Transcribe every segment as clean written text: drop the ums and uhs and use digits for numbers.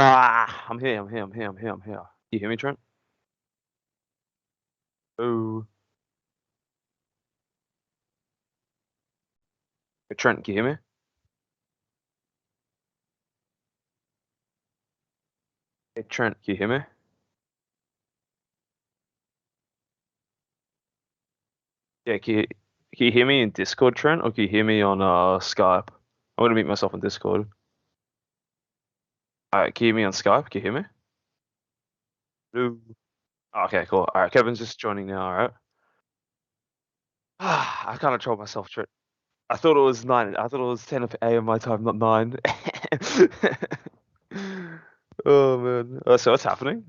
Ah, I'm here, I'm here, I'm here, I'm here, I'm here. You hear me, Trent? Oh, hey, Trent, can you hear me? Hey, Trent, can you hear me? Yeah, can you hear me in Discord, Trent, or can you hear me on Skype? I'm gonna meet myself on Discord. Alright, can you hear me on Skype? Can you hear me? No. Okay, cool. Alright, Kevin's just joining now, alright? I can't control myself, Trent. I thought it was 9. I thought it was 10 a.m. my time, not 9. Oh man. So what's happening?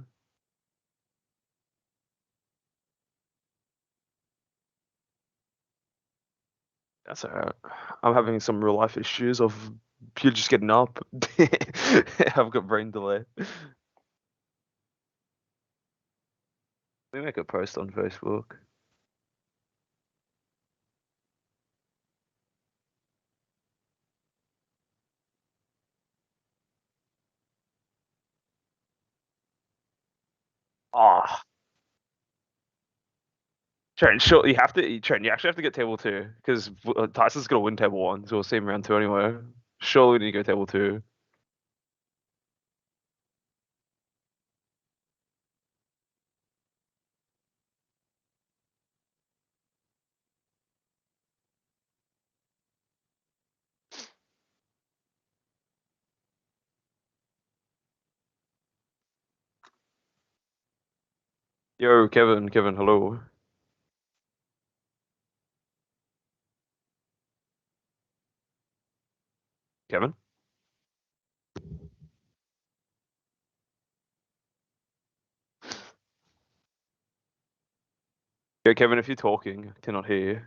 That's alright. I'm having some real life issues of you're just getting up. I've got brain delay. Let me make a post on Facebook. Ah, Trent, sure, Trent, you actually have to get table two because Tyson's gonna win table one, so we'll see him round two anyway. Surely we need to go table two. Yo, Kevin, hello. Kevin? Yo, Kevin, if you're talking, I cannot hear you.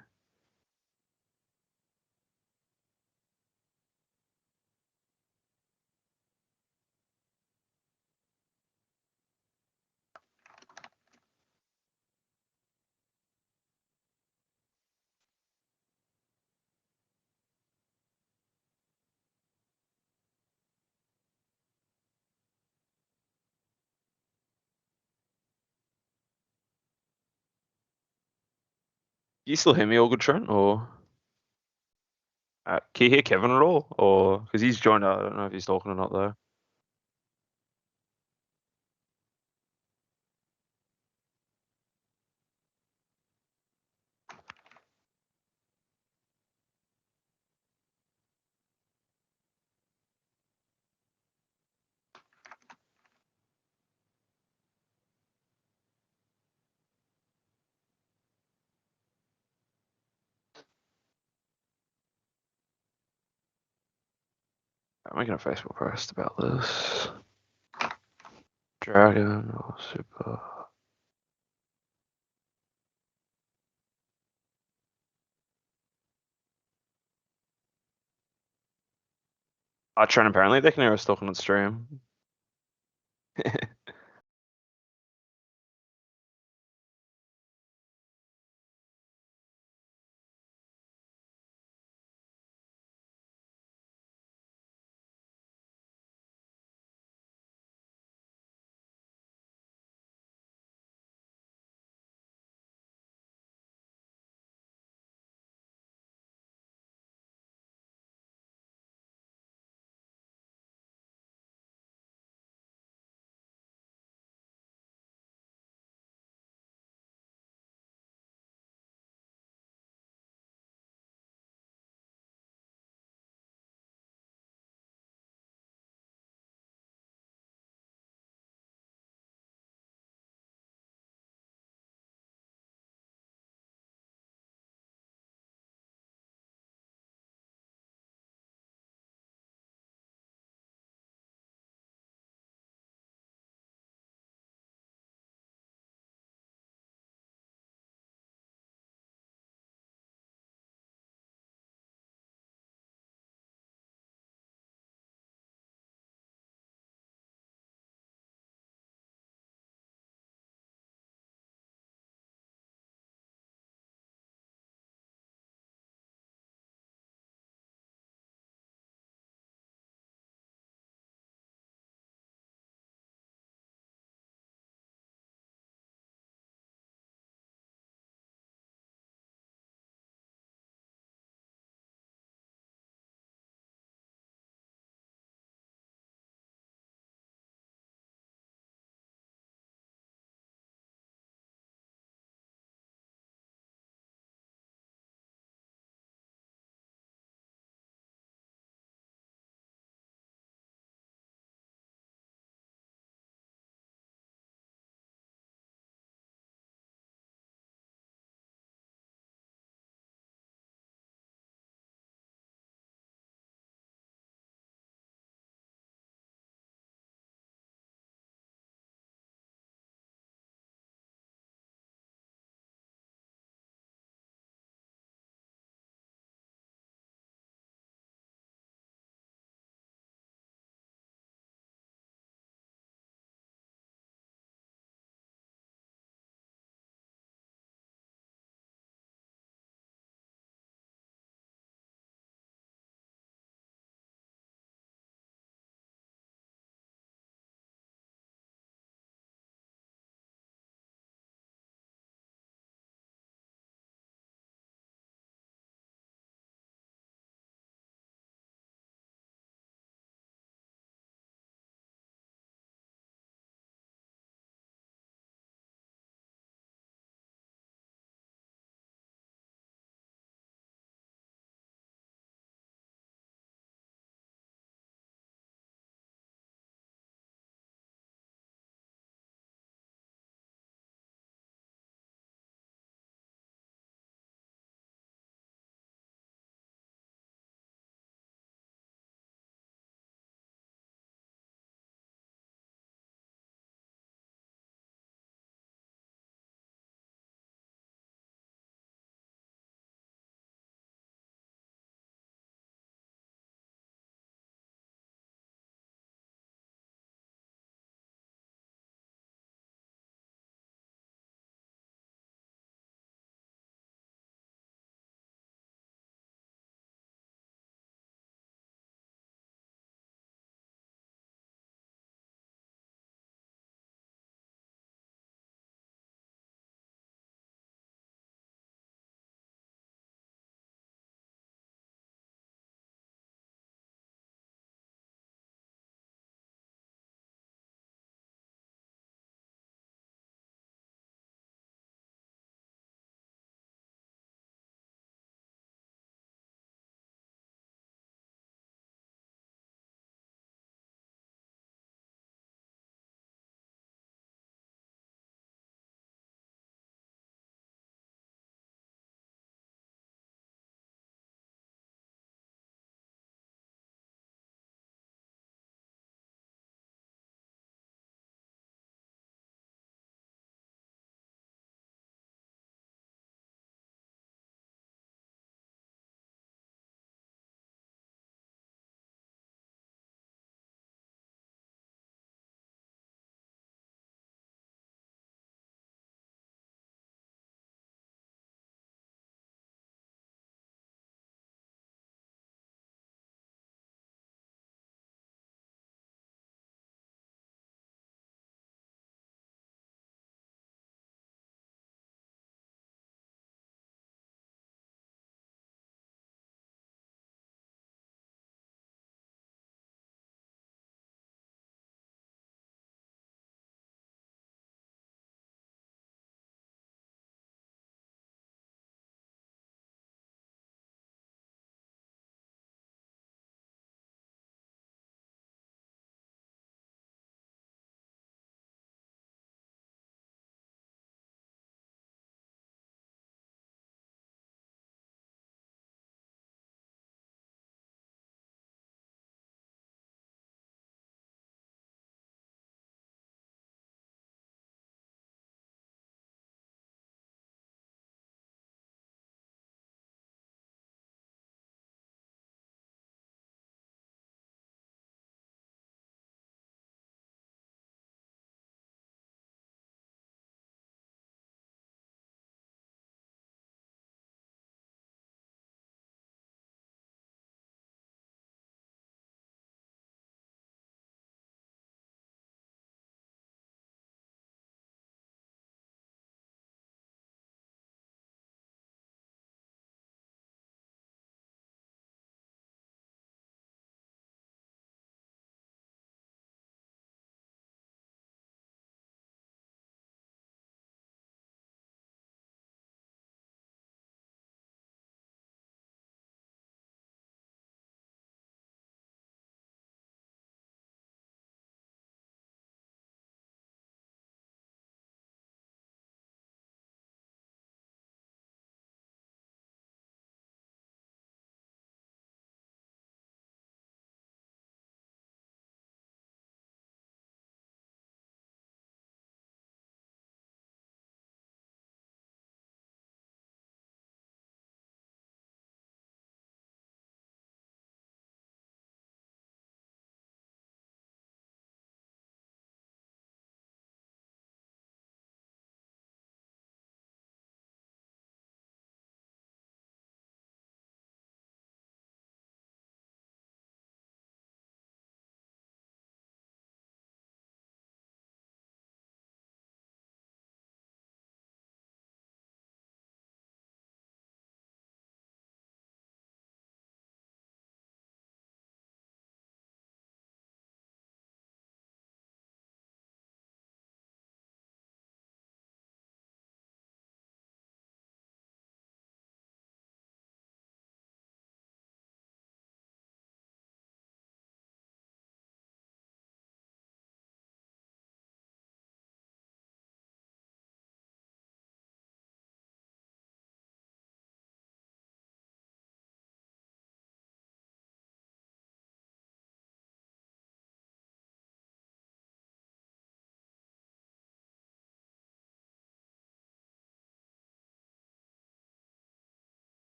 You still hear me all good, Trent? Or can you hear Kevin at all? Or because he's joined, I don't know if he's talking or not though. I'm making a Facebook post about this. Dragon or super. Trent, apparently they can hear us talking on stream.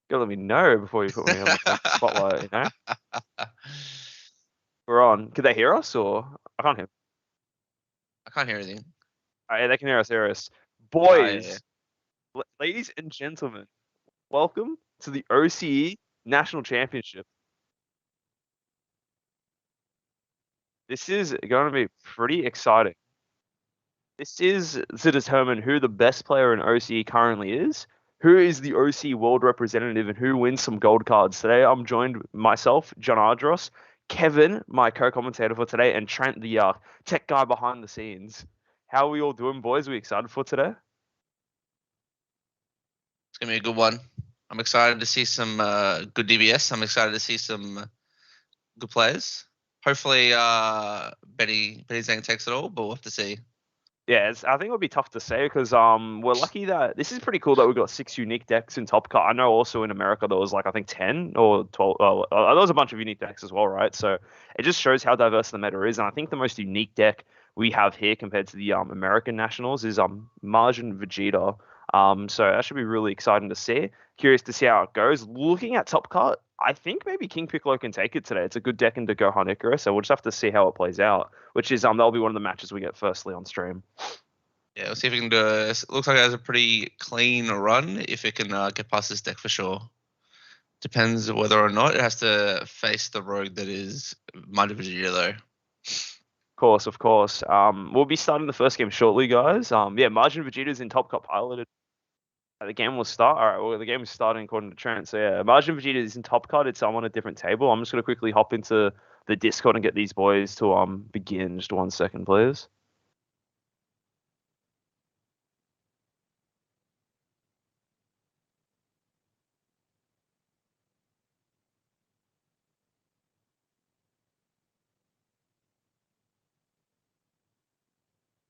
gotta let me know before you put me on the spotlight. We're on. Could they hear us or I can't hear. I can't hear anything. Oh, yeah, they can hear us. Hear us, Yeah. boys, ladies and gentlemen. Welcome to the OCE National Championship. This is going to be pretty exciting. This is to determine who the best player in OCE currently is, who is the OCE world representative, and who wins some gold cards. Today, I'm joined myself, John Ardros, Kevin, my co-commentator for today, and Trent, the tech guy behind the scenes. How are we all doing, boys? Are we excited for today? It's gonna be a good one. I'm excited to see some good DBS. I'm excited to see some good players. Hopefully, Benny Zhang takes it all, but we'll have to see. Yeah, I think it'll be tough to say because we're lucky that this is pretty cool that we've got 6 unique decks in Top Cut. I know also in America there was like I think 10 or 12. There was a bunch of unique decks as well, right? So it just shows how diverse the meta is, and I think the most unique deck we have here compared to the American Nationals is Margin Vegeta. So that should be really exciting to see. Curious to see how it goes. Looking at Top Cut, I think maybe King Piccolo can take it today. It's a good deck into Gohan Icarus, so we'll just have to see how it plays out. Which is that'll be one of the matches we get firstly on stream. Yeah, we'll see if we can do it. Looks like it has a pretty clean run if it can get past this deck for sure. Depends whether or not it has to face the rogue that is Mind of Vegeta though. Of course. We'll be starting the first game shortly, guys. Yeah, Margin Vegeta's in Top Cut piloted. The game will start. All right, well, the game is starting according to Trent. So yeah, Margin Vegeta is in Top Cut. It's on a different table. I'm just gonna quickly hop into the Discord and get these boys to begin. Just 1 second, please.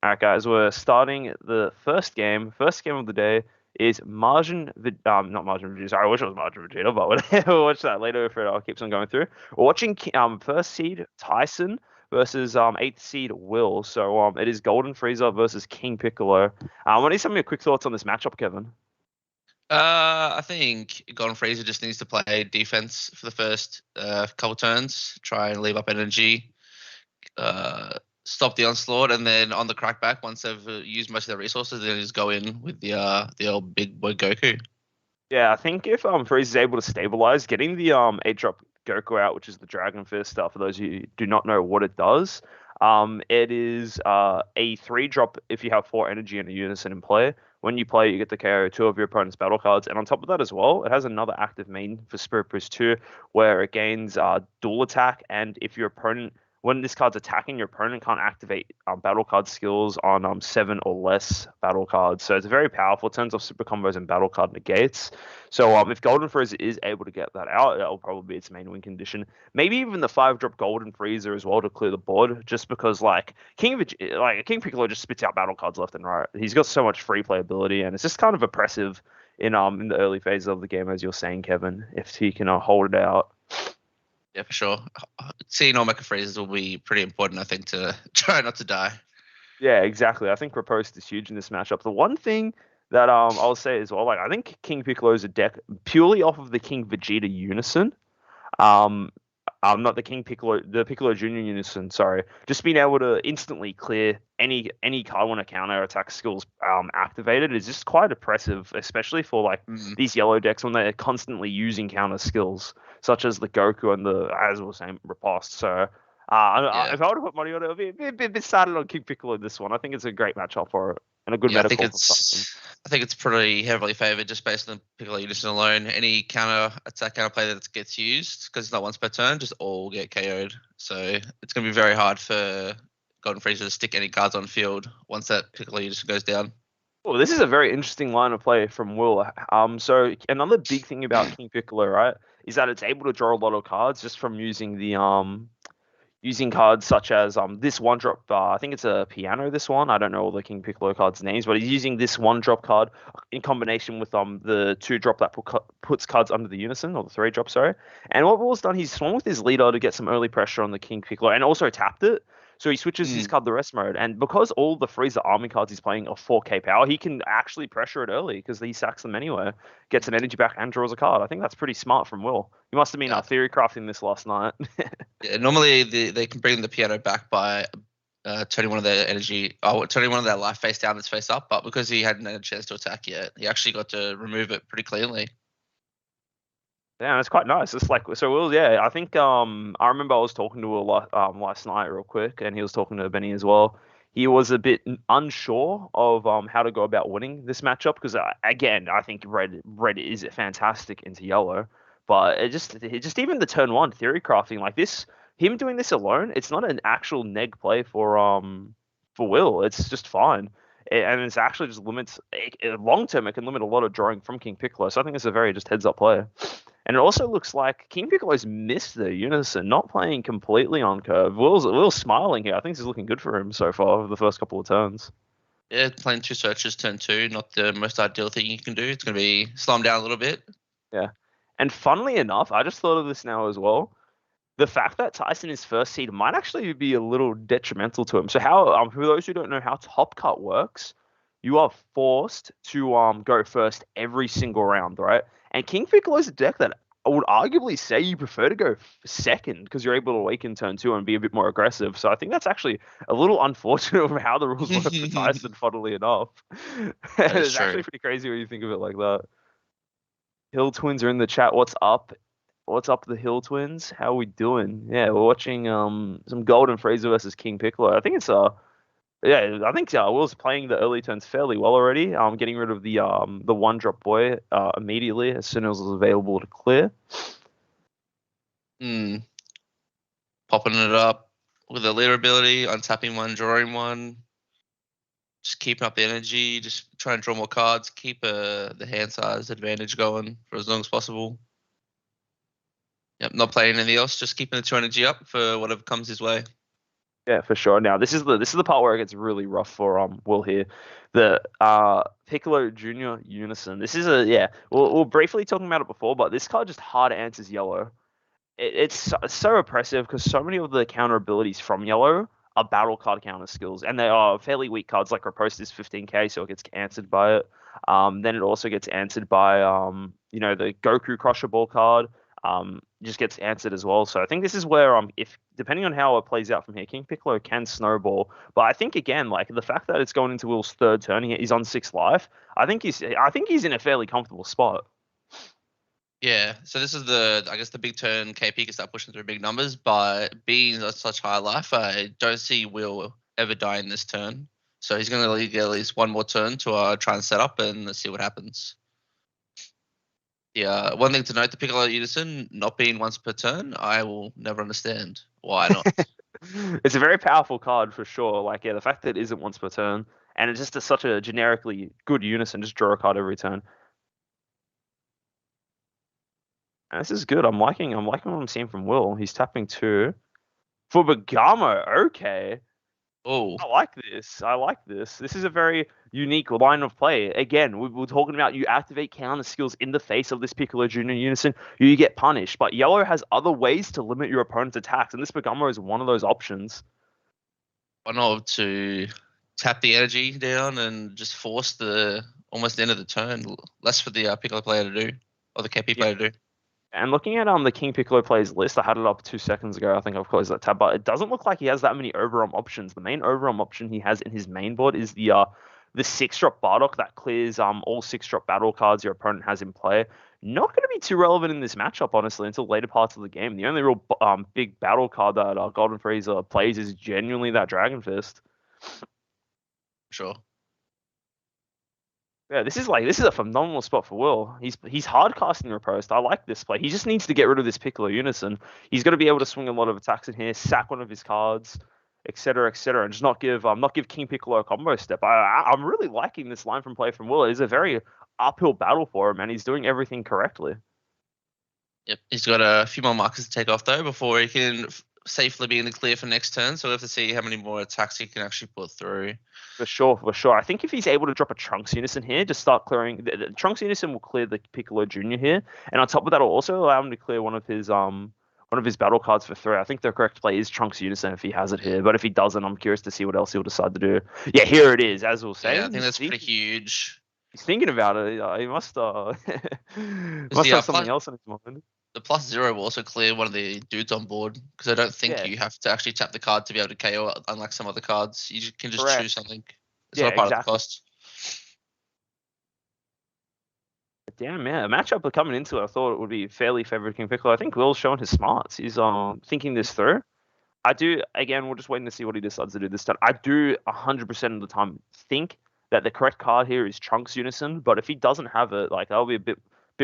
All right, guys, we're starting the first game. First game of the day is not Margin Vegeta. Sorry, I wish it was Margin Vegeta, but we'll watch that later if it keeps on going through. We're watching first seed Tyson versus eighth seed Will. So it is Golden Frieza versus King Piccolo. What are some of your quick thoughts on this matchup, Kevin? I think Golden Frieza just needs to play defense for the first couple turns, try and leave up energy, stop the onslaught, and then on the crackback, once they've used most of their resources, then just go in with the old big boy Goku. Yeah, I think if Frieza is able to stabilize, getting the 8-drop Goku out, which is the Dragon Fist, for those of you who do not know what it does, it is a 3-drop if you have 4 energy and a unison in play. When you play, you get to KO 2 of your opponent's battle cards, and on top of that as well, it has another active main for Spirit Boost 2, where it gains dual attack, and if your opponent when this card's attacking, your opponent can't activate battle card skills on 7 or less battle cards. So it's very powerful. It turns off super combos and battle card negates. So if Golden Frieza is able to get that out, that'll probably be its main win condition. Maybe even the 5-drop Golden Frieza as well to clear the board, just because King Piccolo just spits out battle cards left and right. He's got so much free playability, and it's just kind of oppressive in the early phases of the game, as you're saying, Kevin, if he can hold it out. Yeah, for sure. Seeing all Mecha Freezes will be pretty important, I think, to try not to die. Yeah, exactly. I think Riposte is huge in this matchup. The one thing that I'll say as well, I think King Piccolo is a deck purely off of the King Vegeta unison. Not the the Piccolo Junior unison. Sorry, just being able to instantly clear any card when a counter attack skills activated is just quite oppressive, especially for these yellow decks when they're constantly using counter skills such as the Goku and the, as we were saying, Riposte. So if I were to put money on it, it would be a bit started on King Piccolo this one. I think it's a great matchup for it and a good meta call for Tyson. I think it's pretty heavily favored just based on Piccolo unison alone. Any counter play that gets used, because it's not once per turn, just all get KO'd. So it's going to be very hard for Golden Frieza to stick any cards on field once that Piccolo unison goes down. Well, this is a very interesting line of play from Will. So another big thing about King Piccolo, right, is that it's able to draw a lot of cards just from using the using cards such as this 1-drop. I think it's a piano. This one, I don't know all the King Piccolo cards' names, but he's using this 1-drop card in combination with the 2-drop that puts cards under the unison, or the 3-drop. Sorry. And what Will's done, he's swung with his leader to get some early pressure on the King Piccolo, and also tapped it. So he switches his Mm, card the rest mode, and because all the Freezer army cards he's playing are 4K power, he can actually pressure it early because he sacks them anyway, gets an energy back, and draws a card. I think that's pretty smart from Will. He must have been yeah. theory crafting this last night. Yeah, normally they can bring the piano back by turning one of their turning one of their life face down, its face up. But because he hadn't had a chance to attack yet, he actually got to remove it pretty cleanly. Yeah, it's quite nice. It's like so. Will, yeah, I think I remember I was talking to Will last night real quick, and he was talking to Benny as well. He was a bit unsure of how to go about winning this matchup because again, I think red is fantastic into yellow, but it just even the turn one theory crafting like this, him doing this alone, it's not an actual neg play for Will. It's just fine. And it's actually just limits long term. It can limit a lot of drawing from King Piccolo. So I think it's a very just heads up play. And it also looks like King Piccolo's missed the unison, not playing completely on curve. Will's smiling here. I think this is looking good for him so far over the first couple of turns. Yeah, playing 2 searches turn 2, not the most ideal thing you can do. It's going to be slow him down a little bit. Yeah. And funnily enough, I just thought of this now as well. The fact that Tyson is first seed might actually be a little detrimental to him. So how for those who don't know how Top Cut works, you are forced to go first every single round, right? And King Piccolo is a deck that I would arguably say you prefer to go second because you're able to awaken turn two and be a bit more aggressive. So I think that's actually a little unfortunate of how the rules work for Tyson, funnily enough. That is It's true. actually pretty crazy when you think of it like that. Hill Twins are in the chat. What's up? What's up, the Hill Twins? How are we doing? Yeah, we're watching some Golden Fraser versus King Piccolo. I think it's yeah, I think Will's playing the early turns fairly well already. Getting rid of the one drop boy immediately as soon as it was available to clear. Mm, popping it up with a leader ability, untapping one, drawing one. Just keeping up the energy, just trying to draw more cards, keep the hand size advantage going for as long as possible. Yep, not playing anything else, just keeping the 2 energy up for whatever comes his way. Yeah, for sure. Now this is the part where it gets really rough for Will here. The Piccolo Junior Unison. This is a yeah. We'll briefly talking about it before, but this card just hard answers yellow. It's so oppressive because so many of the counter abilities from yellow are battle card counter skills, and they are fairly weak cards. Like Riposte is 15k, so it gets answered by it. Then it also gets answered by the Goku Crusher Ball card. Just gets answered as well. So I think this is where if depending on how it plays out from here, King Piccolo can snowball. But I think again, like the fact that it's going into Will's third turn, he's on 6 life. I think he's in a fairly comfortable spot. Yeah, so this is I guess the big turn KP can start pushing through big numbers, but being at such high life, I don't see Will ever die in this turn. So he's going to get at least one more turn to try and set up and see what happens. Yeah, one thing to note, the Piccolo Unison not being once per turn, I will never understand why not. It's a very powerful card for sure. Like, yeah, the fact that it isn't once per turn, and it's just such a generically good unison, just draw a card every turn. And this is good. I'm liking what I'm seeing from Will. He's tapping 2. For Bergamo, okay. Oh, I like this. I like this. This is a very unique line of play. Again, we were talking about you activate counter skills in the face of this Piccolo Junior Unison, you get punished. But yellow has other ways to limit your opponent's attacks, and this Bergamo is one of those options. why not to tap the energy down and just force the almost the end of the turn, less for the Piccolo player to do, or the KP Yeah. player to do. And looking at the King Piccolo players list, I had it up 2 seconds ago. I think I've closed that tab, but it doesn't look like he has that many overarm options. The main overarm option he has in his main board is the 6-drop Bardock that clears all 6-drop battle cards your opponent has in play. Not going to be too relevant in this matchup, honestly, until later parts of the game. The only real big battle card that Golden Fraser plays is genuinely that Dragon Fist. Sure. Yeah, this is a phenomenal spot for Will. He's hard casting Riposte. I like this play. He just needs to get rid of this Piccolo Unison. He's going to be able to swing a lot of attacks in here, sack one of his cards, etc., and just not give King Piccolo a combo step. I'm really liking this line from play from Will. It is a very uphill battle for him, and he's doing everything correctly. Yep. He's got a few more markers to take off though before he can safely be in the clear for next turn. So we have to see how many more attacks he can actually put through. For sure, for sure. I think if he's able to drop a Trunks Unison here, just start clearing. The Trunks Unison will clear the Piccolo Junior here, and on top of that, will also allow him to clear one of one of his battle cards for 3. I think the correct play is Trunks Unison if he has it here, but if he doesn't, I'm curious to see what else he'll decide to do. Yeah, here it is. As we we're Yeah, I saying, think that's pretty huge. he's thinking about it. He must Because must have something else in his mind. the +0 will also clear one of the dudes on board because I don't think Yeah, you have to actually tap the card to be able to KO it, unlike some other cards. You can just choose correct. something. It's Yeah, not part of the exactly. cost. Damn, yeah. A matchup coming into it, I thought it would be fairly favored King Piccolo. I think Will's showing his smarts. He's thinking this through. I do, again, we're just waiting to see what he decides to do this time. I do 100% of the time think that the correct card here is Trunks Unison, but if he doesn't have it, like, that'll be a bit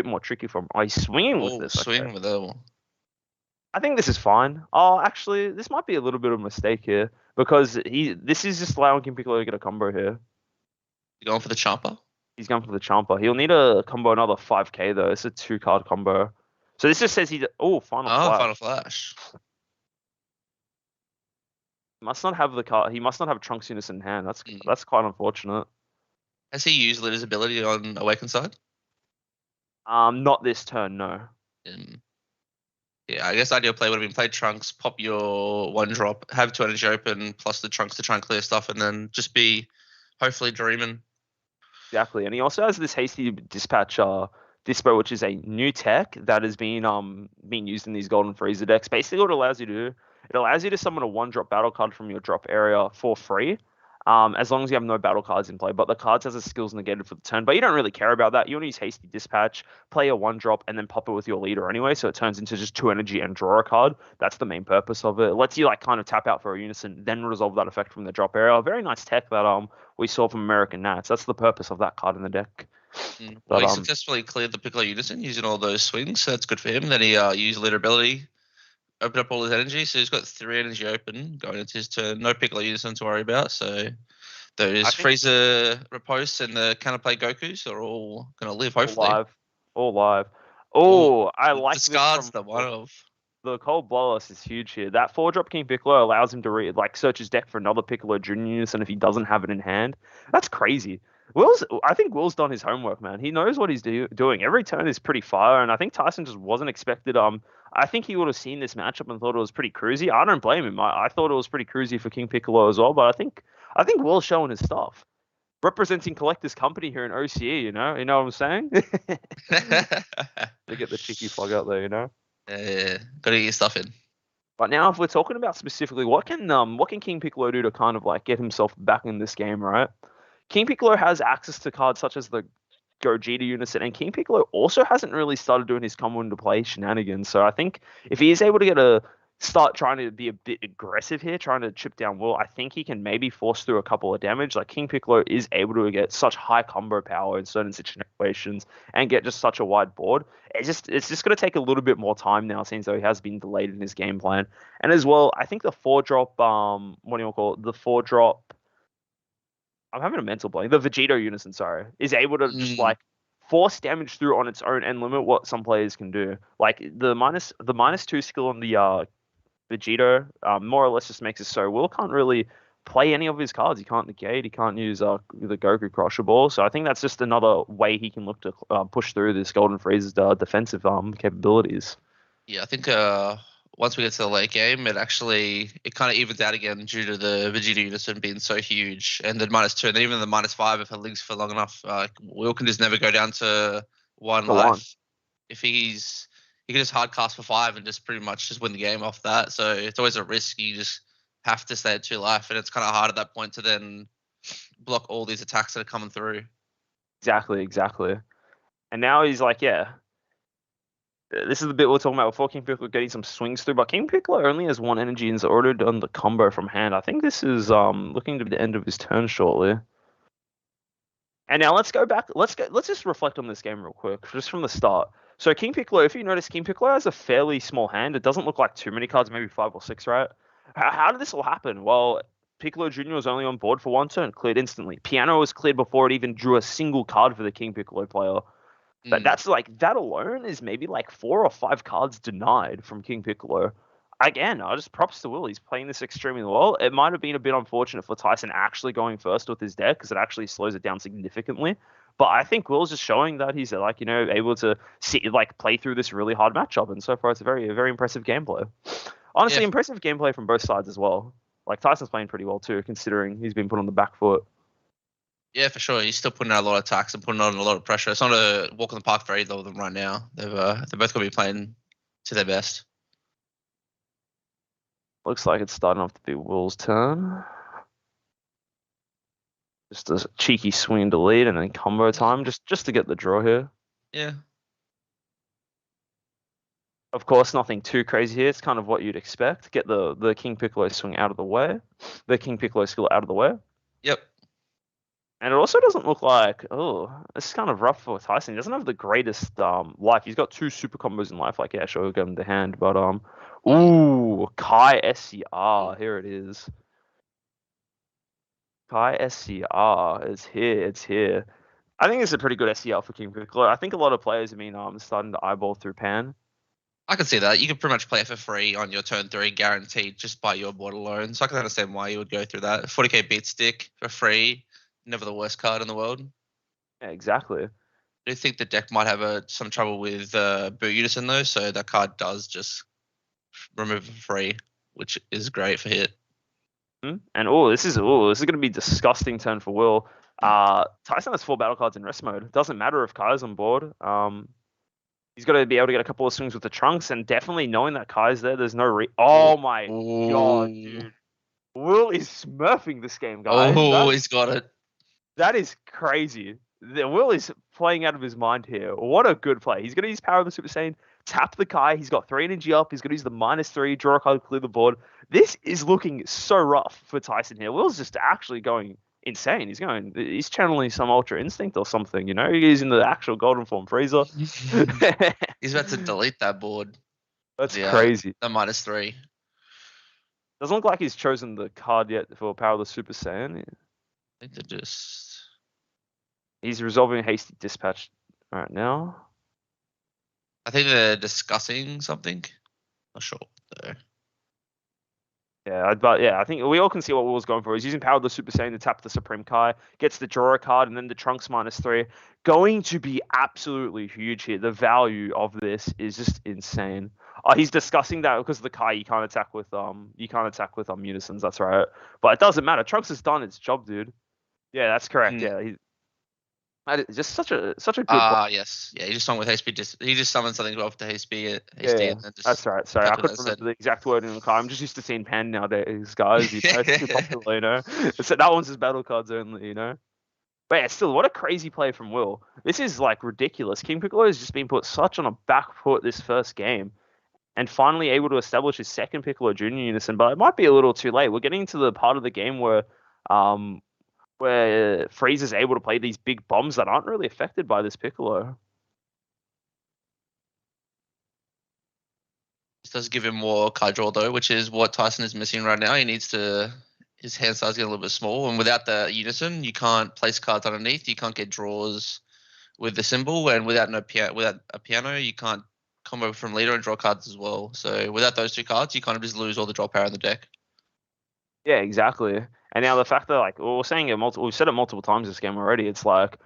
more tricky for him. Oh, he's swinging with Oh, this. Okay. swing with that. I think this is fine. Oh, actually, this might be a little bit of a mistake here because this is just allowing King Piccolo to get a combo here. You going for the chomper? He's going for the Champa. He'll need a combo another 5k though. It's a 2-card combo. So this just says he's final Oh, flash. final flash. Must not have the card. He must not have Trunks Unison in hand. That's quite unfortunate. Has he used Litter's ability on Awakened side? Not this turn, no. Yeah, I guess ideal play would have been play Trunks, pop your 1-drop, have 2 energy open, plus the Trunks to try and clear stuff, and then just be hopefully dreaming. Exactly, and he also has this hasty dispatch dispo, which is a new tech that has been used in these Golden Freezer decks. Basically, what it allows you to do, it allows you to summon a 1-drop battle card from your drop area for free. As long as you have no battle cards in play, but the cards has a skills negated for the turn. But you don't really care about that. You want to use Hasty Dispatch, play a 1-drop, and then pop it with your leader anyway, so it turns into just 2 energy and draw a card. That's the main purpose of it. It lets you like kind of tap out for a unison, then resolve that effect from the drop area. A very nice tech that we saw from American Nats. That's the purpose of that card in the deck. Well, he successfully cleared the Piccolo Unison using all those swings, so that's good for him. Then he used leader ability, opened up all his energy, so he's got 3 energy open going into his turn. No Piccolo Unison to worry about, so those Freezer Riposte and the counterplay Gokus are all going to live, hopefully. All live. Oh, I like discards the one of. The Cold Bloodlust is huge here. That 4-drop King Piccolo allows him to search his deck for another Piccolo Junior Unison if he doesn't have it in hand. That's crazy. I think Will's done his homework, man. He knows what he's doing. Every turn is pretty fire, and I think Tyson just wasn't expected. I think he would have seen this matchup and thought it was pretty cruisy. I don't blame him. I thought it was pretty cruisy for King Piccolo as well, but I think Will's showing his stuff. Representing Collector's Company here in OCE, you know what I'm saying? To get the cheeky plug out there, you know? Yeah, gotta get your stuff in. But now, if we're talking about specifically, what can King Piccolo do to kind of like get himself back in this game, right? King Piccolo has access to cards such as the Gogeta Unison, and King Piccolo also hasn't really started doing his come into play shenanigans. So I think if he is able to start trying to be a bit aggressive here, trying to chip down Will, I think he can maybe force through a couple of damage. Like King Piccolo is able to get such high combo power in certain situations and get just such a wide board. It's just going to take a little bit more time now, since though he has been delayed in his game plan. And as well, I think the 4-drop, what do you call it? The 4-drop. I'm having a mental blank. The Vegito Unison, sorry, is able to just like force damage through on its own and limit what some players can do. Like the -2 skill on the Vegito more or less just makes it so Will can't really play any of his cards. He can't negate. He can't use the Goku Crusher Ball. So I think that's just another way he can look to push through this Golden Freezer's defensive capabilities. Yeah, I think once we get to the late game, it kind of evens out again due to the Vegeta Unison being so huge, and the -2, and even the -5 if it links for long enough. Will can just never go down to 1 life. If he can just hard cast for 5 and just pretty much just win the game off that. So it's always a risk. You just have to stay at 2 life, and it's kind of hard at that point to then block all these attacks that are coming through. Exactly. And now he's like, yeah. This is the bit we we're talking about before. King Piccolo getting some swings through, but King Piccolo only has 1 energy and is already done the combo from hand. I think this is looking to be the end of his turn shortly. And now let's go back. Let's just reflect on this game real quick, just from the start. So King Piccolo, if you notice, King Piccolo has a fairly small hand. It doesn't look like too many cards, maybe 5 or 6, right? How did this all happen? Well, Piccolo Jr. was only on board for 1 turn, cleared instantly. Piano was cleared before it even drew a single card for the King Piccolo player. But that's like, that alone is maybe like 4 or 5 cards denied from King Piccolo. Again, I just props to Will. He's playing this extremely well. It might have been a bit unfortunate for Tyson actually going first with his deck because it actually slows it down significantly. But I think Will's just showing that he's like, able to play through this really hard matchup. And so far, it's a very impressive gameplay. Yeah, Honestly, impressive gameplay from both sides as well. Like Tyson's playing pretty well too, considering he's been put on the back foot. yeah, for sure. He's still putting out a lot of attacks and putting on a lot of pressure. It's not a walk in the park for either of them right now. They're both going to be playing to their best. Looks like it's starting off to be Will's turn. Just a cheeky swing to lead and then combo time, just to get the draw here. Yeah. Of course, nothing too crazy here. It's kind of what you'd expect. Get the King Piccolo swing out of the way. The King Piccolo skill out of the way. Yep. And it also doesn't look like, this is kind of rough for Tyson. He doesn't have the greatest life. He's got 2 super combos in life. Like, yeah, sure, we'll give him the hand. But, ooh, Kai SCR. Here it is. Kai SCR is here. It's here. I think it's a pretty good SCR for King Piccolo. I think a lot of players have been starting to eyeball through Pan. I can see that. You can pretty much play it for free on your turn 3, guaranteed, just by your board alone. So I can understand why you would go through that. 40k beat stick for free, never the worst card in the world. Yeah, exactly. I do think the deck might have some trouble with boot unison though, so that card does just remove it for free, which is great for hit. And this is going to be a disgusting turn for Will. Tyson has 4 battle cards in rest mode. It doesn't matter if Kai's on board. He's got to be able to get a couple of swings with the trunks, and definitely knowing that Kai's there, there's no oh my god, dude. Will is smurfing this game, guys. He's got it. That is crazy. Will is playing out of his mind here. What a good play. He's going to use Power of the Super Saiyan, tap the Kai. He's got 3 energy up. He's going to use the -3, draw a card, clear the board. This is looking so rough for Tyson here. Will's just actually going insane. He's channeling some Ultra Instinct or something, He's using the actual Golden Form Frieza. He's about to delete that board. That's crazy. The -3. Doesn't look like he's chosen the card yet for Power of the Super Saiyan. I think they're just... He's resolving a hasty dispatch right now. I think they're discussing something. Not sure though. Yeah, but yeah, I think we all can see what Will's going for. He's using Power of the Super Saiyan to tap the Supreme Kai, gets the draw card, and then the Trunks -3. Going to be absolutely huge here. The value of this is just insane. He's discussing that because of the Kai you can't attack with unisons. That's right, but it doesn't matter. Trunks has done its job, dude. Yeah, that's correct. Yeah, just such a good. Yes, yeah. He just summoned with HP. He just summoned something off the HP. Yeah, that's right. Sorry, I couldn't remember the exact word in the car. I'm just used to seeing Pan nowadays, guys. It's too popular, So that one's just battle cards only, But yeah, still, what a crazy play from Will. This is like ridiculous. King Piccolo has just been put such on a back foot this first game, and finally able to establish his second Piccolo Junior unison. But it might be a little too late. We're getting to the part of the game where Frieza's able to play these big bombs that aren't really affected by this Piccolo. This does give him more card draw though, which is what Tyson is missing right now. His hand size getting a little bit small, and without the unison, you can't place cards underneath. You can't get draws with the symbol, and without a piano, you can't combo from leader and draw cards as well. So without those 2 cards, you kind of just lose all the draw power in the deck. Yeah, exactly. And now the fact that we're saying it we've said it multiple times this game already. It's like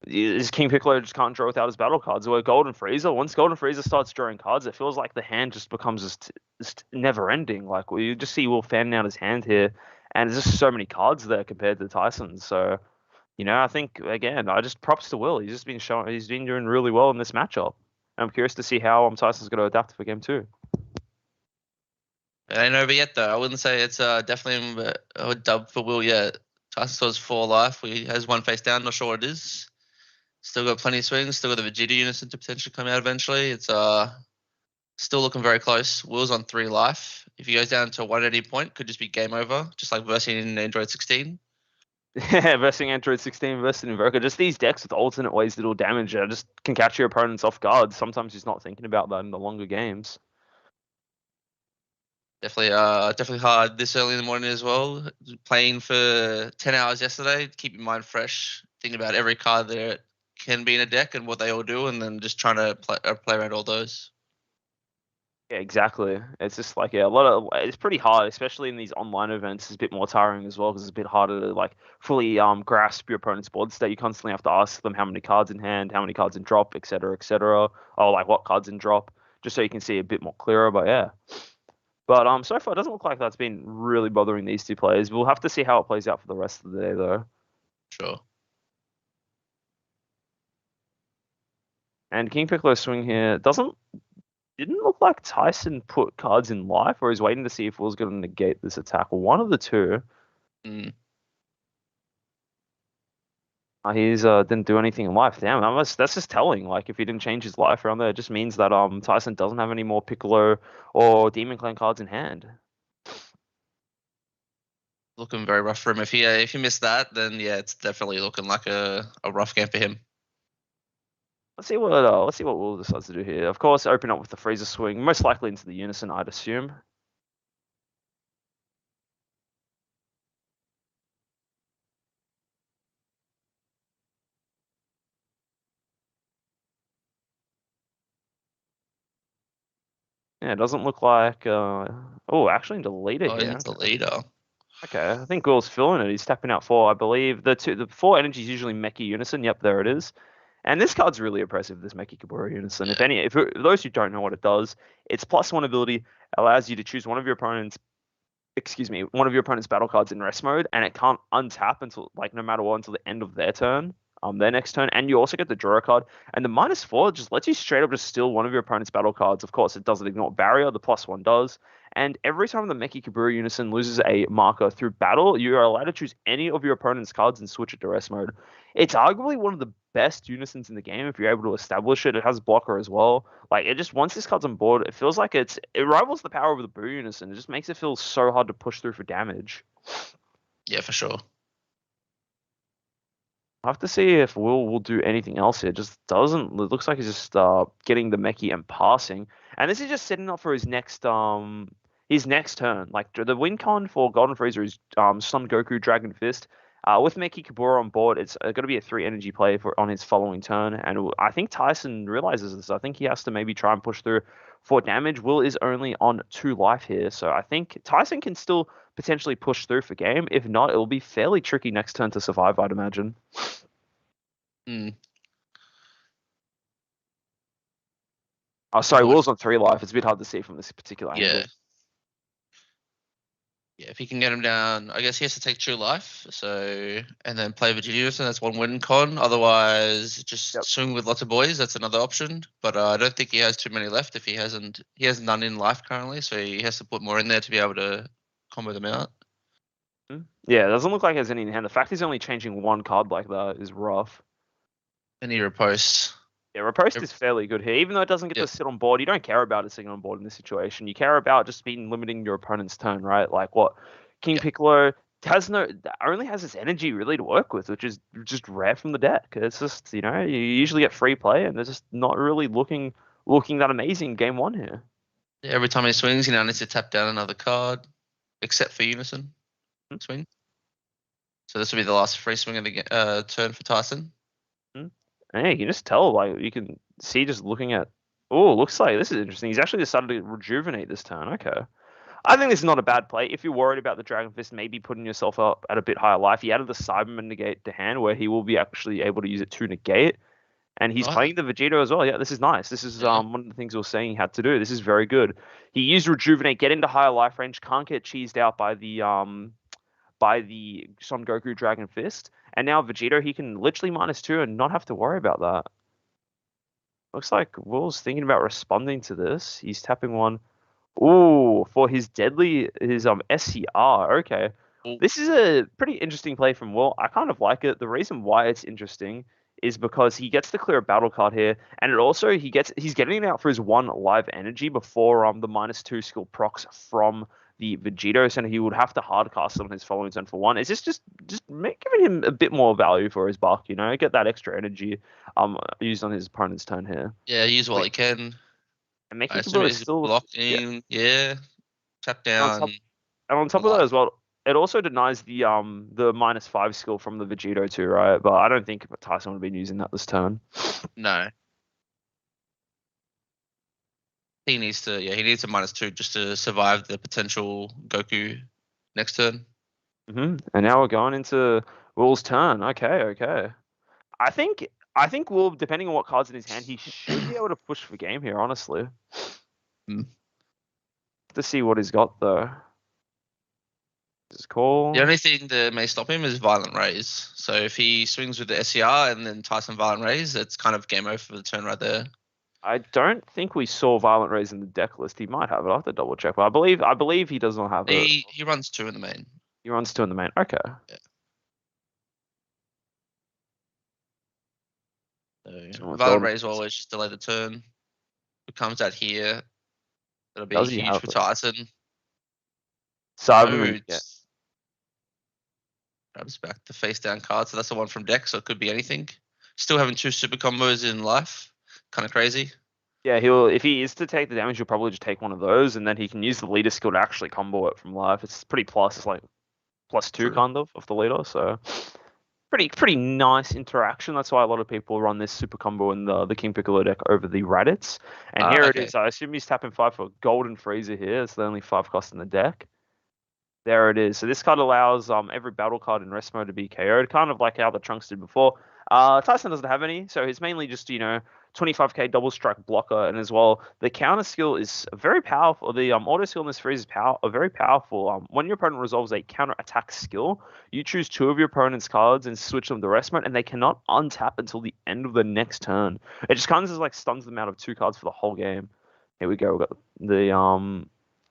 this King Piccolo just can't draw without his battle cards. Where Golden Frieza, once Golden Frieza starts drawing cards, it feels like the hand just becomes just never ending. Like you just see Will fanning out his hand here, and there's just so many cards there compared to Tyson. So, I think again, I just props to Will. He's been doing really well in this matchup. I'm curious to see how Tyson's going to adapt for game 2. It ain't over yet, though. I wouldn't say it's definitely a dub for Will yet. Tyson still has 4 life. He has 1 face down. Not sure what it is. Still got plenty of swings. Still got the Vegeta unison to potentially come out eventually. It's still looking very close. Will's on 3 life. If he goes down to 180 point, could just be game over, just like versing in Android 16. Yeah, versing Android 16, versing Invoker. Just these decks with alternate ways to do damage just can catch your opponents off guard. Sometimes he's not thinking about that in the longer games. Definitely hard this early in the morning as well. Playing for 10 hours yesterday, keep your mind fresh, thinking about every card that can be in a deck and what they all do, and then just trying to play around all those. Yeah, exactly. It's just like yeah, a lot of it's pretty hard, especially in these online events. It's a bit more tiring as well because it's a bit harder to like fully grasp your opponent's board state. You constantly have to ask them how many cards in hand, how many cards in drop, etc., etc., or like what cards in drop, just so you can see a bit more clearer. But yeah, but so far it doesn't look like that's been really bothering these two players. We'll have to see how it plays out for the rest of the day though. Sure. And King Piccolo's swing here doesn't didn't look like Tyson put cards in life, or he's waiting to see if Will's going to negate this attack. One of the two. Mm. He's didn't do anything in life. Damn, that's just telling. Like if he didn't change his life around there, it just means that Tyson doesn't have any more Piccolo or Demon Clan cards in hand. Looking very rough for him. If he missed that, then yeah, it's definitely looking like a rough game for him. Let's see what Will decides to do here. Of course, open up with the Freezer swing, most likely into the Unison, I'd assume. Yeah, it doesn't look like oh, actually into leader Oh, here. into Okay. leader. Okay, I think Will's feeling it. He's tapping out four, I believe. The four energies usually Meki Unison. Yep, there it is. And this card's really impressive, this Meki Kabura Unison. Yeah. If those who don't know what it does, its plus one ability allows you to choose one of your opponent's battle cards in rest mode, and it can't untap until like no matter what until the end of their turn, their next turn. And you also get the draw a card, and the -4 just lets you straight up just steal one of your opponent's battle cards. Of course, it doesn't ignore barrier. The plus one does. And every time the Meki Kabura Unison loses a marker through battle, you are allowed to choose any of your opponent's cards and switch it to rest mode. It's arguably one of the best unisons in the game if you're able to establish it. It has blocker as well. Like it just once this card's on board, it feels like it rivals the power of the Boo Unison. It just makes it feel so hard to push through for damage. Yeah, for sure. I have to see if will do anything else here. It just doesn't. It looks like he's just getting the Meki and passing, and this is just setting up for his next turn. Like the win con for Golden Freezer is Sun Goku Dragon Fist. With Meki Kabura on board, it's going to be a three energy play for on his following turn, and I think Tyson realizes this. I think he has to maybe try and push through for damage. Will is only on 2 life here, so I think Tyson can still potentially push through for game. If not, it'll be fairly tricky next turn to survive, I'd imagine. Mm. Oh, sorry, Unfortunately, Will's on 3 life. It's a bit hard to see from this particular yeah. angle. Yeah, if he can get him down, I guess he has to take 2 life. So, and then play Virginia. So that's one win con. Otherwise, just Yep. swing with lots of boys. That's another option. But I don't think he has too many left. If he has none in life currently. So he has to put more in there to be able to combo them out. Yeah, it doesn't look like there's any in hand. The fact he's only changing one card like that is rough. And he reposts. Yeah, Riposte is fairly good here. Even though it doesn't get to Yep. sit on board, you don't care about it sitting on board in this situation. You care about just being limiting your opponent's turn, right? Like what King Yep. Piccolo only has this energy really to work with, which is just rare from the deck. It's just, you usually get free play and they're just not really looking that amazing game one here. Yeah, every time he swings, he now needs to tap down another card, except for Unison swing. So this will be the last free swing of the turn for Tyson. And yeah, you can just tell, like, you can see just looking at. Oh, looks like this is interesting. He's actually decided to rejuvenate this turn. Okay. I think this is not a bad play. If you're worried about the Dragon Fist, maybe putting yourself up at a bit higher life. He added the Cyberman negate to hand, where he will be actually able to use it to negate. And he's Right. playing the Vegito as well. Yeah, this is nice. This is Yeah. one of the things we were saying he had to do. This is very good. He used Rejuvenate, get into higher life range, can't get cheesed out by the Son Goku Dragon Fist. And now Vegito, he can literally -2 and not have to worry about that. Looks like Will's thinking about responding to this. He's tapping one. Ooh, for his SCR. Okay. Ooh. This is a pretty interesting play from Will. I kind of like it. The reason why it's interesting is because he gets to clear a battle card here, and it also he's getting it out for his one live energy before the -2 skill procs from the Vegito, and he would have to hard cast on his following turn for one. Is this just giving him a bit more value for his buck, get that extra energy used on his opponent's turn here. Yeah, use what he can. And I making assume Kabura is he's still blocking. Yeah. Tap on down. top, and on top of that as well, it also denies the -5 skill from the Vegito too, right? But I don't think Tyson would have been using that this turn. No. He needs to, yeah, he needs a -2 just to survive the potential Goku next turn. And now we're going into Will's turn. Okay. I think Will, depending on what cards in his hand, he should be able to push for game here. Honestly, Mm. to see what he's got though. This is cool. The only thing that may stop him is Violent Rays. So if he swings with the SCR and then Tyson Violent Rays, it's kind of game over for the turn right there. I don't think we saw Violent Rays in the deck list. He might have it. I have to double check, but I believe he does not have it. He runs 2 in the main. He runs 2 in the main. Okay. Yeah. So Violent Rays will always just delay the turn. It comes out here. That'll be huge for Tyson. Cyberman. Yeah. Grabs back the face down card. So that's the one from deck. So it could be anything. Still having 2 super combos in life. Kind of crazy. Yeah, if he is to take the damage, he'll probably just take one of those, and then he can use the leader skill to actually combo it from life. It's pretty plus. It's like +2 True. kind of the leader. So pretty nice interaction. That's why a lot of people run this super combo in the King Piccolo deck over the Raditz. And here it is. I assume he's tapping 5 for Golden Freezer here. It's the only 5 cost in the deck. There it is. So this card allows every battle card in rest mode to be KO'd, kind of like how the Trunks did before. Tyson doesn't have any, so he's mainly just 25k double strike blocker, and as well the counter skill is very powerful. The auto skill in this freeze is very powerful. When your opponent resolves a counter attack skill, you choose 2 of your opponent's cards and switch them to rest mode, and they cannot untap until the end of the next turn. It just kind of like stuns them out of 2 cards for the whole game. Here we go. We've got the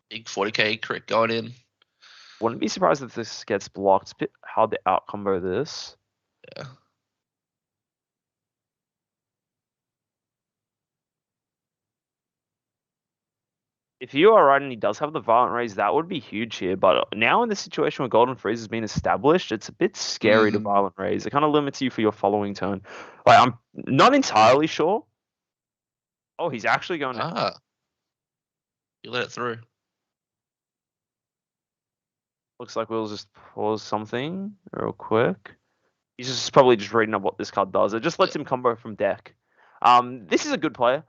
big 40k crit going in. Wouldn't be surprised if this gets blocked. It's a bit hard to out combo this. Yeah. If you are right and he does have the Violent Rays, that would be huge here. But now in the situation where Golden Freeze has been established, it's a bit scary to Violent Rays. It kind of limits you for your following turn. Like, I'm not entirely sure. Oh, he's actually going to... You let it through. Looks like we'll just pause something real quick. He's just probably just reading up what this card does. It just lets him combo from deck. This is a good player.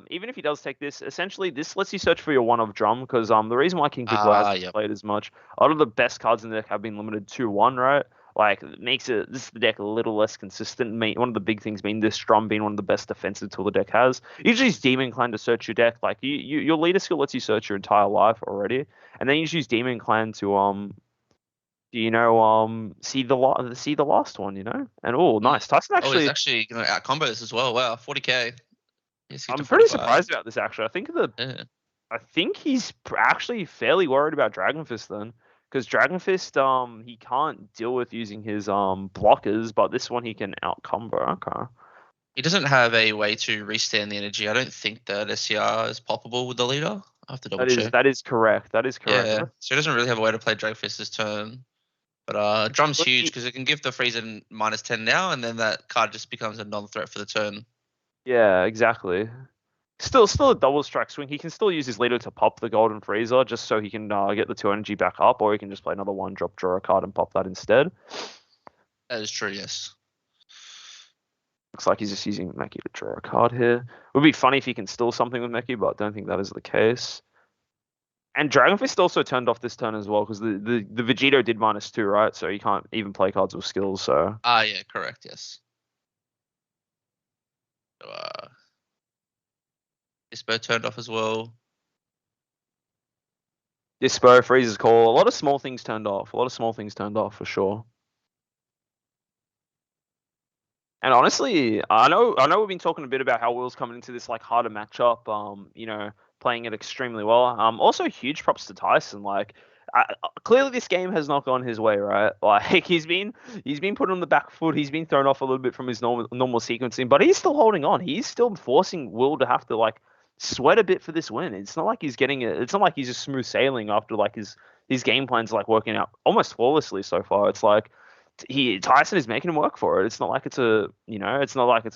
Even if he does take this, essentially this lets you search for your 1 of drum, because the reason why King Piccolo hasn't played as much, a lot of the best cards in the deck have been limited to 1, right? Like, it makes this deck a little less consistent. One of the big things being this drum being one of the best defensive tool the deck has. Usually use Demon Clan to search your deck. Like, your leader skill lets you search your entire life already, and then you just use Demon Clan to see the last one, And nice. Tyson actually. He's actually going to out combo this as well. Wow, 40k. I'm pretty surprised about this actually. I think he's actually fairly worried about Dragon Fist then, because Dragon Fist he can't deal with using his blockers, but this one he can out combo. Okay. He doesn't have a way to restand the energy. I don't think that SCR is poppable with the leader. I have to double check. That is correct. Yeah. So he doesn't really have a way to play Dragon Fist this turn. But drum's huge because it can give the Freezer -10 now, and then that card just becomes a non-threat for the turn. Yeah, exactly. Still a double strike swing. He can still use his leader to pop the Golden Freezer just so he can get the 2 energy back up, or he can just play another 1-drop, draw a card, and pop that instead. That is true, yes. Looks like he's just using Meki to draw a card here. Would be funny if he can steal something with Meki, but I don't think that is the case. And Dragon Fist also turned off this turn as well, because the Vegito did -2, right? So you can't even play cards with skills, so... Yeah, correct, yes. So, Dispo turned off as well. Dispo, Freezer's Call. A lot of small things turned off. For sure. And honestly, I know we've been talking a bit about how Will's coming into this like harder matchup, playing it extremely well. Also huge props to Tyson. Like, clearly this game has not gone his way, right? Like, he's been put on the back foot. He's been thrown off a little bit from his normal sequencing, but he's still holding on. He's still forcing Will to have to like sweat a bit for this win. It's not like he's getting it. It's not like he's just smooth sailing after like his game plans like working out almost flawlessly so far. It's like Tyson is making him work for it. It's not like it's a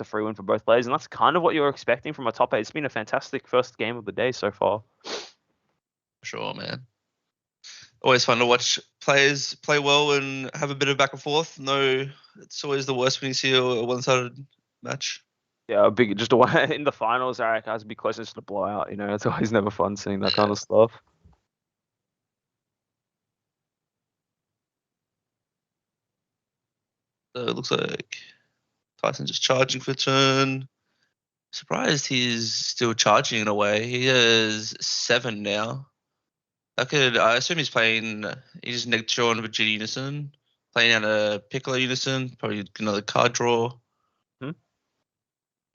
free win for both players, and that's kind of what you're expecting from a top 8. It's been a fantastic first game of the day so far. Sure, man. Always fun to watch players play well and have a bit of back and forth. No, it's always the worst when you see a one-sided match. Yeah, a big just a, in the finals. Alright, guys, be closest to the blowout. You know, it's always never fun seeing that kind Yeah. of stuff. So it looks like Tyson just charging for turn. Surprised he's still charging in a way. He has 7 now. I assume he's playing. He's neg draw on Vegeta Unison, playing out a Piccolo Unison, probably another card draw. Hmm?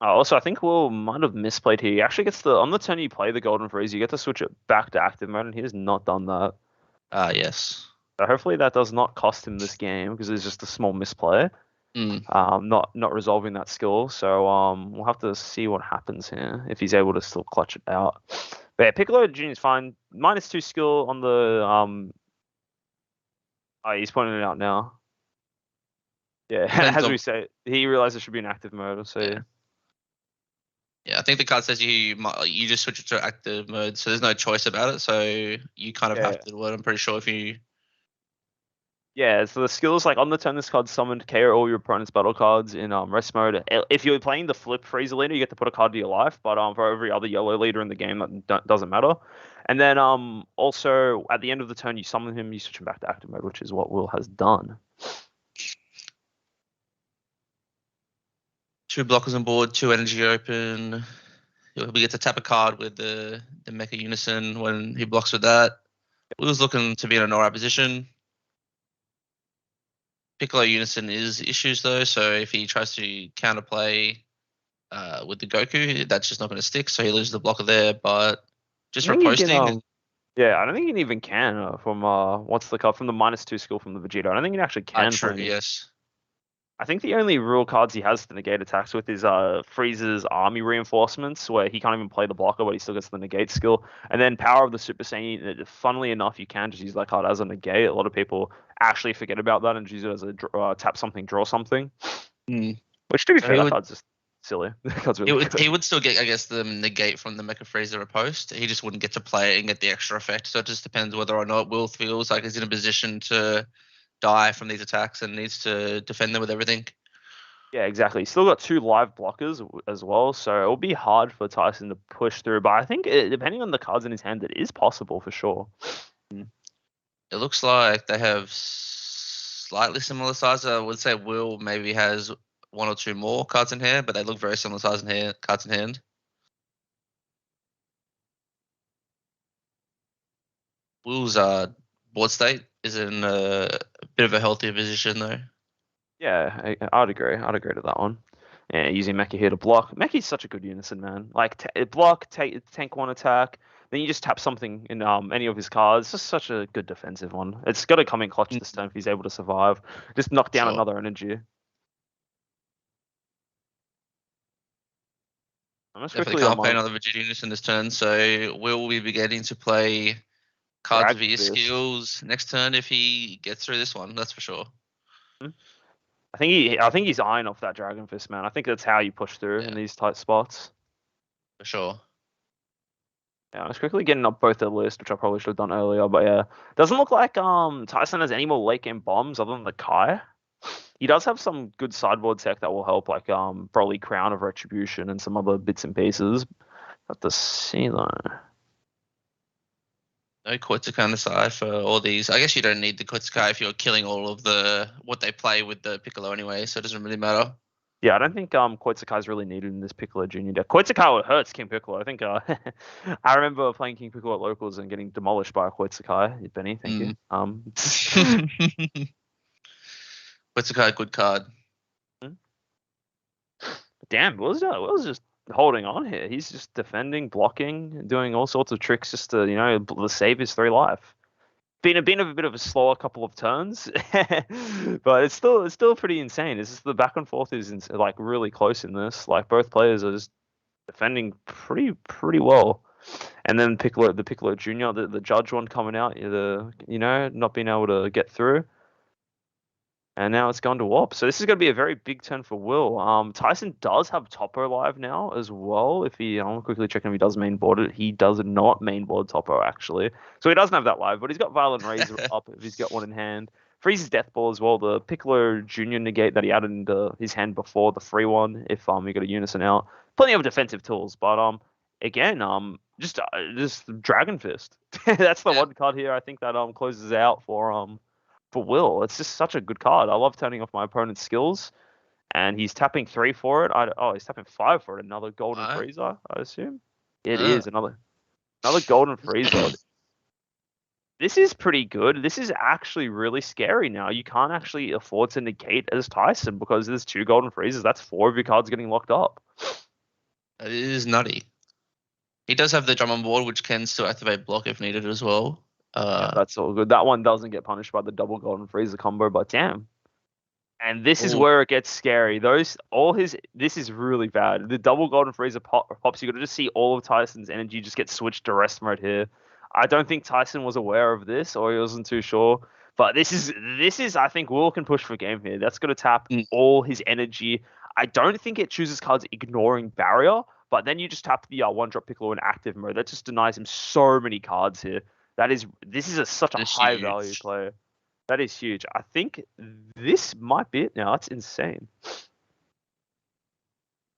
Also, I think Will might have misplayed here. He actually gets on the turn you play the Golden Freeze, you get to switch it back to active mode, and he has not done that. Ah, yes. So hopefully that does not cost him this game because it's just a small misplay. Mm. Not resolving that skill. So we'll have to see what happens here if he's able to still clutch it out. But yeah, Piccolo Jr. is fine. -2 skill on the Oh, he's pointing it out now. Yeah, Depends as on. we say, he realized it should be in active mode. So Yeah. Yeah, I think the card says you just switch it to active mode, so there's no choice about it. So you kind of yeah. have to do it. I'm pretty sure if you. Yeah, so the skills like on the turn this card summoned KO all your opponent's battle cards in rest mode. If you're playing the flip Freezer leader, you get to put a card to your life, but for every other yellow leader in the game, that doesn't matter. And then also at the end of the turn, you summon him, you switch him back to active mode, which is what Will has done. 2 blockers on board, 2 energy open. We get to tap a card with the Mecha Unison when he blocks with that. Will's looking to be in an alright position. Piccolo Unison is issues though, so if he tries to counterplay with the Goku, that's just not going to stick. So he loses the blocker there, but just I think he can reposting. yeah, I don't think he even can from what's the card from the -2 skill from the Vegeta. I don't think he actually can True, from yes. I think the only real cards he has to negate attacks with is Frieza's army reinforcements, where he can't even play the blocker, but he still gets the negate skill. And then Power of the Super Saiyan. Funnily enough, you can just use that card as a negate. A lot of people actually forget about that and use it as a tap something, draw something. Mm. Which, to be So fair, that card's just silly. That card's really good. He would still get, I guess, the negate from the Mecha Freezer post. He just wouldn't get to play it and get the extra effect. So it just depends whether or not Will feels like he's in a position to die from these attacks and needs to defend them with everything. Yeah, exactly. He's still got 2 live blockers as well, so it'll be hard for Tyson to push through. But I think depending on the cards in his hand, it is possible for sure. It looks like they have slightly similar size. I would say Will maybe has 1 or 2 more cards in hand, but they look very similar size in hand, cards in hand. Will's board state is in a bit of a healthier position though. Yeah, I'd agree. I'd agree to that one. Yeah, using Mecha here to block. Mecha's such a good unison, man. Like block, tank 1 attack, then you just tap something in any of his cards. It's just such a good defensive one. It's got to come in clutch this turn if he's able to survive. Just knock down Sure. another energy. I'm just Definitely quickly can't play another Vegeta Unison this turn, so Will be beginning to play cards of his skills next turn if he gets through this one. That's for sure. I think he's eyeing off that Dragon Fist, man. I think that's how you push through in these tight spots. For sure. Yeah, I was quickly getting up both the list, which I probably should have done earlier, but yeah. Doesn't look like Tyson has any more late game bombs other than the Kai. He does have some good sideboard tech that will help, like probably Crown of Retribution and some other bits and pieces. Have to see though. No Koitsukai on the side for all these. I guess you don't need the Koitsukai if you're killing all of what they play with the Piccolo anyway, so it doesn't really matter. Yeah, I don't think Koitsukai is really needed in this Piccolo Junior deck. Koitsukai hurts King Piccolo. I think I remember playing King Piccolo at locals and getting demolished by a Koitsukai. Benny, thank you. Koitsukai, good card. Damn, Will's just holding on here. He's just defending, blocking, doing all sorts of tricks just to save his 3 life. Been a bit of a slower couple of turns, but it's still pretty insane. It's just the back and forth is like really close in this. Like both players are just defending pretty well. And then the Piccolo Junior, the judge one coming out, not being able to get through. And now it's gone to Warp. So this is going to be a very big turn for Will. Tyson does have Topo live now as well. I'm quickly checking if he does main board it. He does not main board Topo, actually. So he doesn't have that live, but he's got Violent Razor up if he's got one in hand. Freeze's Death Ball as well. The Piccolo Junior negate that he added into his hand before the free one. If he got a Unison out, plenty of defensive tools. But again just Dragon Fist. That's the one card here I think that closes out for Will. It's just such a good card. I love turning off my opponent's skills, and he's tapping 3 for it. He's tapping 5 for it. Another Golden Frieza, I assume. It is another Golden Frieza. This is pretty good. This is actually really scary now. You can't actually afford to negate as Tyson because there's 2 Golden Friezas. That's 4 of your cards getting locked up. It is nutty. He does have the drum on board, which can still activate block if needed as well. Yeah, that's all good. That one doesn't get punished by the double Golden Frieza combo, but damn. And this is where it gets scary. This is really bad. The double Golden Frieza pops. You got to just see all of Tyson's energy just get switched to rest mode here. I don't think Tyson was aware of this, or he wasn't too sure. But this is I think Will can push for game here. That's going to tap all his energy. I don't think it chooses cards ignoring barrier, but then you just tap the 1-drop Piccolo in active mode. That just denies him so many cards here. This is such a high value player. That is huge. I think this might be it now. That's insane.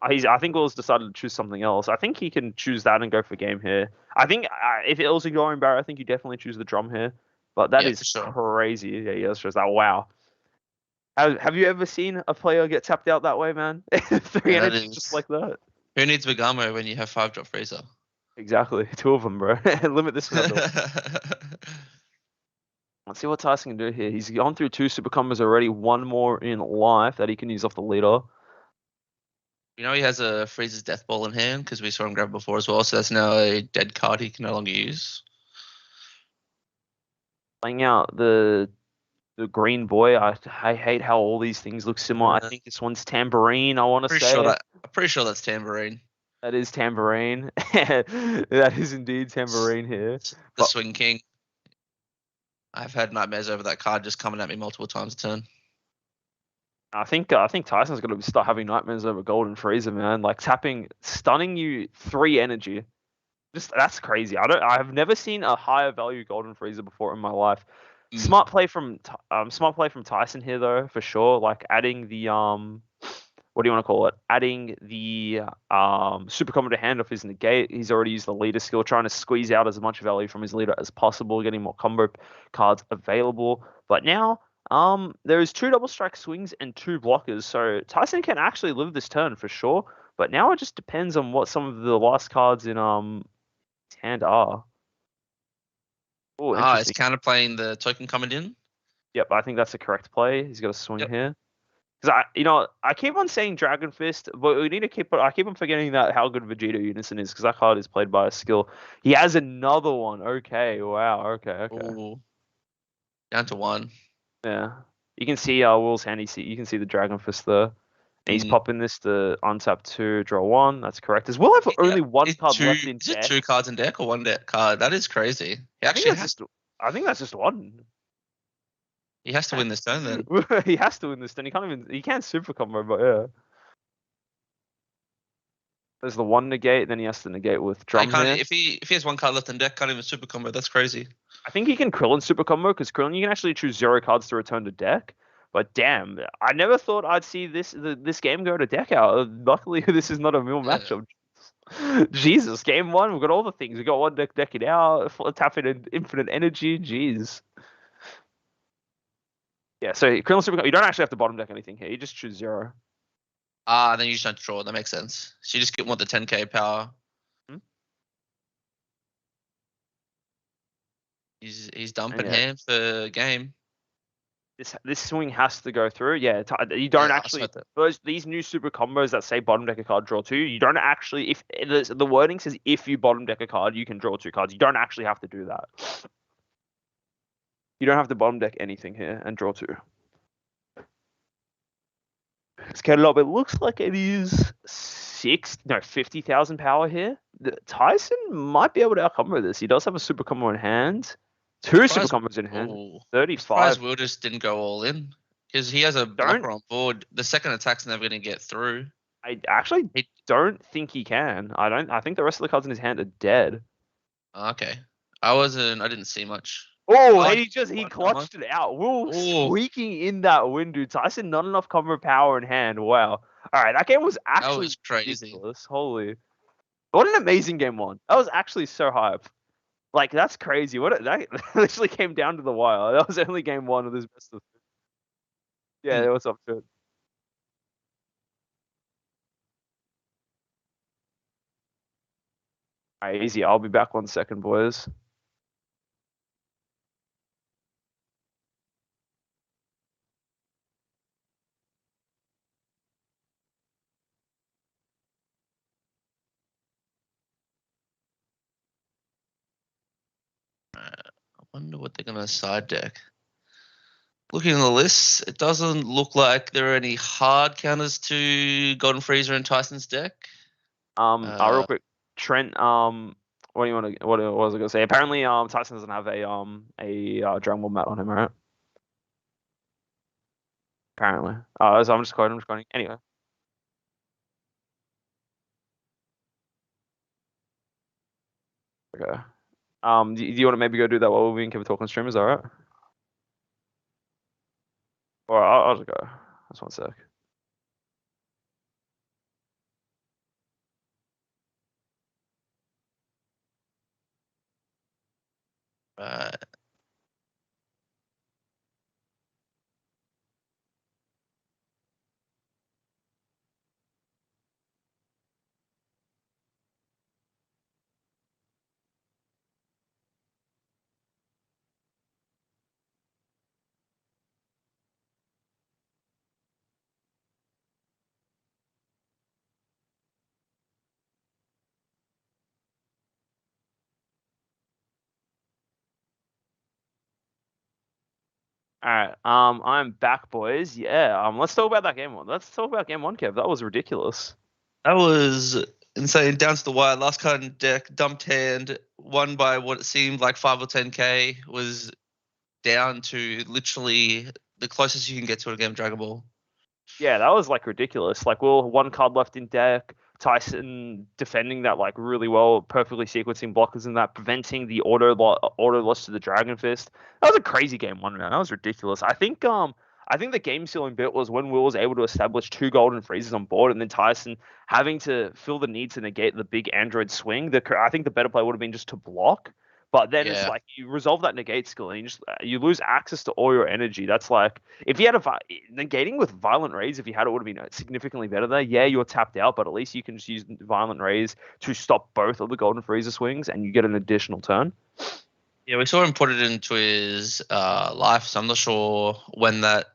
I think Will's decided to choose something else. I think he can choose that and go for game here. I think if it was ignoring barrier, I think you definitely choose the drum here. But that is crazy. Yeah, he does choose that. Wow. Have you ever seen a player get tapped out that way, man? 3 energy just like that. Who needs Megamo when you have 5-drop Frieza? Exactly. 2 of them, bro. Limit this one. Let's see what Tyson can do here. He's gone through 2 super combos already. 1 more in life that he can use off the leader. You know he has a Frieza's Death Ball in hand because we saw him grab before as well. So that's now a dead card he can no longer use. Playing out the green boy. I hate how all these things look similar. I think this one's Tambourine. I want to say. I'm pretty sure that's Tambourine. That is Tambourine. That is indeed Tambourine here. The Swing King. I've had nightmares over that card just coming at me multiple times a turn. I think Tyson's going to start having nightmares over Golden Frieza, man. Like stunning you 3 energy. That's crazy. I've never seen a higher value Golden Frieza before in my life. Smart play from Tyson here though, for sure. Like adding the what do you want to call it? Adding the super combo to hand off his negate. He's already used the leader skill, trying to squeeze out as much value from his leader as possible, getting more combo cards available. But now there is 2 double strike swings and 2 blockers, so Tyson can actually live this turn for sure. But now it just depends on what some of the last cards in his hand are. Oh, it's counterplaying the token coming in. Yep, I think that's the correct play. He's got a swing here. Because I keep on saying Dragon Fist, but we need to I keep on forgetting that how good Vegeta Unison is, because that card is played by a skill. He has another one. Okay, wow. Okay. Ooh. Down to 1. Yeah, you can see Will's hand. You can see the Dragon Fist there. And he's popping this to untap 2, draw 1. That's correct. Does Will have only 1 card left in deck? Is it 2 cards in deck or 1 deck card? That is crazy. I think that's just 1. He has to win this turn then. He has to win this turn. He can't super combo, but yeah. There's the 1 negate, then he has to negate with drum here. If he has 1 card left in deck, can't even super combo. That's crazy. I think he can Krillin super combo, because Krillin you can actually choose 0 cards to return to deck. But damn, I never thought I'd see this game go to deck out. Luckily, this is not a real matchup. Jesus, game 1, we've got all the things. We got 1 deck it out, tapping in infinite energy. Jeez. Yeah, so Krillin super combo. You don't actually have to bottom deck anything here. You just choose 0. Then you just don't draw. That makes sense. So you just want the 10k power. He's dumping hand for game. This swing has to go through. Yeah, you don't actually these new super combos that say bottom deck a card, draw 2. You don't actually, if the wording says if you bottom deck a card, you can draw 2 cards. You don't actually have to do that. You don't have to bottom deck anything here and draw 2. It's getting up. It looks like it is 50,000 power here. Tyson might be able to outcombo this. He does have a super combo in hand. 2 super combos in hand. 35. Will just didn't go all in because he has a blocker on board. The second attack's never going to get through. I actually don't think he can. I think the rest of the cards in his hand are dead. Okay. I didn't see much. Oh, Oh, and he clutched it out. Will Oh, squeaking in that win, dude. Tyson, not enough cover power in hand. Wow. All right, that game was that actually was crazy. ridiculous. Holy, what an amazing game one. That was actually so hype. Like that's crazy. That literally came down to the wire. That was only game one of this best of. Yeah, Hmm. what's up to it? All right, easy. I'll be back 1 second, boys. I wonder what they're gonna side deck. Looking at the list, it doesn't look like there are any hard counters to Golden Freezer and Tyson's deck. Real Uh, quick, Trent. What do you want to? What was I gonna say? Apparently, Tyson doesn't have a Dragon Ball mat on him, right? Apparently. So I'm just quoting. I'm just quoting. Anyway. Okay. Do you want to maybe go do that while we and Kevin talk on stream? Is that all right? Or I'll just go. Just 1 sec. uh, All right. I'm back, boys. Yeah. Let's talk about that game one. Let's talk about game one, Kev. That was ridiculous. that was insane. Down to the wire. Last card in deck, dumped hand, won by what it seemed like 5 or 10K. Was down to literally the closest you can get to a game of Dragon Ball. Yeah, that was like ridiculous. Like, Will 1 card left in deck. Tyson defending that like really well, perfectly sequencing blockers in that, preventing the auto loss to the Dragon Fist. That was a crazy game one, man. That was ridiculous. I think the game sealing bit was when Will was able to establish 2 golden freezes on board, and then Tyson having to feel the need to negate the big android swing. I think the better play would have been just to block. But then it's Yeah. like you resolve that negate skill and you lose access to all your energy. That's like if you had negating with violent rays, if you had it would have been significantly better there. Yeah, you're tapped out, but at least you can just use violent rays to stop both of the golden freezer swings, and you get an additional turn. Yeah, we saw him put it into his life, so I'm not sure when that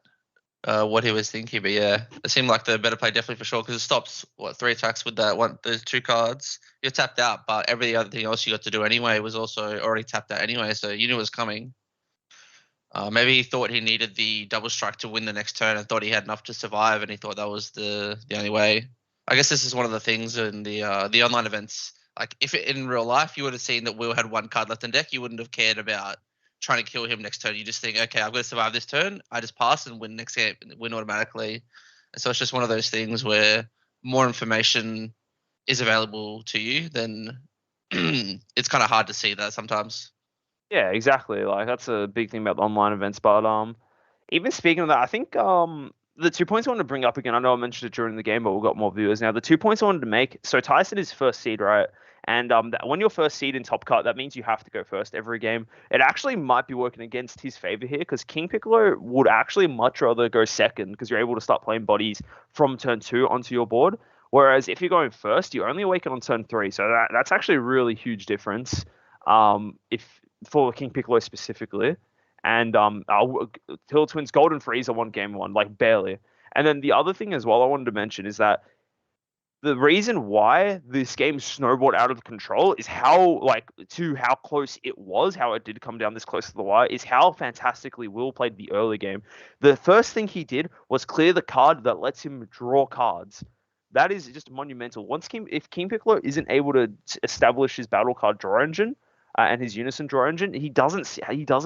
what he was thinking, but yeah, it seemed like the better play definitely for sure because it stops 3 attacks with that one, those 2 cards. You're tapped out, but every other thing else you got to do anyway was also already tapped out anyway, so you knew it was coming. Maybe he thought he needed the double strike to win the next turn and thought he had enough to survive, and he thought that was the only way. I guess this is one of the things in the online events. Like if in real life you would have seen that Will had 1 card left in deck, you wouldn't have cared about trying to kill him next turn. You just think, okay, I've got to survive this turn. I just pass and win next game, win automatically. And so it's just one of those things where more information is available to you, then it's kind of hard to see that sometimes. Yeah, exactly. Like that's a big thing about the online events. But even speaking of that, I think the 2 points I wanted to bring up again. I know I mentioned it during the game, but we've got more viewers now. The 2 points I wanted to make. So Tyson is first seed, right? And when you're first seed in top cut, that means you have to go first every game. It actually might be working against his favor here because King Piccolo would actually much rather go second because you're able to start playing bodies from turn 2 onto your board. Whereas if you're going first, you only awaken on turn 3. So that's actually a really huge difference. If for King Piccolo specifically, and Hill Twins Golden Freezer won game one, like barely. And then the other thing as well I wanted to mention is that the reason why this game snowballed out of control is how close it was, how it did come down this close to the wire, is how fantastically Will played the early game. The first thing he did was clear the card that lets him draw cards. That is just monumental. If King Piccolo isn't able to establish his battle card draw engine and his unison draw engine, he doesn't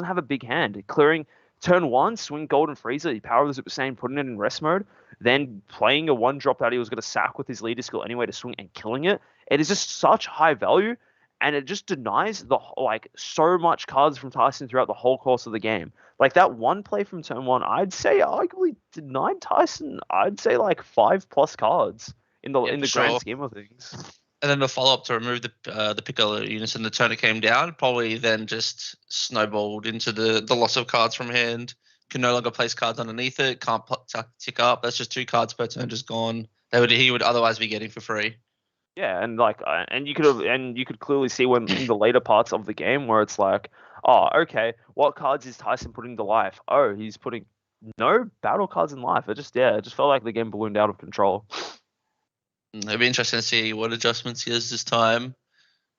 have a big hand. Clearing turn 1, swing Golden Freezer, he power the Super Saiyan, putting it in rest mode, then playing a 1 drop that he was going to sack with his leader skill anyway to swing and killing it. It is just such high value. and it just denies like so much cards from Tyson throughout the whole course of the game. Like that one play from turn one, I'd say arguably denied Tyson. I'd say like 5+ cards in the Yeah, in for the grand sure. scheme of things. And then the follow up to remove the Piccolo unison, the turn it came down, probably then just snowballed into the loss of cards from hand. Can no longer place cards underneath it. Can't tick up. That's just 2 cards per turn just gone. He would otherwise be getting for free. Yeah, and like, and you could clearly see when in the later parts of the game where it's like, oh, okay, what cards is Tyson putting to life? Oh, he's putting no battle cards in life. It just felt like the game ballooned out of control. It'd be interesting to see what adjustments he has this time.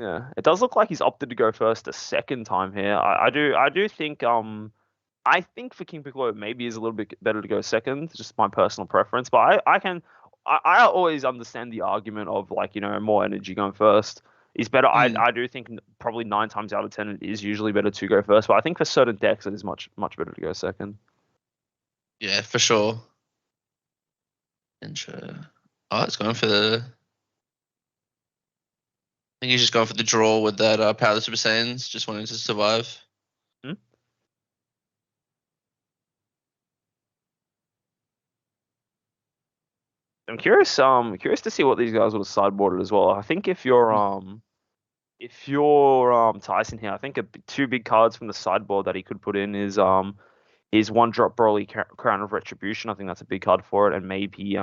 Yeah, it does look like he's opted to go first a second time here. I do think I think for King Piccolo maybe is a little bit better to go second, just my personal preference. But I always understand the argument of like, more energy going first is better. Mm, I do think probably 9 times out of 10 it is usually better to go first, but I think for certain decks it is much better to go second. yeah, for sure. Intro. Oh, it's going for the. I think he's just going for the draw with that Power of the Super Saiyans, just wanting to survive. Hmm? I'm curious to see what these guys would have sideboarded as well. I think if you're Tyson here, I think two big cards from the sideboard that he could put in is one drop Broly Crown of Retribution. I think that's a big card for it, and maybe the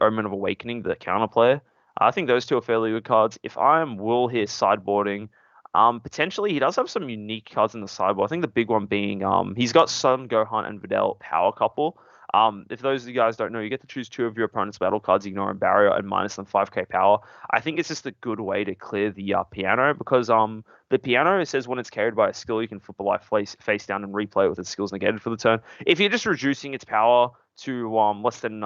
Omen of Awakening, the counterplay. I think those two are fairly good cards. If I'm Will here sideboarding, potentially he does have some unique cards in the sideboard. I think the big one being he's got Son Gohan and Videl power couple. If those of you guys don't know, you get to choose two of your opponent's battle cards, ignore a barrier, and minus them 5k power. I think it's just a good way to clear the piano because the piano says when it's carried by a skill, you can flip a life face down and replay it with its skills negated for the turn. If you're just reducing its power to less than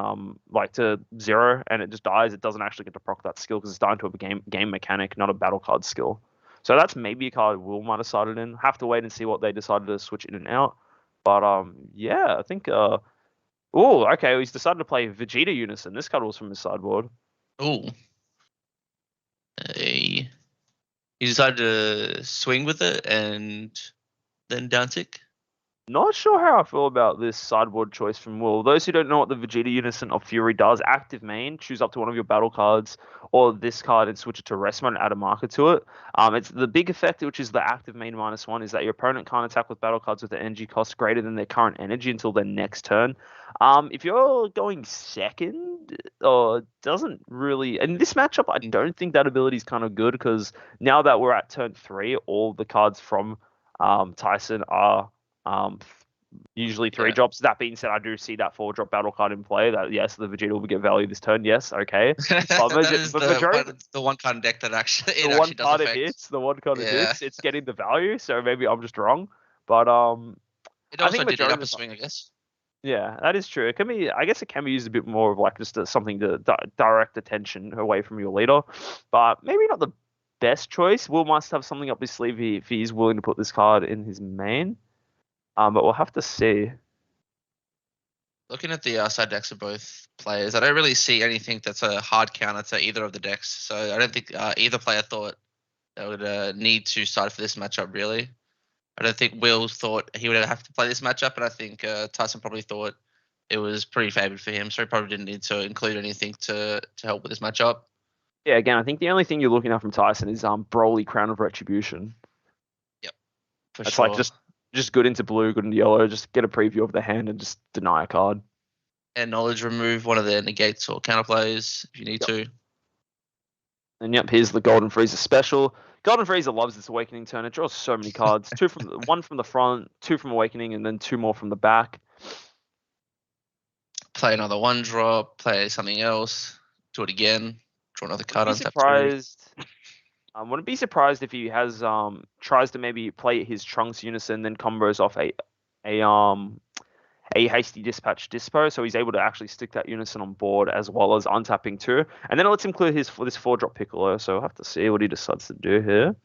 like to 0 and it just dies, it doesn't actually get to proc that skill because it's dying to a game mechanic, not a battle card skill. So that's maybe a card Will might have decided in. Have to wait and see what they decided to switch in and out. But yeah, I think oh, okay, he's decided to play Vegeta Unison. This card was from his sideboard. Oh, he decided to swing with it and then down tick. Not sure how I feel about this sideboard choice from Will. Those who don't know what the Vegeta Unison of Fury does, active main, choose up to one of your battle cards or this card and switch it to rest mode and add a marker to it. It's the big effect, which is the active main -1, is that your opponent can't attack with battle cards with an energy cost greater than their current energy until their next turn. If you're going second, or doesn't really, in this matchup, I don't think that ability is kind of good because now that we're at turn 3, all the cards from Tyson are um, usually 3 drops. That being said, I do see that 4-drop battle card in play. That yes, the Vegeta will get value this turn. Yes, okay. But That is majority, the one card deck that actually the one does card it affect. hits, the one card it Yeah, hits, it's getting the value. So maybe I'm just wrong. But it I also think did it majority up of a the swing, I guess. yeah, that is true. It can be, I guess, it can be used a bit more of like just something to direct attention away from your leader, but maybe not the best choice. Will must have something up his sleeve if he's willing to put this card in his main. But we'll have to see. Looking at the side decks of both players, I don't really see anything that's a hard counter to either of the decks. So I don't think either player thought they would need to side for this matchup, really. I don't think Will thought he would have to play this matchup, and I think Tyson probably thought it was pretty favored for him, so he probably didn't need to include anything to help with this matchup. Yeah, again, I think the only thing you're looking at from Tyson is Broly Crown of Retribution. Yep, for It's like sure. just good into blue, good into yellow, just get a preview of the hand and just deny a card. And knowledge remove one of their negates or counterplays if you need to. And yep, here's the Golden Frieza special. Golden Frieza loves this Awakening turn. It draws so many cards. One from the front, 2 from Awakening, and then 2 more from the back. Play another 1-drop, play something else, do it again, draw another card on tap 2. I wouldn't be surprised if he has tries to maybe play his Trunks Unison, then combos off a hasty dispatch dispo, so he's able to actually stick that Unison on board as well as untapping 2, and then it lets him clear this 4-drop Piccolo. So we'll have to see what he decides to do here.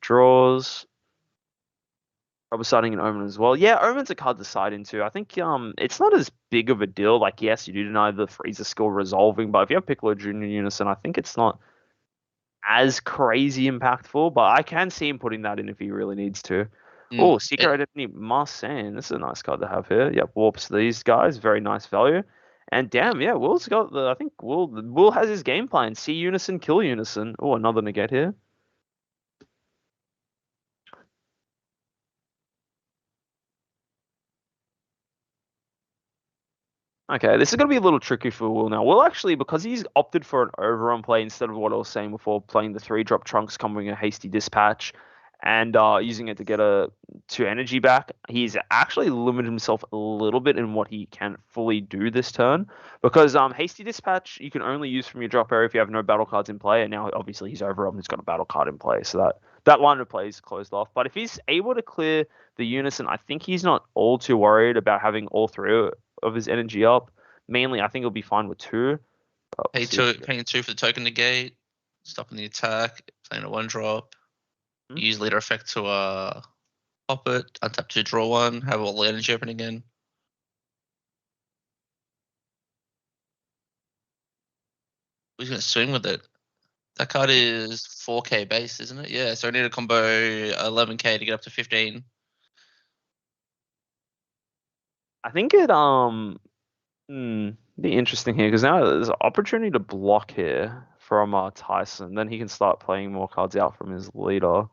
Draws. Probably starting an Omen as well. Yeah, Omen's a card to side into. I think it's not as big of a deal. Like, yes, you do deny the Frieza skill resolving, but if you have Piccolo Junior Unison, I think it's not as crazy impactful, but I can see him putting that in if he really needs to. Oh, Mm. Seeker Identity Marsan. This is a nice card to have here. Yep, warps these guys. Very nice value. And damn, yeah, Will's got the. I think Will has his game plan. See Unison, kill Unison. Oh, another negate here. Okay, this is going to be a little tricky for Will now. Will actually, because he's opted for an overrun play instead of what I was saying before, playing the 3-drop Trunks, comboing a hasty dispatch, and using it to get a 2 energy back, he's actually limited himself a little bit in what he can fully do this turn. Because hasty dispatch you can only use from your drop area if you have no battle cards in play, and now obviously he's overrun, he's got a battle card in play, so that line of play is closed off. But if he's able to clear the Unison, I think he's not all too worried about having all 3 of his energy up. Mainly, I think he'll be fine with 2. Paying 2 for the token negate, stopping the attack, playing a 1-drop. Use leader effect to pop it, untap 2, draw 1, have all the energy open again. Who's gonna swing with it? That card is 4k base, isn't it? Yeah, so I need a combo 11k to get up to 15. I think it be interesting here because now there's an opportunity to block here from Tyson. Then he can start playing more cards out from his leader.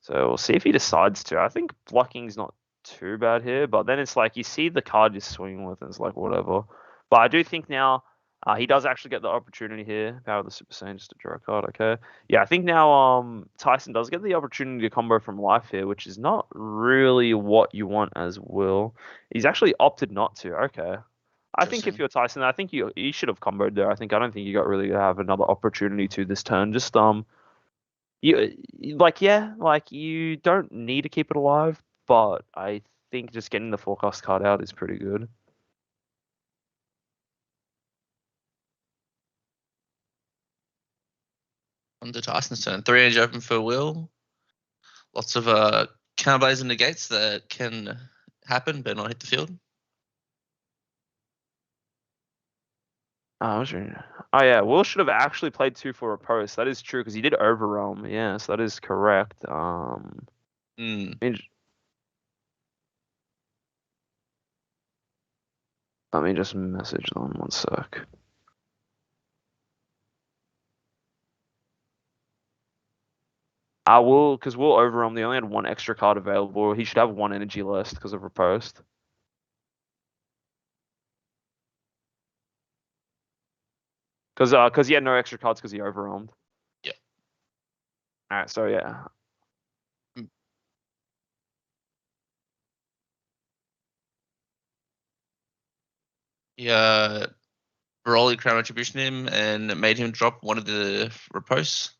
So we'll see if he decides to. I think blocking's not too bad here, but then it's like you see the card you're swinging with, and it's like whatever. But I do think now he does actually get the opportunity here. Power of the Super Saiyan just to draw a card. Okay, yeah, I think now Tyson does get the opportunity to combo from life here, which is not really what you want as Will. He's actually opted not to. Okay. I think if you're Tyson, I think you should have comboed there. I don't think you got really to have another opportunity to this turn. Just you like you don't need to keep it alive, but I think just getting the forecast card out is pretty good. On to Tyson's turn. 3 energy open for Will. Lots of counterplays and negates that can happen but not hit the field. Oh yeah, Will should have actually played 2 for a post. That is true because he did overwhelm. Yes, that is correct. Let me just message them 1 sec. Because Will overwhelm. They only had 1 extra card available. He should have 1 energy less because of riposte. Because he had no extra cards because he overwhelmed. Yeah. All right. So yeah. Yeah. Broly crown attribution him and made him drop 1 of the riposts.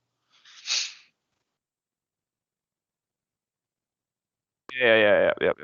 Yeah. Yep.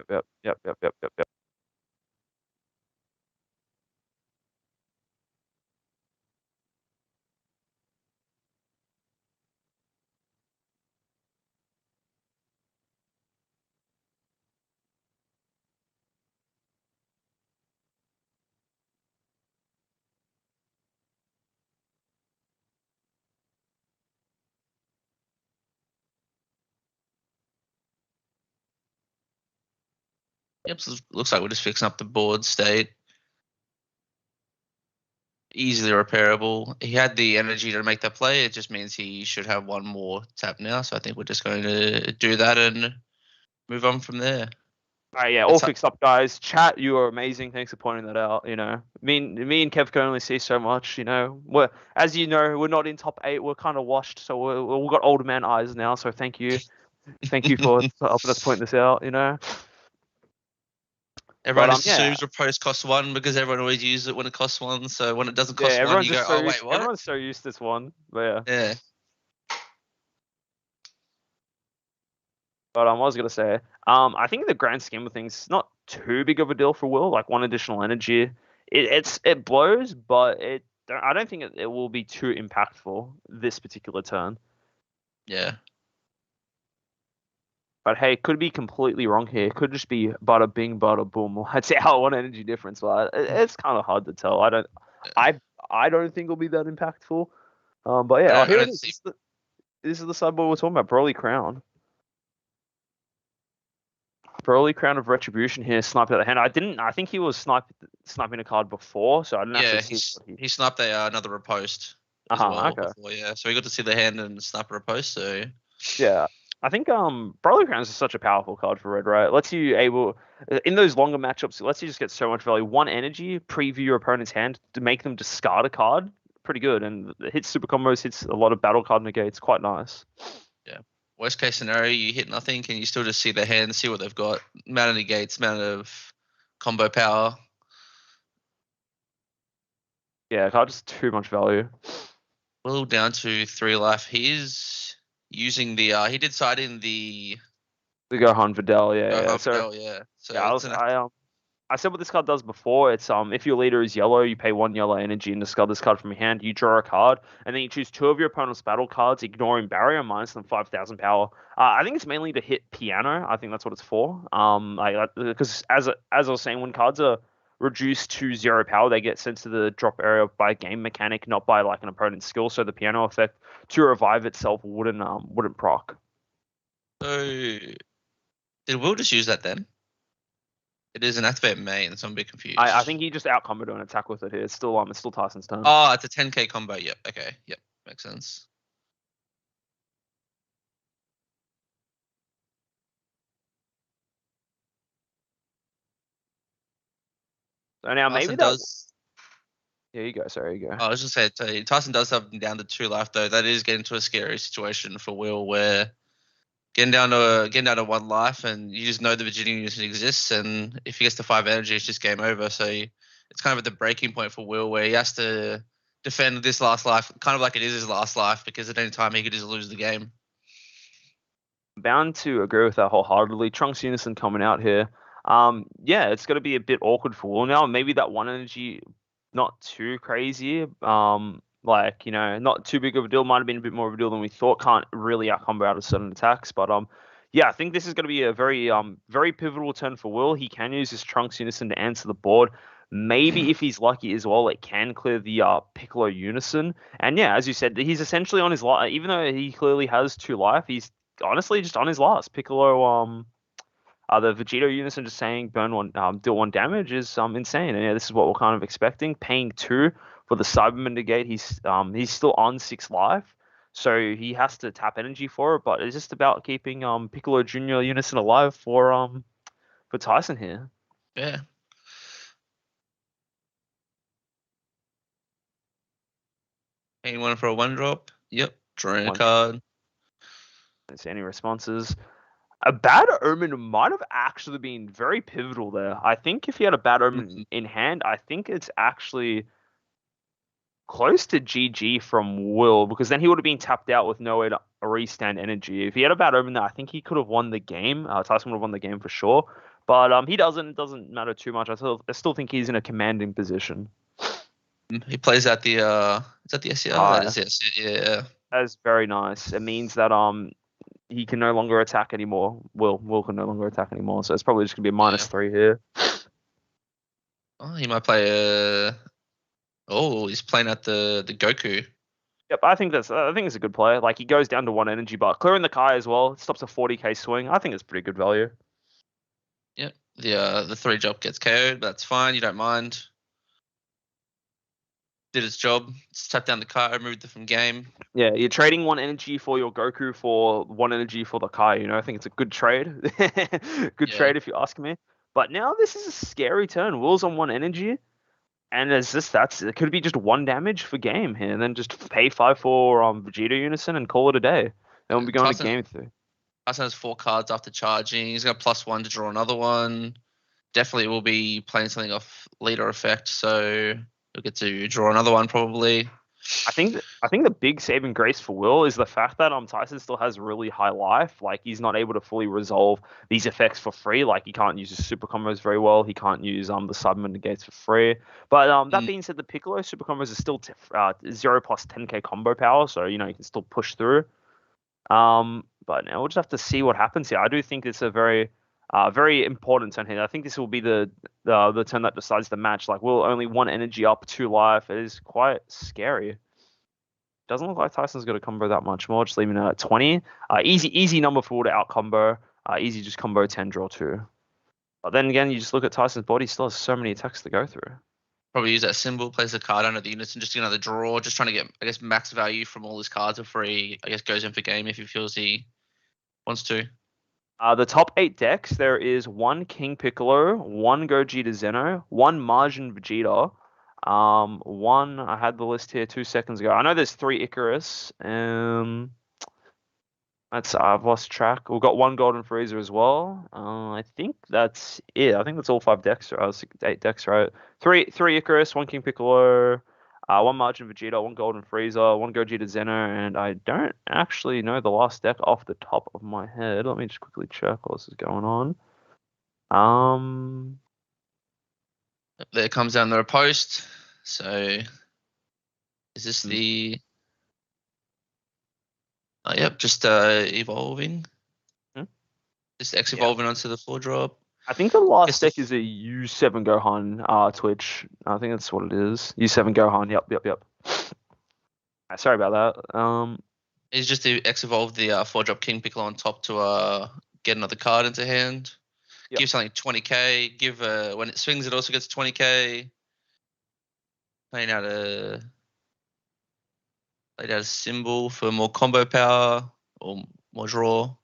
Yep, so looks like we're just fixing up the board state. Easily repairable. He had the energy to make that play. It just means he should have 1 more tap now. So I think we're just going to do that and move on from there. All right, yeah, all fixed up, guys. Chat, you are amazing. Thanks for pointing that out. Me and Kev can only see so much. As you know, we're not in top 8. We're kind of washed, so we've got old man eyes now. So thank you for helping us point this out. Everyone assumes riposte costs 1 because everyone always uses it when it costs 1. So when it doesn't cost 1, you go, oh wait, what? Everyone's so used to this one, but yeah. Yeah. But I was gonna say, I think in the grand scheme of things, it's not too big of a deal for Will. Like 1 additional energy, it blows, but I don't think it will be too impactful this particular turn. Yeah. But hey, could be completely wrong here. Could just be bada bing, bada boom. That's our 1 energy difference, but it's kind of hard to tell. I don't think it'll be that impactful. But yeah, here it is. this is the sideboard we're talking about. Broly Crown. Broly Crown of Retribution here, sniped out the hand. I think he was sniping a card before, so I didn't actually Yeah, see what he. he sniped another riposte as Uh-huh, well okay. before. Yeah, so we got to see the hand and snipe a riposte. So Yeah. I think Broly Crown is such a powerful card for red, right? It lets you able in those longer matchups, it lets you just get so much value. One energy, preview your opponent's hand to make them discard a card. Pretty good. And it hits super combos, hits a lot of battle card negates. Quite nice. yeah, worst case scenario, you hit nothing, and you still just see the hand, see what they've got, amount of negates, amount of combo power. Yeah, card just too much value. Will down to 3 life. He is using the he did side in the The Gohan Videl, yeah. yeah. So Yeah, it's an I said what this card does before. It's if your leader is yellow, you pay 1 yellow energy and discard this card from your hand. You draw a card, and then you choose 2 of your opponent's battle cards, ignoring barrier minus them 5,000 power. I think it's mainly to hit piano. I think that's what it's for. Because as I was saying, when cards are reduced to 0 power, they get sent to the drop area by game mechanic, not by like an opponent's skill. So the piano effect to revive itself wouldn't proc. So did Will just use that then? It is an activate main, so I'm a bit confused. I think he just outcomboed an attack with it here. It's still Tyson's turn. Oh, it's a 10k combo. Yep. Okay. Yep. Makes sense. So now maybe Tyson that. does. Yeah, you go. Sorry, you go. I was just saying, Tyson does have him down to 2 life though. That is getting to a scary situation for Will, where getting down to 1 life, and you just know the Virginia unit exists, and if he gets to 5 energy, it's just game over. So it's kind of at the breaking point for Will, where he has to defend this last life, kind of like it is his last life, because at any time he could just lose the game. Bound to agree with that wholeheartedly. Trunks Unison coming out here. Yeah, it's going to be a bit awkward for Will now. Maybe that 1 energy, not too crazy. Not too big of a deal. Might have been a bit more of a deal than we thought. Can't really outcombo out of certain attacks, but yeah, I think this is going to be a very pivotal turn for Will. He can use his Trunks Unison to answer the board. Maybe if he's lucky as well, it can clear the Piccolo Unison. And yeah, as you said, he's essentially on his life. Even though he clearly has 2 life, he's honestly just on his last. Piccolo, the Vegito Unison just saying burn 1, deal 1 damage is insane. And yeah, this is what we're kind of expecting. Paying 2 for the Cyberman negate. He's still on 6 life, so he has to tap energy for it. But it's just about keeping Piccolo Junior Unison alive for Tyson here. Yeah. Anyone for a 1 drop? Yep. Drawing a card. Don't see any responses. A bad omen might have actually been very pivotal there. I think if he had a bad omen in hand, I think it's actually close to GG from Will, because then he would have been tapped out with no way to restand energy. If he had a bad omen there, I think he could have won the game. Tyson would have won the game for sure. But he doesn't. It doesn't matter too much. I still think he's in a commanding position. He plays at the is that the SCR? That is, yeah. That's very nice. It means that he can no longer attack anymore. Will can no longer attack anymore. So it's probably just gonna be a -3 here. Oh, he might play Oh, he's playing at the Goku. Yep, I think it's a good play. Like, he goes down to 1 energy, but clearing the Kai as well, stops a 40k swing. I think it's pretty good value. Yep. The 3 drop gets KO'd. That's fine. You don't mind. Did its job. Just tap down the Kai, removed it from game. Yeah, you're trading 1 energy for your Goku for 1 energy for the Kai. I think it's a good trade. Good trade if you ask me. But now this is a scary turn. Will's on 1 energy. And it could be just 1 damage for game here, and then just pay 5 for Vegeta Unison and call it a day. Then we'll be going to game 3. Tyson has 4 cards after charging. He's got +1 to draw another one. Definitely will be playing something off leader effect, so he'll get to draw another one probably. I think the big saving grace for Will is the fact that Tyson still has really high life. Like, he's not able to fully resolve these effects for free. Like, he can't use his super combos very well. He can't use the Cyberman negates for free. But that being said, the Piccolo super combos are still 0 plus 10k combo power, so you can still push through. But now we'll just have to see what happens here. I do think it's a very important turn here. I think this will be the turn that decides the match. Like, Will only 1 energy up, 2 life. It is quite scary. doesn't look like Tyson's got to combo that much more. Just leaving it at 20. Easy number 4 to out combo. Easy just combo 10 draw 2. But then again, you just look at Tyson's body, he still has so many attacks to go through. Probably use that symbol, place a card under the units, and just get another draw. Just trying to get, I guess, max value from all his cards before he, I guess, goes in for game if he feels he wants to. The top 8 decks, there is 1 King Piccolo, 1 Gogeta Zeno, 1 Margin Vegeta, 1, I had the list here 2 seconds ago. I know there's 3 Icarus, I've lost track. We've got 1 Golden Freezer as well. I think that's it. I think that's all 5 decks. 8 decks, right? 3 Icarus, 1 King Piccolo, 1 Margin Vegeta, 1 Golden Freezer, 1 Gogeta Zeno, and I don't actually know the last deck off the top of my head. Let me just quickly check what this is going on. There comes down the post. So, is this the? Oh, yep, just evolving. Just X evolving onto the 4 drop. I think the last deck is a U7 Gohan Twitch. I think that's what it is. U7 Gohan. Yep. Sorry about that. It's just to X evolve the 4 drop King Piccolo on top to get another card into hand. Yep. Give something 20k. Give when it swings, it also gets 20k. Playing out a symbol for more combo power or more draw.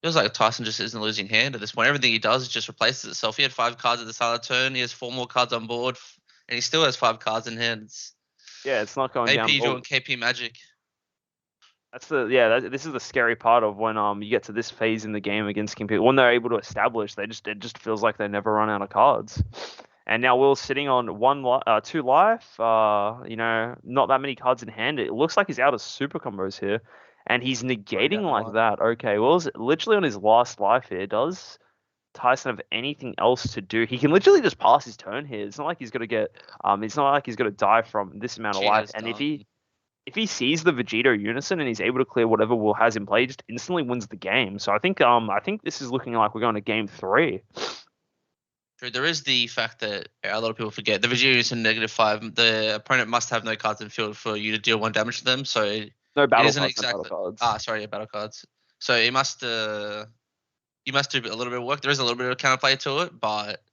Feels like Tyson just isn't losing hand at this point. Everything he does just replaces itself. He had 5 cards at the start of the turn. He has 4 more cards on board, and he still has 5 cards in hand. It's not going down. AP doing KP magic. This is the scary part of when you get to this phase in the game against King Piccolo. When they're able to establish, it just feels like they never run out of cards. And now Will's sitting on 2 life. Not that many cards in hand. It looks like he's out of super combos here. And he's negating like that. Okay, Will's literally on his last life here. Does Tyson have anything else to do? He can literally just pass his turn here. It's not like he's gonna get it's not like he's gonna die from this amount of life. And if he sees the Vegeta Unison and he's able to clear whatever Will has in play, he just instantly wins the game. So I think this is looking like we're going to game 3. True. There is the fact that a lot of people forget the Vegeta Unison -5. The opponent must have no cards in field for you to deal 1 damage to them. So no battle cards. Battle cards. Battle cards. So you must do a little bit of work. There is a little bit of counterplay to it, but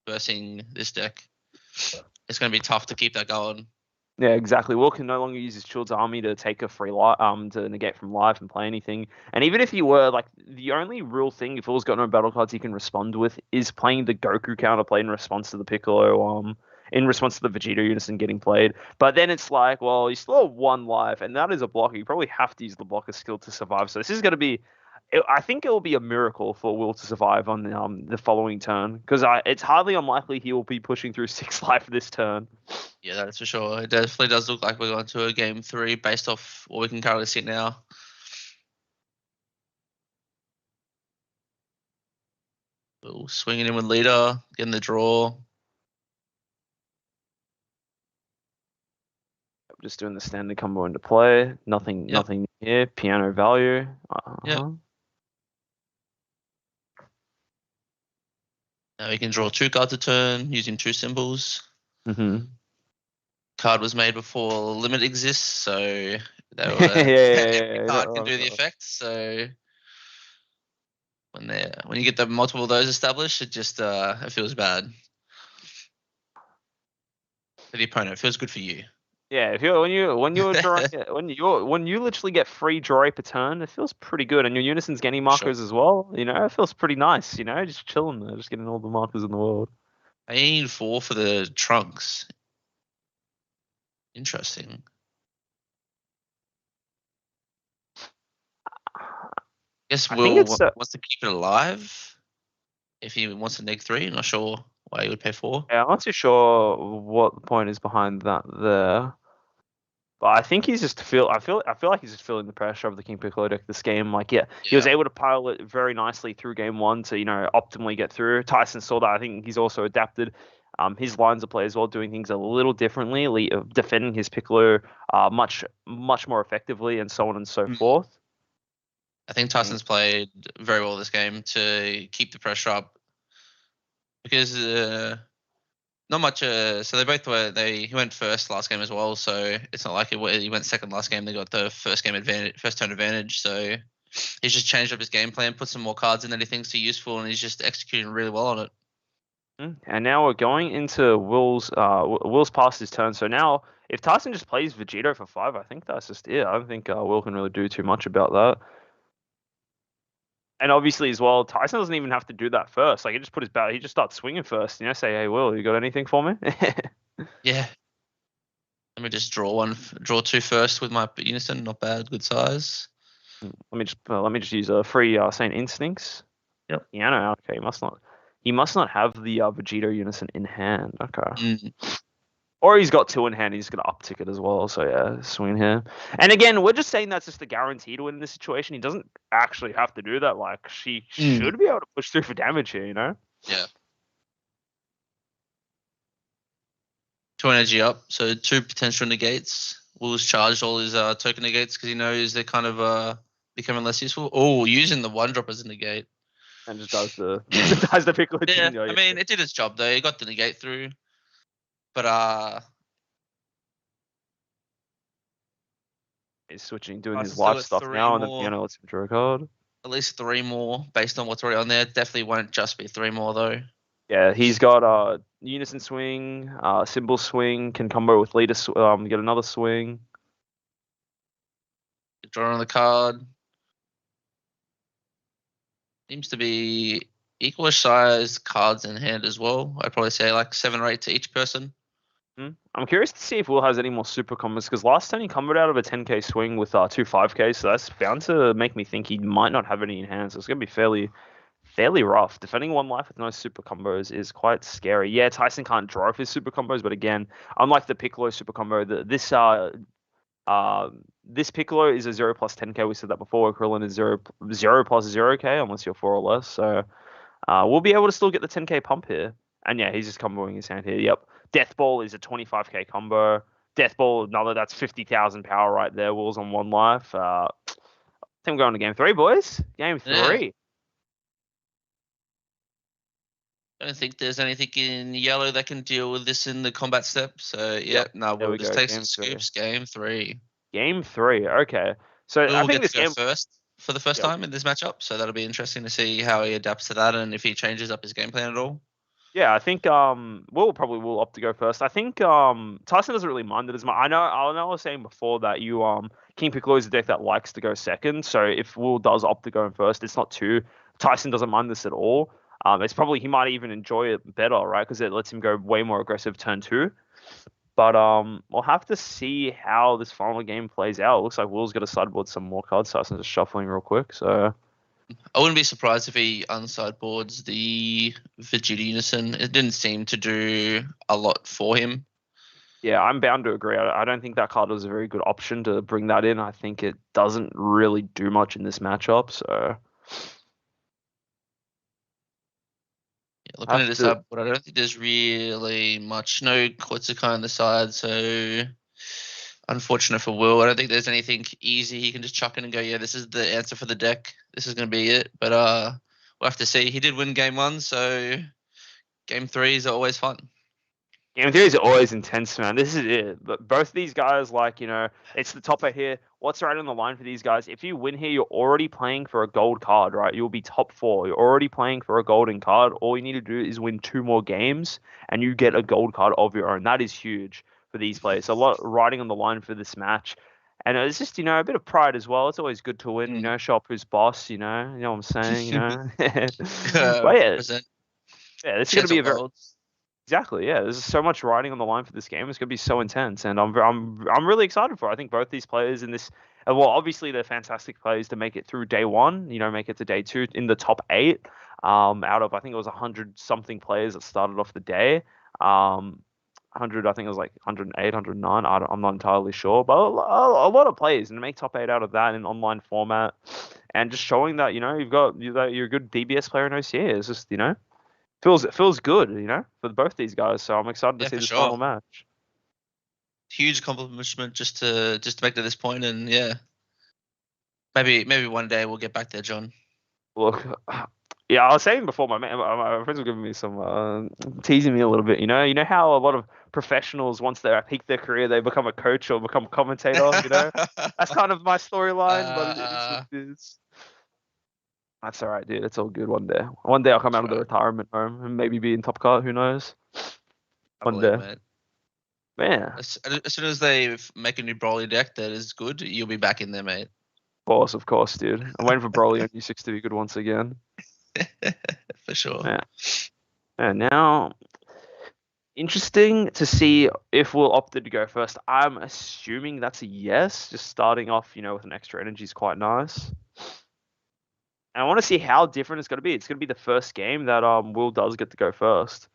versing this deck, it's going to be tough to keep that going. Yeah, exactly. Will can no longer use his Child's Army to take a free life, to negate from life and play anything. And even if he were, like, the only real thing, if Will's got no battle cards he can respond with, is playing the Goku counterplay in response to the Piccolo, in response to the Vegeta Unison getting played. But then it's like, well, you still have 1 life, and that is a blocker. You probably have to use the blocker skill to survive. So this is going to be... I think it will be a miracle for Will to survive on the following turn, because it's hardly unlikely he will be pushing through 6 life this turn. Yeah, that's for sure. It definitely does look like we're going to a game 3 based off what we can currently see now. Will swinging in with leader, getting the draw. Just doing the standard combo into play. Nothing here. Piano value. Now we can draw 2 cards a turn using 2 symbols. Card was made before limit exists, so they were card can do the effect. So when you get the multiple of those established, it just it feels bad for the opponent. It feels good for you. Yeah, when you're drawing when you literally get free draw per turn, it feels pretty good. And your Unison's getting markers as well. It feels pretty nice. Just chilling there, just getting all the markers in the world. I need 4 for the trunks. Interesting. Guess Will wants to keep it alive. If he wants to neg 3, not sure why he would pay 4. Yeah, I'm not too sure what the point is behind that there. But I think he's just I feel like he's just feeling the pressure of the King Piccolo deck this game. He was able to pilot very nicely through game 1 to optimally get through. Tyson saw that. I think he's also adapted his lines of play as well, doing things a little differently, defending his Piccolo much more effectively, and so on and so forth. I think Tyson's played very well this game to keep the pressure up, because Not much. So they both were. He went first last game as well. So it's not like he went second last game. They got the first game advantage, first turn advantage. So he's just changed up his game plan, put some more cards in that he thinks are useful, and he's just executing really well on it. And now we're going into Will's. Will's past his turn, so now if Tyson just plays Vegito for 5, I think that's just it. I don't think Will can really do too much about that. And obviously as well, Tyson doesn't even have to do that first. Like he just put his bat, he just starts swinging first. You know, say, "Hey, Will, you got anything for me?" Yeah. Let me just draw 2 first with my unison. Not bad, good size. Let me just use a free Saint Instincts. Yep. Piano. Okay, he must not have the Vegito unison in hand. Okay. Or he's got 2 in hand. He's gonna uptick it as well. So yeah, swing here. And again, we're just saying that's just a guarantee to win in this situation. He doesn't actually have to do that. Like she should be able to push through for damage here. You know. Yeah. 2 energy up, so 2 potential negates. Will's charged all his token negates because he knows they're kind of becoming less useful. Oh, using the 1-drop as a negate. And just does the Piccolo Yeah, thing. I mean, it did its job though. It got the negate through. But he's switching, doing his still life got stuff 3 now, and the more. piano lets him draw a card. At least 3 more based on what's already on there. Definitely won't just be 3 more though. Yeah, he's got unison swing, symbol swing, can combo with leader, get another swing. Draw on the card. Seems to be equal sized cards in hand as well. I'd probably say like 7 or 8 to each person. I'm curious to see if Will has any more super combos, because last time he comboed out of a 10k swing with 2 5ks, so that's bound to make me think he might not have any in hand. So it's gonna be fairly rough. Defending 1 life with no super combos is quite scary. Yeah, Tyson can't draw off his super combos, but again, unlike the Piccolo super combo, this Piccolo is a 0 plus 10k. We said that before. Krillin is 0 plus 0k, unless you're 4 or less. So we'll be able to still get the 10k pump here. And yeah, he's just comboing his hand here. Yep. Death Ball is a 25k combo. Death Ball, another, that's 50,000 power right there. Will's on 1 life. I think we're going to game 3, boys. Game 3. Yeah. I don't think there's anything in yellow that can deal with this in the combat step. So we'll just take some scoops. Game 3. Game 3. Okay. So Will I think get this to go game first for the first time in this matchup. So that'll be interesting to see how he adapts to that and if he changes up his game plan at all. Yeah, I think Will probably will opt to go first. I think Tyson doesn't really mind it as much. I know I was saying before that King Piccolo is a deck that likes to go second. So if Will does opt to go in first, it's not too Tyson doesn't mind this at all. It's probably he might even enjoy it better, right? Because it lets him go way more aggressive turn 2. But we'll have to see how this final game plays out. It looks like Will's got to sideboard some more cards. Tyson's just shuffling real quick. So I wouldn't be surprised if he unsideboards the Vegeta Unison. It didn't seem to do a lot for him. Yeah, I'm bound to agree. I don't think that card was a very good option to bring that in. I think it doesn't really do much in this matchup. So yeah, looking at this sideboard, I don't think there's really much. No Kotsukai on the side, so unfortunate for Will. I don't think there's anything easy he can just chuck in and go, yeah, this is the answer for the deck. This is going to be it. But we'll have to see. He did win game 1, so game 3s are always fun. Game 3 is always intense, man. This is it. But both these guys, it's the top 8 here. What's right on the line for these guys? If you win here, you're already playing for a gold card, right? You'll be top 4. You're already playing for a golden card. All you need to do is win 2 more games, and you get a gold card of your own. That is huge for these players. So a lot riding on the line for this match. And it's just, a bit of pride as well. It's always good to win, show up who's boss, you know what I'm saying, But yeah, this is going to be a very... Exactly, yeah. There's so much riding on the line for this game. It's going to be so intense, and I'm really excited for it. I think both these players in this, well, obviously they're fantastic players to make it through day 1. Make it to day 2 in the top 8. Out of I think it was 100 something players that started off the day. 100, I think it was like 108, 109. I'm not entirely sure, but a lot of players, and to make top 8 out of that in online format, and just showing that you're a good DBS player in OCA. It's just feels good, for both these guys. So I'm excited to see this final match. Huge accomplishment just to make to this point, and yeah, maybe one day we'll get back there, John. Look, Yeah, I was saying before, my friends were giving me some teasing me a little bit. You know how a lot of professionals, once they're at peak their career, they become a coach or become a commentator. You know, that's kind of my storyline, but it is what uh, it is. That's all right, dude. It's all good. One day I'll come that's out of the right. retirement home and maybe be in Top Car. Who knows? I One believe, day, mate. man. As soon as they make a new Broly deck that is good, you'll be back in there, mate. Of course, dude. I'm waiting for Broly on U6 to be good once again. For sure. Yeah. And now, interesting to see if we'll opted to go first. I'm assuming that's a yes. Just starting off, with an extra energy is quite nice. And I want to see how different it's going to be. It's going to be the first game that Will does get to go first.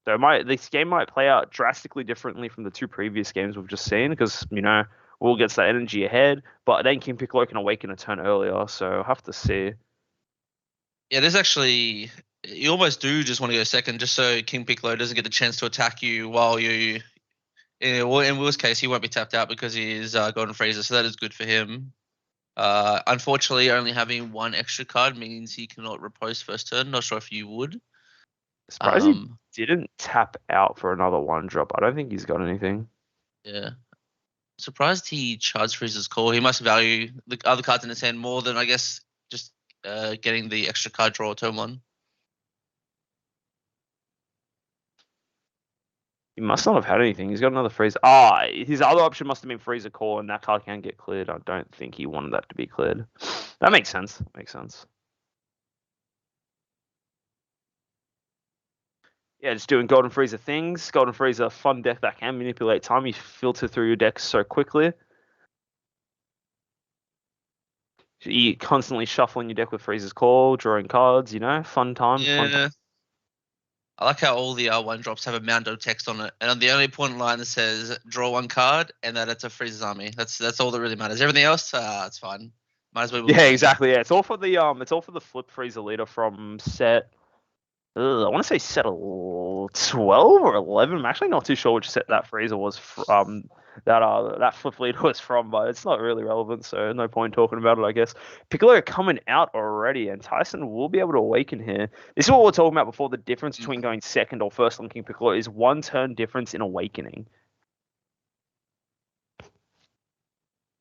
So this game might play out drastically differently from the two previous games we've just seen because, Will gets that energy ahead, but then King Piccolo can awaken a turn earlier. So I'll have to see. Yeah, there's actually you almost do just want to go second, just so King Piccolo doesn't get the chance to attack you while you. In Will's case, he won't be tapped out because he is Golden Freezer, so that is good for him. Unfortunately, only having one extra card means he cannot repose first turn. Not sure if you would. Surprised he Um, didn't tap out for another one drop. I don't think he's got anything. yeah. Surprised he charged Freezer's call. He must value the other cards in his hand more than, I guess, just getting the extra card draw turn one. He must not have had anything. He's got another freeze. Ah, his other option must have been freezer core, and that card can get cleared. I don't think he wanted that to be cleared. That makes sense. Makes sense. Yeah, just doing Golden Freezer things. Golden Freezer, fun deck that can manipulate time. You filter through your decks so quickly. You constantly shuffling your deck with Freezer's Call, drawing cards, fun time, fun time. Yeah. I like how all the one drops have a amount of text on it, and on the only point line that says draw one card, and that it's a Freezer's army. That's all that really matters. Everything else, it's fine. Might as well be Yeah, winning. exactly. Yeah, it's all for the flip Freezer leader from set. I want to say set 12 or 11. I'm actually not too sure which set that Freezer was from. That flip lead was from, but it's not really relevant, so no point talking about it, I guess. Piccolo coming out already, and Tyson will be able to awaken here. This is what we we're talking about before. The difference between going second or first on King Piccolo is one turn difference in awakening.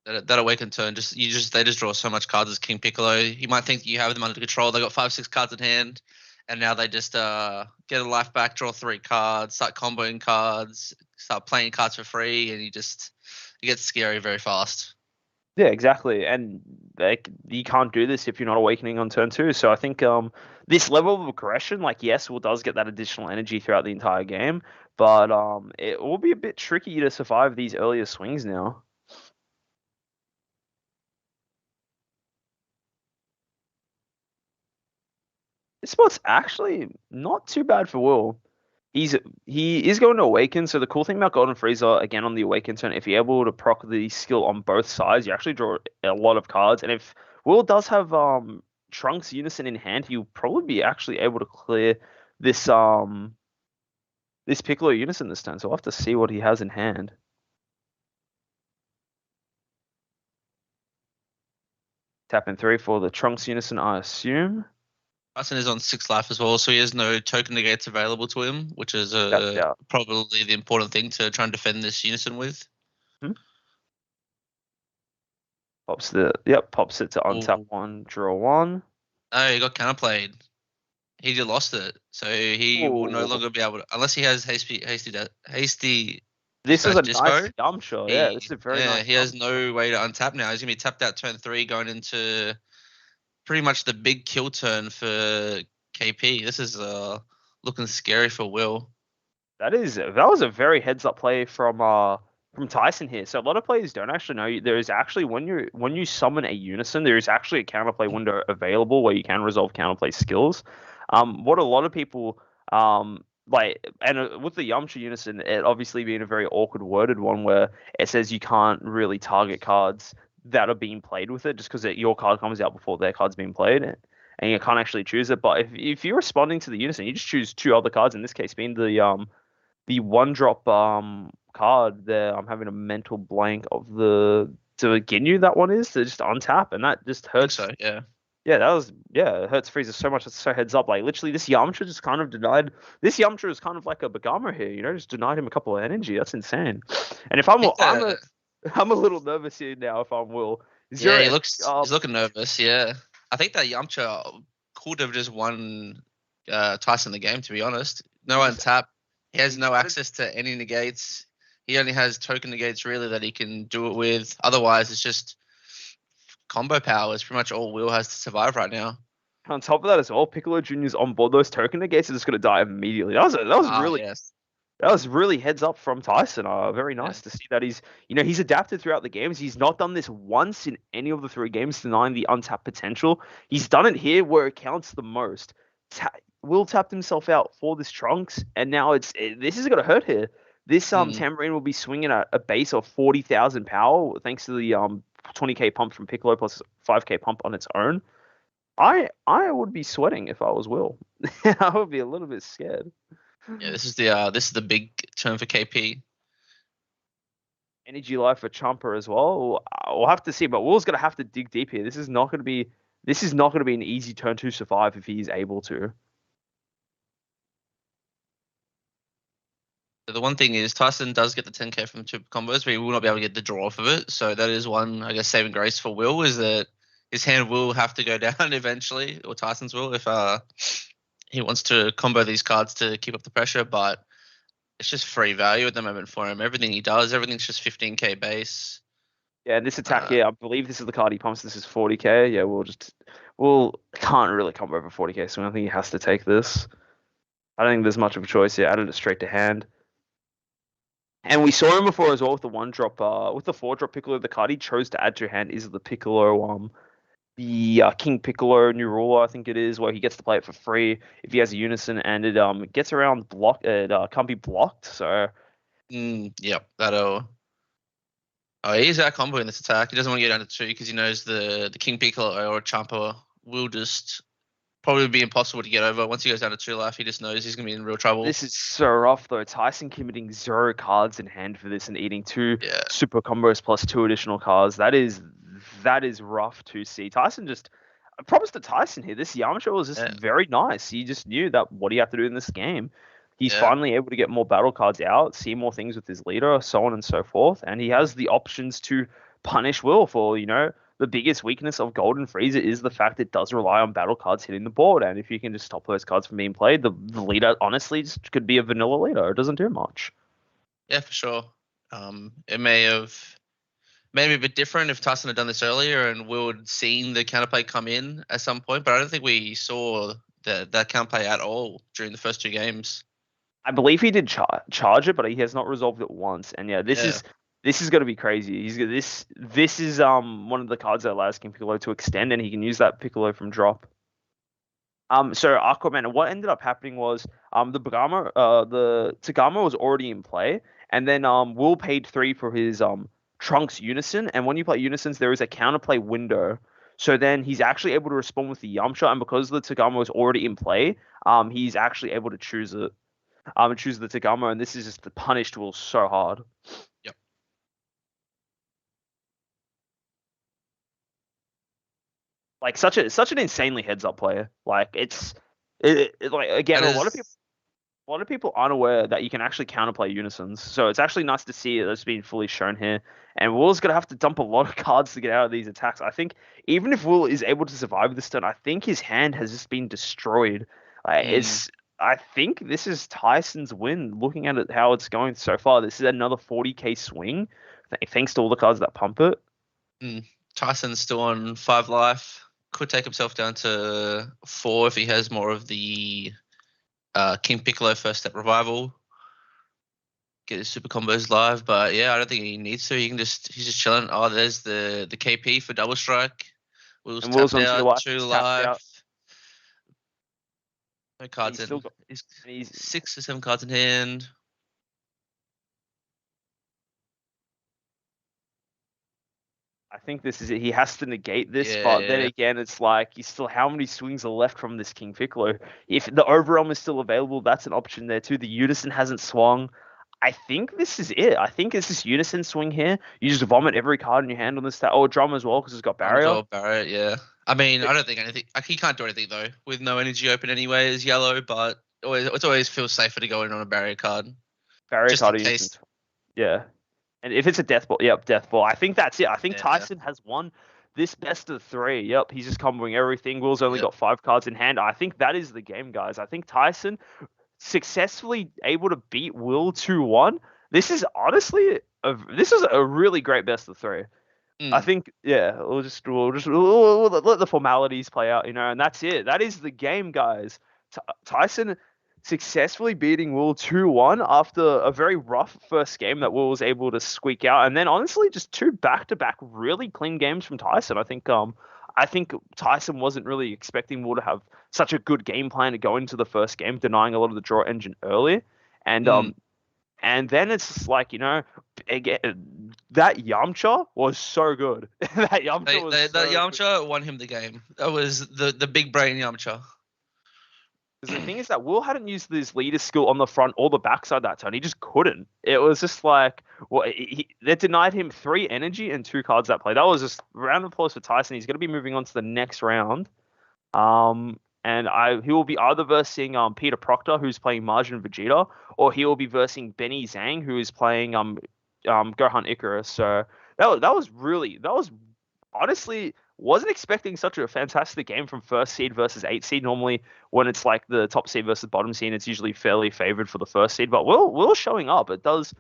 That awakened turn, they just draw so much cards as King Piccolo. You might think you have them under control. They got 5-6 cards in hand, and now they just get a life back, draw 3 cards, start comboing cards, start playing cards for free, and it gets scary very fast. Yeah, exactly. And you can't do this if you're not awakening on turn 2. So I think this level of aggression, yes, Will does get that additional energy throughout the entire game, but it will be a bit tricky to survive these earlier swings now. This spot's actually not too bad for Will. He is going to awaken. So the cool thing about Golden Freezer, again on the awaken turn, if you're able to proc the skill on both sides, you actually draw a lot of cards. And if Will does have Trunks Unison in hand, he'll probably be actually able to clear this this Piccolo Unison this turn. So we'll have to see what he has in hand. Tap in 3 for the Trunks Unison, I assume. Tyson is on 6 life as well, so he has no token negates available to him, which is Yeah. probably the important thing to try and defend this Unison with. Pops it to untap 1, draw 1. Oh, he got counterplayed. He just lost it, so he will no longer be able to, unless he has hasty This is a dispo. nice jump shot. Yeah, this is a very nice. He has no way to untap now. He's gonna be tapped out turn 3, going into pretty much the big kill turn for KP. This is looking scary for Will. That was a very heads up play from Tyson here. So a lot of players don't actually know there is actually when you summon a Unison, there is actually a counterplay window available where you can resolve counterplay skills. What a lot of people with the Yamcha Unison, it obviously being a very awkward worded one where it says you can't really target cards that are being played with it just because your card comes out before their card's being played. And you can't actually choose it. But if you're responding to the Unison, you just choose 2 other cards. In this case, being the 1-drop card there. I'm having a mental blank of the to Ginyu that one is to just untap, and that just hurts. So yeah. Yeah, it hurts Frieza so much. It's so heads up. Like literally, this Yamcha just kind of denied. This Yamcha is kind of like a Bagama here, just denied him a couple of energy. That's insane. And if I think I'm that I'm a little nervous here now. If I'm Will, yeah, zero. he's looking nervous. Yeah, I think that Yamcha could have just won Tyson the game. To be honest, no He just untap. He has he no just added access to any negates. He only has token negates really that he can do it with. Otherwise, it's just combo power. Is pretty much all Will has to survive right now. on top of that as well. Piccolo Junior's on board. Those token negates are just gonna die immediately. Ah, yes. That was really heads up from Tyson. Very Yeah. nice to see that he's adapted throughout the games. He's not done this once in any of the three games, denying the untapped potential. He's done it here where it counts the most. Will tapped himself out for this Trunks, and now this is gonna hurt here. This Mm. Tambourine will be swinging at a base of 40,000 power thanks to the 20k pump from Piccolo plus 5k pump on its own. I would be sweating if I was Will. I would be a little bit scared. Yeah, this is the big turn for KP. Energy life for Champa as well. We'll have to see, but Will's gonna have to dig deep here. This is not gonna be an easy turn to survive if he's able to. The one thing is Tyson does get the 10k from two combos, but he will not be able to get the draw off of it. So that is one, I guess, saving grace for Will is that his hand will have to go down eventually, or Tyson's will, if he wants to combo these cards to keep up the pressure. But it's just free value at the moment for him. Everything he does, everything's just 15k base. Yeah, and this attack here, I believe this is the card he pumps. This is 40k. Yeah, we'll can't really combo over 40k, so I think he has to take this. I don't think there's much of a choice here. Added it straight to hand. And we saw him before as well with the 1-drop, with the 4-drop Piccolo. The card he chose to add to hand is the Piccolo, the King Piccolo New Ruler, I think it is, where he gets to play it for free if he has a Unison, and it gets around block. It can't be blocked. So Yep, that'll. Oh, he's out comboing this attack. He doesn't want to get down to 2 because he knows the King Piccolo or Champa will just probably be impossible to get over. Once he goes down to 2 life, he just knows he's going to be in real trouble. This is so rough, though. Tyson committing 0 cards in hand for this and eating 2 super combos plus 2 additional cards. That is rough to see. Tyson just props to Tyson here. This Yamcha was just very nice. He just knew that what he had to do in this game. He's finally able to get more battle cards out, see more things with his leader, so on and so forth. And he has the options to punish Will for, the biggest weakness of Golden Frieza is the fact it does rely on battle cards hitting the board. And if you can just stop those cards from being played, the leader honestly just could be a vanilla leader. It doesn't do much. Yeah, for sure. It may be a bit different if Tyson had done this earlier and Will had seen the counterplay come in at some point, but I don't think we saw that counterplay at all during the first 2 games. I believe he did charge it, but he has not resolved it once. And this is going to be crazy. This is one of the cards that allows King Piccolo to extend, and he can use that Piccolo from drop. So Aquaman, what ended up happening was the Tagama was already in play, and then Will paid 3 for his Trunks Unison, and when you play Unisons, there is a counterplay window. So then he's actually able to respond with the Yamcha, and because the Tagama was already in play, he's actually able to choose it. And choose the Tagama, and this is just the punished Will so hard. Yep. Like such an insanely heads up player. Like like again, a lot of people aren't aware that you can actually counterplay Unisons. So it's actually nice to see that's being fully shown here. And Will's gonna have to dump a lot of cards to get out of these attacks. I think even if Will is able to survive this turn, I think his hand has just been destroyed. I think this is Tyson's win. Looking at it, how it's going so far, this is another 40k swing, thanks to all the cards that pump it. Tyson's still on 5 life. Could take himself down to 4 if he has more of the King Piccolo first step revival. Get his super combos live, but yeah, I don't think he needs to. He's just chilling. Oh, there's the KP for double strike. Will's tapped out, 2 life. No cards in. He's 6 or 7 cards in hand. I think this is it. He has to negate this, but then again, it's like how many swings are left from this King Piccolo? If the Overwhelm is still available, that's an option there too. The Unison hasn't swung. I think this is it. I think it's this Unison swing here. You just vomit every card in your hand on this. Drum as well because it's got barrier. Barrier, yeah. I mean, I don't think anything. He can't do anything though with no energy open anyway. Is yellow, but it always feels safer to go in on a barrier card Barrier just in card case. instant. Yeah. And if it's a death ball, yep, death ball. I think that's it. I think Yeah. Tyson has won this best of three. Yep, he's just comboing everything. Will's only Yep. got 5 cards in hand. I think that is the game, guys. I think Tyson successfully able to beat Will 2-1. This is honestly this is a really great best of three. I think, yeah, we'll let the formalities play out, and that's it. That is the game, guys. Tyson successfully beating Will 2-1 after a very rough first game that Will was able to squeak out, and then honestly, just two back-to-back really clean games from Tyson. I think Tyson wasn't really expecting Will to have such a good game plan to go into the first game, denying a lot of the draw engine early, and then it's just like, again, that Yamcha was so good. That Yamcha was the so good. Yamcha won him the game. That was the big brain Yamcha. Because the thing is that Will hadn't used his leader skill on the front or the backside that turn. He just couldn't. It was just like, well, they denied him 3 energy and 2 cards that play. That was just round of applause for Tyson. He's going to be moving on to the next round. And he will be either versing Peter Proctor, who's playing Margin Vegeta, or he will be versing Benny Zhang, who is playing Gohan Icarus. So that was honestly wasn't expecting such a fantastic game from first seed versus 8 seed. Normally, when it's like the top seed versus bottom seed, it's usually fairly favored for the first seed. But Will showing up. It does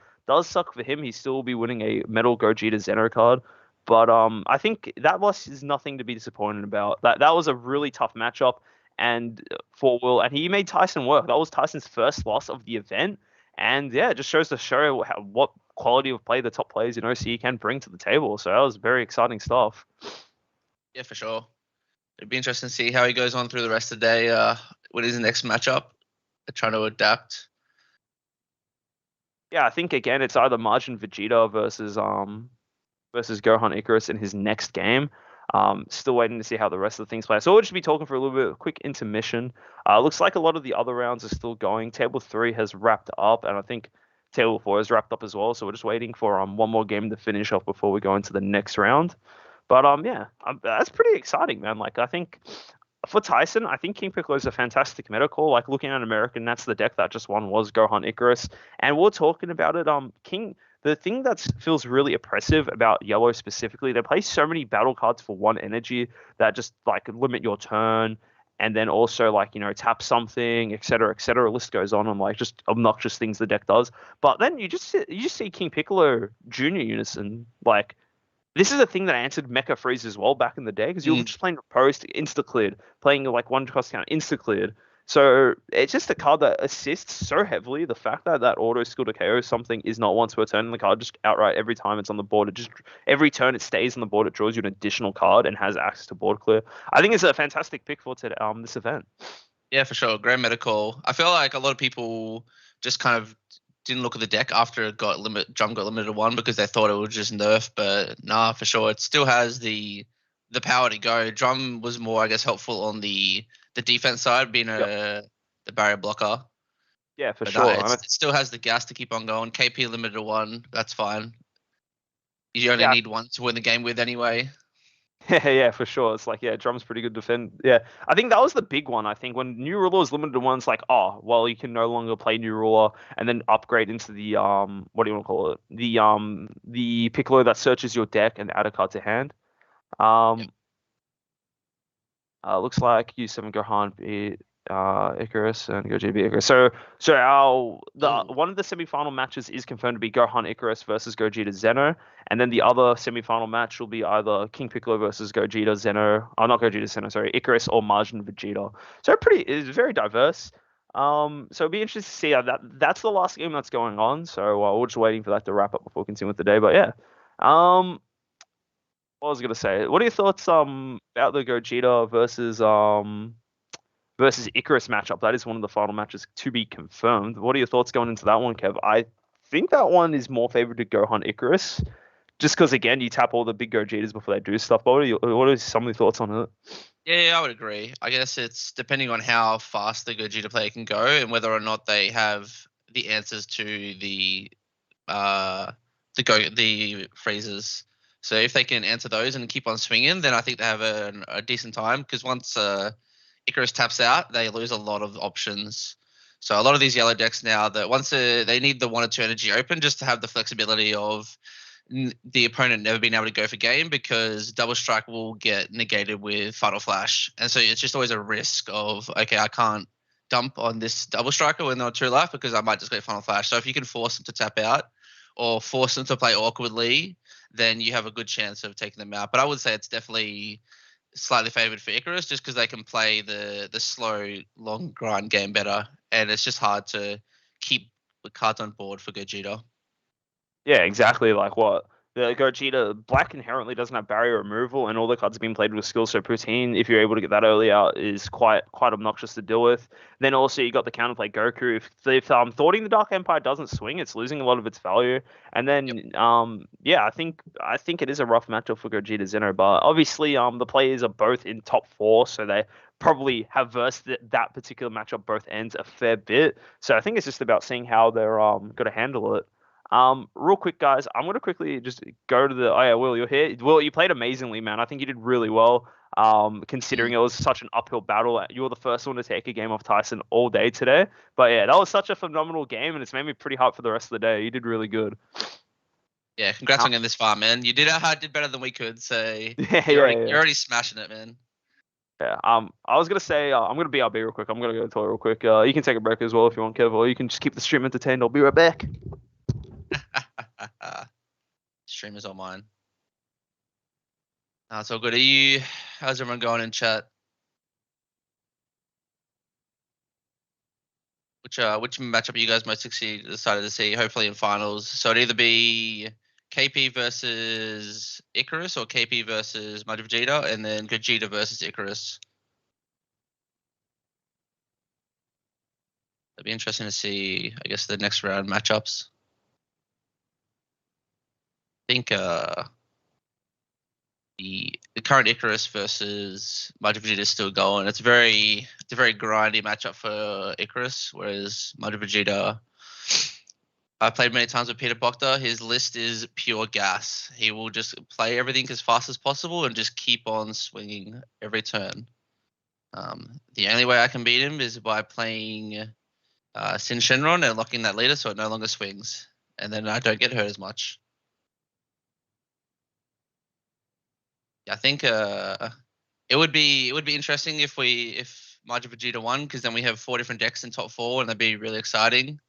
suck for him. He still will be winning a Metal Gogeta Zeno card. But I think that loss is nothing to be disappointed about. That was a really tough matchup, and for Will, and he made Tyson work. That was Tyson's first loss of the event, and yeah, it just shows what quality of play the top players in OCE can bring to the table. So that was very exciting stuff. Yeah, for sure. It'd be interesting to see how he goes on through the rest of the day. What is the next matchup? Trying to adapt. Yeah, I think again it's either Margin Vegeta versus Gohan Icarus in his next game. Still waiting to see how the rest of the things play. So we'll just be talking for a little bit, quick intermission. Looks like a lot of the other rounds are still going. Table 3 has wrapped up, and I think Table 4 has wrapped up as well. So we're just waiting for one more game to finish off before we go into the next round. But that's pretty exciting, man. Like I think for Tyson, I think King Piccolo is a fantastic meta call. Like looking at American, that's the deck that just won was Gohan Icarus, and we're talking about it. King. The thing that feels really oppressive about yellow specifically, they play so many battle cards for 1 energy that just like limit your turn, and then also like tap something, etc., etc. List goes on like just obnoxious things the deck does. But then you just see King Piccolo Junior Unison like. This is a thing that answered Mecha Freeze as well back in the day, because you were just playing Post, insta-cleared, playing like 1 cost count, insta-cleared. So it's just a card that assists so heavily. The fact that auto skill to KO something is not once per turn in the card, just outright every time it's on the board. Every turn it stays on the board, it draws you an additional card and has access to board clear. I think it's a fantastic pick for this event. Yeah, for sure. Great meta call. I feel like a lot of people just kind of didn't look at the deck after it Drum got limited to 1 because they thought it would just nerf, but nah, for sure it still has the power to go. Drum was more, I guess, helpful on the defense side, being the barrier blocker. Yeah, for sure. It still has the gas to keep on going. KP limited to 1, that's fine. You only need 1 to win the game with anyway. Yeah, for sure. It's like, Drum's pretty good defend. Yeah, I think that was the big one. I think when New Ruler was limited to 1, it's like, oh, well, you can no longer play New Ruler and then upgrade into the what do you want to call it? The Piccolo that searches your deck and add a card to hand. Looks like U7 Gohan beat Icarus and Gogeta beat Icarus. So one of the semifinal matches is confirmed to be Gohan Icarus versus Gogeta Zeno, and then the other semifinal match will be either King Piccolo versus Gogeta Zeno, not Gogeta Zeno, sorry, Icarus or Margin Vegeta. So it's very diverse. So it'll be interesting to see how that's the last game that's going on. So we're just waiting for that to wrap up before we continue with the day. But yeah, what was I gonna say? What are your thoughts about the Gogeta versus Icarus matchup? That is one of the final matches to be confirmed. What are your thoughts going into that one, Kev? I think that one is more favored to Gohan Icarus, just because again you tap all the big Gogetas before they do stuff. But what are some of your thoughts on it? Yeah, I would agree. I guess it's depending on how fast the Gogeta player can go and whether or not they have the answers to the freezes. So if they can answer those and keep on swinging, then I think they have a decent time. Because once Icarus taps out, they lose a lot of options. So a lot of these yellow decks now, that once they need the 1 or 2 energy open just to have the flexibility of the opponent never being able to go for game, because double strike will get negated with Fatal Flash. And so it's just always a risk of, okay, I can't dump on this double striker when there are 2 left because I might just go Final Flash. So if you can force them to tap out or force them to play awkwardly, then you have a good chance of taking them out. But I would say it's definitely slightly favored for Icarus just because they can play the slow, long grind game better. And it's just hard to keep the cards on board for Gogeta. Yeah, exactly. Like what the Gogeta Black inherently doesn't have barrier removal, and all the cards are being played with skills. So Poutine, if you're able to get that early out, is quite obnoxious to deal with. Then also you got the counterplay Goku. If Thwarting the Dark Empire doesn't swing, it's losing a lot of its value. And then yeah, I think it is a rough matchup for Gogeta Zeno, but obviously the players are both in top 4, so they probably have versed that particular matchup both ends a fair bit. So I think it's just about seeing how they're going to handle it. Real quick, guys, I'm gonna quickly just go to the. Oh yeah, Will, you're here. Will, you played amazingly, man. I think you did really well. Considering it was such an uphill battle, you were the first one to take a game off Tyson all day today. But yeah, that was such a phenomenal game, and it's made me pretty hyped for the rest of the day. You did really good. Yeah, congrats on getting this far, man. You did better than we could. So You're already smashing it, man. Yeah. I was gonna say I'm gonna BRB real quick. I'm gonna go to the toilet real quick. You can take a break as well if you want, Kev, or you can just keep the stream entertained. I'll be right back. Stream is all mine. It's all good. How's everyone going in chat? Which matchup are you guys most excited to see? Hopefully in finals. So it'd either be KP versus Icarus or KP versus Major Vegeta, and then Gogeta versus Icarus. It'd be interesting to see, I guess, the next round matchups. I think the current Icarus versus Major Vegeta is still going. It's a very grindy matchup for Icarus, whereas Major Vegeta, I played many times with Peter Bokta. His list is pure gas. He will just play everything as fast as possible and just keep on swinging every turn. The only way I can beat him is by playing Sin Shenron and locking that leader so it no longer swings, and then I don't get hurt as much. I think it would be interesting if Major Vegeta won, because then we have 4 different decks in top 4 and that'd be really exciting.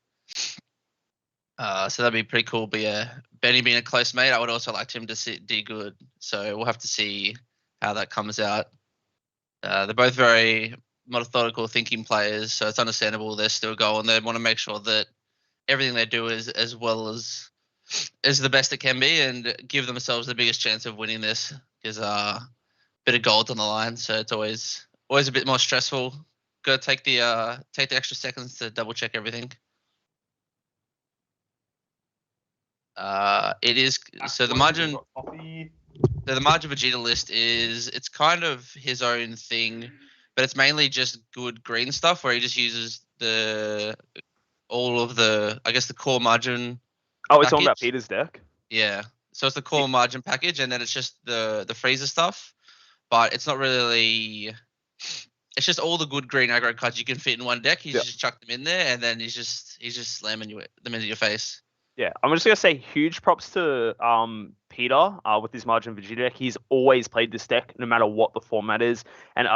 So that'd be pretty cool. But yeah, Benny being a close mate, I would also like him to do good. So we'll have to see how that comes out. They're both very methodical thinking players, so it's understandable they're still going. They want to make sure that everything they do is as well as the best it can be, and give themselves the biggest chance of winning this. There's a bit of gold on the line, so it's always a bit more stressful. Got to take the extra seconds to double check everything. It is so the margin. So the Major Vegeta list it's kind of his own thing, but it's mainly just good green stuff where he just uses all of the, I guess, the core margin. Oh, it's on about Peter's deck. Yeah. So it's the core margin package, and then it's just the freezer stuff. But it's not really. It's just all the good green aggro cards you can fit in one deck. He's just chucked them in there, and then he's just slamming them into your face. Yeah, I'm just gonna say huge props to Peter with his Margin Vegeta deck. He's always played this deck no matter what the format is, and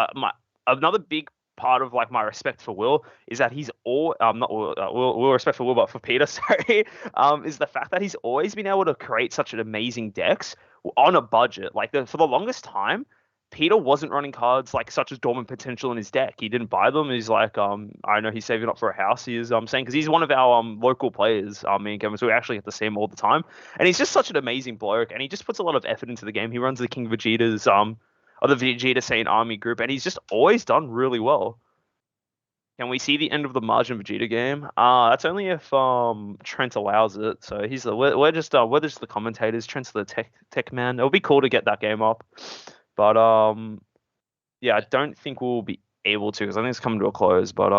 another big part of like my respect for Will is that he's not Will respect for Will, but for Peter, sorry, is the fact that he's always been able to create such an amazing decks on a budget. Like for the longest time, Peter wasn't running cards like such as Dormant Potential in his deck. He didn't buy them. He's like, I know he's saving up for a house. He is saying, because he's one of our local players, me and Kevin, so we actually get to see him all the time. And he's just such an amazing bloke, and he just puts a lot of effort into the game. He runs the King Vegeta's or the Vegeta Saint Army group, and he's just always done really well. Can we see the end of the Margin Vegeta game? That's only if Trent allows it. So we're just the commentators. Trent's the tech man. It'll be cool to get that game up. But yeah, I don't think we'll be able to, because I think it's coming to a close. But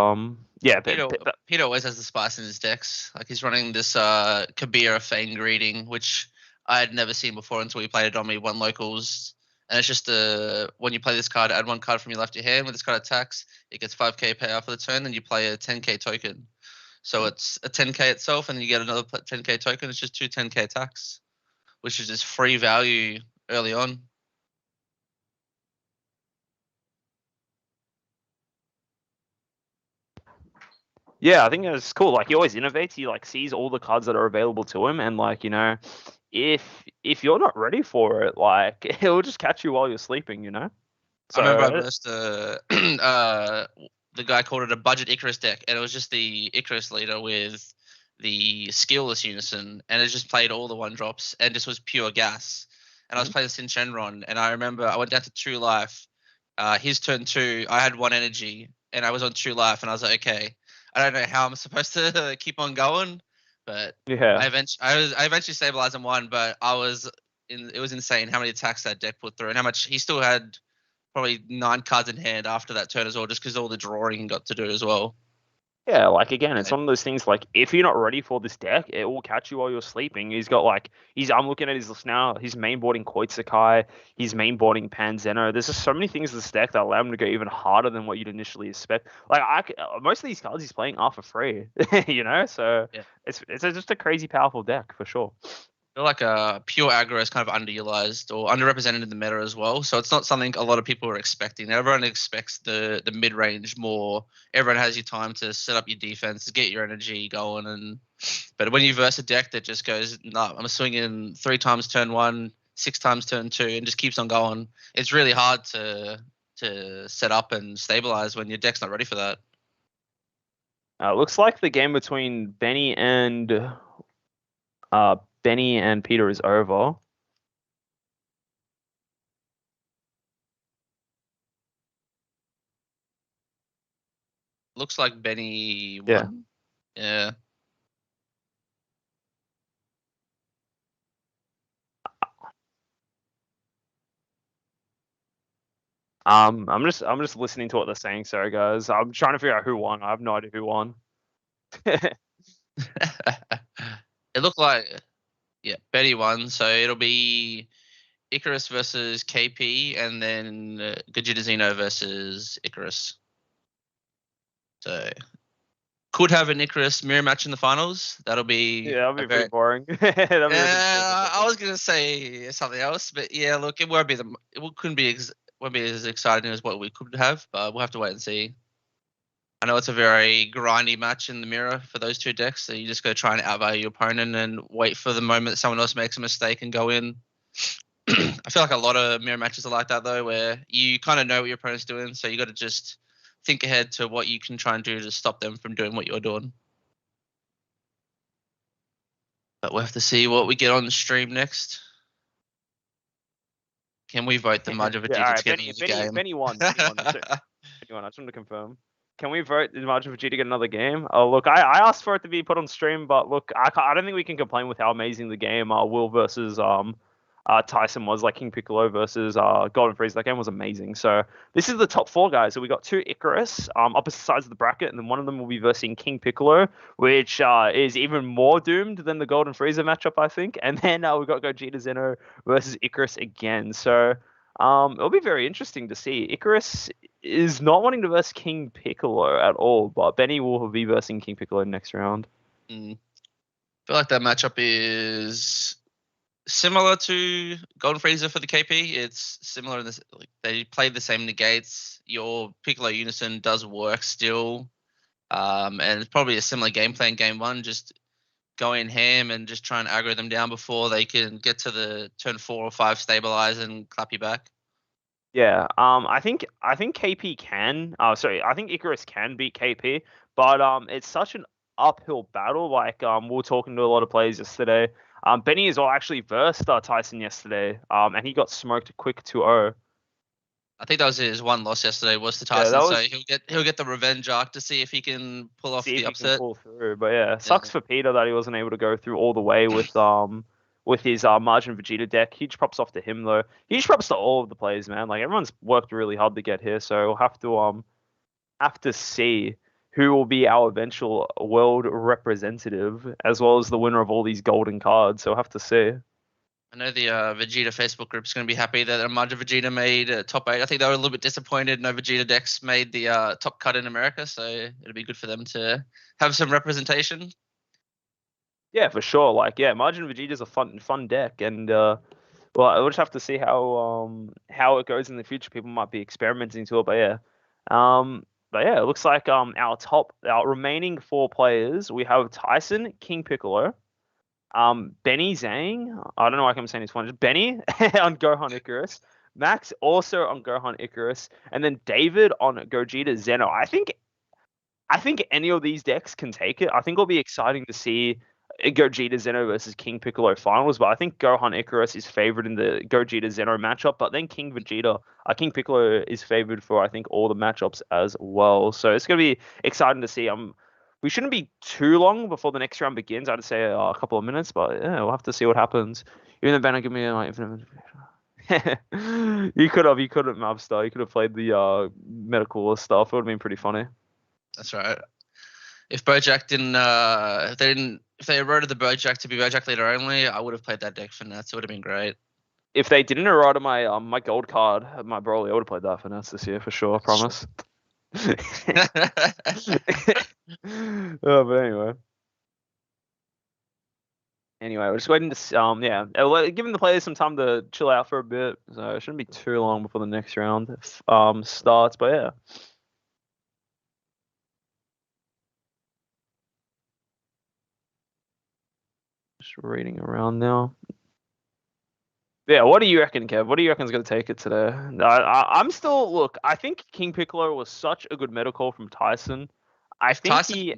yeah, Peter always has the spice in his decks. Like he's running this Kabira Fang Greeting, which I had never seen before until we played it on me one locals. And it's just when you play this card, add one card from your left to your hand. When this card attacks, it gets 5k payout for the turn, and you play a 10k token. So it's a 10k itself, and then you get another 10k token. It's just two 10k attacks, which is just free value early on. Yeah, I think it's cool. Like he always innovates. He like sees all the cards that are available to him, and like if you're not ready for it, like he'll just catch you while you're sleeping. I remember I So versed the guy called it a budget Icarus deck, and it was just the Icarus leader with the skillless unison, and it just played all the one drops and just was pure gas. And I was playing Sin Shenron, and I remember I went down to 2 life. His turn 2, I had 1 energy, and I was on 2 life, and I was like, okay, I don't know how I'm supposed to keep on going, but yeah. I eventually stabilized and won, but it was insane how many attacks that deck put through, and how much he still had probably 9 cards in hand after that turn as well, just because all the drawing he got to do as well. Yeah, like again, it's one of those things. Like if you're not ready for this deck, it will catch you while you're sleeping. He's got like I'm looking at his list now. He's main boarding Koitsukai. He's main boarding Panzeno. There's just so many things in this deck that allow him to go even harder than what you'd initially expect. Like most of these cards he's playing are for free, So Yeah. it's just a crazy powerful deck for sure. I feel like pure aggro is kind of underutilized or underrepresented in the meta as well. So it's not something a lot of people are expecting. Everyone expects the mid range more. Everyone has your time to set up your defense, get your energy going, but when you verse a deck that just goes, no, I'm swinging 3 times turn 1, 6 times turn 2, and just keeps on going, it's really hard to set up and stabilize when your deck's not ready for that. Looks like the game between Benny and Peter is over. Looks like Benny won. Yeah. Yeah. I'm just listening to what they're saying. Sorry, guys. I'm trying to figure out who won. I have no idea who won. It looked like, yeah, Betty won. So it'll be Icarus versus KP, and then Gogeta Xeno versus Icarus. So could have an Icarus mirror match in the finals. That'll be that'll be pretty boring. I was gonna say something else, but yeah, look, it won't be won't be as exciting as what we could have, but we'll have to wait and see. I know it's a very grindy match in the mirror for those two decks, so you just go try and outvalue your opponent and wait for the moment that someone else makes a mistake and go in. I feel like a lot of mirror matches are like that though, where you kind of know what your opponent's doing, so you got to just think ahead to what you can try and do to stop them from doing what you're doing. But we'll have to see what we get on the stream next. Can we vote the Mudge of Vegeta to get another game? Benny won. Benny won. I just wanted to confirm. Can we vote the Mudge of Vegeta to get another game? Oh, look, I asked for it to be put on stream, but look, I don't think we can complain with how amazing the game Will versus Tyson was, like King Piccolo versus Golden Freeze. That game was amazing. So this is the top 4 guys. So we got 2 Icarus, opposite sides of the bracket, and then one of them will be versing King Piccolo, which is even more doomed than the Golden Freezer matchup, I think. And then we got Gogeta Zeno versus Icarus again. So it'll be very interesting to see. Icarus is not wanting to verse King Piccolo at all, but Benny will be versing King Piccolo next round. I feel like that matchup is similar to Golden Freezer for the KP. It's similar in this, like, they play the same negates. Your Piccolo Unison does work still, and it's probably a similar game plan. Game 1, just go in ham and just try and aggro them down before they can get to the turn 4 or 5 stabilize and clap you back. Yeah, I think KP can. I think Icarus can beat KP, but it's such an uphill battle. Like we were talking to a lot of players yesterday. Benny is all actually versed Tyson yesterday. And he got smoked quick 2-0. I think that was his one loss yesterday was to Tyson, so he'll get the revenge arc to see if he can pull off the upset. Pull through. But yeah, sucks for Peter that he wasn't able to go through all the way with his Margin Vegeta deck. Huge props off to him though. Huge props to all of the players, man. Like everyone's worked really hard to get here, so we'll have to see who will be our eventual world representative, as well as the winner of all these golden cards. So we'll have to see. I know the Vegeta Facebook group is going to be happy that Imagine Vegeta made top 8. I think they were a little bit disappointed. No Vegeta decks made the top cut in America, so it'll be good for them to have some representation. Yeah, for sure. Like, yeah, Margin Vegeta's a fun deck, and well, we'll just have to see how it goes in the future. People might be experimenting to it, but yeah, it looks like our remaining 4 players, we have Tyson, King Piccolo, Benny Zhang. I don't know why I'm saying this one. Just Benny on Gohan Icarus. Max also on Gohan Icarus, and then David on Gogeta Zeno. I think any of these decks can take it. I think it'll be exciting to see Gogeta Zeno versus King Piccolo finals, but I think Gohan Icarus is favored in the Gogeta Zeno matchup, but then King Piccolo is favored for I think all the matchups as well. So it's gonna be exciting to see. We shouldn't be too long before the next round begins. I'd say a couple of minutes, but yeah, we'll have to see what happens. Even though Banner give me like you could have Mavstar. You could have played the medical stuff. It would have been pretty funny. That's right. If Bojack if they eroded the Bojack to be Bojack leader only, I would have played that deck for Nats. It would have been great. If they didn't errata my gold card, my Broly, I would have played that for Nats this year for sure. I promise. Oh, but anyway. We're just waiting to giving the players some time to chill out for a bit, so it shouldn't be too long before the next round starts. But yeah. Just reading around now. Yeah, what do you reckon, Kev? What do you reckon's going to take it today? I'm still look. I think King Piccolo was such a good meta call from Tyson. I was just saying,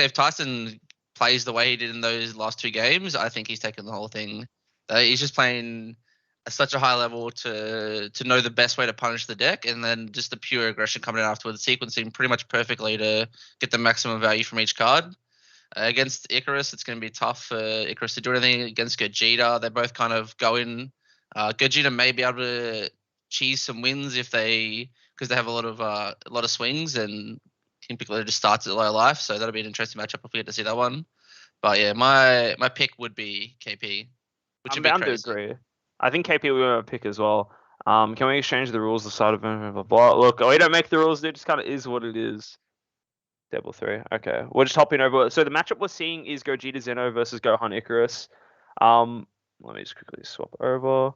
if Tyson plays the way he did in those last 2 games, I think he's taken the whole thing. He's just playing at such a high level to know the best way to punish the deck, and then just the pure aggression coming in afterwards, sequencing pretty much perfectly to get the maximum value from each card. Against Icarus, it's going to be tough for Icarus to do anything. Against Gogeta, they both kind of go in. Gogeta may be able to cheese some wins because they have a lot of swings, and King Piccolo just starts at low life, so that'll be an interesting matchup if we get to see that one. But yeah, my pick would be KP. Which I'm bound to agree. I think KP will be my pick as well. Can we exchange the rules aside of blah, blah, blah? Look, we don't make the rules, dude. It just kind of is what it is. Table 3. Okay. We're just hopping over. So the matchup we're seeing is Gogeta Zeno versus Gohan Icarus. Let me just quickly swap over.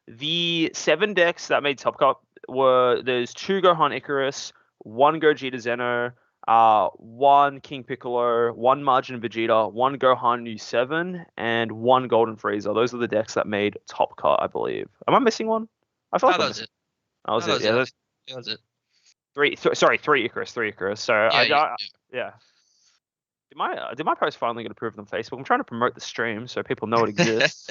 The 7 decks that made Top Cup there's 2 Gohan Icarus, 1 Gogeta Zeno, 1 King Piccolo, 1 Margin Vegeta, 1 Gohan U7, and 1 Golden Frieza. Those are the decks that made Top Cut, I believe. Am I missing one? I felt like that was it. That was it. Yeah, that was it. 3 Icarus. So yeah. Did my post finally get approved on Facebook? I'm trying to promote the stream so people know it exists.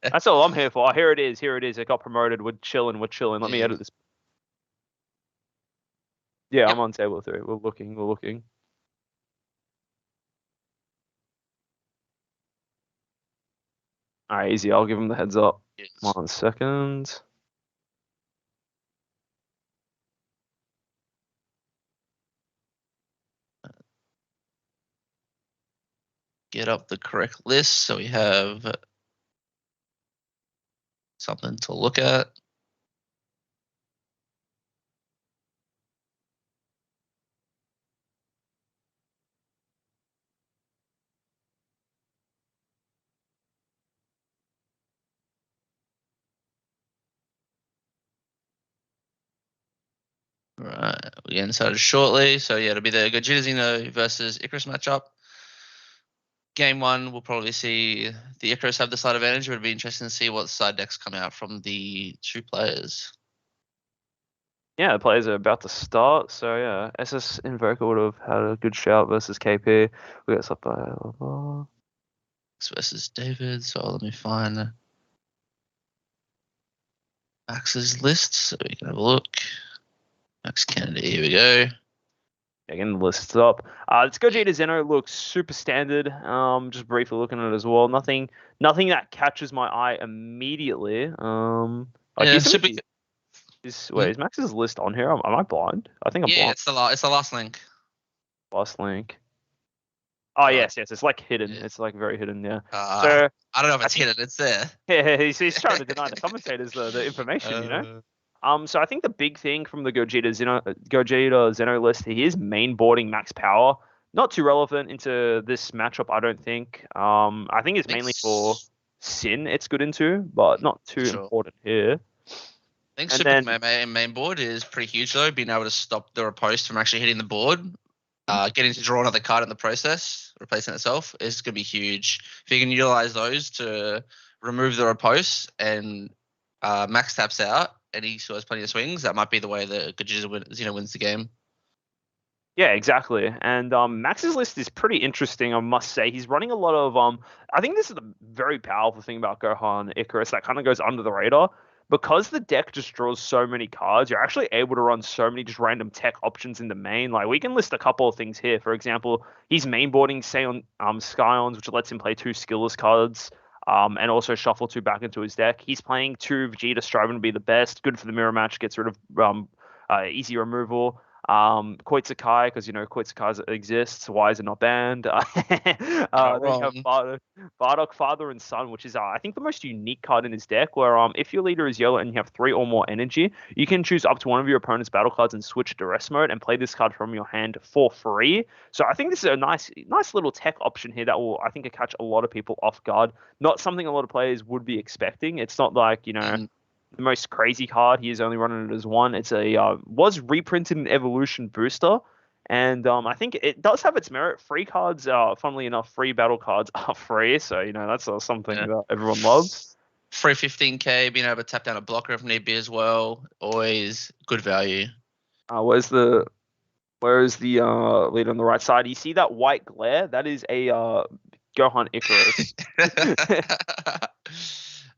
That's all I'm here for. Oh, here it is. It got promoted. We're chilling. Let me edit this. Yeah, yep. I'm on table 3. We're looking. All right, easy. I'll give him the heads up. Yes. 1 second. Get up the correct list so we have something to look at. Right, we get started shortly. So yeah, it'll be the Gogeta Zeno versus Icarus matchup. Game 1, we'll probably see the Icarus have the side advantage, but it'll be interesting to see what side decks come out from the 2 players. Yeah, the players are about to start, so yeah, SS Invoker would have had a good shout versus KP. We got stuff by versus David, so let me find Max's list so we can have a look. Max Kennedy, here we go. Getting the lists up. This Gogeta Zeno looks super standard. Just briefly looking at it as well. Nothing that catches my eye immediately. Is Max's list on here? Am I blind? I think I'm blind. Yeah, it's the last link. Last link. Oh yes, it's like hidden. Yeah. It's like very hidden. Yeah. So I don't know if I it's think hidden. It's there. yeah, he's trying to deny the commentators the information, you know. Uh, So I think the big thing from the Gogeta Zeno list, he is main boarding max power. Not too relevant into this matchup, I don't think. I think it's mainly for Thanks. Sin it's good into, but not too For sure. important here. I think And Super then main board is pretty huge though. Being able to stop the riposte from actually hitting the board, getting to draw another card in the process, replacing itself, is going to be huge. If you can utilize those to remove the riposte and Max taps out and he still has plenty of swings, that might be the way that Gogeta wins the game. yeah, exactly. And Max's list is pretty interesting, I must say. He's running a lot of I think this is the very powerful thing about Gohan Icarus that kind of goes under the radar. Because the deck just draws so many cards, you're actually able to run so many just random tech options in the main. Like we can list a couple of things here. For example, he's mainboarding say on Scions, which lets him play 2 skillless cards. And also shuffle 2 back into his deck. He's playing 2 Vegeta striving to be the best. Good for the mirror match, gets rid of easy removal. Koitsukai, because you know Koitsukai exists. Why is it not banned? Not Then you have wrong. Bardock, Father and Son, which is I think the most unique card in his deck. Where if your leader is yellow and you have 3 or more energy, you can choose up to one of your opponent's battle cards and switch to rest mode and play this card from your hand for free. So I think this is a nice little tech option here that will I think catch a lot of people off guard. Not something a lot of players would be expecting. It's not like And the most crazy card. He is only running it as one. It's a was reprinted in Evolution Booster, and I think it does have its merit. Free cards, funnily enough, free battle cards are free, so you know that's something yeah. that everyone loves. Free 15k, being able to tap down a blocker if need be as well. Always good value. Where's the lead on the right side? You see that white glare? That is a Gohan Icarus.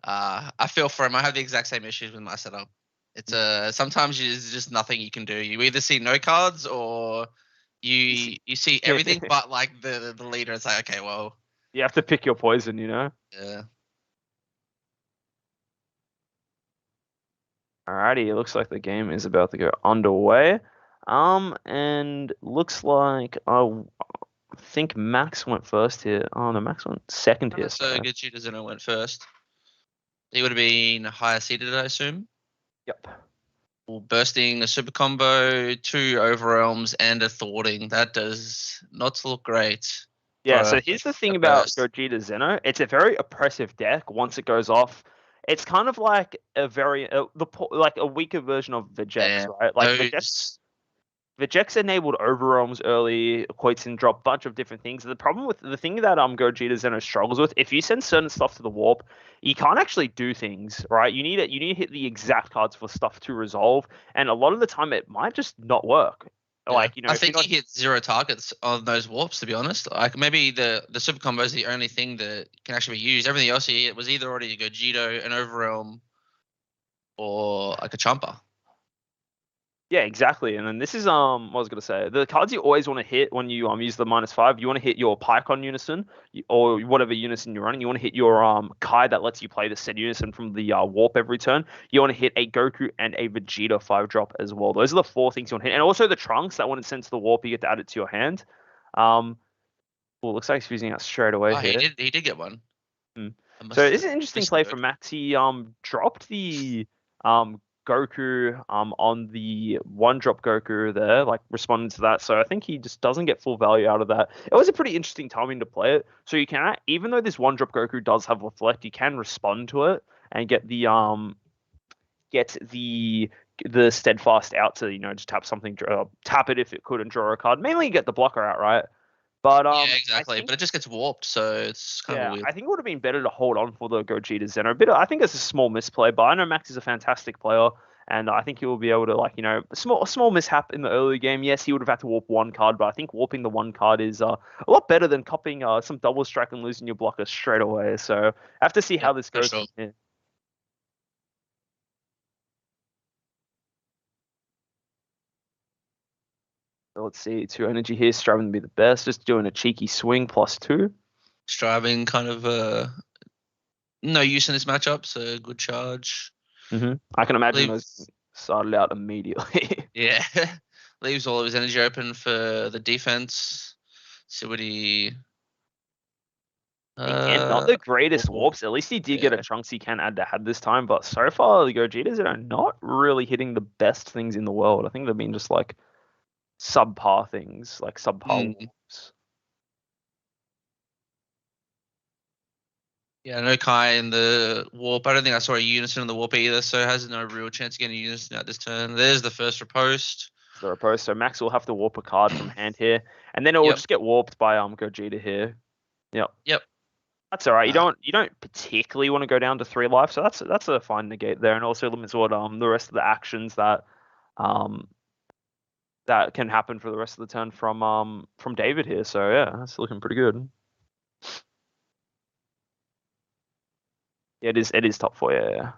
I feel for him. I have the exact same issues with my setup. It's sometimes there's just nothing you can do. You either see no cards or you see everything, but like the leader. It's like, okay, well, You have to pick your poison, you know. yeah. Alrighty, it looks like the game is about to go underway. And looks like I think Max went first here. Oh no, Max went second here. So Sorry. Gogeta Zeno went first. He would have been higher seeded, I assume. Yep. Bursting a super combo, 2 overwhelms, and a thwarting. That does not look great. Yeah, For so here's the thing a about burst. Gogeta Zeno. It's a very oppressive deck once it goes off. It's kind of like a very like a weaker version of Vegex, Yeah, right? Like Vegex enabled overwhelms early, Koitzen drop a bunch of different things. The problem with the thing that Gogeta Zeno struggles with, if you send certain stuff to the warp, you can't actually do things, right? You need to hit the exact cards for stuff to resolve, and a lot of the time it might just not work. yeah. Like, you know, I if you're think not he hit 0 targets on those warps, to be honest. Like maybe the super combo is the only thing that can actually be used. Everything else he hit was either already a Gogeta, an overwhelm, or like a Champa. Yeah, exactly. And then this is what I was gonna say. The cards you always want to hit when you use the -5, you want to hit your Pycon unison or whatever unison you're running. You want to hit your Kai that lets you play the said unison from the warp every turn. You want to hit a Goku and a Vegeta 5-drop as well. Those are the 4 things you want to hit. And also the Trunks that when it sends to the warp, you get to add it to your hand. Well, looks like he's using it straight away Oh, here. he did get one. Hmm. I So must this is have an interesting missed play the from Goku. Max. He dropped the Goku on the 1-drop Goku there, like responding to that. So I think he just doesn't get full value out of that. It was a pretty interesting timing to play it. So you can, even though this 1-drop Goku does have reflect, you can respond to it and get the steadfast out to, you know, just tap something, tap it if it could and draw a card. Mainly you get the blocker out, right? But Yeah, I exactly. think But it just gets warped, so it's kind of a yeah, weird. I think it would have been better to hold on for the Gogeta Zeno. I think it's a small misplay, but I know Max is a fantastic player, and I think he will be able to, like, you know, a small mishap in the early game. Yes, he would have had to warp 1 card, but I think warping the 1 card is a lot better than copying some double strike and losing your blocker straight away. So I have to see Yeah, how this for goes sure. from here. So let's see, 2 energy here, striving to be the best, just doing a cheeky swing +2. Striving kind of no use in this matchup, so good charge. I can imagine those Leaves started out immediately. yeah. Leaves all of his energy open for the defense. See what he Again, not the greatest Or- warps. At least he did get a yeah. Trunks he can add to had this time, but so far the Gogetas are not really hitting the best things in the world. I think they've been just like subpar things, like subpar Mm. warps. Yeah, no Kai in the warp. I don't think I saw a unison in the warp either, so has no real chance of getting a unison out this turn. There's the first riposte. The riposte. So Max will have to warp a card from hand here, and then it will Yep. just get warped by Gogeta here. Yep. Yep. That's all right. You Uh, don't particularly want to go down to 3 life, so that's a fine negate there, and also limits what the rest of the actions um that can happen for the rest of the turn from David here. So yeah, that's looking pretty good. Yeah, it is top 4. Yeah.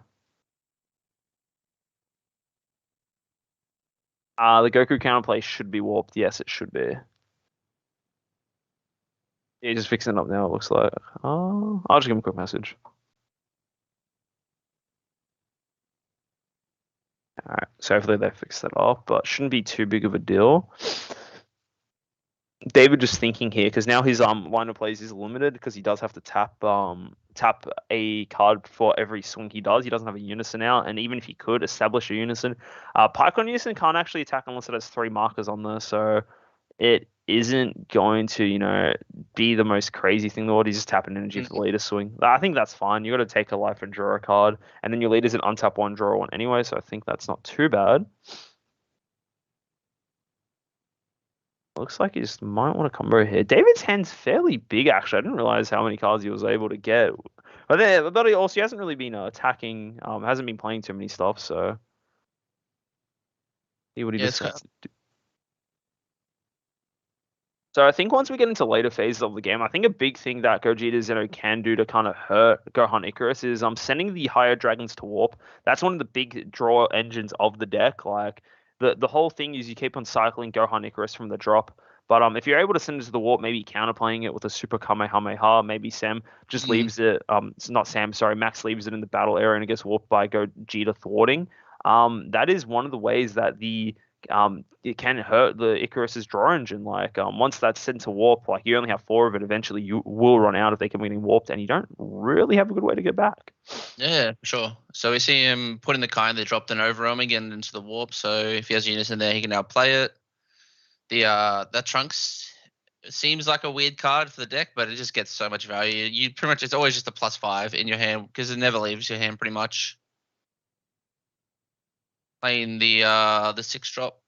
The Goku counterplay should be warped. Yes, it should be. Yeah, just fixing it up now. It looks like. Oh, I'll just give him a quick message. All right. So hopefully they fix that up, but shouldn't be too big of a deal. David just thinking here because now his line of plays is limited because he does have to tap a card for every swing he does. He doesn't have a unison out, and even if he could establish a unison, Pycon unison can't actually attack unless it has 3 markers on there. So it isn't going to, be the most crazy thing in the world. He's just tapping energy for the leader swing. I think that's fine. You got to take a life and draw a card, and then your leader's an untap 1, draw 1 anyway. So I think that's not too bad. Looks like he just might want to combo here. David's hand's fairly big, actually. I didn't realize how many cards he was able to get. But he also hasn't really been attacking, hasn't been playing too many stuff, so see what he yeah, it's decides to do. So I think once we get into later phases of the game, I think a big thing that Gogeta Zeno can do to kind of hurt Gohan Icarus is sending the higher dragons to warp. That's one of the big draw engines of the deck. Like the whole thing is you keep on cycling Gohan Icarus from the drop. But if you're able to send it to the warp, maybe counterplaying it with a super Kamehameha, maybe Sam just leaves it. It's not Sam, sorry, Max leaves it in the battle area and it gets warped by Gogeta thwarting. That is one of the ways that it can hurt the Icarus's draw engine. Like once that's sent to warp, like you only have 4 of it. Eventually, you will run out if they keep getting warped, and you don't really have a good way to get back. Yeah, for sure. So we see him putting the kind that dropped an overwhelming again into the warp. So if he has unison there, he can now play it. That Trunks seems like a weird card for the deck, but it just gets so much value. You pretty much it's always just a +5 in your hand because it never leaves your hand pretty much. Playing the 6 drop.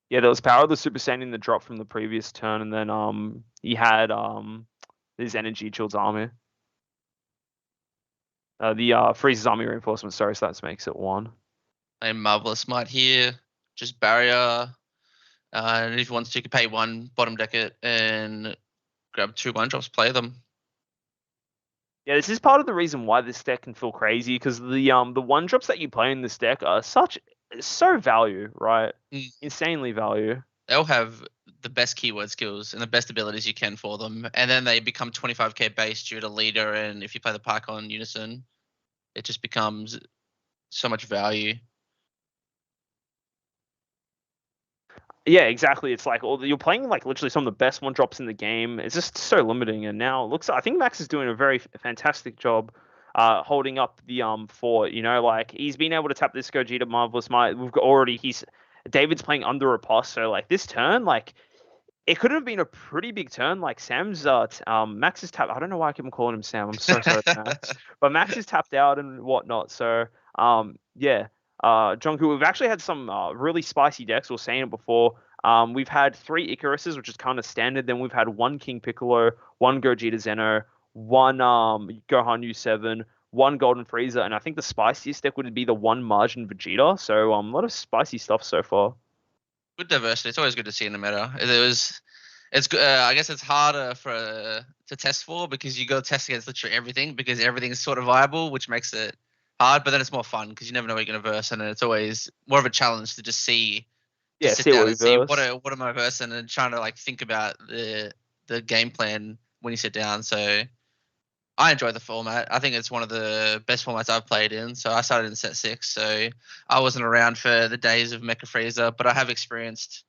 Yeah, there was Power of the Super Saiyan in the drop from the previous turn, and then he had his Energy Child's Army. The Freeze's Army Reinforcement, sorry, so that makes it 1. Playing Marvelous Might here, just barrier. And if he wants to, he could pay 1, bottom deck it, and grab 2 1-drops, play them. Yeah, this is part of the reason why this deck can feel crazy because the 1-drops that you play in this deck are so value, right? Insanely value. They'll have the best keyword skills and the best abilities you can for them, and then they become 25k base due to leader. And if you play the park on unison, it just becomes so much value. Yeah, exactly. It's like you're playing like literally some of the best 1-drops in the game. It's just so limiting. And now I think Max is doing a very fantastic job holding up the fort. Like he's been able to tap this Gogeta Marvelous Might. David's playing under a post, so like this turn, like it could have been a pretty big turn. Like Sam's Max is tapped. I don't know why I keep calling him Sam. I'm so sorry, Max. But Max is tapped out and whatnot. So yeah. Jonku, we've actually had some really spicy decks. We were saying it before. We've had 3 Icaruses, which is kind of standard. Then we've had 1 King Piccolo, 1 Gogeta Zeno, 1 Gohan U7, 1 Golden Frieza, and I think the spiciest deck would be the 1 Margin Vegeta. So a lot of spicy stuff so far. Good diversity. It's always good to see in the meta. It's I guess it's harder to test for because you go test against literally everything because everything's sort of viable, which makes it hard. But then it's more fun because you never know what you're gonna verse, and it's always more of a challenge to just see. Yeah, sit down and see what what am I versing and trying to like think about the game plan when you sit down. So I enjoy the format. I think it's one of the best formats I've played in. So I started in set 6, so I wasn't around for the days of Mecha Frieza, but I have experienced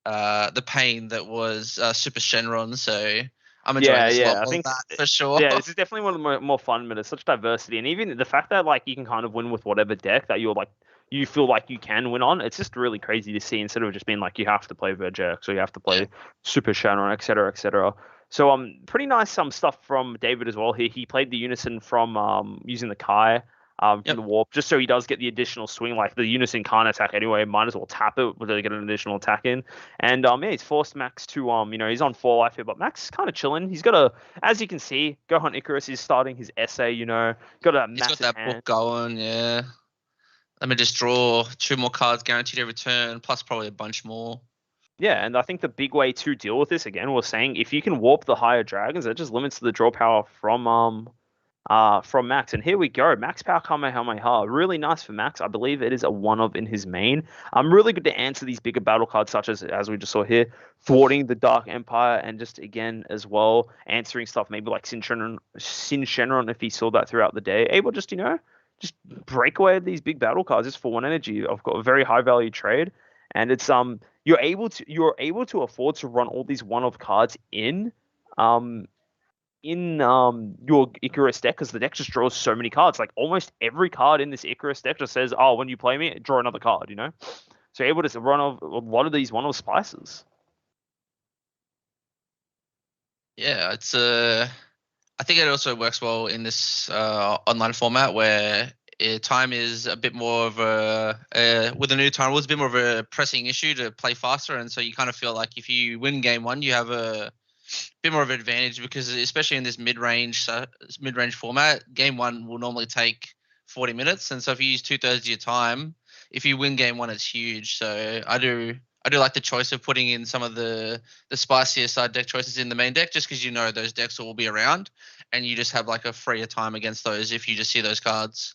the pain that was Super Shenron. So I'm enjoying Yeah, this a lot yeah. I more than think, that for sure. yeah, this is definitely one of the more fun, but it's such diversity, and even the fact that like you can kind of win with whatever deck that you're like you feel like you can win on. It's just really crazy to see instead of just being like you have to play Vergex or you have to Yeah. play Super Shannon, etc., etc. So pretty nice stuff from David as well. He played the Unison from using the Kai. From Yep. the warp, just so he does get the additional swing. Like the Unison can't attack anyway, might as well tap it to get an additional attack in. And yeah, he's forced Max to he's on 4 life here, but Max is kind of chilling. He's got a, as you can see, Go Hunt Icarus is starting his essay. Got a He's got massive that hand. book going, yeah. Let me just draw 2 more cards guaranteed every turn, plus probably a bunch more. Yeah, and I think the big way to deal with this again was saying if you can warp the higher dragons, that just limits the draw power from Max. And here we go. Max Power Kamehameha. Really nice for Max. I believe it is a one of in his main. Really good to answer these bigger battle cards, such as we just saw here, thwarting the Dark Empire, and just again as well answering stuff maybe like Sin Shenron if he saw that throughout the day. Able just just break away these big battle cards just for 1 energy. I've got a very high value trade, and it's you're able to afford to run all these one of cards um your Icarus deck because the deck just draws so many cards. Like almost every card in this Icarus deck just says, "Oh, when you play me, draw another card." So you're able to run off a lot of these one of spices. Yeah, it's I think it also works well in this online format where time is a bit more of with the new time rules, a bit more of a pressing issue to play faster, and so you kind of feel like if you win game one, you have a bit more of an advantage because especially in this mid-range format, game one will normally take 40 minutes, and so if you use 2/3 of your time, if you win game one, it's huge. So I do like the choice of putting in some of the spicier side deck choices in the main deck, just because those decks will be around, and you just have like a freer time against those if you just see those cards.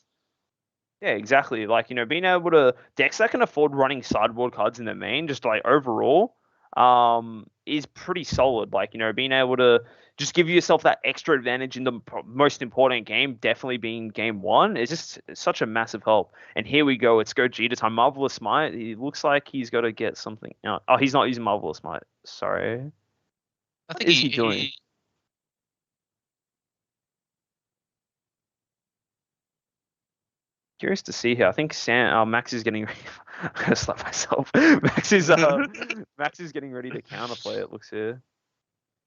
Yeah, exactly. Like, being able to decks that can afford running sideboard cards in their main, just like overall, is pretty solid. Like, being able to just give yourself that extra advantage in the most important game, definitely being game one, is just such a massive help. And here we go. It's Gogeta time. Marvelous Might. He looks like he's got to get something out. Oh, he's not using Marvelous Might. Sorry. I What think is he doing? Curious to see here. I think Max is getting ready. I'm gonna slap myself. Max is getting ready to counterplay. It looks here.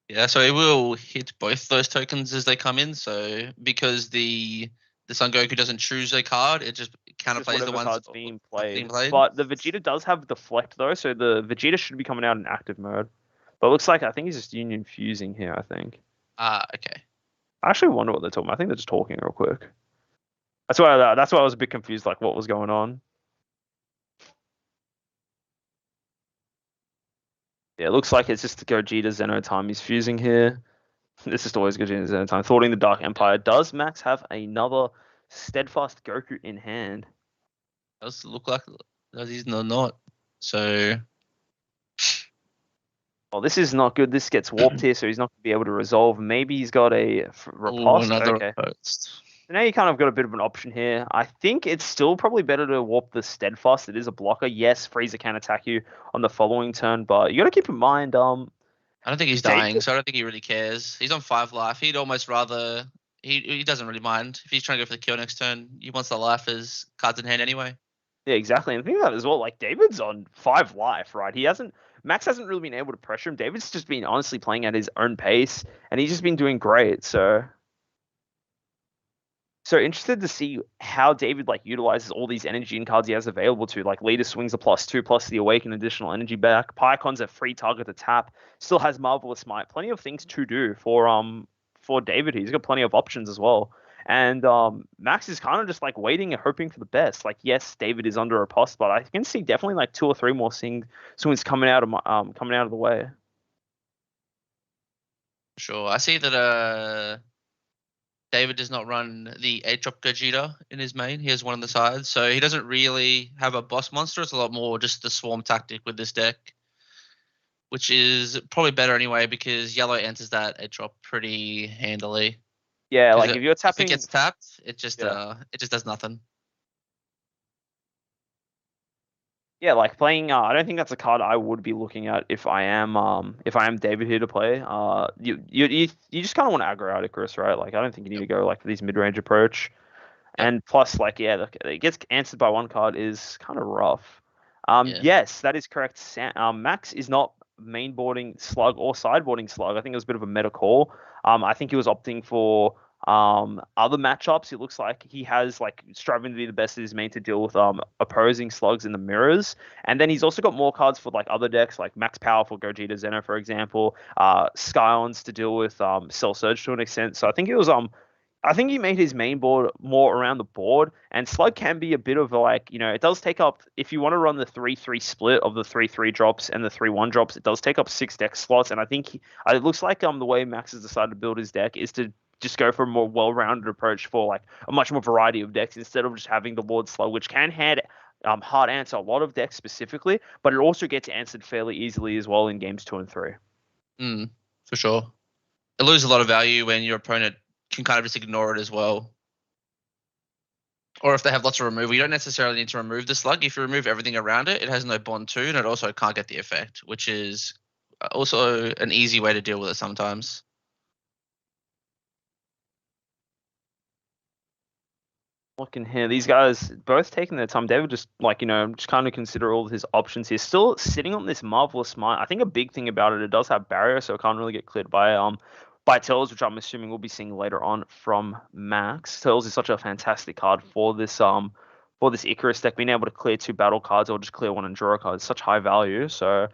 Yeah, so it will hit both those tokens as they come in. So because the Son Goku doesn't choose a card, it just It's just counterplays the whatever ones card's being being played. played. But the Vegeta does have deflect though, so the Vegeta should be coming out in active mode. But it looks like I think he's just union fusing here. I think. Ah, okay. I actually wonder what they're talking about. I think they're just talking real quick. That's why I was a bit confused, like what was going on. Yeah, it looks like it's just Gogeta Zeno time he's fusing here. This is always Gogeta Zeno time. Thwarting the Dark Empire. Does Max have another steadfast Goku in hand? Does look like he's not. So Oh, this is not good. This gets warped here, so he's not going to be able to resolve. Maybe he's got a riposte. another Okay. post. So now you kind of got a bit of an option here. I think it's still probably better to warp the Steadfast. It is a blocker. Yes, Frieza can attack you on the following turn, but you got to keep in mind, I don't think he's David, dying, so I don't think he really cares. He's on 5 life. He'd almost rather he doesn't really mind if he's trying to go for the kill next turn. He wants the life as cards in hand anyway. yeah, exactly. And think of that as well. Like David's on 5 life, right? Max hasn't really been able to pressure him. David's just been honestly playing at his own pace, and he's just been doing great. So interested to see how David like utilizes all these energy and cards he has available to. Like Leader swings a +2 plus the Awaken additional energy back. Pycon's a free target to tap. Still has Marvelous Might. Plenty of things to do for David. He's got plenty of options as well. And Max is kind of just like waiting and hoping for the best. Like yes, David is under a post, but I can see definitely like 2 or 3 more swings coming out of the way. Sure. I see that David does not run the 8-drop Gogeta in his main. He has one on the side. So he doesn't really have a boss monster. It's a lot more just the swarm tactic with this deck, which is probably better anyway because yellow enters that 8-drop pretty handily. Yeah, like Because if you're if it tapping, gets tapped, it just yeah. does nothing. Yeah, like playing. I don't think that's a card I would be looking at if I am David here to play. You just kind of want to aggro out Icarus, right? Like I don't think you need Yep. to go like for these mid range approach. Yep. And plus, like, yeah, look, it gets answered by one card is kind of rough. Yeah. Yes, that is correct. Max is not mainboarding Slug or sideboarding Slug. I think it was a bit of a meta call. I think he was opting for other matchups. It looks like he has like striving to be the best of his main to deal with opposing Slugs in the mirrors. And then he's also got more cards for like other decks, like Max Power for Gogeta Zeno, for example. Scions to deal with Cell Surge to an extent. So I think he made his main board more around the board, and Slug can be a bit of a like, it does take up, if you want to run the 3-3 split of the 3-3 drops and the 3-1 drops, it does take up 6 deck slots, and I think it looks like the way Max has decided to build his deck is to just go for a more well-rounded approach for like a much more variety of decks instead of just having the Lord Slug, which can hard answer a lot of decks specifically, but it also gets answered fairly easily as well in games 2 and 3. For sure. It loses a lot of value when your opponent can kind of just ignore it as well. Or if they have lots of removal, you don't necessarily need to remove the slug. If you remove everything around it, it has no bond to, and it also can't get the effect, which is also an easy way to deal with it sometimes. Looking here, these guys both taking their time. David just like just kind of consider all of his options here. Still sitting on this marvelous mind. I think a big thing about it, it does have barrier, so it can't really get cleared by Tells, which I'm assuming we'll be seeing later on from Max. Tells is such a fantastic card for this Icarus deck. Being able to clear 2 battle cards or just clear one and draw a card is such high value. So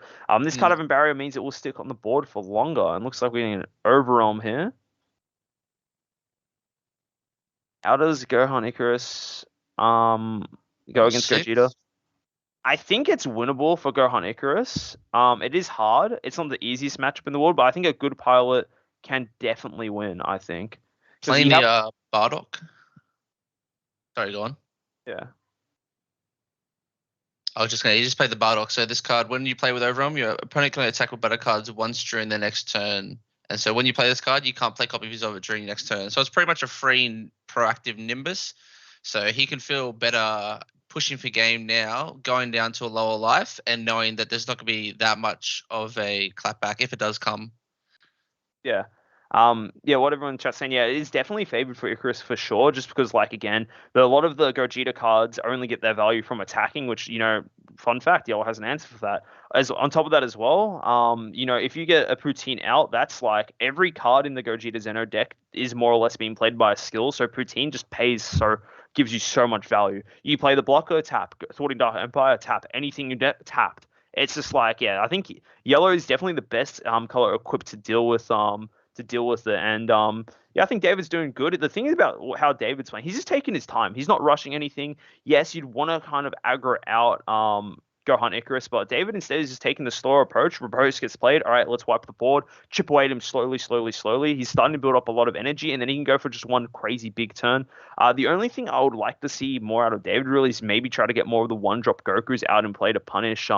this card Mm. having barrier means it will stick on the board for longer. And looks like we're getting an overwhelm here. How does Gohan Icarus go against Gogeta? 6. I think it's winnable for Gohan Icarus. It is hard. It's not the easiest matchup in the world, but I think a good pilot can definitely win. I think because Playing you the have, Bardock. Sorry, go on. yeah, I was just going to, you just play the Bardock. So this card, when you play with Overwhelm, your opponent can only attack with better cards once during their next turn. And so when you play this card, you can't play copies of it during your next turn. So it's pretty much a free proactive Nimbus. So he can feel better pushing for game now, going down to a lower life, and knowing that there's not going to be that much of a clapback if it does come. yeah. Yeah, what everyone in chat's saying, yeah, it is definitely favored for Icarus for sure, just because, like, again, a lot of the Gogeta cards only get their value from attacking, which, fun fact, Yellow has an answer for that. As on top of that as well, if you get a Poutine out, that's like every card in the Gogeta Zeno deck is more or less being played by a skill, so Poutine just gives you so much value. You play the blocker, tap, Thwarting Dark Empire, tap, anything you tapped. It's just like, yeah, I think Yellow is definitely the best color equipped to deal with it. And yeah, I think David's doing good. The thing is about how David's playing, he's just taking his time. He's not rushing anything. Yes, you'd want to kind of aggro out Gohan Icarus, but David instead is just taking the slower approach. Rebose gets played. All right, let's wipe the board, chip away at him slowly, slowly, slowly. He's starting to build up a lot of energy, and then he can go for just one crazy big turn. The only thing I would like to see more out of David really is maybe try to get more of the one drop Gokus out in play to punish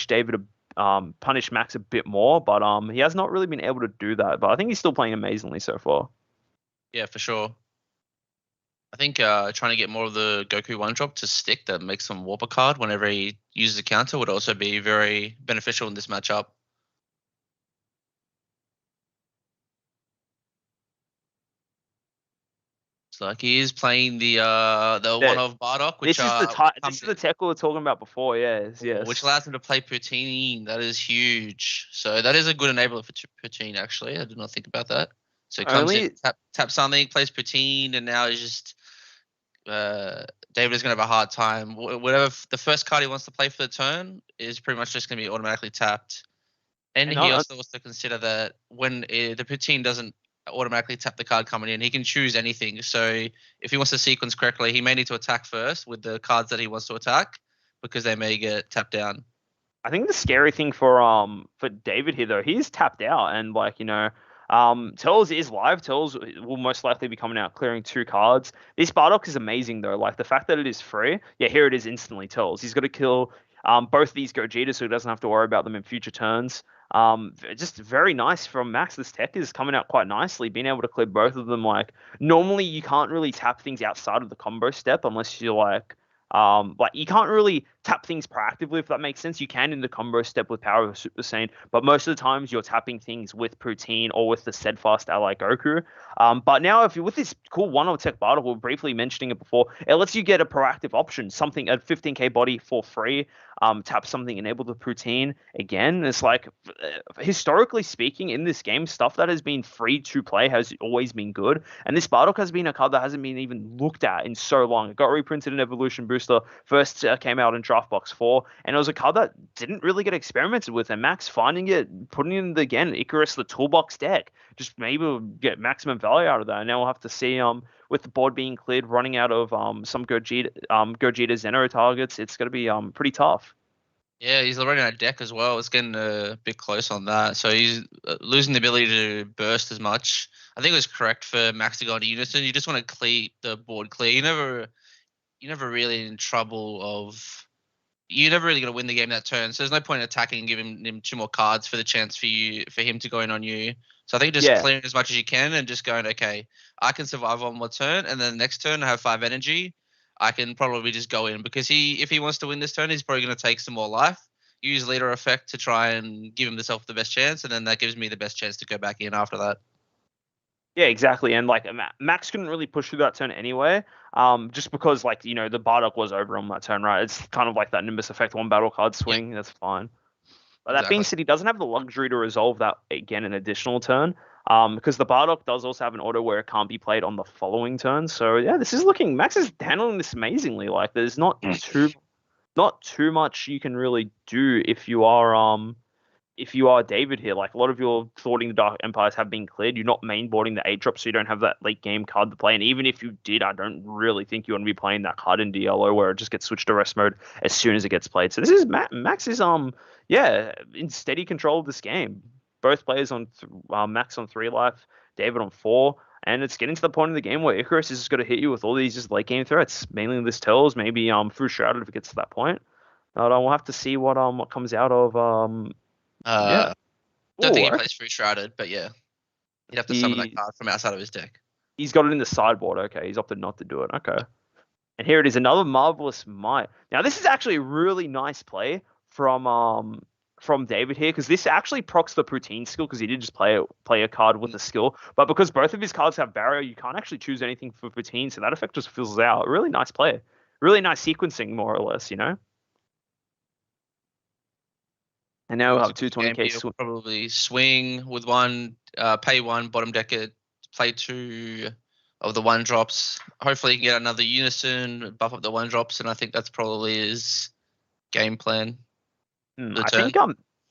David punish Max a bit more, but he has not really been able to do that. But I think he's still playing amazingly so far. Yeah, for sure. I think trying to get more of the Goku one drop to stick that makes him warp a card whenever he uses a counter would also be very beneficial in this matchup. So like he is playing the one That of Bardock, which this is the this is the tech we were talking about before. Yes, which yes. allows him to play Poutine. That is huge. So that is a good enabler for Poutine. Actually, I did not think about that. So he comes in, Only tap something, plays Poutine, and now he's just David is going to have a hard time. Whatever the first card he wants to play for the turn is pretty much just going to be automatically tapped. And and he also wants to consider that when the Poutine doesn't automatically tap the card coming in, he can choose anything. So if he wants to sequence correctly, he may need to attack first with the cards that he wants to attack because they may get tapped down. I think the scary thing for David here though, he's tapped out, and like Tells is live. Tells will most likely be coming out clearing 2 cards. This Bardock is amazing though. Like the fact that it is free. Yeah, here it is instantly. Tells he's got to kill both these Gogetas so he doesn't have to worry about them in future turns. Just very nice from Max. This tech is coming out quite nicely. Being able to clear both of them. Like normally you can't really tap things outside of the combo step unless you're like Like you can't really tap things proactively if that makes sense. You can in the combo step with Power of Super Saiyan, but most of the times you're tapping things with Poutine or with the steadfast ally Goku. But now if you're with this cool one tech battle, we are briefly mentioning it before, it lets you get a proactive option, something at 15k body for free. Tap something, enable the Poutine again. It's like historically speaking in this game, stuff that has been free to play has always been good. And this Bardock has been a card that hasn't been even looked at in so long. It got reprinted in Evolution Booster, first came out in Draft Box 4, and it was a card that didn't really get experimented with. And Max finding it, putting in again Icarus the toolbox deck, just maybe we'll get maximum value out of that. And now we'll have to see with the board being cleared, running out of some Gogeta Zeno targets, it's going to be pretty tough. Yeah, he's running out of deck as well. It's getting a bit close on that. So he's losing the ability to burst as much. I think it was correct for Max to go into Unison. You just want to clear the board clear. You're never really in trouble of. You're never really going to win the game that turn. So there's no point in attacking and giving him 2 more cards for the chance for him to go in on you. So I think just clearing as much as you can and just going, okay, I can survive one more turn, and then the next turn I have 5 energy. I can probably just go in because if he wants to win this turn, he's probably going to take some more life, use leader effect to try and give himself the best chance, and then that gives me the best chance to go back in after that. Yeah, exactly. And like Max couldn't really push through that turn anyway, just because like the Bardock was over on that turn, right? It's kind of like that Nimbus effect, 1 battle card swing. That's fine. But that being said, he doesn't have the luxury to resolve that again an additional turn. Because the Bardock does also have an auto where it can't be played on the following turn. So yeah, Max is handling this amazingly. Like there's not too much you can really do if you are David here. Like a lot of your Thwarting the Dark Empires have been cleared. You're not mainboarding the 8-drop, so you don't have that late game card to play. And even if you did, I don't really think you want to be playing that card in DLO where it just gets switched to rest mode as soon as it gets played. So this is Max is in steady control of this game. Both players on Max on 3 life, David on 4. And it's getting to the point in the game where Icarus is just going to hit you with all these just late game threats. Mainly this Tells, maybe through Shrouded if it gets to that point. But we'll have to see what comes out of Don't think he plays through Shrouded, but yeah. He'd have to summon that card from outside of his deck. He's got it in the sideboard. Okay, he's opted not to do it. Okay. And here it is, another Marvelous Might. Now, this is actually a really nice play from David here, because this actually procs the Poutine skill, because he did just play a card with the skill. But because both of his cards have barrier, you can't actually choose anything for Poutine, so that effect just fizzles out. Really nice play. Really nice sequencing, more or less, And now we'll have 220k. Probably swing with 1, pay 1, bottom deck it, play 2 of the 1-drops. Hopefully, he can get another Unison, buff up the 1-drops, and I think that's probably his game plan. I think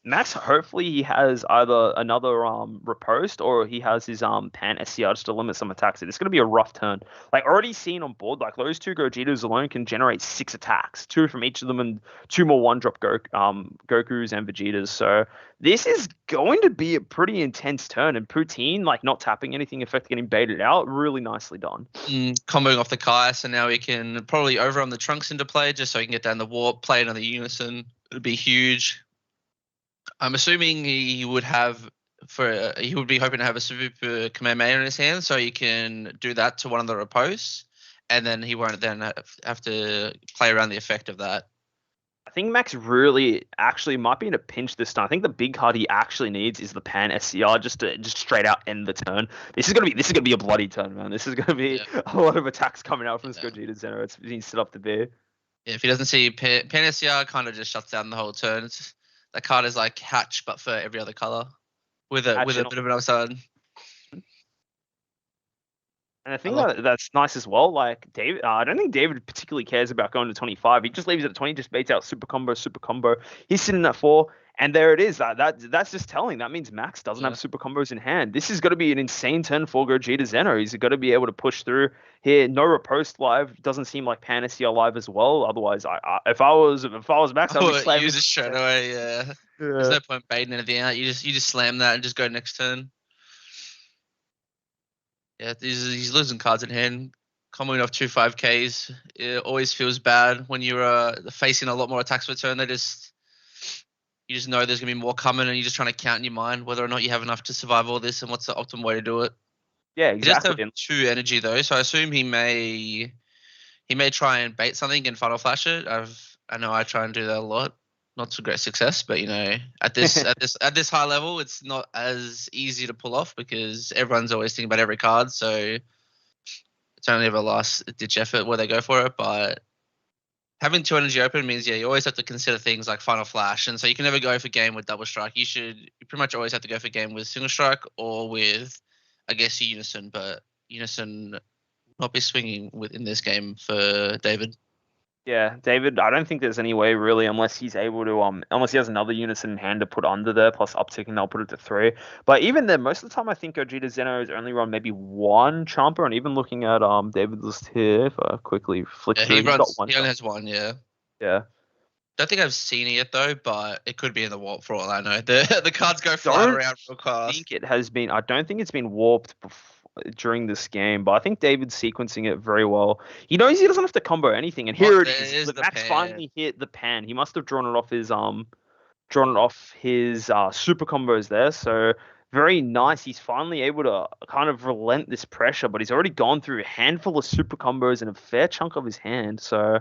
Max, hopefully he has either another riposte or he has his pan SCR just to limit some attacks. It's going to be a rough turn. Like already seen on board, like those 2 Gogetas alone can generate 6 attacks, 2 from each of them, and 2 more 1-drop Gokus and Vegetas. So this is going to be a pretty intense turn. And Poutine, like not tapping anything, effect getting baited out, really nicely done. Comboing off the Kai, so now he can probably overrun the Trunks into play just so he can get down the warp, play another Unison. It would be huge. I'm assuming he would be hoping to have a Super Kamehameha in his hand, so he can do that to one of the riposts, and then he won't then have to play around the effect of that. I think Max really actually might be in a pinch this time. I think the big card he actually needs is the Pan SCR just to straight out end the turn. This is gonna be a bloody turn, man. This is gonna be a lot of attacks coming out from Gogeta Zeno. It's been set up to be. Yeah, if he doesn't see Pan SCR, kind of just shuts down the whole turn. That card is like Hatch, but for every other color, with a bit of an upside. And I think that's nice as well. Like David, I don't think David particularly cares about going to 25. He just leaves it at 20, just baits out super combo. He's sitting at 4, and there it is. That's just telling. That means Max doesn't have super combos in hand. This is going to be an insane turn for Gogeta Zeno. He's going to be able to push through here. No riposte live. Doesn't seem like Panacea live as well. Otherwise, if I was Max, I would use it straight away. Yeah. There's no point baiting anything out. You just slam that and just go next turn. Yeah, he's losing cards in hand. Coming off 2 5Ks, it always feels bad when you're facing a lot more attacks per turn. You just know there's gonna be more coming, and you're just trying to count in your mind whether or not you have enough to survive all this and what's the optimal way to do it. Yeah, exactly. He does have 2 energy though, so I assume he may he may try and bait something and final flash it. I know I try and do that a lot. Not to great success, but at this high level, it's not as easy to pull off because everyone's always thinking about every card. So it's only ever a last ditch effort where they go for it. But having 2 energy open means you always have to consider things like final flash, and so you can never go for game with double strike. You pretty much always have to go for game with single strike or with, I guess, unison. But unison will not be swinging in this game for David. Yeah, David, I don't think there's any way really, unless he's able to, unless he has another unison in hand to put under there, plus upticking, they'll put it to 3. But even then, most of the time, I think Gogeta Zeno has only run maybe 1 Champa, and even looking at David's list here, if I quickly flick Yeah, through, he he's got 1 He only Champa. has 1. Yeah. Yeah. Don't think I've seen it yet though, but it could be in the warp for all I know. The cards go flying around real fast. I don't think it's been warped during this game, but I think David's sequencing it very well. He knows he doesn't have to combo anything, and here it is. The Max finally hit the pan. He must have drawn it off his super combos there. So very nice. He's finally able to kind of relent this pressure, but he's already gone through a handful of super combos and a fair chunk of his hand. So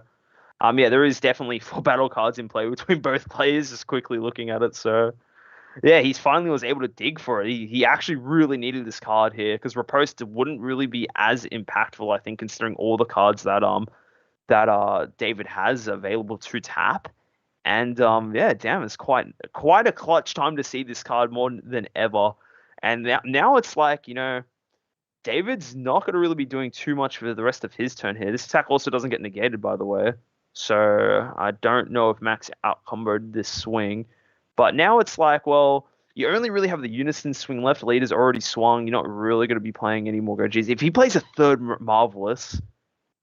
yeah, there is definitely 4 battle cards in play between both players, just quickly looking at it. So yeah, he's finally was able to dig for it. He actually really needed this card here because Riposte wouldn't really be as impactful, I think, considering all the cards that David has available to tap. And yeah, damn, it's quite a clutch time to see this card more than ever. And now it's like, David's not going to really be doing too much for the rest of his turn here. This attack also doesn't get negated, by the way. So I don't know if Max outcomboed this swing. But now it's like, well, you only really have the unison swing left. Leader's already swung. You're not really going to be playing any more Gojis. If he plays a third Marvelous,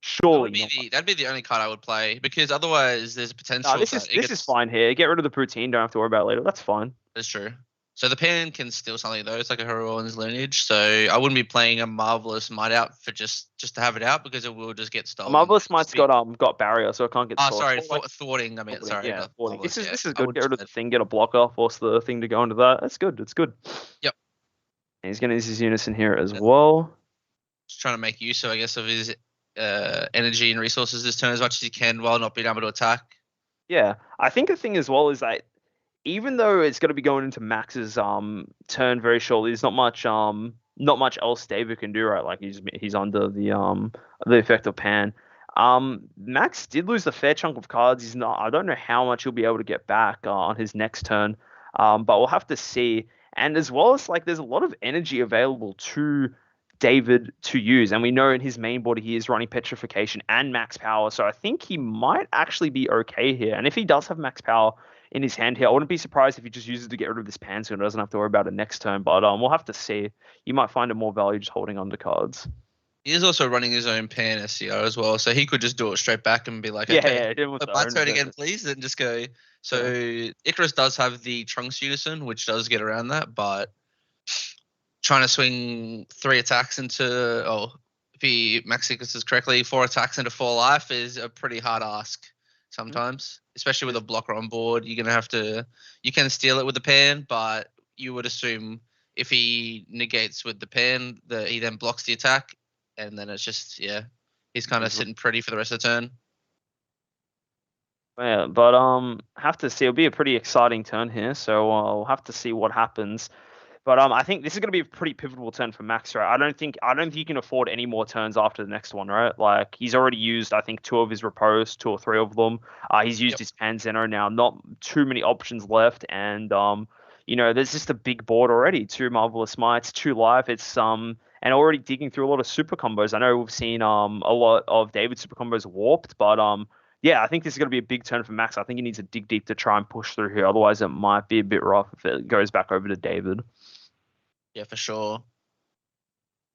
surely that'd be the only card I would play because otherwise there's a potential. No, this is fine here. Get rid of the poutine. Don't have to worry about it later. That's fine. That's true. So the pan can steal something though. It's like a hero in his lineage. So I wouldn't be playing a Marvelous Might out for just to have it out because it will just get stolen. Marvelous Might's got barrier, so it can't get. Sorry, thorting. I mean, sorry. Yeah, thwarting. This is good. Get rid of the thing. Get a blocker. Force the thing to go into that. That's good. It's good. Yep. And he's gonna use his unison here as well. Just trying to make use, I guess, of his energy and resources this turn as much as he can while not being able to attack. Yeah, I think the thing as well is that even though it's going to be going into Max's turn very shortly, there's not much else David can do, right? Like he's under the effect of pan. Max did lose a fair chunk of cards. I don't know how much he'll be able to get back on his next turn. But we'll have to see. And as well as there's a lot of energy available to David to use, and we know in his main board he is running petrification and max power, so I think he might actually be okay here. And if he does have max power in his hand here, I wouldn't be surprised if he just uses it to get rid of this pan so he doesn't have to worry about it next turn. But we'll have to see. You might find it more value just holding on to cards. He is also running his own pan SCR as well, so he could just do it straight back and be like, okay, my turn again, please, and just go. So Icarus does have the Trunks unison, which does get around that, but trying to swing 3 attacks into, if he max sequences correctly, 4 attacks into 4 life is a pretty hard ask sometimes, especially with a blocker on board. You're going to have to, you can steal it with the pan, but you would assume if he negates with the pan, that he then blocks the attack, and then it's just, he's kind of sitting pretty for the rest of the turn. Yeah, but have to see. It'll be a pretty exciting turn here, so we'll have to see what happens. But I think this is going to be a pretty pivotal turn for Max, right? I don't think he can afford any more turns after the next one, right? Like he's already used, I think, 2 of his repos, 2 or 3 of them. He's used his Pan Zeno now. Not too many options left, and there's just a big board already. 2 Marvelous Mites, 2 life. It's and already digging through a lot of super combos. I know we've seen a lot of David's super combos warped, but yeah, I think this is going to be a big turn for Max. I think he needs to dig deep to try and push through here. Otherwise, it might be a bit rough if it goes back over to David. Yeah, for sure.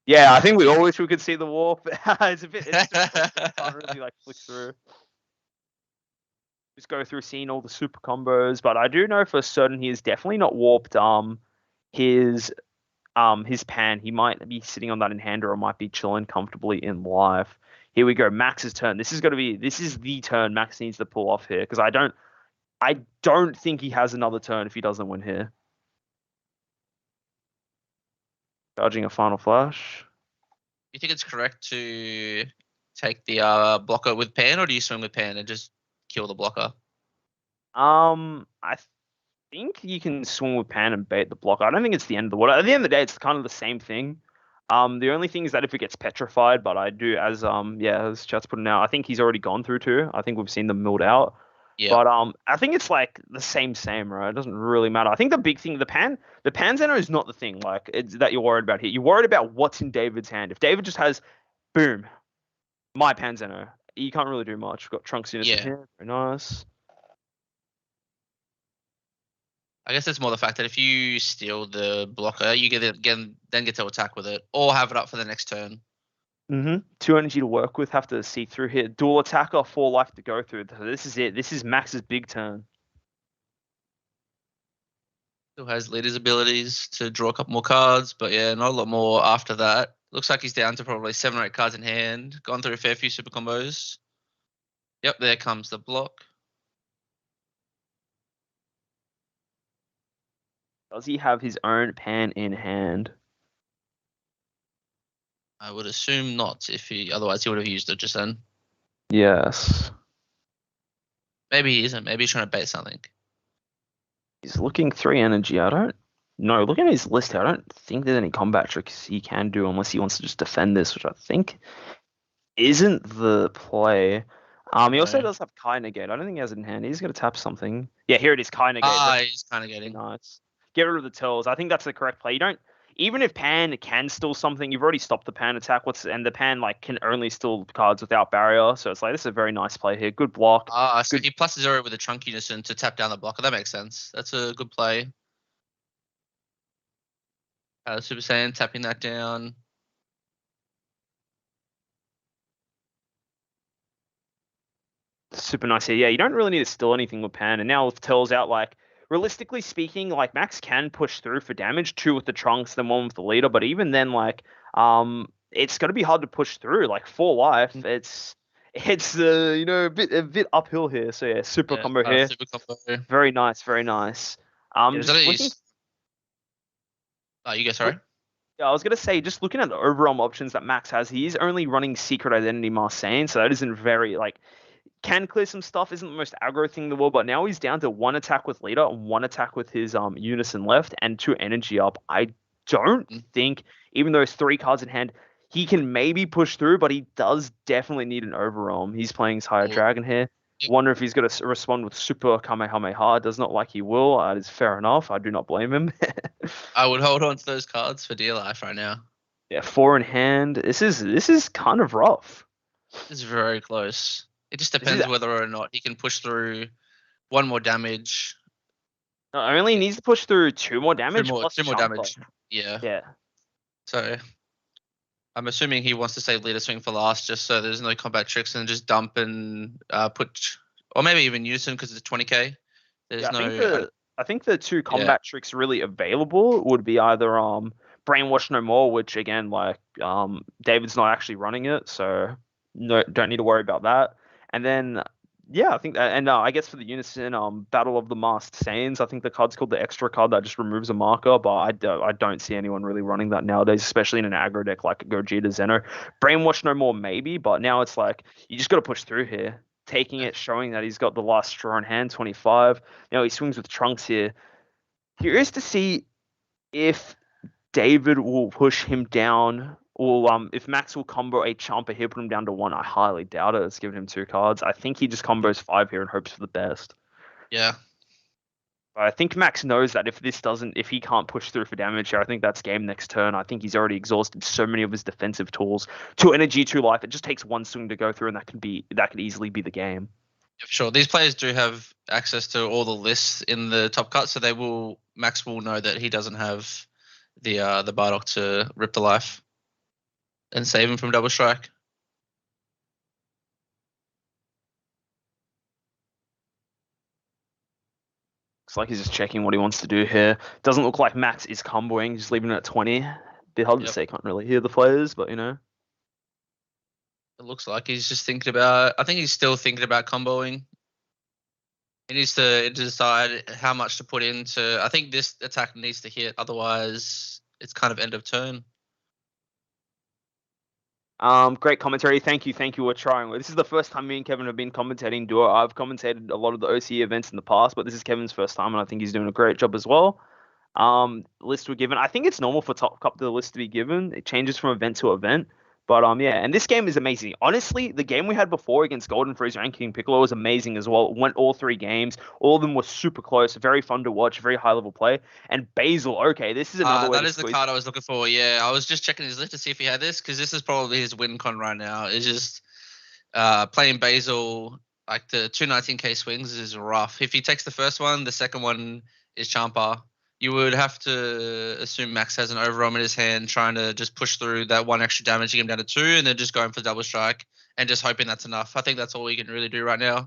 Yeah, I think we all wish we could see the warp. It's can't really flick through. Just go through seeing all the super combos, but I do know for certain he is definitely not warped his pan. He might be sitting on that in hand or might be chilling comfortably in life. Here we go, Max's turn. This is the turn Max needs to pull off here because I don't think he has another turn if he doesn't win here. Charging a final flash. You think it's correct to take the blocker with pan, or do you swing with pan and just kill the blocker? I think you can swing with pan and bait the blocker. I don't think it's the end of the world. At the end of the day, it's kind of the same thing. The only thing is that if it gets petrified, but I do as Chat's putting out, I think he's already gone through two. I think we've seen them milled out. Yeah. But I think it's like the same, right? It doesn't really matter. I think the big thing, the pan Zeno is not the thing like it's that you're worried about here. You're worried about what's in David's hand. If David just has, boom, my pan Zeno, you can't really do much. You've got Trunks Unison here, very nice. I guess it's more the fact that if you steal the blocker, you then get to attack with it, or have it up for the next turn. 2 energy to work with. Have to see through here. Dual attacker, 4 life to go through. So this is it. This is Max's big turn. Still has leader's abilities to draw a couple more cards, but yeah, not a lot more after that. Looks like he's down to probably 7 or 8 cards in hand. Gone through a fair few super combos. Yep, there comes the block. Does he have his own pan in hand? I would assume not. Otherwise he would have used it just then. Yes. Maybe he isn't. Maybe he's trying to bait something. He's looking 3 energy. I don't know. Looking at his list here, I don't think there's any combat tricks he can do unless he wants to just defend this, which I think isn't the play. He also does have Kai Negate. I don't think he has it in hand. He's going to tap something. Yeah, here it is, Kai Negate. He's kind of getting nice. Get rid of the Turtles. I think that's the correct play. You don't, even if Pan can steal something, you've already stopped the Pan attack. And the Pan can only steal cards without barrier. So it's like, this is a very nice play here. Good block. So he plus 0 with a Trunk Unison to tap down the blocker. That makes sense. That's a good play. Super Saiyan tapping that down. Super nice here. Yeah, you don't really need to steal anything with Pan. And now with Turtles out, realistically speaking, Max can push through for damage, 2 with the Trunks, then 1 with the leader. But even then, it's going to be hard to push through. 4 life, it's a bit uphill here. So yeah, super combo here. Super combo. Very nice, very nice. You go, sorry. Yeah, I was gonna say, just looking at the overall options that Max has, he is only running Secret Identity Marseille, so that isn't very can clear some stuff, isn't the most aggro thing in the world, but now he's down to 1 attack with leader and 1 attack with his Unison left and 2 energy up. I don't think, even though it's 3 cards in hand, he can maybe push through, but he does definitely need an overwhelm. He's playing his higher dragon here. Wonder if he's going to respond with super Kamehameha. Does not like he will. That is fair enough. I do not blame him. I would hold on to those cards for dear life right now. Yeah, 4 in hand. This is kind of rough. It's very close. It just depends whether or not he can push through 1 more damage. No, only needs to push through 2 more damage. 2 more damage. Yeah. Yeah. So I'm assuming he wants to save leader swing for last, just so there's no combat tricks, and just dump and put, or maybe even Unison because it's 20k. I think the 2 combat tricks really available would be either Brainwash No More, which again David's not actually running it, so don't need to worry about that. And then I think that, and I guess for the Unison Battle of the Masked Saiyans, I think the card's called the extra card that just removes a marker, but I don't see anyone really running that nowadays, especially in an aggro deck like Gogeta Zeno. Brainwash No More maybe, but now it's you just got to push through here. Taking it, showing that he's got the last straw in hand, 25. Now he swings with Trunks here. Curious to see if David will push him down, or if Max will combo a Champa here, put him down to 1. I highly doubt it. It's giving him 2 cards. I think he just combos 5 here and hopes for the best. Yeah. But I think Max knows that if he can't push through for damage here, I think that's game next turn. I think he's already exhausted so many of his defensive tools. 2 energy, 2 life. It just takes 1 swing to go through, and that could easily be the game. Yeah, for sure. These players do have access to all the lists in the top cut, so Max will know that he doesn't have the Bardock to rip the life and save him from double strike. Looks like he's just checking what he wants to do here. Doesn't look like Max is comboing, just leaving it at 20. Bit hard to say, can't really hear the players, but It looks like he's just thinking about, I think he's still thinking about comboing. He needs to decide how much to put into, I think this attack needs to hit, otherwise it's kind of end of turn. Great commentary. Thank you. Thank you. We're trying. This is the first time me and Kevin have been commentating duo. I've commentated a lot of the OCE events in the past, but this is Kevin's first time, and I think he's doing a great job as well. List were given. I think it's normal for Top Cup the list to be given. It changes from event to event. But yeah, and this game is amazing. Honestly, the game we had before against Golden Freezer and King Piccolo was amazing as well. It went all 3 games. All of them were super close, very fun to watch, very high level play. And Basil, okay, this is another way That to is the squeeze. card I was looking for. Yeah, I was just checking his list to see if he had this because this is probably his win con right now. It's just playing Basil, like the 219k swings is rough. If he takes the first one, the second one is Champa. You would have to assume Max has an overarm in his hand, trying to just push through that 1 extra damage to get him down to 2, and then just going for double strike and just hoping that's enough. I think that's all he can really do right now. I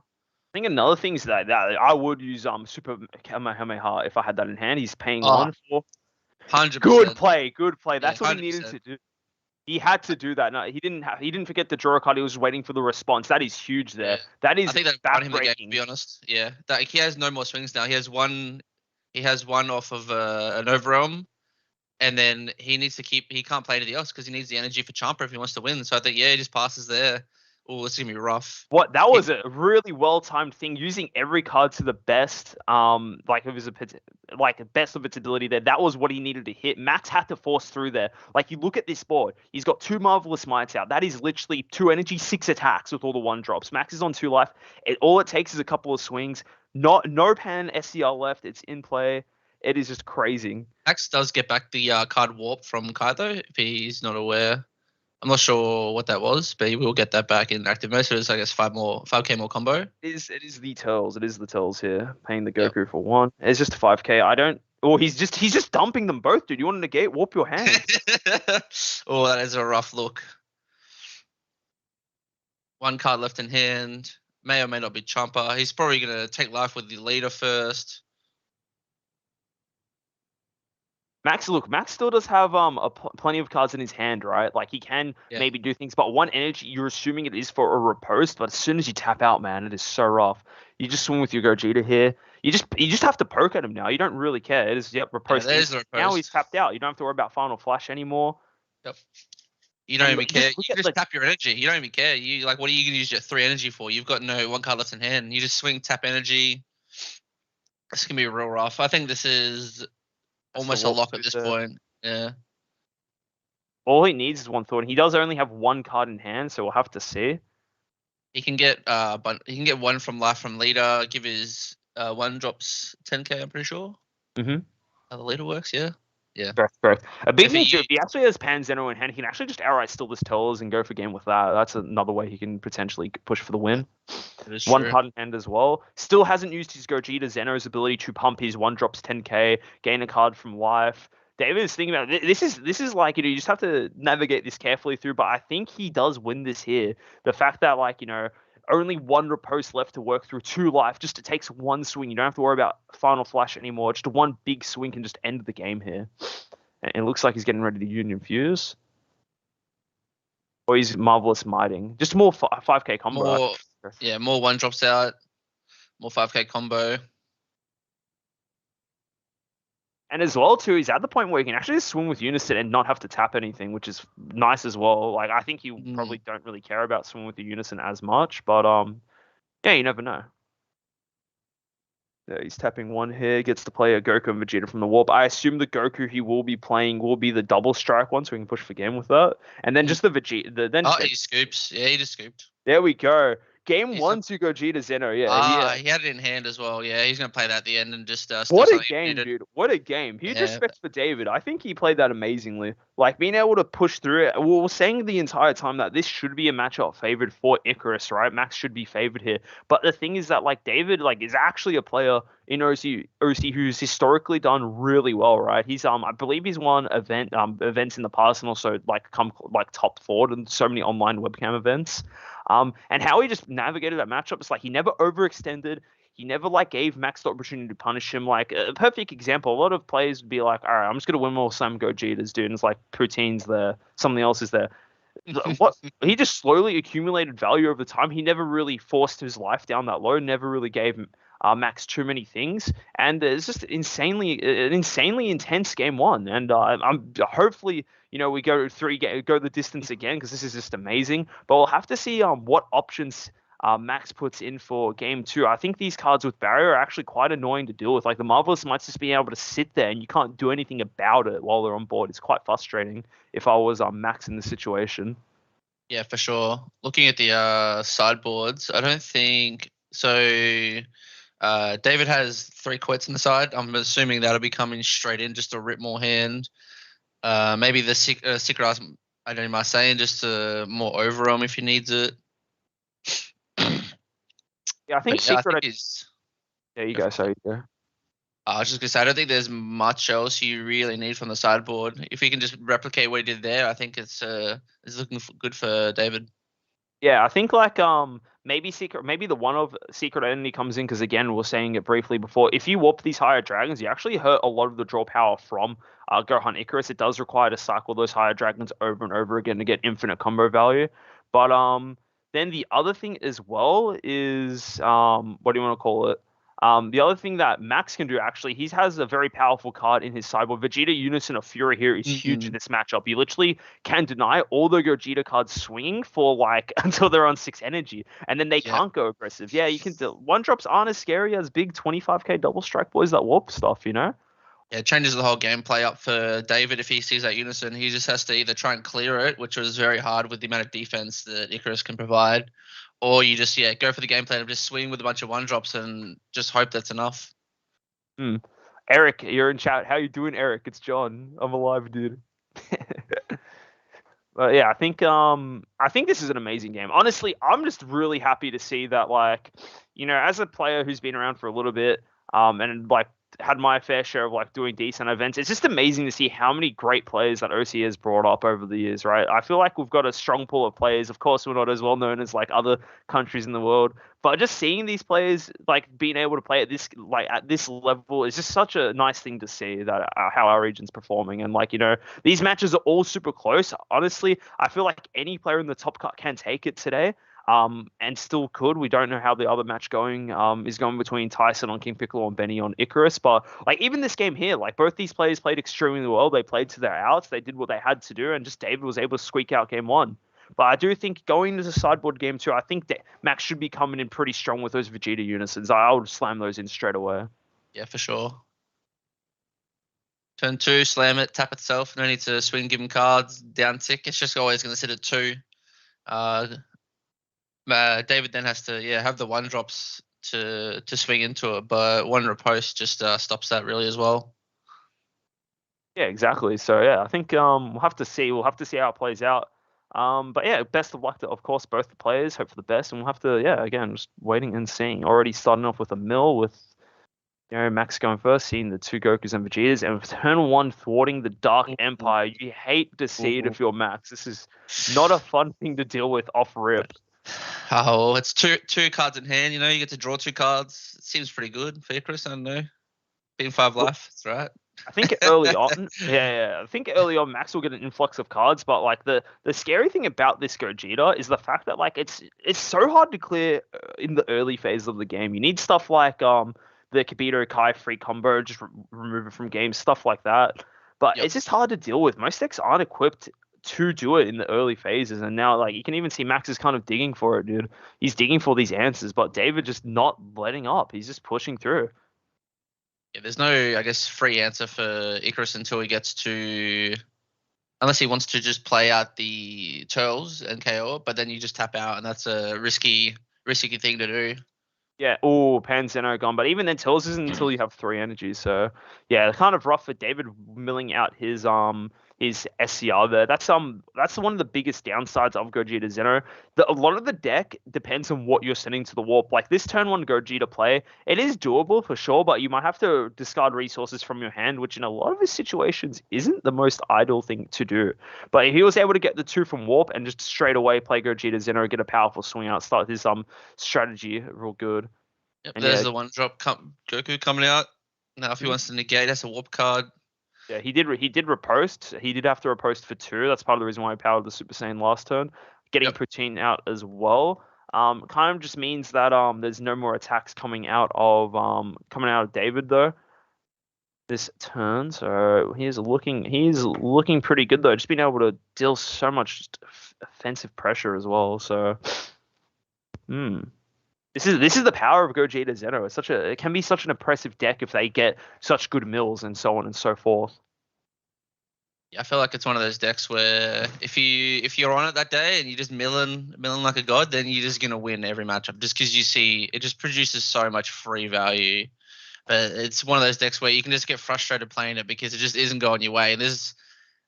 think another thing is that I would use Super Kamehameha if I had that in hand. He's paying 1 for 100%. Good play. That's Yeah, what he needed to do. He had to do that. No, he didn't forget the draw card. He was waiting for the response. That is huge there. Yeah. That is I think that won him the game, to backbreaking. be honest. Yeah, he has no more swings now. He has one off of an overwhelm, and then he needs to keep. He can't play anything else because he needs the energy for Champa if he wants to win. So I think he just passes there. Oh, it's gonna be rough. That was a really well timed thing, using every card to the best, like of his best of its ability there. That was what he needed to hit. Max had to force through there. Like, you look at this board, he's got 2 marvelous mites out. That is literally 2 energy, 6 attacks with all the 1-drops. Max is on 2 life. All it takes is a couple of swings. No pan SCR left. It's in play. It is just crazy. Max does get back the card warp from Kaido if he's not aware. I'm not sure what that was, but he will get that back in active mode. So it's, I guess, 5k more combo. It is the Turles. It is the Turles here. Paying the Goku for 1. It's just 5k. I don't. Oh, he's just dumping them both, dude. You want to negate? Warp your hand. Oh, that is a rough look. 1 card left in hand. May or may not be Champa. He's probably gonna take life with the leader first. Max still does have plenty of cards in his hand, right? Like, he can maybe do things, but 1 energy, you're assuming it is for a riposte, but as soon as you tap out, man, it is so rough. You just swing with your Gogeta here. You just have to poke at him now. You don't really care. It is riposte. Now he's tapped out. You don't have to worry about Final Flash anymore. Yep. You don't even care. You just tap your energy. You don't even care. You what are you gonna use your 3 energy for? You've got no 1 card left in hand. You just swing, tap energy. This can be real rough. I think this is almost a lock at this point. Yeah. All he needs is 1 thought. He does only have 1 card in hand, so we'll have to see. He can get but he can get 1 from life from leader. Give his 1 drops 10k. I'm pretty sure. Mm-hmm. How the leader works, yeah. Yeah. Correct. A big thing too, if he actually has Pan Zeno in hand, he can actually just outright steal this Turles and go for game with that. That's another way he can potentially push for the win. 1 card in hand as well. Still hasn't used his Gogeta Zeno's ability to pump his 1 drops 10k, gain a card from life. David is thinking about it. This is like, you just have to navigate this carefully through, but I think he does win this here. The fact that, like, only 1 riposte left to work through 2 life, just it takes 1 swing. You don't have to worry about Final Flash anymore. Just 1 big swing can just end the game here. And it looks like he's getting ready to Union Fuse. Or he's Marvelous Miting. Just more 5k combo. More 1-drops out. More 5k combo. And as well, too, he's at the point where he can actually just swing with Unison and not have to tap anything, which is nice as well. Like, I think you probably don't really care about swinging with the Unison as much, but yeah, you never know. Yeah, he's tapping 1 here, gets to play a Goku and Vegeta from the warp. I assume the Goku he will be playing will be the double strike one, so we can push for game with that. And then just the Vegeta. He scoops. Yeah, he just scooped. There we go. Game 1 to Gogeta Zeno, yeah. He had it in hand as well. Yeah, he's gonna play that at the end and just. What a game, dude! What a game! Huge respect for David. I think he played that amazingly. Like, being able to push through it. We were saying the entire time that this should be a matchup favored for Icarus, right? Max should be favored here. But the thing is that, like, David, like, is actually a player in OC who's historically done really well, right? He's I believe he's won events in the past, and also come top 4 in so many online webcam events. And how he just navigated that matchup, it's like he never overextended. He never gave Max the opportunity to punish him. Like, a perfect example, a lot of players would be like, all right, I'm just going to win more some Gogetas, dude. And it's like, Poutine's there, something else is there. What he just slowly accumulated value over time. He never really forced his life down that low, never really gave max too many things, and it's just an insanely intense game one. And I'm hopefully we go the distance again because this is just amazing. But we'll have to see what options Max puts in for game two. I think these cards with barrier are actually quite annoying to deal with. Like the Marvelous might just be able to sit there and you can't do anything about it while they're on board. It's quite frustrating if I was Max in this situation. Yeah, for sure. Looking at the sideboards, I don't think so. David has 3 quits in the side. I'm assuming that'll be coming straight in just to rip more hand. Maybe the Secret Eyes, I don't know, saying just to more overwhelm if he needs it. Yeah, I think But yeah, Secret. I think he's. There you go. So you go. I was just gonna say, I don't think there's much else you really need from the sideboard. If he can just replicate what he did there, I think it's looking good for David. Yeah, I think like maybe the one of Secret Enemy comes in because again we are saying it briefly before. If you warp these higher dragons, you actually hurt a lot of the draw power from Go Hunt Icarus. It does require to cycle those higher dragons over and over again to get infinite combo value. But then the other thing as well is what do you want to call it? The other thing that Max can do actually, he has a very powerful card in his sideboard. Vegeta Unison of Fury here is huge in this matchup. You literally can deny all the Gogeta cards swinging for like until they're on 6 energy, and then they can't go aggressive. Yeah, you can. One drops aren't as scary as big 25k double strike boys that warp stuff. Yeah, it changes the whole gameplay up for David if he sees that Unison. He just has to either try and clear it, which was very hard with the amount of defense that Icarus can provide, or you just go for the game plan of just swing with a bunch of 1-drops and just hope that's enough. Eric, you're in chat. How you doing, Eric? It's John. I'm alive, dude. But yeah, I think this is an amazing game. Honestly, I'm just really happy to see that, like, as a player who's been around for a little bit, and like had my fair share of like doing decent events. It's just amazing to see how many great players that OC has brought up over the years, right? I feel like we've got a strong pool of players. Of course, we're not as well known as like other countries in the world, but just seeing these players like being able to play at this level is just such a nice thing to see that how our region's performing. And like these matches are all super close. Honestly, I feel like any player in the top cut can take it today. And still could. We don't know how the other match is going between Tyson on King Piccolo and Benny on Icarus. But like even this game here, like both these players played extremely well. They played to their outs. They did what they had to do, and just David was able to squeak out game one. But I do think going into the sideboard game two, I think that Max should be coming in pretty strong with those Vegeta unisons. I would slam those in straight away. Yeah, for sure. Turn 2, slam it, tap itself. No need to swing, give him cards, down tick. It's just always going to sit at 2. David then has to have the 1-drops to swing into it, but 1 riposte just stops that really as well. Yeah, exactly. So yeah, I think we'll have to see. We'll have to see how it plays out. But yeah, best of luck to, of course, both the players. Hope for the best, and we'll have to again just waiting and seeing. Already starting off with a mill with Max going first, seeing the 2 Gokus and Vegetas, and with turn 1 thwarting the Dark Empire. You hate to see it if you're Max. This is not a fun thing to deal with off rip. Oh, it's two cards in hand. You get to draw 2 cards. It seems pretty good for Icarus. I don't know. Being 5 life, that's right. I think early on, I think early on Max will get an influx of cards, but like the scary thing about this Gogeta is the fact that like it's so hard to clear in the early phase of the game. You need stuff like the Kibito Kai free combo, just remove it from games, stuff like that. But it's just hard to deal with. Most decks aren't equipped to do it in the early phases, and now like you can even see Max is kind of digging for it, dude. He's digging for these answers, but David just not letting up. He's just pushing through. Yeah, there's no, I guess, free answer for Icarus until he gets to, unless he wants to just play out the Turtles and KO, but then you just tap out, and that's a risky thing to do. Yeah, Panzeno gone, but even then, Turtles isn't until you have 3 energies. So yeah, kind of rough for David milling out his SCR there. That's one of the biggest downsides of Gogeta Zeno. A lot of the deck depends on what you're sending to the warp. Like this turn 1 Gogeta play, it is doable for sure, but you might have to discard resources from your hand, which in a lot of his situations isn't the most ideal thing to do. But if he was able to get the 2 from warp and just straight away play Gogeta Zeno, get a powerful swing out, start his strategy real good. Yep, and there's the 1-drop Goku coming out. Now if he wants to negate, that's a warp card. Yeah, he did riposte. He did have to riposte for 2. That's part of the reason why he powered the Super Saiyan last turn. Getting Poutine out as well. Kind of just means that there's no more attacks coming out of David though this turn. So he's looking pretty good though. Just being able to deal so much offensive pressure as well. So hmm. This is the power of Gogeta Zeno. It can be such an impressive deck if they get such good mills and so on and so forth. Yeah, I feel like it's one of those decks where if you're on it that day and you're just milling like a god, then you're just gonna win every matchup just because you see it just produces so much free value. But it's one of those decks where you can just get frustrated playing it because it just isn't going your way. And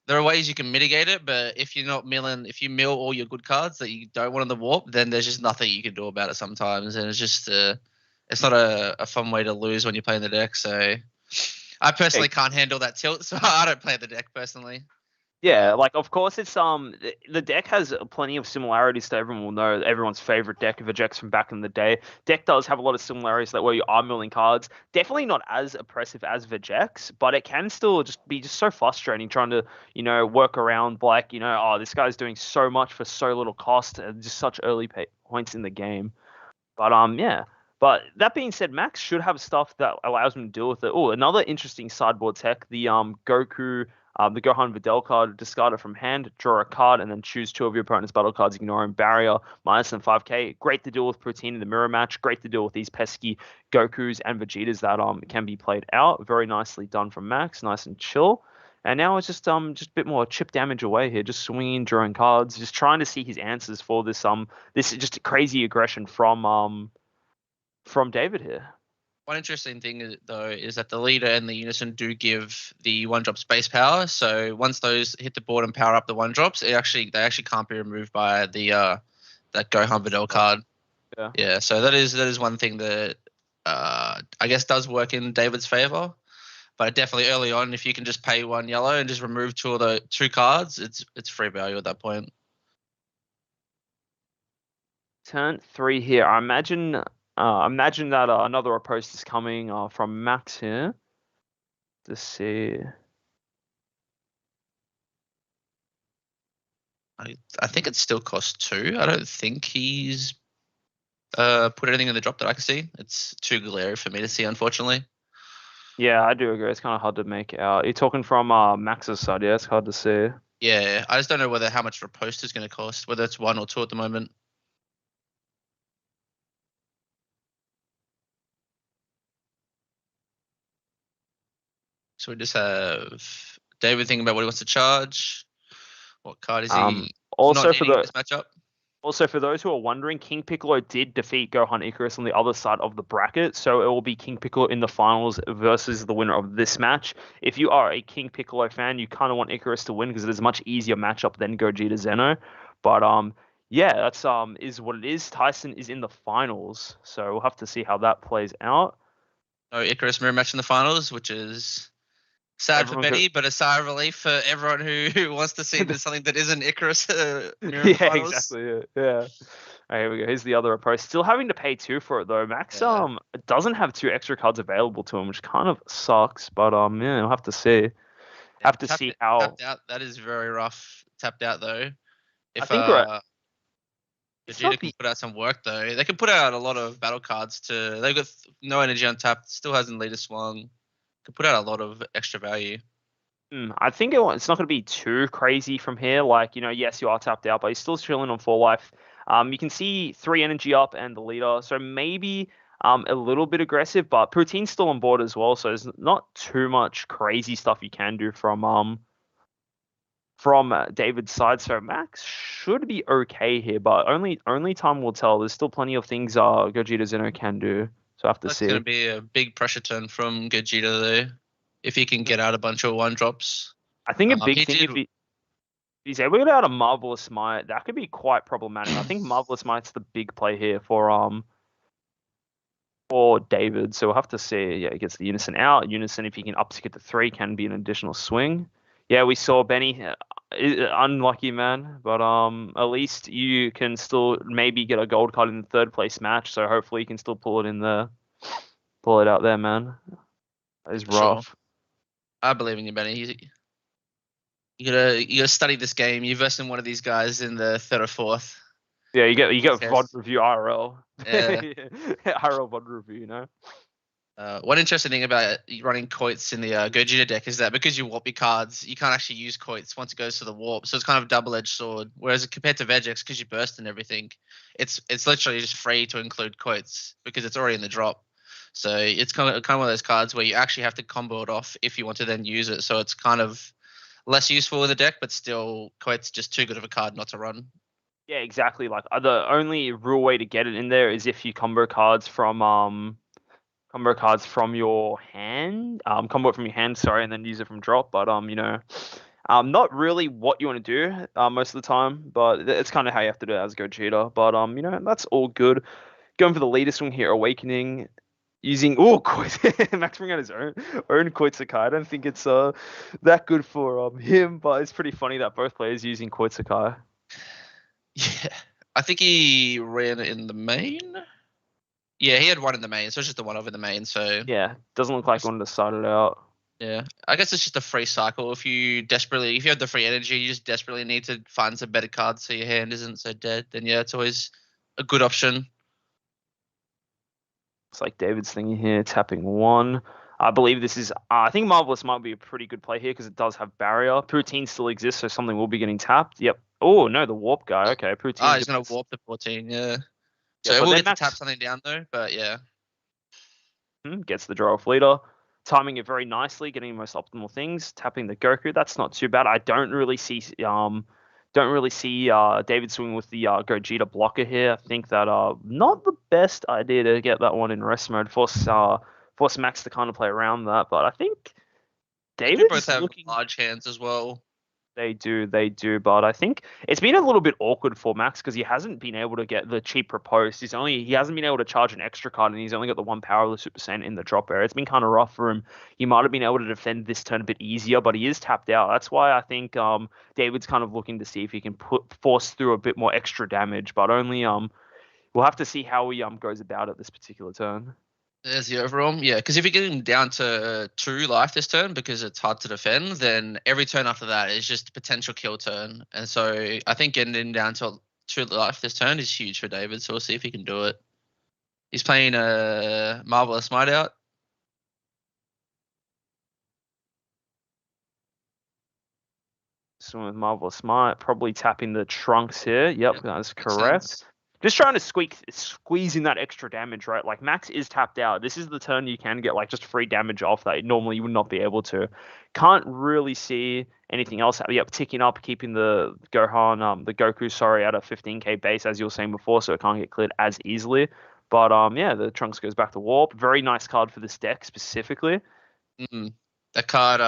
there are ways you can mitigate it, but if you're not milling, if you mill all your good cards that you don't want in the warp, then there's just nothing you can do about it sometimes, and it's just it's not a fun way to lose when you're playing the deck. So I personally can't handle that tilt, so I don't play the deck personally. Yeah, like of course it's the deck has plenty of similarities to everyone will know everyone's favorite deck of ejects from back in the day. Deck does have a lot of similarities that where you are milling cards. Definitely not as oppressive as Vegex, but it can still just be so frustrating trying to, work around like, oh, this guy's doing so much for so little cost and just such early points in the game. But yeah. But that being said, Max should have stuff that allows him to deal with it. Oh, another interesting sideboard tech, the Goku, the Gohan Videl card, discard it from hand, draw a card, and then choose two of your opponent's battle cards, ignoring barrier, minus them 5k. Great to deal with Protein in the mirror match. Great to deal with these pesky Gokus and Vegetas that can be played out. Very nicely done from Max, nice and chill. And now it's just a bit more chip damage away here, just swinging, drawing cards, just trying to see his answers for this just crazy aggression from David here. One interesting thing though is that the leader and the unison do give the 1-drop space power. So once those hit the board and power up the 1-drops, they actually can't be removed by the that Gohan Videl card. Yeah. So that is one thing that I guess does work in David's favor. But definitely early on, if you can just pay 1 yellow and just remove two cards, it's free value at that point. Turn 3 here. I imagine that another opposed is coming from Max here. Let's see. I think it still costs 2. I don't think he's put anything in the drop that I can see. It's too glary for me to see, unfortunately. Yeah, I do agree. It's kind of hard to make out. You're talking from Max's side, yeah? It's hard to see. Yeah, I just don't know how much riposte is going to cost, whether it's 1 or 2 at the moment. So we just have David thinking about what he wants to charge. What card is he also not for needing this matchup? Also, for those who are wondering, King Piccolo did defeat Gohan Icarus on the other side of the bracket, so it will be King Piccolo in the finals versus the winner of this match. If you are a King Piccolo fan, you kind of want Icarus to win because it is a much easier matchup than Gogeta Zeno. But yeah, that's is what it is. Tyson is in the finals, so we'll have to see how that plays out. No Icarus mirror match in the finals, which is sad for Benny, but a sigh of relief for everyone who wants to see something that isn't Icarus mirror yeah, exactly. Yeah. Right, here we go. Here's the other opposed. Still having to pay 2 for it though. Max doesn't have 2 extra cards available to him, which kind of sucks. But yeah, we'll have to see. See how. Tapped out. That is very rough. Tapped out though. If I think Vegeta can put out some work though, they can put out a lot of battle cards to. They've got no energy untapped. Still hasn't leader swung. Can put out a lot of extra value. I think it's not going to be too crazy from here. Like, yes, you are tapped out, but you're still chilling on 4 life. You can see 3 energy up and the leader, so maybe a little bit aggressive, but Protein's still on board as well, so there's not too much crazy stuff you can do from David's side. So Max should be okay here, but only time will tell. There's still plenty of things Gogeta Zeno can do, so I have to see. That's going to be a big pressure turn from Gogeta though. If he can get out a bunch of 1-drops. I think a big thing if he's able to get out a Marvelous Might, that could be quite problematic. I think Marvelous Might's the big play here for David. So we'll have to see. Yeah, he gets the Unison out. Unison, if he can uptick it to 3, can be an additional swing. Yeah, we saw Benny. Unlucky, man. But at least you can still maybe get a gold card in the 3rd place match. So hopefully you can still pull it in there. Pull it out there, man. That is rough. Sure. I believe in you, Benny. You gotta study this game. You versus one of these guys in the 3rd or 4th. Yeah, you get VOD Yes. review IRL. Yeah. IRL VOD review, you know? One interesting thing about running quoits in the Gogeta deck is that because you warp your cards, you can't actually use quoits once it goes to the warp. So it's kind of a double-edged sword. Whereas compared to Vegex, because you burst and everything, it's literally just free to include quoits because it's already in the drop. So it's kind of one of those cards where you actually have to combo it off if you want to then use it. So it's kind of less useful in the deck, but still quoits just too good of a card not to run. Yeah, exactly. Like the only real way to get it in there is if you combo cards from your hand, combo it from your hand, sorry, and then use it from drop. But not really what you want to do most of the time, but it's kind of how you have to do it as Gogeta. But that's all good. Going for the leader swing here, Awakening, using Max bringing out his own Koitsukai. I don't think it's that good for him, but it's pretty funny that both players using Koitsukai. Yeah, I think he ran it in the main. Yeah, he had one in the main, so it's just the one over the main. So Yeah, doesn't look like one to start it out. yeah, I guess it's just a free cycle. If you have the free energy, you just desperately need to find some better cards so your hand isn't so dead. Then yeah, it's always a good option. It's like David's thingy here, tapping one. I believe this is. I think Marvelous might be a pretty good play here because it does have barrier. Poutine still exists, so something will be getting tapped. Yep. Oh no, the warp guy. Okay, Ah, Poutine he's gonna gets. warp the 14. Yeah, Yeah, so it but will then get to tap Max something down though. But yeah, gets the draw off leader, timing it very nicely, getting the most optimal things. Tapping the Goku. That's not too bad. I don't really see David swing with the Gogeta blocker here. I think that not the best idea to get that one in rest mode. Force Max to kind of play around that, but I think they do both David's have looking. large hands as well. They do, but I think it's been a little bit awkward for Max because he hasn't been able to get the cheap proposed. He hasn't been able to charge an extra card, and he's only got the one power of the Super Saiyan in the drop area. It's been kind of rough for him. He might have been able to defend this turn a bit easier, but he is tapped out. That's why I think David's kind of looking to see if he can force through a bit more extra damage, but only we'll have to see how he goes about it this particular turn. There's the overall. Yeah, because if you get him down to 2 life this turn because it's hard to defend, then every turn after that is just a potential kill turn. And so I think getting him down to 2 life this turn is huge for David. So we'll see if he can do it. He's playing a Marvelous Might out. So with Marvelous Might, probably tapping the Trunks here. Yep, that's Makes correct. sense. Just trying to squeeze in that extra damage, right? Like Max is tapped out. This is the turn you can get like just free damage off that normally you would not be able to. Can't really see anything else. Yep, ticking up, keeping the Goku, sorry, at a 15k base as you were saying before, so it can't get cleared as easily. But yeah, the Trunks goes back to Warp. Very nice card for this deck specifically. Mm. That card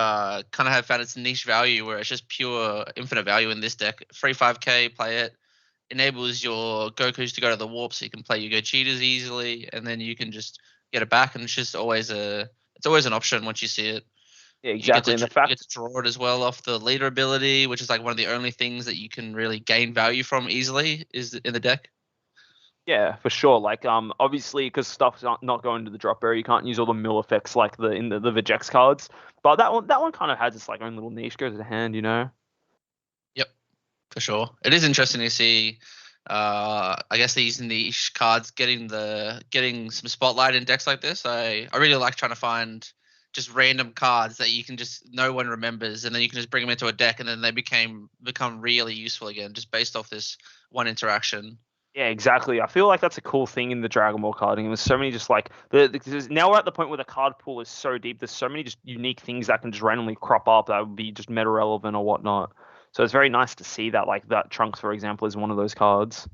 kind of have found its niche value where it's just pure infinite value in this deck. Free 5k, play it. Enables your Gokus to go to the warp so you can play your Gogetas easily, and then you can just get it back, and it's just always an option once you see it. Yeah, exactly. And the fact You get to draw it as well off the leader ability, which is like one of the only things that you can really gain value from easily is in the deck. Yeah, for sure. Like, obviously, because stuff's not going to the drop area, you can't use all the mill effects like the Vegex cards. But that one kind of has its like own little niche, goes to hand, you know. Yep, for sure. It is interesting to see. I guess these niche cards getting some spotlight in decks like this. I really like trying to find just random cards that you can just no one remembers, and then you can just bring them into a deck, and then they become really useful again, just based off this one interaction. Yeah, exactly. I feel like that's a cool thing in the Dragon Ball carding. There's so many just like now we're at the point where the card pool is so deep. There's so many just unique things that can just randomly crop up that would be just meta relevant or whatnot. So it's very nice to see that, like that Trunks, for example, is one of those cards.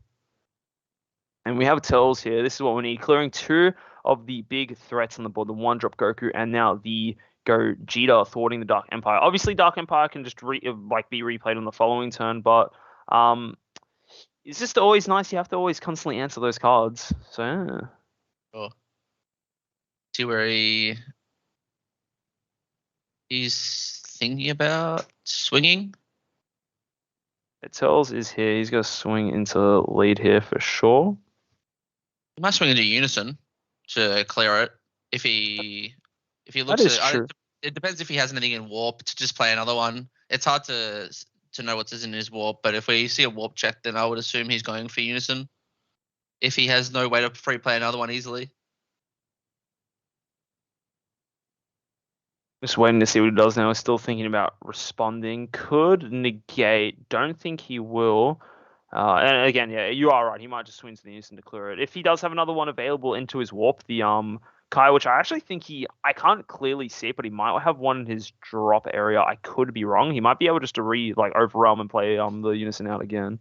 And we have Turles here. This is what we need. Clearing two of the big threats on the board, the one drop Goku and now the Gogeta thwarting the Dark Empire. Obviously, Dark Empire can just be replayed on the following turn, but it's just always nice. You have to always constantly answer those cards. So yeah. Sure. See where he's thinking about swinging. Turles is here. He's going to swing into lead here for sure. He might swing into Unison to clear it if he looks That is at it. true. It depends if he has anything in Warp to just play another one. It's hard to to know what's in his warp. But if we see a warp check, then I would assume he's going for Unison. If he has no way to free play another one easily. Just waiting to see what he does now. Still thinking about responding. Could negate. Don't think he will. And again, yeah, you are right. He might just swing to the Unison to clear it. If he does have another one available into his warp, the Kai, which I actually think I can't clearly see it, but he might have one in his drop area. I could be wrong. He might be able just to overwhelm and play the Unison out again.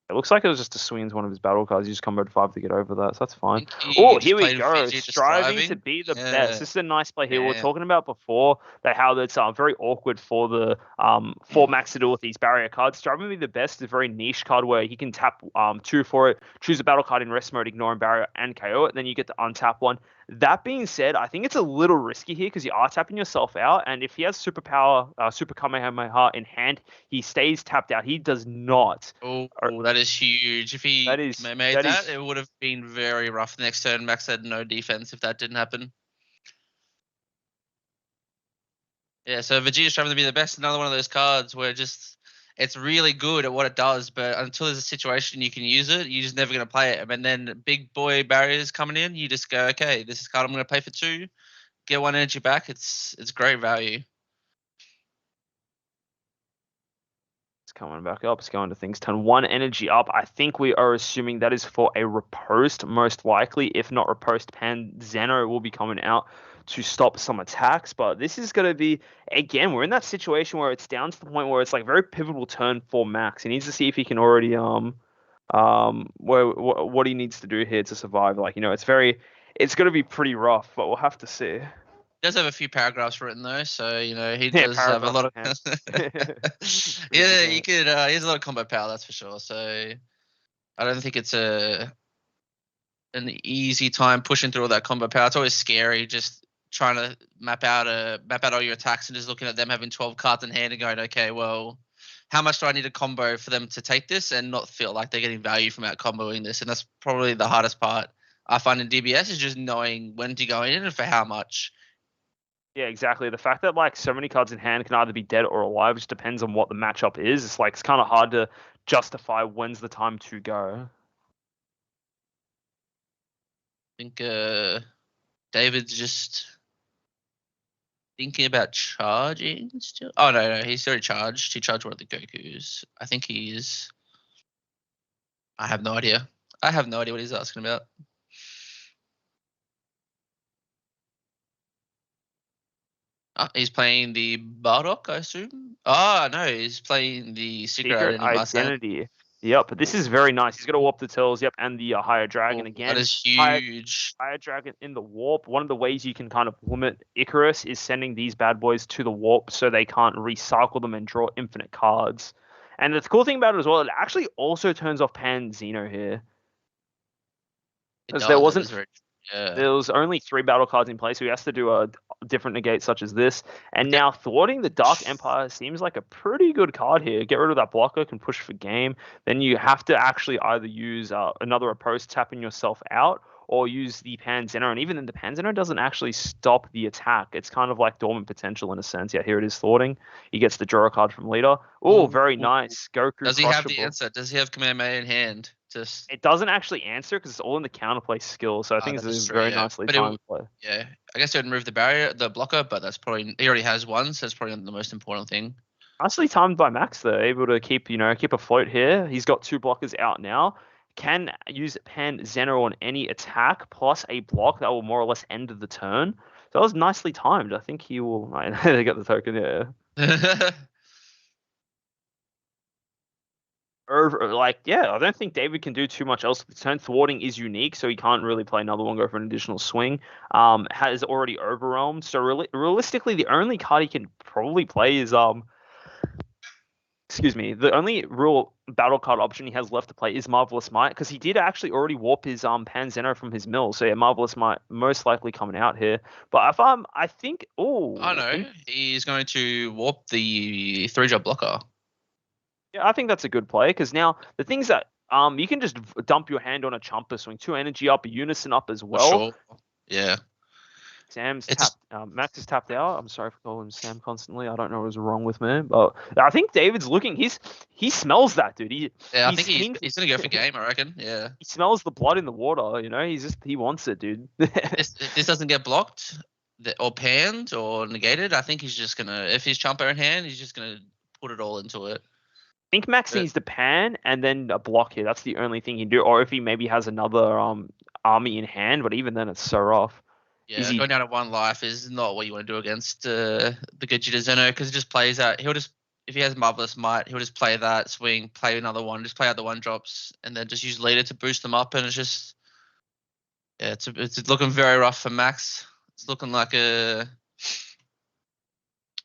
It looks like it was just a swing into one of his battle cards. You just comboed 5 to get over that, so that's fine. Oh, here we go. Striving to be the best. This is a nice play here. We were talking about before that how it's very awkward for the for Max to deal with these barrier cards. Striving to be the best is a very niche card where he can tap 2 for it, choose a battle card in rest mode, ignoring barrier, and KO it. Then you get to untap one. That being said, I think it's a little risky here because you are tapping yourself out, and if he has superpower, Super Kamehameha in hand, he stays tapped out. He does not. Oh, that is huge. If he made that, it would have been very rough next turn. Max had no defense if that didn't happen. Yeah, so Vegeta's trying to be the best. Another one of those cards where it's really good at what it does, but until there's a situation you can use it, you're just never going to play it. And then big boy barriers coming in, you just go, okay, this is card I'm going to pay for 2, get 1 energy back. It's great value. It's coming back up. It's going to things. Turn 1 energy up. I think we are assuming that is for a riposte, most likely. If not riposte, Pan Zeno will be coming out to stop some attacks, but this is going to be, again, we're in that situation where it's down to the point where it's like very pivotal turn for Max. He needs to see if he can already what he needs to do here to survive. Like, it's going to be pretty rough, but we'll have to see. He does have a few paragraphs written though, so he does have a lot of yeah, he could he has a lot of combo power, that's for sure. So I don't think it's an easy time pushing through all that combo power. It's always scary just trying to map out all your attacks and just looking at them having 12 cards in hand and going, okay, well, how much do I need to combo for them to take this and not feel like they're getting value from out comboing this? And that's probably the hardest part I find in DBS is just knowing when to go in and for how much. Yeah, exactly. The fact that so many cards in hand can either be dead or alive just depends on what the matchup is. It's kind of hard to justify when's the time to go. I think David's just thinking about charging still. Oh, no, he's already charged. He charged one of the Gokus. I think he is. I have no idea. What he's asking about. He's playing the Bardock, I assume. Oh, no, he's playing the Secret Identity. Yep, but this is very nice. He's got to warp the Tills, yep, and the Higher Dragon again. That is huge. Higher Dragon in the warp. One of the ways you can kind of limit Icarus is sending these bad boys to the warp so they can't recycle them and draw infinite cards. And the cool thing about it as well, it actually also turns off Pan Zeno here. Because there was only 3 battle cards in play, so he has to do a different negate such as this. And now thwarting the Dark Empire seems like a pretty good card here. Get rid of that blocker, can push for game. Then you have to actually either use another opposed tapping yourself out or use the Pan Zeno. And even then, the Pan Zeno doesn't actually stop the attack. It's kind of like dormant potential in a sense. Yeah, here it is thwarting. He gets the draw card from leader. Oh, very nice. Goku. Does he have the answer? Does he have Kamehameha in hand? It doesn't actually answer because it's all in the counterplay skill, so I think it's a very nicely timed play. Yeah, I guess it would remove the blocker, but that's probably he already has one, so that's probably not the most important thing. Nicely timed by Max though, able to keep afloat here. He's got 2 blockers out now. Can use Pan Zeno on any attack plus a block that will more or less end the turn. So that was nicely timed. I think he will. They got the token, yeah. I don't think David can do too much else. The turn thwarting is unique, so he can't really play another one, go for an additional swing. Has already overwhelmed, so realistically, the only card he can probably play is the only real battle card option he has left to play is Marvelous Might, because he did actually already warp his Pan Zeno from his mill. So yeah, Marvelous Might most likely coming out here. But if I think he's going to warp the 3-drop blocker. Yeah, I think that's a good play because now the things that you can just dump your hand on a Chumper swing, 2 energy up, a Unison up as well. Sure. Yeah. Sam's It's tapped. Max is tapped out. I'm sorry for calling him Sam constantly. I don't know what's wrong with me, but I think David's looking. He smells that, dude. yeah, I He's think he's keen. he's gonna go for game. I reckon. Yeah. He smells the blood in the water. You know, he wants it, dude. If this doesn't get blocked or panned or negated, I think he's just gonna, if he's Champo in hand, he's just gonna put it all into it. I think Max But needs to pan and then a block here. That's the only thing he can do. Or if he maybe has another army in hand, but even then it's so rough. yeah, going down to one life is not what you want to do against the Gogeta Zeno, because it just plays out. He'll just, if he has Marvelous Might, he'll just play that swing, play another one, just play out the one drops, and then just use leader to boost them up. And it's just, yeah, it's looking very rough for Max. It's looking like a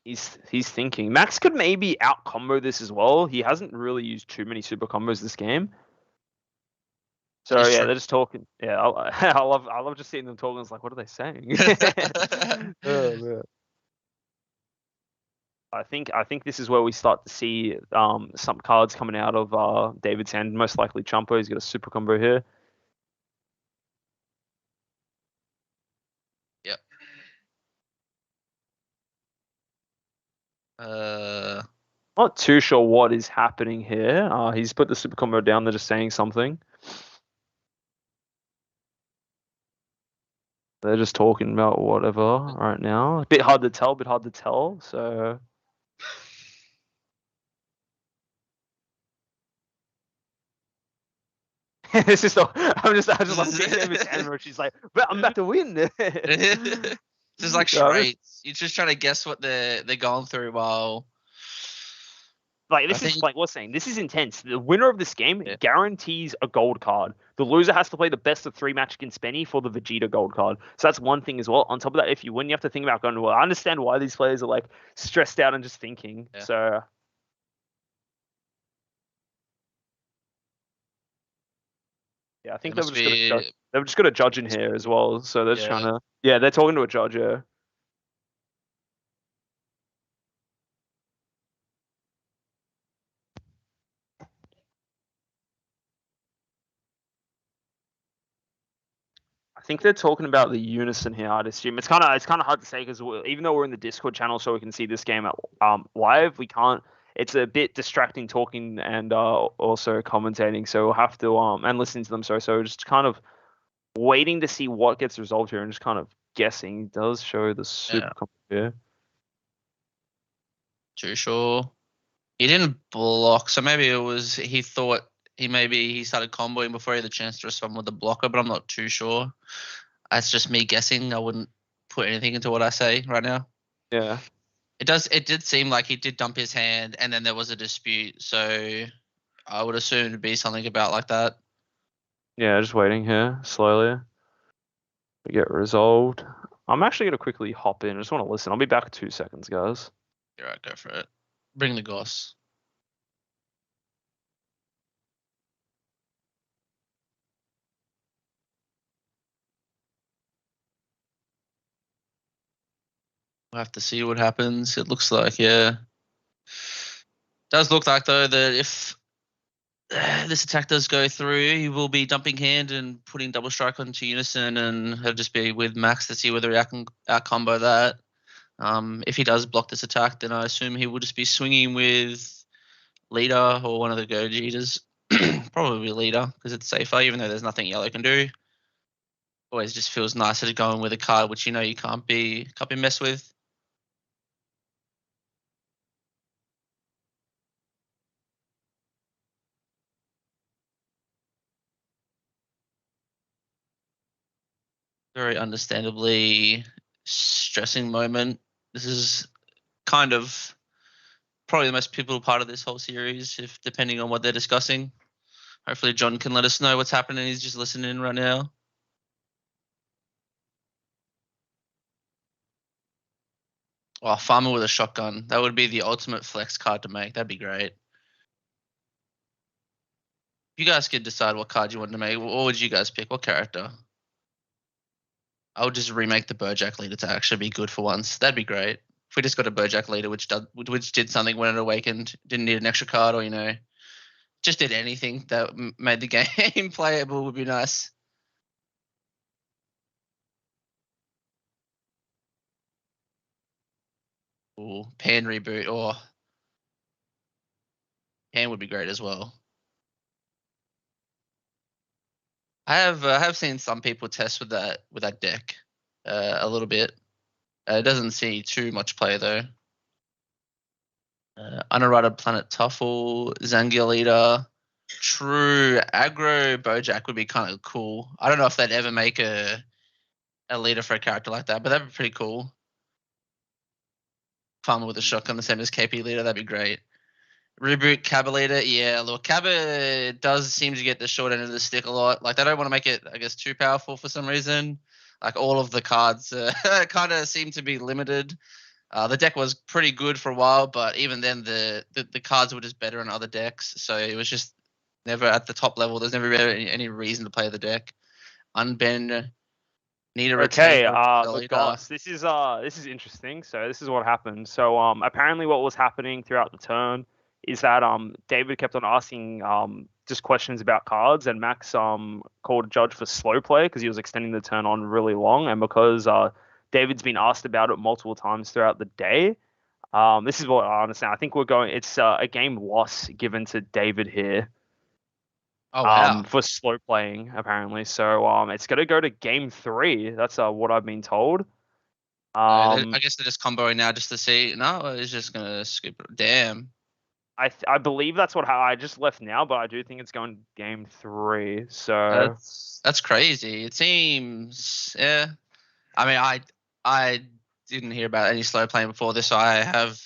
He's thinking. Max could maybe out combo this as well. He hasn't really used too many super combos this game. So it's yeah, true. they're just talking. Yeah, I love just seeing them talking. It's like, what are they saying? Oh, man. I think this is where we start to see some cards coming out of David's hand. Most likely Chumpo. He's got a super combo here. Yep. Not too sure what is happening here. He's put the super combo down. They're just saying something. They're just talking about whatever right now. A bit hard to tell. So it's just, I just love seeing David's hand where she's like, "But I'm about to win." Just like So charades. You're just trying to guess what they're going through while. like I this is think, like what's saying. This is intense. The winner of this game yeah. guarantees a gold card. The loser has to play the best of 3 match against Benny for the Vegeta gold card. So that's one thing as well. On top of that, if you win, you have to think about going, well, I understand why these players are like stressed out and just thinking. Yeah. So yeah, I It think must be. they've just got a judge in here as well. So they're just Yeah. trying to, yeah, they're talking to a judge. Yeah. I think they're talking about the unison here. I'd assume it's kind of hard to say because even though we're in the Discord channel, so we can see this game live, we can't. It's a bit distracting talking and also commentating, so we'll have to and listening to them. So just kind of waiting to see what gets resolved here and just kind of guessing. It does show the super here. Too sure. He didn't block, so maybe it was he thought he started comboing before he had the chance to respond with the blocker, but I'm not too sure. That's just me guessing. I wouldn't put anything into what I say right now. Yeah. It did seem like he did dump his hand and then there was a dispute, so I would assume it'd be something about like that. Yeah, just waiting here slowly to get resolved. I'm actually gonna quickly hop in. I just want to listen. I'll be back in 2 seconds, guys. You're right, go for it. Bring the goss. We'll have to see what happens. It looks like, yeah. Does look like though that if this attack does go through, he will be dumping hand and putting double strike onto Unison, and he'll just be with Max to see whether he can out combo that. If he does block this attack, then I assume he will just be swinging with Leader or one of the Gogetas. Probably Leader because it's safer, even though there's nothing yellow can do. Always just feels nicer to go in with a card which you know you can't be messed with. Very understandably stressing moment. This is kind of probably the most pivotal part of this whole series, if depending on what they're discussing. Hopefully John can let us know what's happening. He's just listening right now. Oh, Farmer with a shotgun. That would be the ultimate flex card to make. That'd be great. You guys could decide what card you want to make. What would you guys pick? What character? I would just remake the Bojack leader to actually be good for once. That'd be great. If we just got a Bojack leader which did something when it awakened, didn't need an extra card, or just did anything that made the game playable would be nice. Or Pan reboot, or Pan would be great as well. I have seen some people test with that deck a little bit. It doesn't see too much play though. Unerrata Planet Tuffle, Zangiolita, True Aggro Bojack would be kind of cool. I don't know if they'd ever make a leader for a character like that, but that'd be pretty cool. Farmer with a shotgun, the same as KP leader, that'd be great. Reboot Cabba leader, yeah. Look, Cabba does seem to get the short end of the stick a lot. Like they don't want to make it, I guess, too powerful for some reason. Like all of the cards kind of seem to be limited. The deck was pretty good for a while, but even then, the cards were just better in other decks. So it was just never at the top level. There's never really any reason to play the deck. Unbend, need a Okay, retainer. look, Goss, this is interesting. So this is what happened. So apparently what was happening throughout the turn is that David kept on asking just questions about cards, and Max called a judge for slow play because he was extending the turn on really long, and because David's been asked about it multiple times throughout the day. This is what I understand. I think we're going. It's a game loss given to David here. Oh wow. For slow playing apparently. So it's gonna go to game 3. That's what I've been told. I guess they're just comboing now just to see. No, it's just gonna skip it. Damn. I believe that's what I just left now, but I do think it's going game 3. So That's crazy. It seems, yeah. I mean, I didn't hear about any slow playing before this, so I have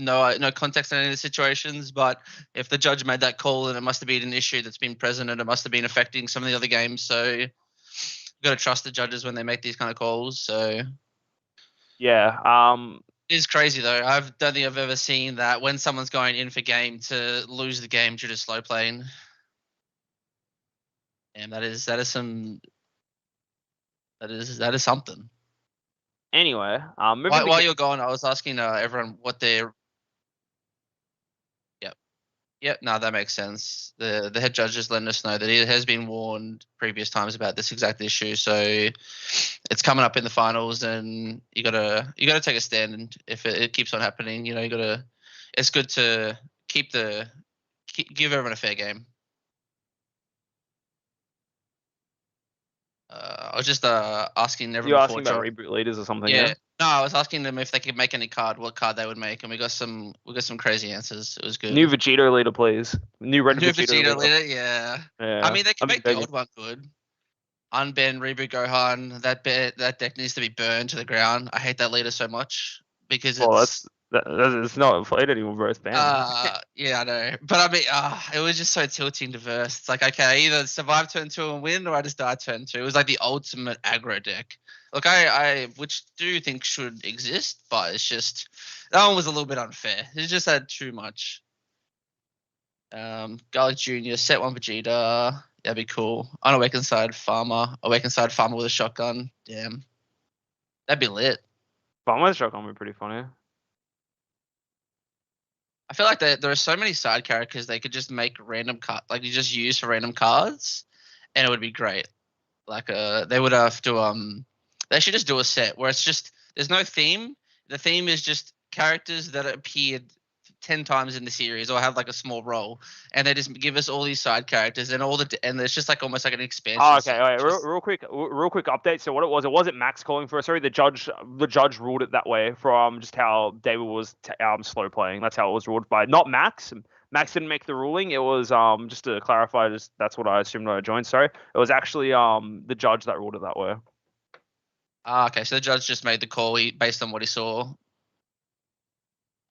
no context in any of the situations. But if the judge made that call, then it must have been an issue that's been present, and it must have been affecting some of the other games. So you've got to trust the judges when they make these kind of calls. So yeah. it is crazy though. I don't think I've ever seen that when someone's going in for game to lose the game due to slow playing. And that is some that is something. Anyway, While you're gone, I was asking everyone what their. Yep, no, that makes sense. The head judge just letting us know that he has been warned previous times about this exact issue. So it's coming up in the finals, and you gotta take a stand. And if it keeps on happening, you gotta. It's good to give everyone a fair game. I was just asking everyone. You're asking about reboot leaders or something? Yeah. No, I was asking them if they could make any card, what card they would make, and we got some crazy answers. It was good. New Vegito leader, please. New red Vegito leader. Yeah. Yeah. I mean, they can make the old one good. Unbend, reboot Gohan. That deck needs to be burned to the ground. I hate that leader so much because it's not played anymore, bro. It's banned. Yeah, I know. But I mean, it was just so tilting diverse. It's like, okay, I either survive turn 2 and win, or I just die turn 2. It was like the ultimate aggro deck. Look, I which do think should exist, but it's just that one was a little bit unfair. It just had too much. Garlic Jr. set 1 Vegeta. That'd be cool. Unawakened side Farmer. Awakened side Farmer with a shotgun. Damn. That'd be lit. Farmer with a shotgun would be pretty funny. I feel like there are so many side characters they could just make random like you just use for random cards, and it would be great. Like they would have to they should just do a set where it's just there's no theme. The theme is just characters that appeared 10 times in the series or have like a small role, and they just give us all these side characters and and it's just like almost like an expansion. Oh, okay. All right. Real quick update. So what it wasn't Max calling for it. Sorry, the judge ruled it that way from just how David was slow playing. That's how it was ruled by, not Max. Max didn't make the ruling. It was just to clarify, just that's what I assumed when I joined. Sorry, it was actually the judge that ruled it that way. Okay. So the judge just made the call based on what he saw.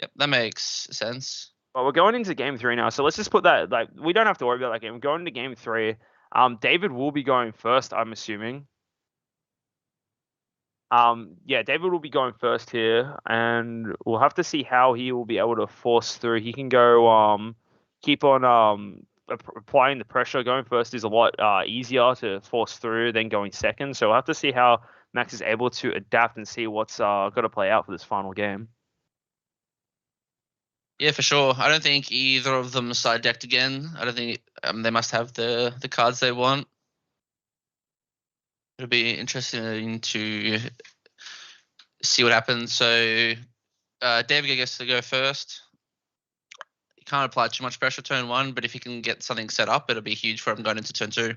Yep, that makes sense. Well, we're going into game 3 now, so let's just put that, like, we don't have to worry about that game. We're going into game 3. David will be going first, I'm assuming. Yeah, David will be going first here, and we'll have to see how he will be able to force through. He can go keep on applying the pressure. Going first is a lot easier to force through than going second, so we'll have to see how Max is able to adapt and see what's got to play out for this final game. Yeah, for sure. I don't think either of them side decked again. I don't think they must have the cards they want. It'll be interesting to see what happens. So David gets to go first. He can't apply too much pressure turn 1, but if he can get something set up, it'll be huge for him going into turn 2.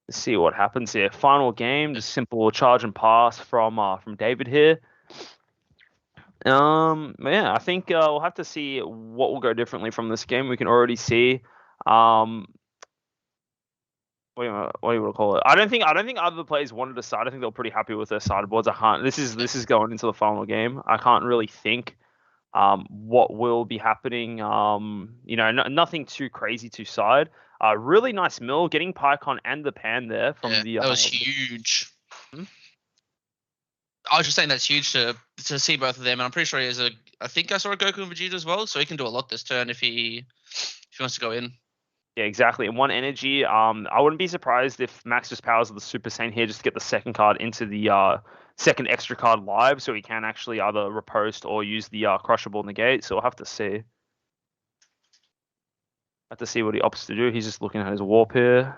Let's see what happens here. Final game, just simple charge and pass from David here. Yeah, I think we'll have to see what will go differently from this game. We can already see, what do you want to call it? I don't think other players wanted to side. I think they were pretty happy with their sideboards. I can't. This is going into the final game. I can't really think, what will be happening. Nothing too crazy to side. Really nice mill, getting Pycon and the pan there from the. That was huge. I was just saying that's huge to see both of them, and I'm pretty sure he has I think I saw a Goku and Vegeta as well, so he can do a lot this turn if he wants to go in. Yeah, exactly. And 1 energy. I wouldn't be surprised if Max just powers the Super Saiyan here just to get the second card into the second extra card live, so he can actually either riposte or use the crushable negate. So we'll have to see. Have to see what he opts to do. He's just looking at his warp here.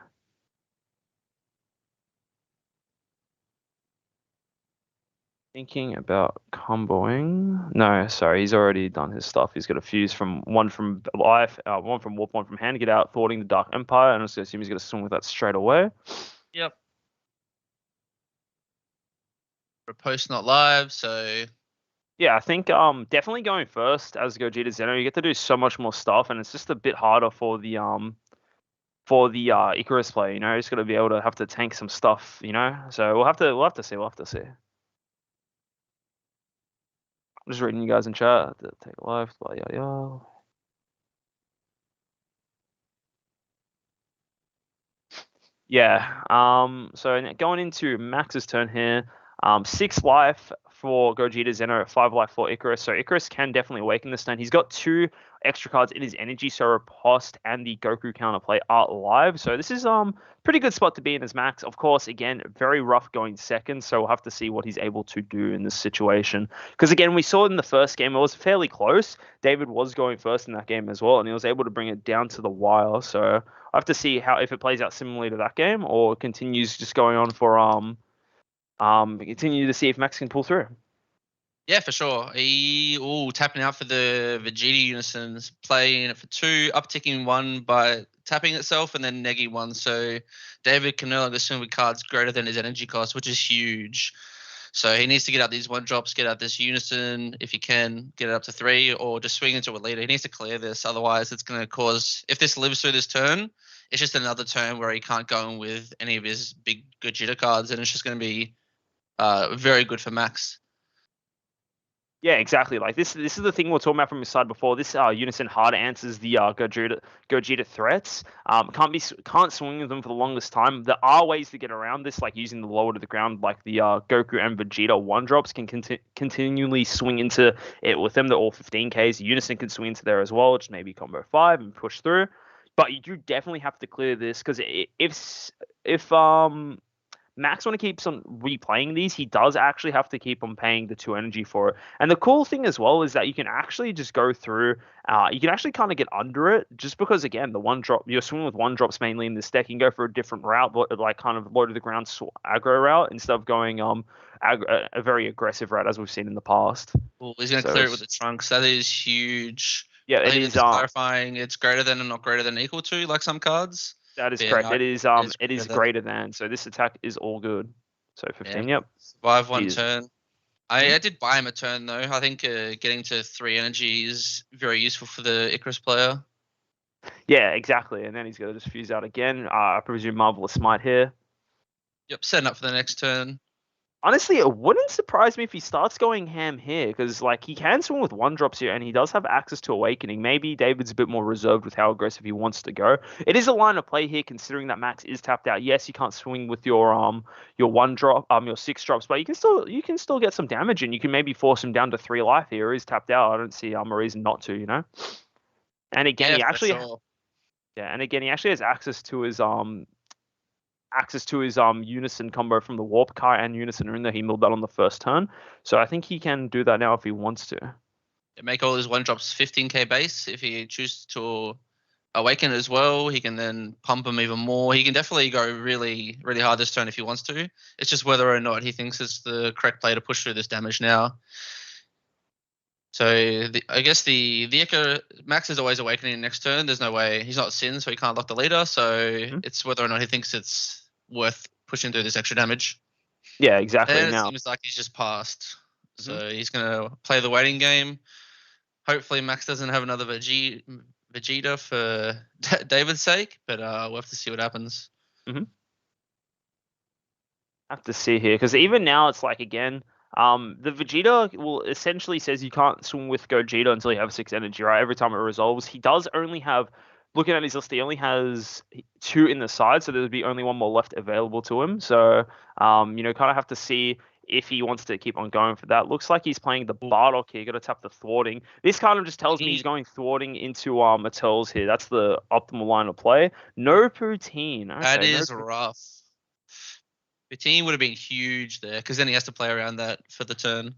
Thinking about comboing. No, sorry, he's already done his stuff. He's got a fuse from one from life, one from warp, one from hand. Get out, thwarting the Dark Empire, and I assume he's going to swing with that straight away. Yep. Riposte not live, so yeah, I think definitely going first as Gogeta Zeno. You get to do so much more stuff, and it's just a bit harder for the Icarus player. You know, he's got to be able to have to tank some stuff. You know, so we'll have to see. We'll have to see. I'm just reading you guys in chat. Take a life. Blah, yada, yada. Yeah. So going into Max's turn here. 6 life for Gogeta Zeno, 5 life for Icarus. So Icarus can definitely awaken this turn. He's got 2 extra cards in his energy, so Riposte and the Goku counterplay are live. So this is pretty good spot to be in as Max. Of course, again, very rough going second, so we'll have to see what he's able to do in this situation. Because again, we saw in the first game, it was fairly close. David was going first in that game as well, and he was able to bring it down to the wire. So I have to see if it plays out similarly to that game or continues just going on for continue to see if Max can pull through. Yeah, for sure. Tapping out for the Vegeta unisons, playing it for 2, upticking 1 by tapping itself, and then negging 1. So David can no longer swing with cards greater than his energy cost, which is huge. So he needs to get out these 1-drops, get out this unison if he can, get it up to 3, or just swing into a leader. He needs to clear this, otherwise it's going to cause, if this lives through this turn, it's just another turn where he can't go in with any of his big Gogeta cards, and it's just going to be very good for Max. Yeah, exactly. Like this is the thing we were talking about from his side before. This unison hard answers the Gogeta threats. Can't swing with them for the longest time. There are ways to get around this, like using the lower to the ground, like the Goku and Vegeta 1-drops can continually swing into it with them. They're all 15Ks. The unison can swing into there as well, just maybe combo 5 and push through. But you do definitely have to clear this, because if Max want to keep on replaying these, he does actually have to keep on paying the 2 energy for it. And the cool thing as well is that you can actually just go through, you can actually kind of get under it, just because, again, the 1-drop, you're swimming with 1-drops mainly in this deck. You can go for a different route, like kind of low to the ground aggro route, instead of going a very aggressive route as we've seen in the past. Well, he's going to clear it with the Trunks. That is huge. Yeah, it is clarifying it's greater than and not greater than equal to, like some cards. That is correct. It is greater than. So this attack is all good. So 15, yep. Survive 1 turn. I did buy him a turn though. I think getting to 3 energy is very useful for the Icarus player. Yeah, exactly. And then he's going to just fuse out again. I presume Marvelous Smite here. Yep, setting up for the next turn. Honestly, it wouldn't surprise me if he starts going ham here, because like he can swing with 1-drops here, and he does have access to Awakening. Maybe David's a bit more reserved with how aggressive he wants to go. It is a line of play here, considering that Max is tapped out. Yes, you can't swing with your 1-drop, your 6-drops, but you can still get some damage, and you can maybe force him down to 3 life here. He's tapped out. I don't see a reason not to, you know. And again, he actually has access to his unison combo from the Warp. Kai and unison are in there. He milled that on the first turn, so I think he can do that now if he wants to. Make all his 1-drops 15k base if he chooses to Awaken as well. He can then pump him even more. He can definitely go really, really hard this turn if he wants to. It's just whether or not he thinks it's the correct play to push through this damage now. So I guess the Echo Max is always awakening next turn. There's no way he's not Sin, so he can't lock the leader. So it's whether or not he thinks it's worth pushing through this extra damage. Yeah, exactly. And it Now, seems like he's just passed. So he's gonna play the waiting game. Hopefully Max doesn't have another Vegeta for David's sake, but we'll have to see what happens. have to see here because even now it's like again, the Vegeta will essentially says you can't swing with Gogeta until you have 6 energy, right? Every time it resolves, he does only have. Looking at his list, he only has 2 in the side, so there'd be only 1 more left available to him. So, kind of have to see if he wants to keep on going for that. Looks like he's playing the Bardock here. Got to tap the thwarting. This kind of just tells me he's going thwarting into Etels here. That's the optimal line of play. No Poutine. Okay, that is rough. Poutine would have been huge there because then he has to play around that for the turn.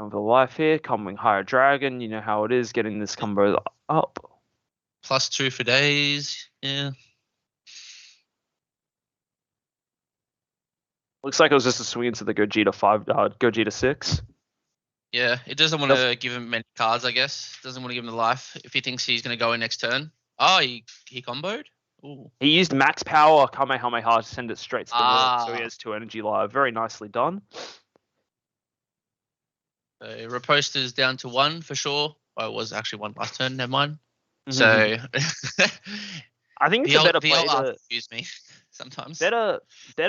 Of the life here, comboing higher dragon. You know how it is getting this combo up. +2 for days. Yeah. Looks like it was just a swing into the Gogeta 5, Gogeta 6. Yeah, it doesn't want to give him many cards, I guess. Doesn't want to give him the life if he thinks he's going to go in next turn. Oh, he comboed? Ooh. He used max power Kamehameha to send it straight to the wall, so he has 2 energy live. Very nicely done. So Riposte is down to 1 for sure. Well, it was actually 1 last turn. Never mind. So I think it's a better play to excuse me. Sometimes better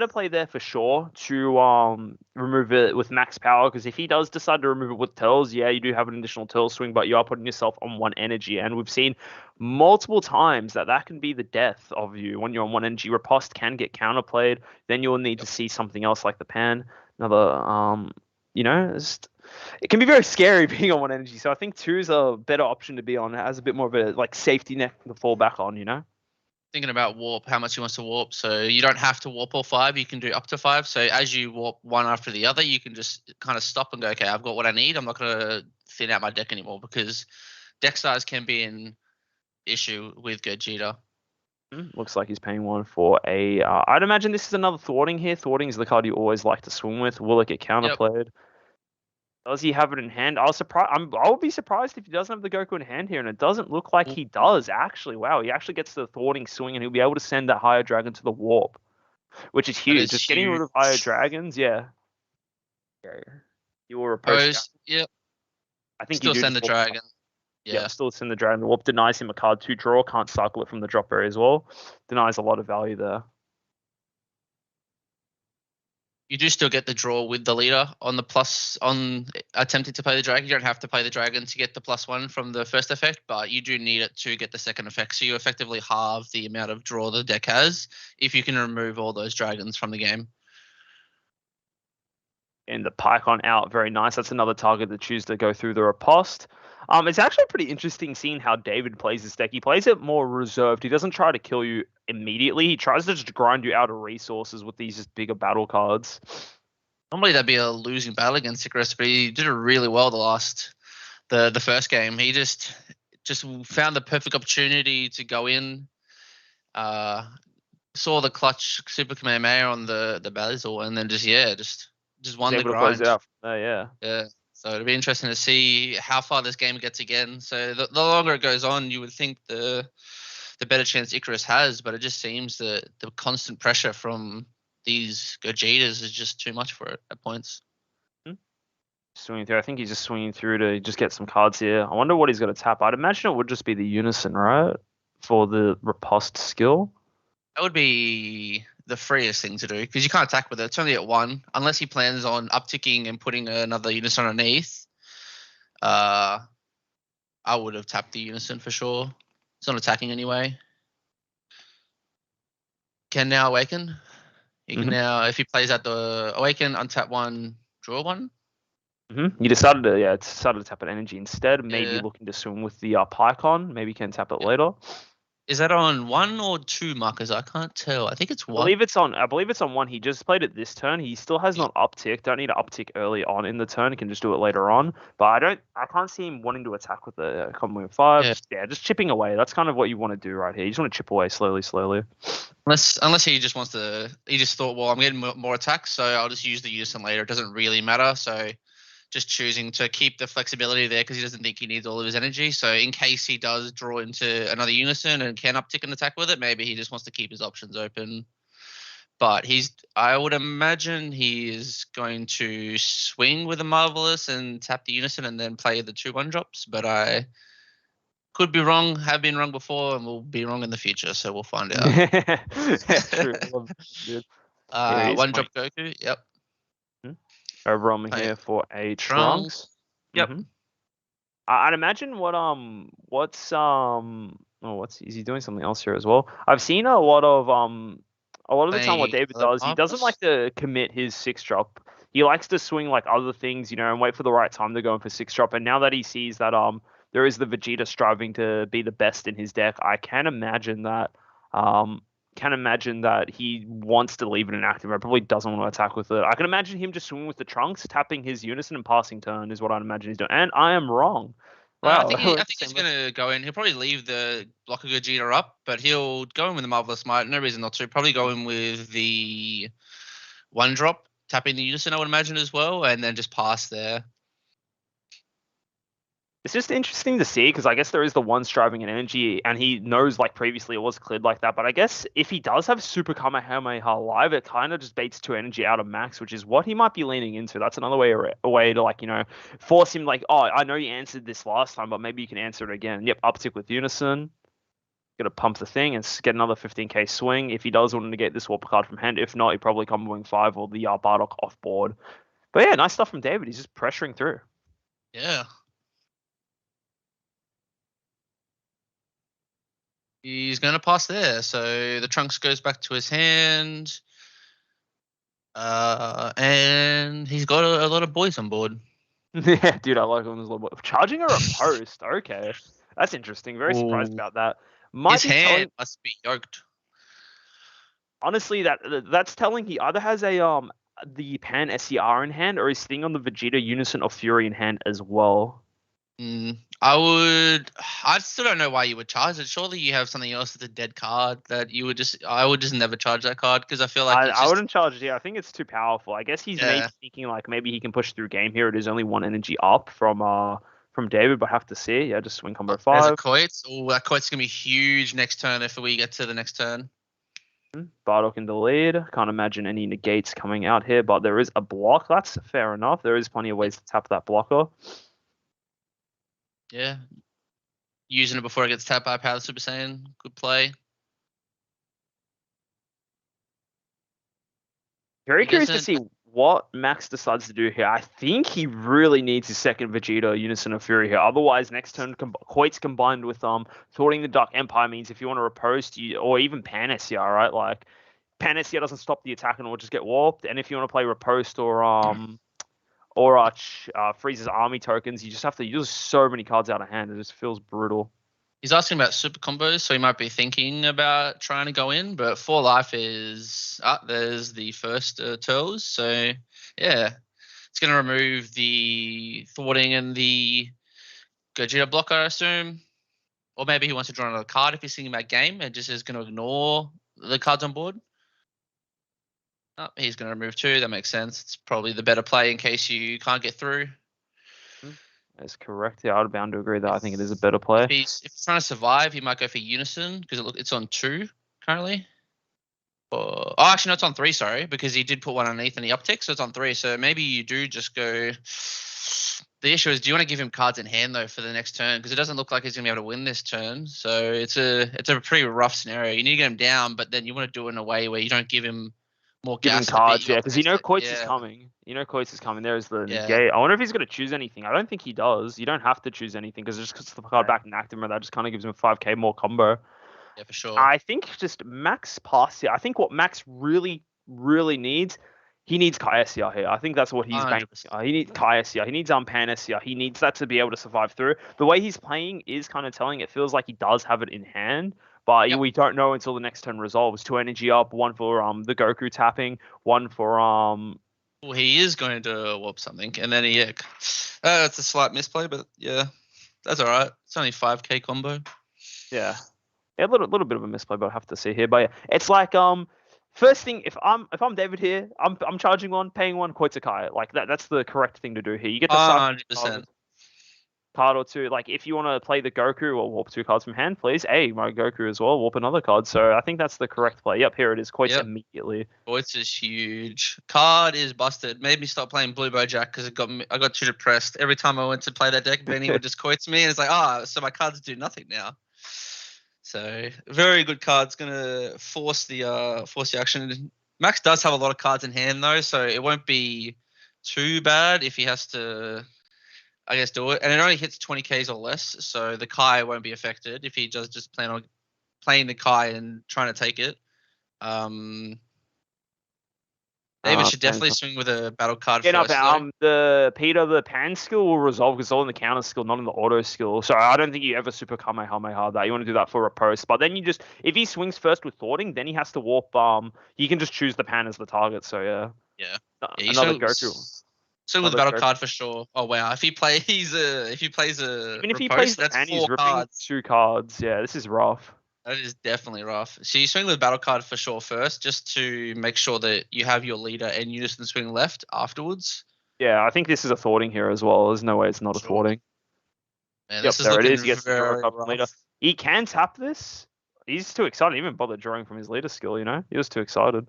play there for sure to remove it with max power, because if he does decide to remove it with Turles, yeah, you do have an additional Turles swing, but you are putting yourself on 1 energy, and we've seen multiple times that can be the death of you when you're on 1 energy. Riposte can get counterplayed, then you'll need to see something else like the Pan, another it can be very scary being on 1 energy. So I think 2 is a better option to be on. It has a bit more of a like safety net to fall back on, Thinking about warp, how much he wants to warp. So you don't have to warp all 5. You can do up to 5. So as you warp one after the other, you can just kind of stop and go, okay, I've got what I need. I'm not going to thin out my deck anymore, because deck size can be an issue with Gogeta. Looks like he's paying 1 for a... I'd imagine this is another thwarting here. Thwarting is the card you always like to swing with. Will it get counterplayed? Yep. Does he have it in hand? I would be surprised if he doesn't have the Goku in hand here, and it doesn't look like he does, actually. Wow, he actually gets the thwarting swing, and he'll be able to send that higher dragon to the warp, which is huge. Just getting rid of higher dragons, yeah. You will Riposte. Yep. I think still send the dragon. Yeah, still send the dragon. The warp denies him a card to draw. Can't cycle it from the drop area as well. Denies a lot of value there. You do still get the draw with the leader on the plus on attempting to play the dragon. You don't have to play the dragon to get the +1 from the first effect, but you do need it to get the second effect. So you effectively halve the amount of draw the deck has if you can remove all those dragons from the game. And the Pycon out, very nice. That's another target to choose to go through the Riposte. It's actually pretty interesting seeing how David plays this deck. He plays it more reserved. He doesn't try to kill you immediately. He tries to just grind you out of resources with these just bigger battle cards. Normally that'd be a losing battle against Icarus, but he did it really well the first game. He just found the perfect opportunity to go in. Saw the clutch Super Kamehameha on the Basil, and then just won the grind. Close out. Yeah. So it'll be interesting to see how far this game gets again. So the longer it goes on, you would think the better chance Icarus has, but it just seems that the constant pressure from these Gogetas is just too much for it at points. Swinging through. I think he's just swinging through to just get some cards here. I wonder what he's going to tap. I'd imagine it would just be the Unison, right? For the Riposte skill. That would be the freest thing to do, because you can't attack with it. It's only at 1, unless he plans on upticking and putting another Unison underneath. I would have tapped the Unison for sure. It's not attacking anyway. Can now Awaken. He can now, if he plays at the Awaken, untap 1, draw 1. You decided to tap an energy instead. Maybe looking to swing with the Pycon. Maybe you can tap it later. Is that on 1 or 2 markers? I can't tell. I think it's I 1. believe it's on one. He just played it this turn. He still has Yeah. not uptick. Don't need to uptick early on in the turn. He can just do it later on. But I can't see him wanting to attack with the combo move 5. Yeah. Yeah, just chipping away. That's kind of what you want to do right here. You just want to chip away slowly, slowly. Unless he just wants to, he just thought, well, I'm getting more attacks, so I'll just use the unison later. It doesn't really matter. So just choosing to keep the flexibility there because he doesn't think he needs all of his energy. So in case he does draw into another unison and can uptick an attack with it, maybe he just wants to keep his options open. But I would imagine he is going to swing with a Marvelous and tap the unison and then play the 2 1-drops. But I could be wrong, have been wrong before, and will be wrong in the future. So we'll find out. True. Dude. Here he is 1-drop Goku. Yep. over on Play here for a Trunks. Trunks. Yep. I'd imagine is he doing something else here as well? I've seen a lot of the time what Playing David does, he doesn't like to commit his 6-drop. He likes to swing like other things, and wait for the right time to go in for 6-drop. And now that he sees that there is the Vegeta striving to be the best in his deck, I can imagine that he wants to leave it inactive. Or probably doesn't want to attack with it. I can imagine him just swinging with the Trunks, tapping his unison and passing turn is what I'd imagine he's doing. And I am wrong. I Wow. think he's going to go in. He'll probably leave the block of Gogeta up, but he'll go in with the Marvelous Might. No reason not to. Probably go in with the 1-drop, tapping the unison, I would imagine, as well, and then just pass there. It's just interesting to see because I guess there is the one striving in energy, and he knows like previously it was cleared like that. But I guess if he does have Super Kamehameha live, it kind of just baits 2 energy out of max, which is what he might be leaning into. That's another way to like force him like, oh, I know you answered this last time, but maybe you can answer it again. Yep, uptick with unison. Gonna pump the thing and get another 15k swing if he does want to get this warp card from hand. If not, he probably comboing 5 or the Bardock off board. But yeah, nice stuff from David. He's just pressuring through. Yeah. He's going to pass there. So the Trunks goes back to his hand. And he's got a lot of boys on board. Yeah, dude, I like him. Charging her a post. Okay. That's interesting. Very surprised about that. His hand must be yoked. Honestly, that's telling he either has the Pan SCR in hand or he's sitting on the Vegeta Unison of Fury in hand as well. I still don't know why you would charge it. Surely you have something else that's a dead card that you would I would just never charge that card because I feel like I wouldn't charge it. Yeah, I think it's too powerful. I guess he's maybe thinking like maybe he can push through game here. It is only 1 energy up from David, but have to see. Yeah, just swing combo 5. There's a Coit. Oh, that Coit's gonna be huge next turn if we get to the next turn. Bardock in the lead. Can't imagine any negates coming out here, but there is a block. That's fair enough. There is plenty of ways to tap that blocker. Yeah. Using it before it gets tapped by Power Super Saiyan. Good play. Very curious to see what Max decides to do here. I think he really needs his second Vegeta Unison of Fury here. Otherwise, next turn, Coit's combined with thwarting the Dark Empire means if you want to repose to you, or even Pan SCR, right? Like, Pan SCR doesn't stop the attack and will just get warped. And if you want to play Riposte or Frieza's army tokens, you just have to use so many cards out of hand. It just feels brutal. He's asking about super combos, so he might be thinking about trying to go in, but 4 life is there's the first Turles. So yeah, it's going to remove the thwarting and the Gogeta block, I assume. Or maybe he wants to draw another card if he's thinking about game and just is going to ignore the cards on board. Oh, he's going to remove 2. That makes sense. It's probably the better play in case you can't get through. That's correct. Yeah, I'd bound to agree that I think it is a better play. If he's trying to survive, he might go for Unison because it's on 2 currently. Actually, no, it's on 3, sorry, because he did put 1 underneath and he uptick, so it's on 3. So maybe you do just go... The issue is, do you want to give him cards in hand, though, for the next turn? Because it doesn't look like he's going to be able to win this turn. So it's a pretty rough scenario. You need to get him down, but then you want to do it in a way where you don't give him more gas. Cards, yeah, because Coit's is coming. Coit's is coming. There's the negate. I wonder if he's going to choose anything. I don't think he does. You don't have to choose anything because it just puts the card back in active mode. That just kind of gives him 5k more combo. Yeah, for sure. I think just Max pass here. I think what Max really, really needs, He needs Kaiasia here. I think that's what he's banking. 100%. He needs Kaiasia. He needs Panacea. He needs that to be able to survive through. The way he's playing is kind of telling. It feels like he does have it in hand, but Yep. we don't know until the next turn resolves. 2 energy up, one for the Goku tapping, one for Well, he is going to warp something, and then it's a slight misplay, but yeah, that's all right. It's only 5k combo. yeah, a little bit of a misplay, but I have to see here. But yeah, it's like first thing, if I'm David here, I'm charging one, paying one, Koitsukai. Like that's the correct thing to do here. You get to suck 100%. card or two. Like if you want to play the Goku or warp 2 cards from hand, please. Hey, my Goku as well. Warp another card. So I think that's the correct play. Yep, here it is. Koitsu Yep. immediately. Voice is huge. Card is busted. Made me stop playing Blue Bow Jack because I got too depressed. Every time I went to play that deck, Benny would just Koitsu me, and it's like, so my cards do nothing now. So very good card's gonna force the action. Max does have a lot of cards in hand though, so it won't be too bad if he has to, I guess, do it. And it only hits 20Ks or less, so the Kai won't be affected if he does just plan on playing the Kai and trying to take it. David should definitely swing with a battle card Yeah, first. The Peter, the pan skill will resolve because it's all in the counter skill, not in the auto skill. So I don't think you ever super Kamehameha that. You want to do that for a post. But then if he swings first with thwarting, then he has to warp. He can just choose the pan as the target. So yeah. Yeah. Another Goku. Swing with a battle card for sure. Oh wow! If he plays a Even if he riposte, plays that's pan, he's 4 ripping cards. 2 cards. Yeah, this is rough. That is definitely rough. So you swing with battle card for sure first, just to make sure that you have your leader and unison swing left afterwards. Yeah, I think this is a thwarting here as well. There's no way it's not a thwarting. Man, Yep, this is there it looking is. He gets to draw a couple rough. leader. He can tap this. He's too excited. He even bothered drawing from his leader skill, you know? He was too excited.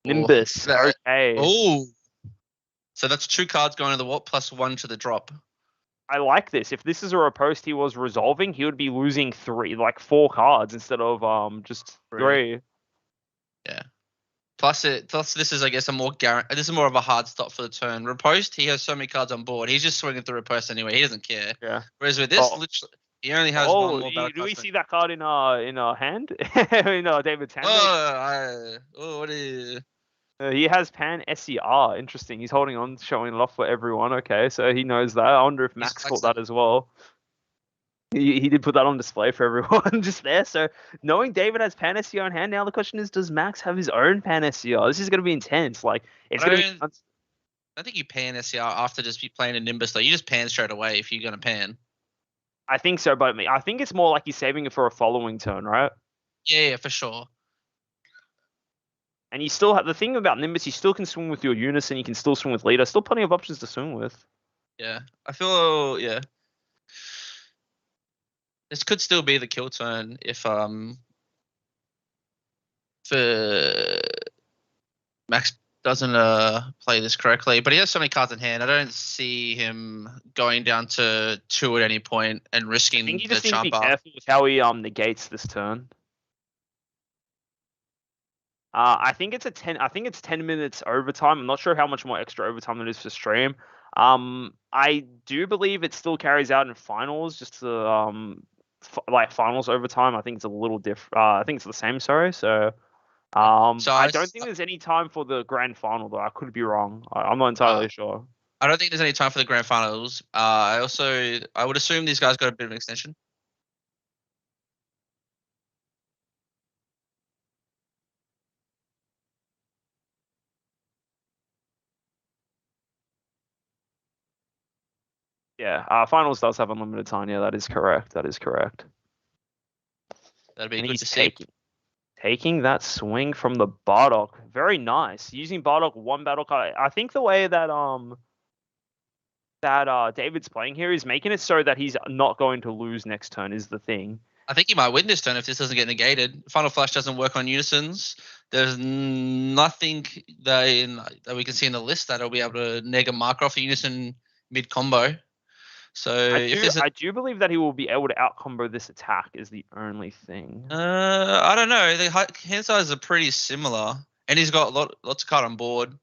Nimbus. Okay. Oh. So that's 2 cards going to the warp plus 1 to the drop. I like this. If this is a riposte he was resolving, he would be losing 4 cards instead of just 3. Yeah. Plus this is, I guess, this is more of a hard stop for the turn. Riposte, he has so many cards on board. He's just swinging through riposte anyway. He doesn't care. Yeah. Whereas with this, literally, he only has one more battle do we card. see that card in our hand? in David's hand? What is? He has Pan SCR. Interesting. He's holding on, showing it off for everyone. Okay, so he knows that. I wonder if Max caught that as well. He did put that on display for everyone just there. So knowing David has Pan SCR in hand, now the question is, does Max have his own Pan SCR? This is going to be intense. Like it's going to be. I think you pan SCR after just playing a Nimbus though. You just pan straight away if you're going to pan. I think so, but I think it's more like he's saving it for a following turn, right? Yeah, for sure. And you still have the thing about Nimbus, you still can swing with your unison, you can still swing with leader, still plenty of options to swing with. Yeah, I feel this could still be the kill turn if for Max doesn't play this correctly, but he has so many cards in hand. I don't see him going down to 2 at any point and risking the I think you just need to be chop up. careful with how he negates this turn. I think it's 10 minutes overtime. I'm not sure how much more extra overtime there is for stream. I do believe it still carries out in finals, just to, like finals overtime. I think it's a little different. I think it's the same. Sorry. So I don't think there's any time for the grand final though. I could be wrong. I'm not entirely sure. I don't think there's any time for the grand finals. I would assume these guys got a bit of an extension. Yeah, finals does have unlimited time. Yeah, that is correct. That'd be good to see. Taking that swing from the Bardock. Very nice. Using Bardock one battle card. I think the way that David's playing here is making it so that he's not going to lose next turn is the thing. I think he might win this turn if this doesn't get negated. Final Flash doesn't work on unisons. There's nothing that we can see in the list that'll be able to neg a marker off a unison mid combo. So I do believe that he will be able to out combo this attack is the only thing. I don't know. The hand sizes are pretty similar, and he's got lots of card on board.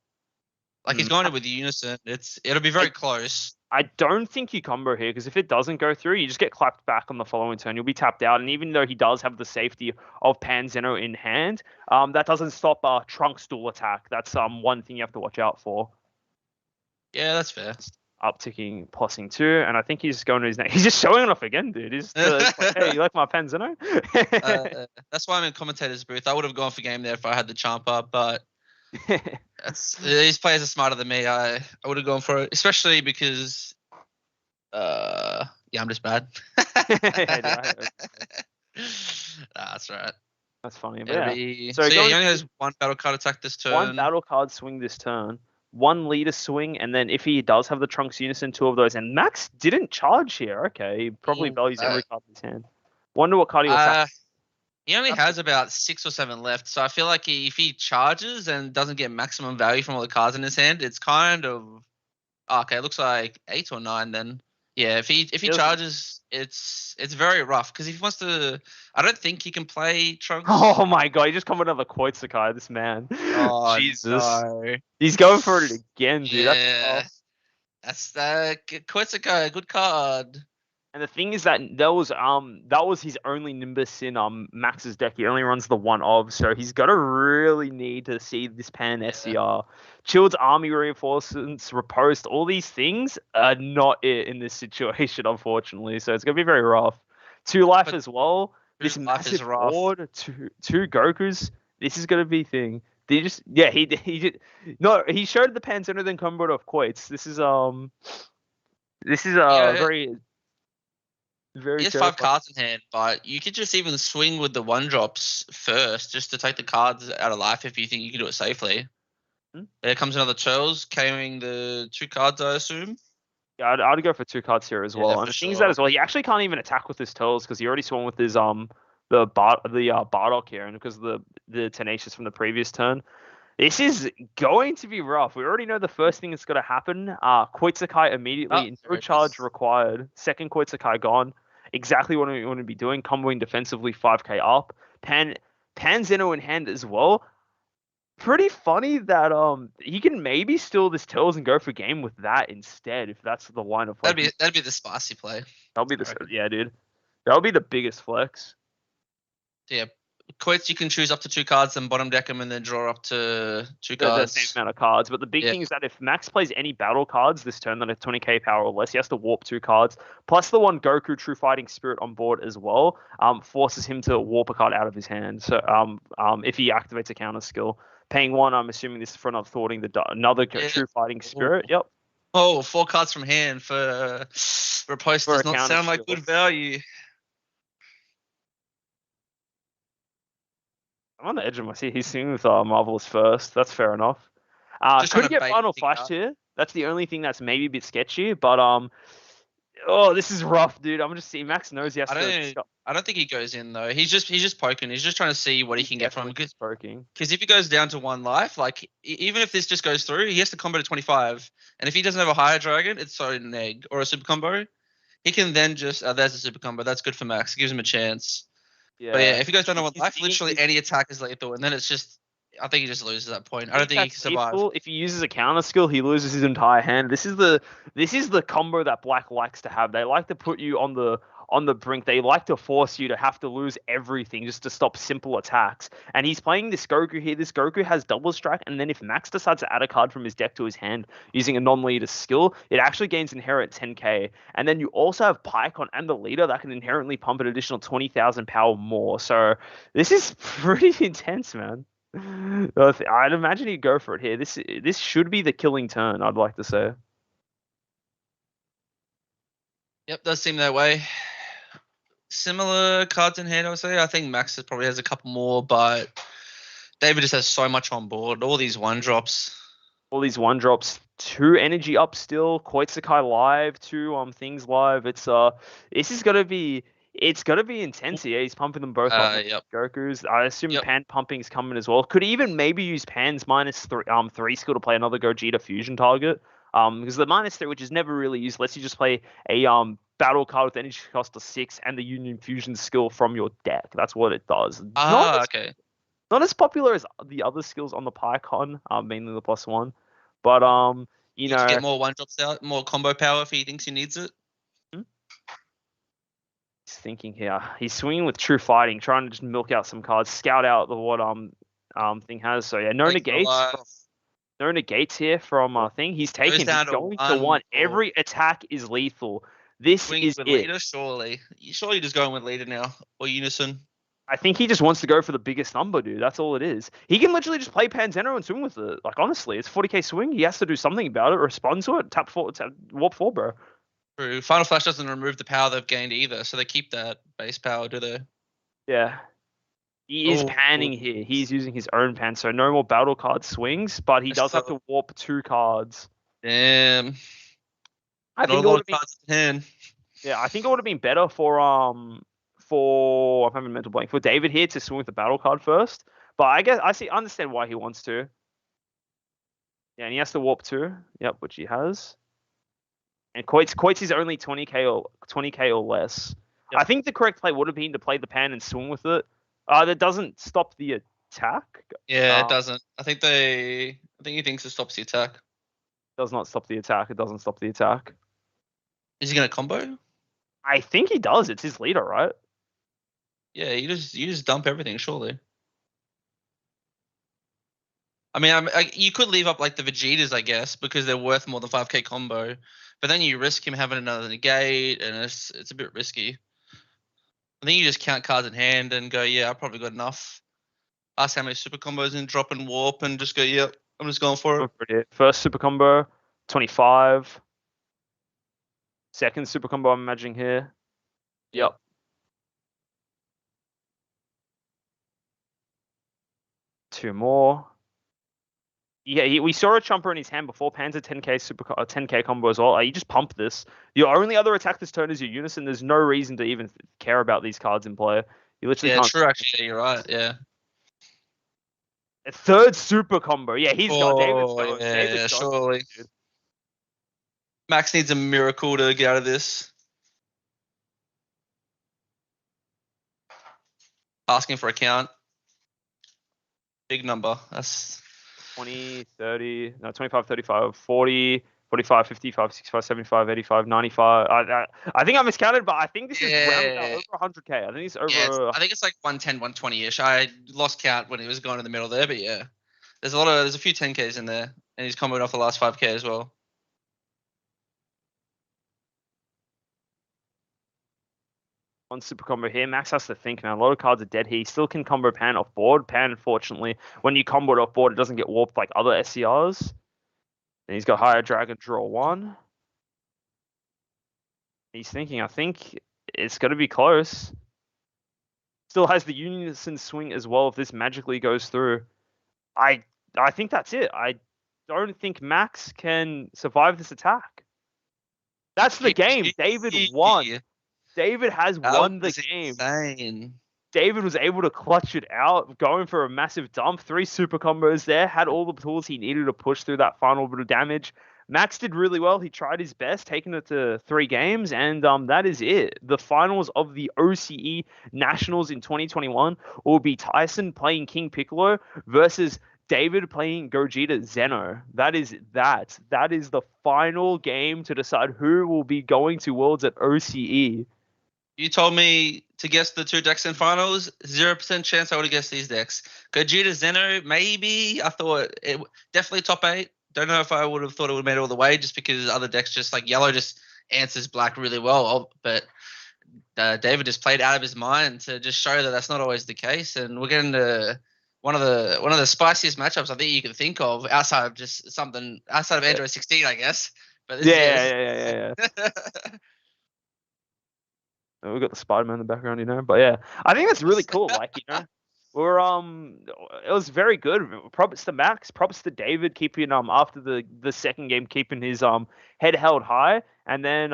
Like he's going in with the unison. It'll be very close. I don't think you combo here because if it doesn't go through, you just get clapped back on the following turn. You'll be tapped out, and even though he does have the safety of Panzeno in hand, that doesn't stop Trunks dual attack. That's one thing you have to watch out for. Yeah, that's fair. Upticking, plussing 2, and I think he's going to his neck. He's just showing it off again, dude. He's like, hey, you like my Panzeno? That's why I'm in commentator's booth. I would have gone for game there if I had the Champa, but these players are smarter than me. I would have gone for it, especially because I'm just bad. That's right. That's funny. But yeah. So he only has one battle card attack this turn. One battle card swing this turn. One leader swing, and then if he does have the Trunks Unison, 2 of those. And Max didn't charge here. Okay, he probably values every card in his hand. Wonder what card he will attack. He only has about 6 or 7 left, so I feel like if he charges and doesn't get maximum value from all the cards in his hand, it's kind of okay. It looks like 8 or 9 then. Yeah, if he charges, it's very rough because if he wants to, I don't think he can play Trunks. Oh my god, he just come with another Koitsukai, this man. Oh Jesus, no. He's going for it again, dude. Yeah, that's Koitsukai, good card. And the thing is that was his only Nimbus in Max's deck. He only runs the one of, so he's gonna really need to see this Pan SCR. Chilled's army reinforcements, riposte, all these things are not it in this situation, unfortunately. So it's gonna be very rough. 2 life as well. This massive board, two Gokus. This is gonna be thing. He showed the Panzeno then combo of Quates. This is very he has 5 cards in hand, but you could just even swing with the 1-drops first just to take the cards out of life if you think you can do it safely. There comes another Turles carrying the 2 cards, I assume. Yeah, I'd go for 2 cards here as well. And the thing is that as well, he actually can't even attack with his Turles because he already swung with his Bardock here, and because of the Tenacious from the previous turn. This is going to be rough. We already know the first thing that's going to happen. Koitsukai immediately, no charge required. Second Koitsukai gone. Exactly what we want to be doing. Comboing defensively, 5k up. Panzeno in hand as well. Pretty funny that he can maybe steal this Turles and go for game with that instead, if that's the line of play. That'd be the spicy play. Dude. That'll be the biggest flex. Yeah. Quotes, you can choose up to 2 cards and bottom deck them and then draw up to 2 cards. The same amount of cards. But the big thing is that if Max plays any battle cards this turn that are 20k power or less, he has to warp 2 cards. Plus the one Goku True Fighting Spirit on board as well, forces him to warp a card out of his hand. So if he activates a counter skill. Paying 1, I'm assuming this is for not thwarting another True Fighting Spirit. Yep. Oh, 4 cards from hand for riposte does not sound like good value. I'm on the edge of my seat. He's singing with Marvelous first. That's fair enough. Could he get Final Flash here? That's the only thing that's maybe a bit sketchy. But this is rough, dude. I'm just seeing Max knows he has to. I don't think he goes in though. He's just poking. He's just trying to see what he can get from him. Because if he goes down to 1 life, like even if this just goes through, he has to combo to 25. And if he doesn't have a higher dragon, it's an egg or a super combo. He can then just there's a super combo. That's good for Max. It gives him a chance. Yeah. But yeah, if he goes down to 1 life, literally any attack is lethal, and then it's just, I think he just loses that point. I don't think he can survive. If he uses a counter skill, he loses his entire hand. This is the combo that Black likes to have. They like to put you on the brink. They like to force you to have to lose everything just to stop simple attacks. And he's playing this Goku here. This Goku has double strike, and then if Max decides to add a card from his deck to his hand using a non-leader skill, it actually gains inherent 10k. And then you also have Pycon and the leader that can inherently pump an additional 20,000 power more. So this is pretty intense, man. I'd imagine he'd go for it here. This should be the killing turn, I'd like to say. Yep, does seem that way. Similar cards in hand, I would say. I think Max probably has a couple more, but David just has so much on board. All these 1-drops. 2 energy up still. Koitsukai live, 2 things live. It's gonna be intense here. He's pumping them both up. Yep. Goku's. I assume Pan pumping's coming as well. Could even maybe use Pan's -3 skill to play another Gogeta fusion target. Because the -3, which is never really used, lets you just play a battle card with energy cost of 6 and the Union Fusion skill from your deck. That's what it does. Okay. Not as popular as the other skills on the Pycon, mainly the +1. But You To know, get more one drops out, more combo power if he thinks he needs it. he's thinking here. He's swinging with true fighting, trying to just milk out some cards, scout out the what thing has. So yeah, no Take for negates. life. No negates here from thing. He's Goes taken. He's down to going to one. or Every attack is lethal. This swings is with it. leader, surely. Surely you're just going with leader now. Or unison. I think he just wants to go for the biggest number, dude. That's all it is. He can literally just play Panzeno and swing with it. Like, honestly, it's 40k swing. He has to do something about it, respond to it, warp 4, bro. True. Final Flash doesn't remove the power they've gained either, so they keep that base power, do they? Yeah. He is panning here. He's using his own pan, so no more battle card swings, but he does have to warp 2 cards. Damn. I Not think a it lot would of have been, cards in hand. yeah, I think it would have been better for I'm having a mental blank for David here to swing with the battle card first. But I guess I understand why he wants to. Yeah, and he has to warp 2. Yep, which he has. And Coit's is only 20k or less. Yep. I think the correct play would have been to play the pan and swing with it. That doesn't stop the attack. Yeah, it doesn't. I think he thinks it stops the attack. Does not stop the attack. It doesn't stop the attack. Is he gonna combo? I think he does. It's his leader, right? Yeah, you just dump everything, surely. I mean, you could leave up like the Vegetas, I guess, because they're worth more than 5k combo. But then you risk him having another negate, and it's a bit risky. I think you just count cards in hand and go, yeah, I probably got enough. Ask how many super combos and drop and warp, and just go, yep, I'm just going for it. First super combo, 25. Second super combo, I'm imagining here. Yep. Two more. Yeah, we saw a chomper in his hand before. Panzer 10k combo as well. You just pump this. Your only other attack this turn is your unison. There's no reason to even care about these cards in play. You literally can't. True. Actually, yeah, you're right. Yeah. A third super combo. Yeah, he's got David's going. Yeah, David's going, surely. dude. Max needs a miracle to get out of this. Asking for a count. Big number. That's 20, 30, no, 25, 35, 40, 45, 55, 65, 75, 85, 95. I think I miscounted, but I think this is rounded out over 100k. I think it's over. Yeah, I think it's like 110, 120-ish. I lost count when he was going in the middle there, but yeah. There's a few 10Ks in there, and he's comboed off the last 5K as well. One super combo here. Max has to think now. A lot of cards are dead here. He still can combo Pan off board. Pan, unfortunately, when you combo it off board, it doesn't get warped like other SCRs. And he's got higher dragon, draw 1. He's thinking, I think it's going to be close. Still has the unison swing as well if this magically goes through. I think that's it. I don't think Max can survive this attack. That's the game. David won. David has won the game. Insane. David was able to clutch it out, going for a massive dump. 3 super combos there, had all the tools he needed to push through that final bit of damage. Max did really well. He tried his best, taking it to 3 games, and that is it. The finals of the OCE Nationals in 2021 will be Tyson playing King Piccolo versus David playing Gogeta Zeno. That is that. That is the final game to decide who will be going to Worlds at OCE. You told me to guess the 2 decks in finals. 0% chance I would have guessed these decks. Gogeta Zeno, maybe. I thought it definitely top 8. Don't know if I would have thought it would have made it all the way just because other decks just like yellow just answers black really well. But David just played out of his mind to just show that that's not always the case. And we're getting to one of the spiciest matchups I think you can think of outside of just something outside of Android 16, I guess. But this yeah. We've got the Spider-Man in the background, but yeah, I think that's really cool. Like, we're it was very good. Props to Max, props to David keeping after the second game keeping his head held high, and then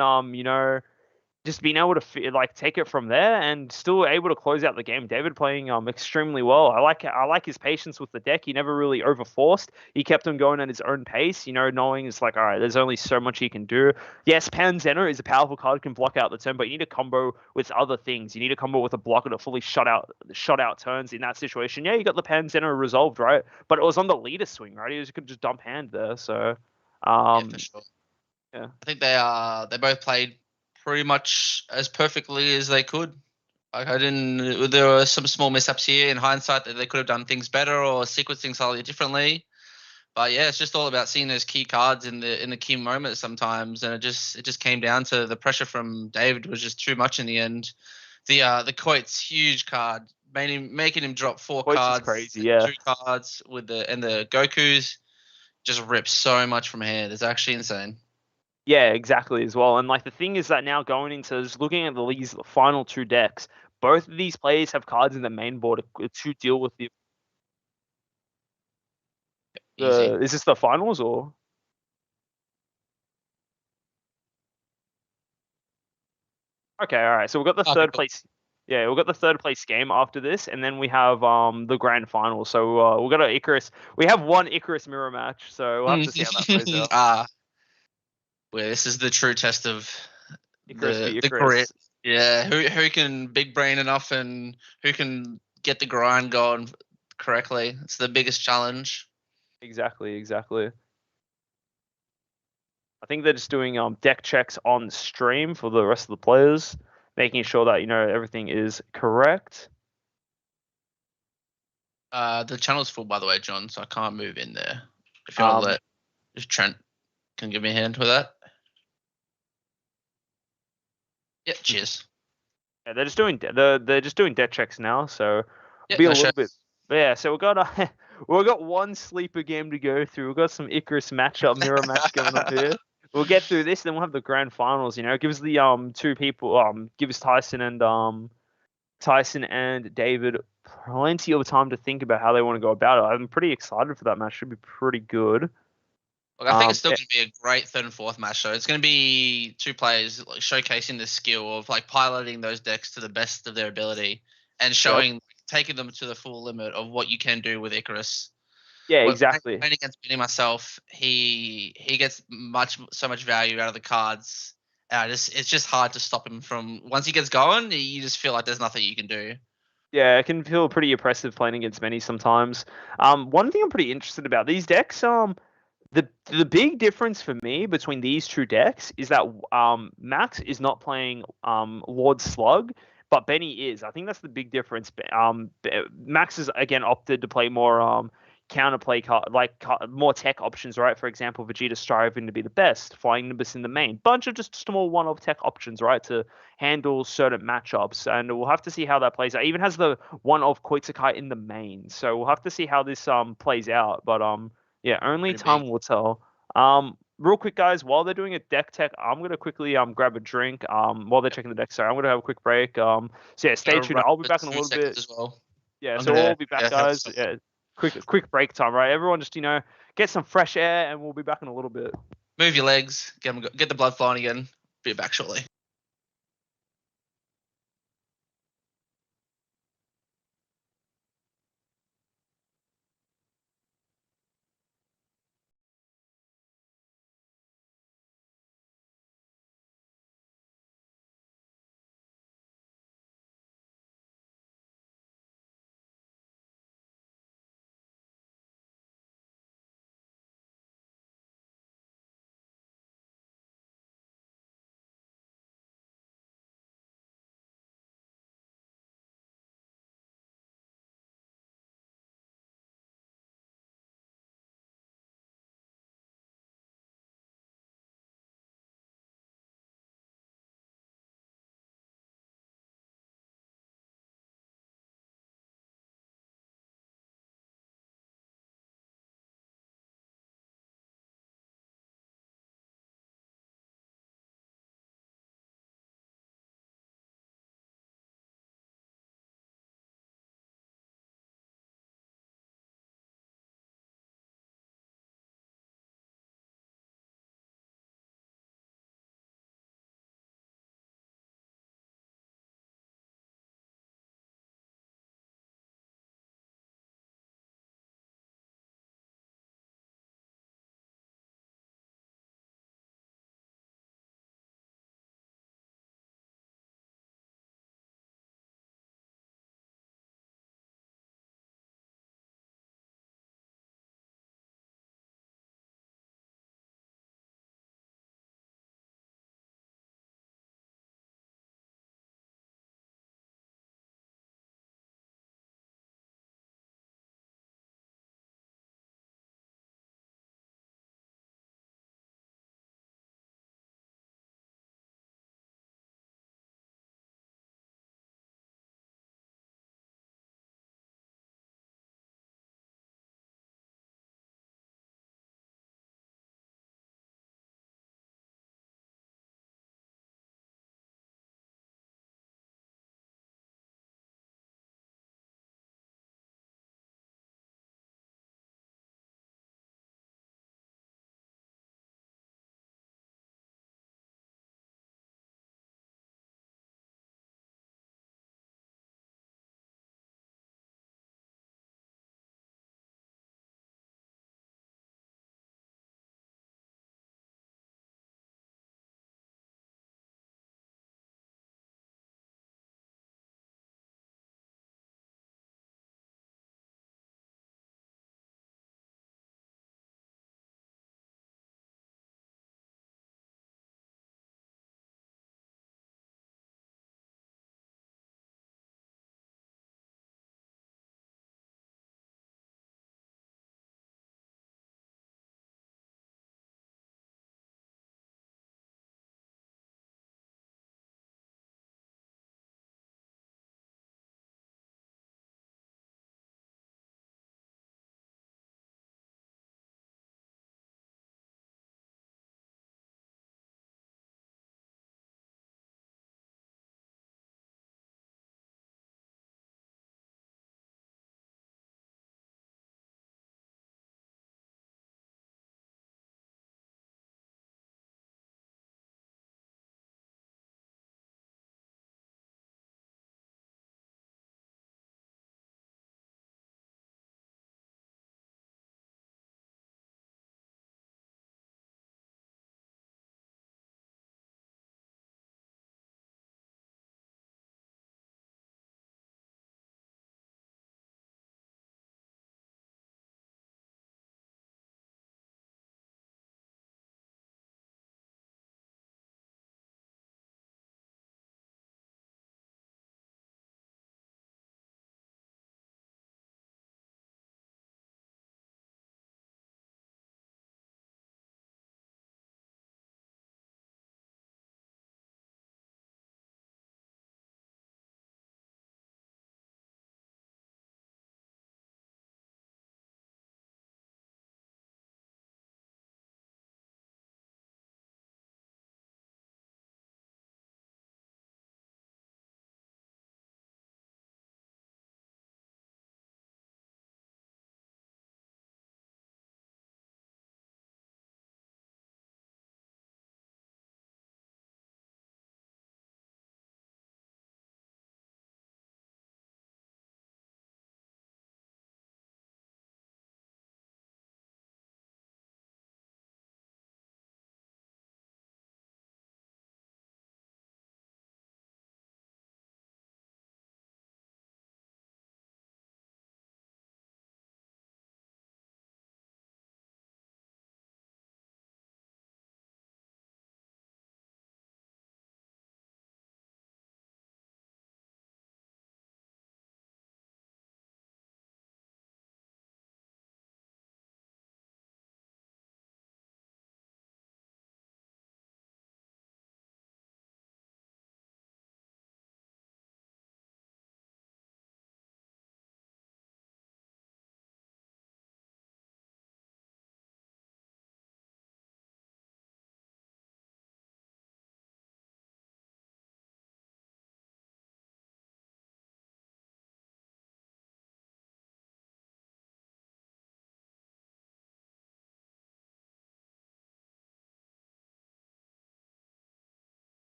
just being able to take it from there and still able to close out the game. David playing extremely well. I like his patience with the deck. He never really overforced. He kept him going at his own pace, knowing it's like, all right, there's only so much he can do. Yes, Pan Zeno is a powerful card, can block out the turn, but you need to combo with other things. You need to combo with a blocker to fully shut out turns in that situation. Yeah, you got the Pan Zeno resolved, right? But it was on the leader swing, right? He could just dump hand there, so Yeah, for sure. Yeah. I think they both played pretty much as perfectly as they could. Like I didn't. There were some small mishaps here in hindsight that they could have done things better or sequencing slightly differently. But yeah, it's just all about seeing those key cards in the key moments sometimes, and it just came down to the pressure from David was just too much in the end. The Coit's huge card, making him drop four Voice is cards, crazy. Yeah. two cards with the Goku's just rips so much from hand. It's actually insane. Yeah, exactly as well. And like the thing is that now going into just looking at the league's final two decks, both of these players have cards in the main board to deal with the Easy. is this the finals or okay, all right. So we've got the Okay, third cool. place. Yeah, we've got the third place game after this, and then we have the grand final. So we've got a Icarus. We have one Icarus mirror match, so we'll have to see how that plays out. Ah, where this is the true test of Icarus v the grit. Icarus. Yeah, who can big brain enough and who can get the grind going correctly. It's the biggest challenge. Exactly, exactly. I think they're just doing deck checks on stream for the rest of the players, making sure that everything is correct. The channel's full, by the way, John, so I can't move in there. If you want to Um, let, if Trent can give me a hand with that. Yeah, cheers. yeah, they're just doing deck checks now, so Yeah, be a no little bit. stress. But yeah, so we've got one sleeper game to go through. We've got some Icarus matchup, mirror match going up here. We'll get through this, then we'll have the grand finals. It gives the two people gives Tyson and David plenty of time to think about how they want to go about it. I'm pretty excited for that match. Should be pretty good. Look, I think it's still Yeah, going to be a great third and fourth match. So it's going to be two players like showcasing the skill of like piloting those decks to the best of their ability and yep. showing, taking them to the full limit of what you can do with Icarus. Yeah, When exactly. playing against Benny myself, he gets so much value out of the cards. It's just hard to stop him from once he gets going. You just feel like there's nothing you can do. Yeah, it can feel pretty oppressive playing against many sometimes. One thing I'm pretty interested about these decks, the big difference for me between these two decks is that Max is not playing Lord Slug, but Benny is. I think that's the big difference. Max has again opted to play more counterplay more tech options, right? For example, Vegeta striving to be the best, flying Nimbus in the main, bunch of just small one-off tech options, right, to handle certain matchups, and we'll have to see how that plays out. It even has the one-off Koitsukai in the main, so we'll have to see how this plays out. But yeah, only Pretty big. time will tell. Real quick, guys, while they're doing a deck tech, I'm gonna quickly grab a drink. While they're checking the deck, sorry, I'm gonna have a quick break. So yeah, stay Gotta tuned. run I'll be for back in a 2 little seconds bit. as well. Yeah, I'm so we'll gonna all be back, have guys. some. Yeah, quick break time, right? Everyone, just get some fresh air, and we'll be back in a little bit. Move your legs, get the blood flowing again. Be back shortly.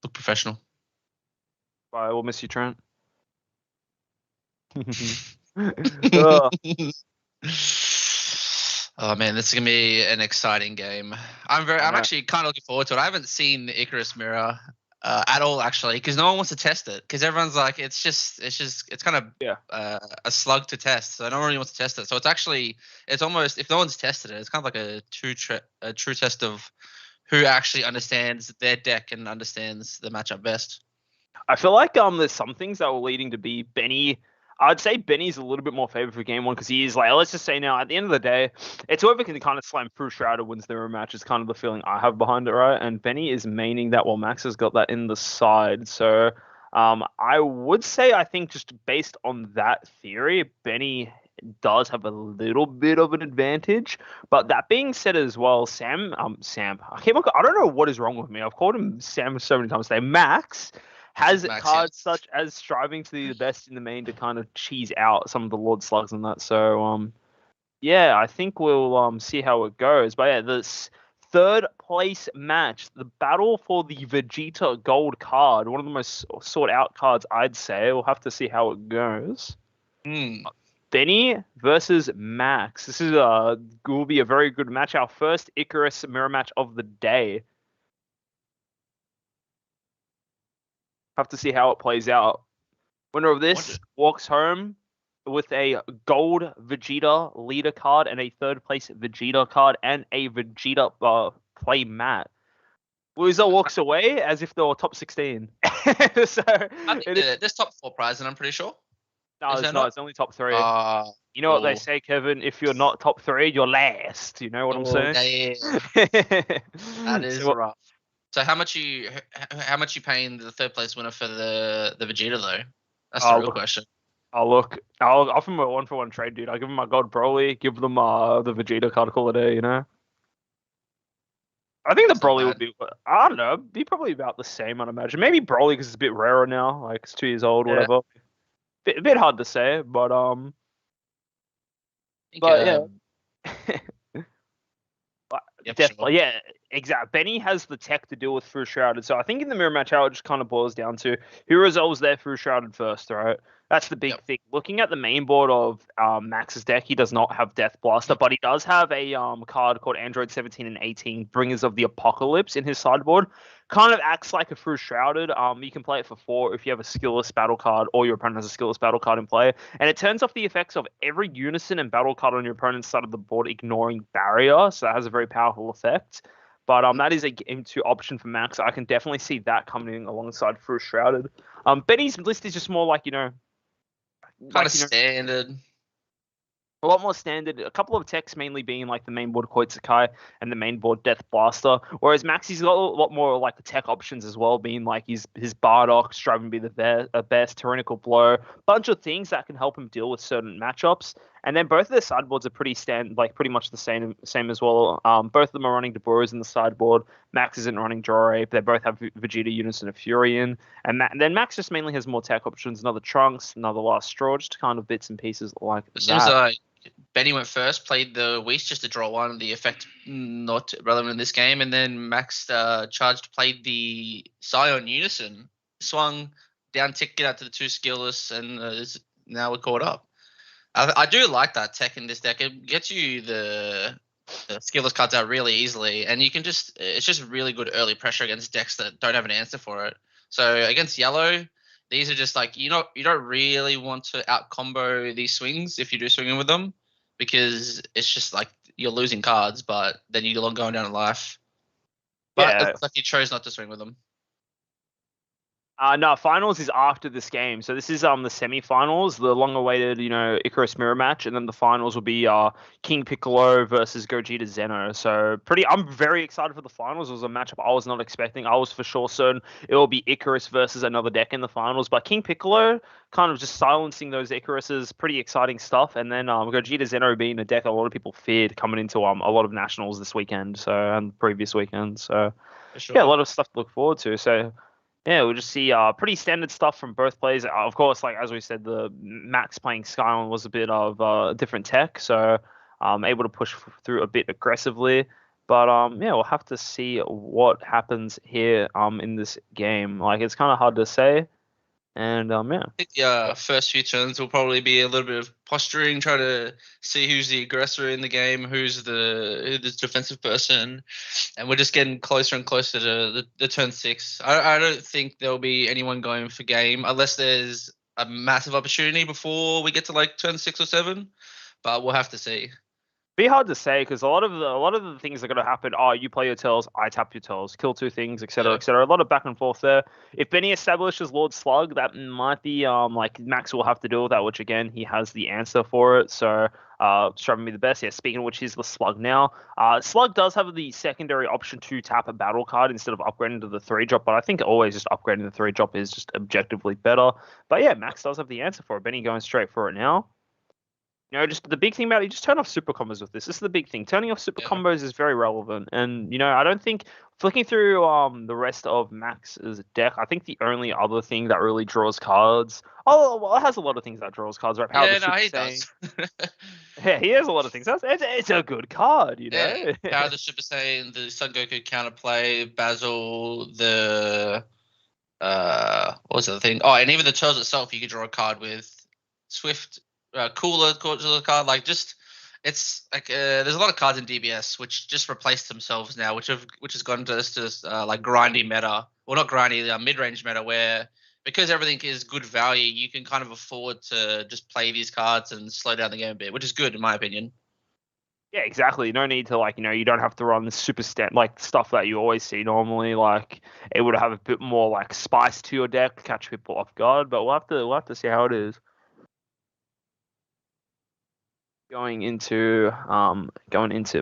Look professional. I will miss you, Trent. Ugh. Oh man, this is gonna be an exciting game. I'm Yeah. actually kind of looking forward to it. I haven't seen the Icarus mirror at all actually, because no one wants to test it. Because everyone's like, it's kind of Yeah. a slug to test. So no one really wants to test it. So it's almost, if no one's tested it, it's kind of like a true test of who actually understands their deck and understands the matchup best. I feel like there's some things that were leading to be Benny. I'd say Benny's a little bit more favored for game one because he is like, let's just say now, at the end of the day, it's whoever can kind of slam through Shrouded wins their match is kind of the feeling I have behind it, right? And Benny is maining that while Max has got that in the side. So I would say, I think just based on that theory, Benny does have a little bit of an advantage. But that being said as well, Sam, I don't know what is wrong with me. I've called him Sam so many times today. Max has Max, cards such as striving to be the best in the main to kind of cheese out some of the Lord Slugs and that. So yeah, I think we'll see how it goes. But yeah, this third place match, the battle for the Vegeta Gold card, one of the most sought out cards, I'd say. We'll have to see how it goes. Benny versus Max. This is will be a very good match. Our first Icarus mirror match of the day. Have to see how it plays out. Winner of this walks home with a gold Vegeta leader card and a third place Vegeta card and a Vegeta play mat. Loser walks away as if they were top 16. So I think there's top 4 prize, and I'm pretty sure. No, it's not. It's only top 3. You know what they say, Kevin? If you're not top 3, you're last. You know what I'm saying? That is rough. So how much you paying the third place winner for the Vegeta though? That's the real question. I'll offer him a 1-for-1 trade, dude. I'll give him my gold Broly, give them the Vegeta card, call it a day, you know? I think the Broly would be, I don't know, be probably about the same, I'd imagine. Maybe Broly because it's a bit rarer now, like it's 2 years old, whatever. A bit hard to say, but yeah. Definitely, sure. Yeah, exactly. Benny has the tech to deal with through Shrouded, so I think in the mirror match, how it just kind of boils down to who resolves their through Shrouded first, right? That's the big thing. Looking at the main board of Max's deck, he does not have Death Blaster, but he does have a card called Android 17 and 18, Bringers of the Apocalypse, in his sideboard. Kind of acts like a through Shrouded. You can play it for 4 if you have a skillless battle card or your opponent has a skillless battle card in play, and it turns off the effects of every unison and battle card on your opponent's side of the board, ignoring barrier. So that has a very powerful effect. But that is a game 2 option for Max. I can definitely see that coming alongside through Shrouded. Benny's list is just more like, kind of standard. A lot more standard. A couple of techs mainly being like the main board Koitsukai and the main board Death Blaster. Whereas Maxi's got a lot more like the tech options as well, being like his Bardock, striving to be the best, Tyrannical Blow, bunch of things that can help him deal with certain matchups. And then both of their sideboards are pretty much the same as well. Both of them are running Deborahs in the sideboard. Max isn't running Jore. They both have Vegeta, Unison, and Furion. And then Max just mainly has more tech options, another Trunks, another Last Straw, just kind of bits and pieces like that. Seems like Benny went first, played the Whis just to draw 1, the effect not relevant in this game, and then Max charged, played the Scion Unison, swung down ticket out to the 2 skillless, and now we're caught up. I do like that tech in this deck. It gets you the skillless cards out really easily, and it's just really good early pressure against decks that don't have an answer for it. So against yellow, these are just like, you don't really want to out combo these swings if you do swing in with them, because it's just like you're losing cards, but then you're going down in life. But it looks like you chose not to swing with them. No, finals is after this game. So this is the semi-finals, the long-awaited, Icarus mirror match, and then the finals will be King Piccolo versus Gogeta Zeno. So I'm very excited for the finals. It was a matchup I was not expecting. I was for sure certain it will be Icarus versus another deck in the finals, but King Piccolo kind of just silencing those Icaruses, pretty exciting stuff. And then Gogeta Zeno being a deck a lot of people feared coming into a lot of nationals this weekend, and the previous weekend. So yeah, a lot of stuff to look forward to. So yeah, we'll just see pretty standard stuff from both players. Of course, like as we said, the Max playing Skylon was a bit of different tech, so able to push through a bit aggressively. But yeah, we'll have to see what happens here in this game. Like it's kind of hard to say, and yeah. Think the first few turns will probably be a little bit of posturing, try to see who's the aggressor in the game, who's the defensive person, and we're just getting closer and closer to the turn six. I don't think there'll be anyone going for game unless there's a massive opportunity before we get to like turn 6 or 7, but we'll have to see. Be hard to say because a lot of the things that are going to happen are you play your tells, I tap your tells, kill two things, etc., Yeah. etc. A lot of back and forth there. If Benny establishes Lord Slug, that might be like Max will have to deal with that, which again he has the answer for it. So showing me the best. Yeah, speaking of which, he's the Slug now. Slug does have the secondary option to tap a battle card instead of upgrading to the 3-drop, but I think always just upgrading the 3-drop is just objectively better. But yeah, Max does have the answer for it. Benny going straight for it now. Just the big thing about it, you just turn off super combos with this. This is the big thing. Turning off super Yeah. combos is very relevant. And, I don't think flicking through the rest of Max's deck, I think the only other thing that really draws cards. Oh, well, it has a lot of things that draws cards, right? Power Yeah, the no, Super he Saiyan. does. Yeah, he has a lot of things. It's a good card, Yeah, Power of the Super Saiyan, the Son Goku counterplay, Basil, the what was the other thing? Oh, and even the Turtles itself, you could draw a card with Swift, Cooler card. Like just, it's like there's a lot of cards in DBS which just replaced themselves now, which has gone to just like grindy meta, well not grindy, mid range meta where. Because everything is good value, you can kind of afford to just play these cards and slow down the game a bit, which is good in my opinion. Yeah, exactly. No need to you don't have to run the super like stuff that you always see normally. Like it would have a bit more like spice to your deck, catch people off guard. But we'll have to see how it is. Going into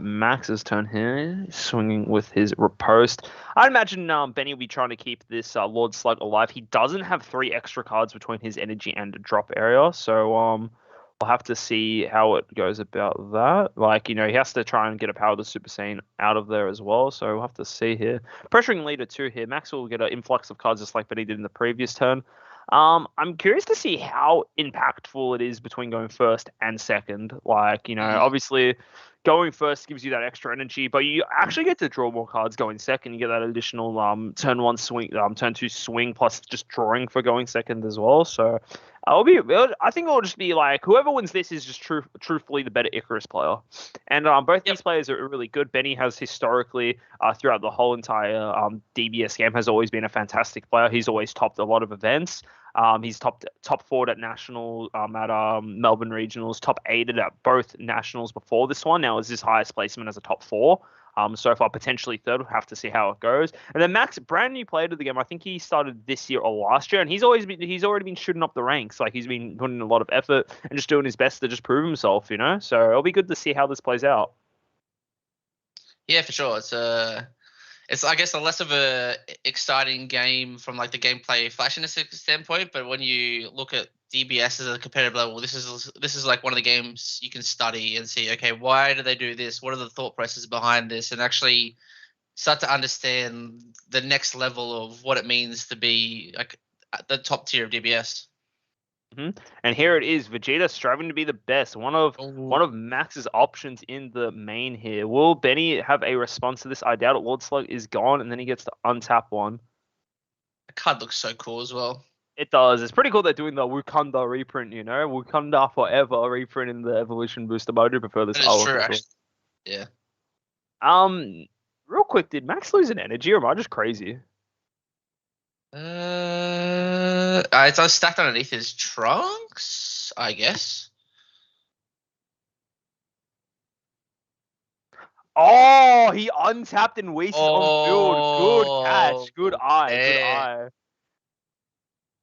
Max's turn here, swinging with his riposte. I'd imagine Benny will be trying to keep this Lord Slug alive. He doesn't have 3 extra cards between his energy and drop area, so we'll have to see how it goes about that. Like, he has to try and get a Power of the Super Saiyan out of there as well, so we'll have to see here. Pressuring leader 2 here. Max will get an influx of cards just like Benny did in the previous turn. I'm curious to see how impactful it is between going first and second. Like, obviously going first gives you that extra energy, but you actually get to draw more cards going second. You get that additional turn 1 swing, turn 2 swing plus just drawing for going second as well. So I think it'll just be like whoever wins this is just truthfully the better Icarus player. And both these players are really good. Benny has historically throughout the whole entire DBS game has always been a fantastic player. He's always topped a lot of events. He's top 4 at national at Melbourne regionals, top 8 at both nationals before this one. Now is his highest placement as a top 4. So far potentially third. We'll have to see how it goes. And then Max, brand new player to the game. I think he started this year or last year, and he's already been shooting up the ranks. Like he's been putting in a lot of effort and just doing his best to just prove himself. So it'll be good to see how this plays out. Yeah, for sure. It's I guess a less of a exciting game from like the gameplay flashiness standpoint, but when you look at DBS as a competitive level, this is like one of the games you can study and see, okay, why do they do this? What are the thought processes behind this? And actually start to understand the next level of what it means to be like at the top tier of DBS. And here it is, Vegeta striving to be the best. One of Max's options in the main here. Will Benny have a response to this? I doubt it. Lord Slug is gone, and then he gets to untap one. The card looks so cool as well. It does. It's pretty cool they're doing the Wakanda reprint, Wakanda forever reprint in the evolution booster, but I do prefer this That is artwork true, as actually. Yeah. Real quick, did Max lose an energy, or am I just crazy? It's stacked underneath his trunks, I guess. Oh, he untapped and wasted on field. Good Oh, catch. Good eye. Good damn. eye. That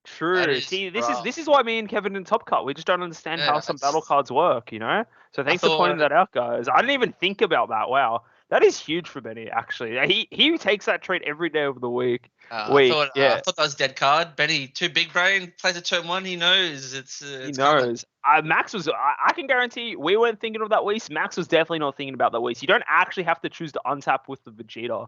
True. is See, rough. this is why me and Kevin in Top Cut, we just don't understand how Yeah, some battle cards work, So I thanks for pointing thought that out, guys. I didn't even think about that. Wow. That is huge for Benny, actually. He takes that trait every day of the week. I thought Yeah. that was dead card. Benny, too big brain, plays a turn 1. He knows He it's coming. knows. Max was. I can guarantee we weren't thinking of that waste. Max was definitely not thinking about that waste. You don't actually have to choose to untap with the Vegeta.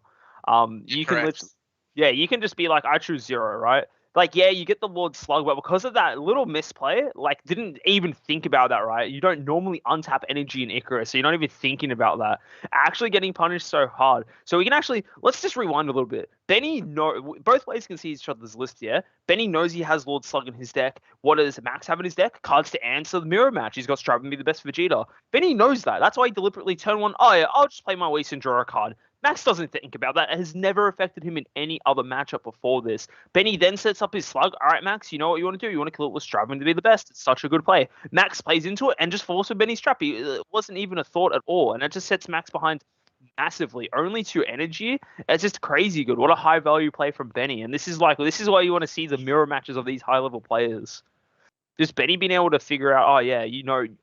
You can Correct. literally, yeah, you can just be like, I choose 0, right? like, yeah, you get the Lord Slug, but because of that little misplay, like, didn't even think about that, right? You don't normally untap energy in Icarus, so you're not even thinking about that. Actually getting punished so hard. So we can actually, let's just rewind a little bit. Benny, both players can see each other's list here. Benny knows he has Lord Slug in his deck. What does Max have in his deck? Cards to answer the mirror match. He's got Strive and be the best Vegeta. Benny knows that. That's why he deliberately turned one. Oh, yeah, I'll just play my waste and draw a card. Max doesn't think about that. It has never affected him in any other matchup before this. Benny then sets up his slug. All right, Max, you know what you want to do? You want to kill it with striving to be the best. It's such a good play. Max plays into it and just falls for Benny's trap. It wasn't even a thought at all. And it just sets Max behind massively. Only 2 energy. It's just crazy good. What a high value play from Benny. And this is why you want to see the mirror matches of these high level players. Just Benny being able to figure out, oh yeah,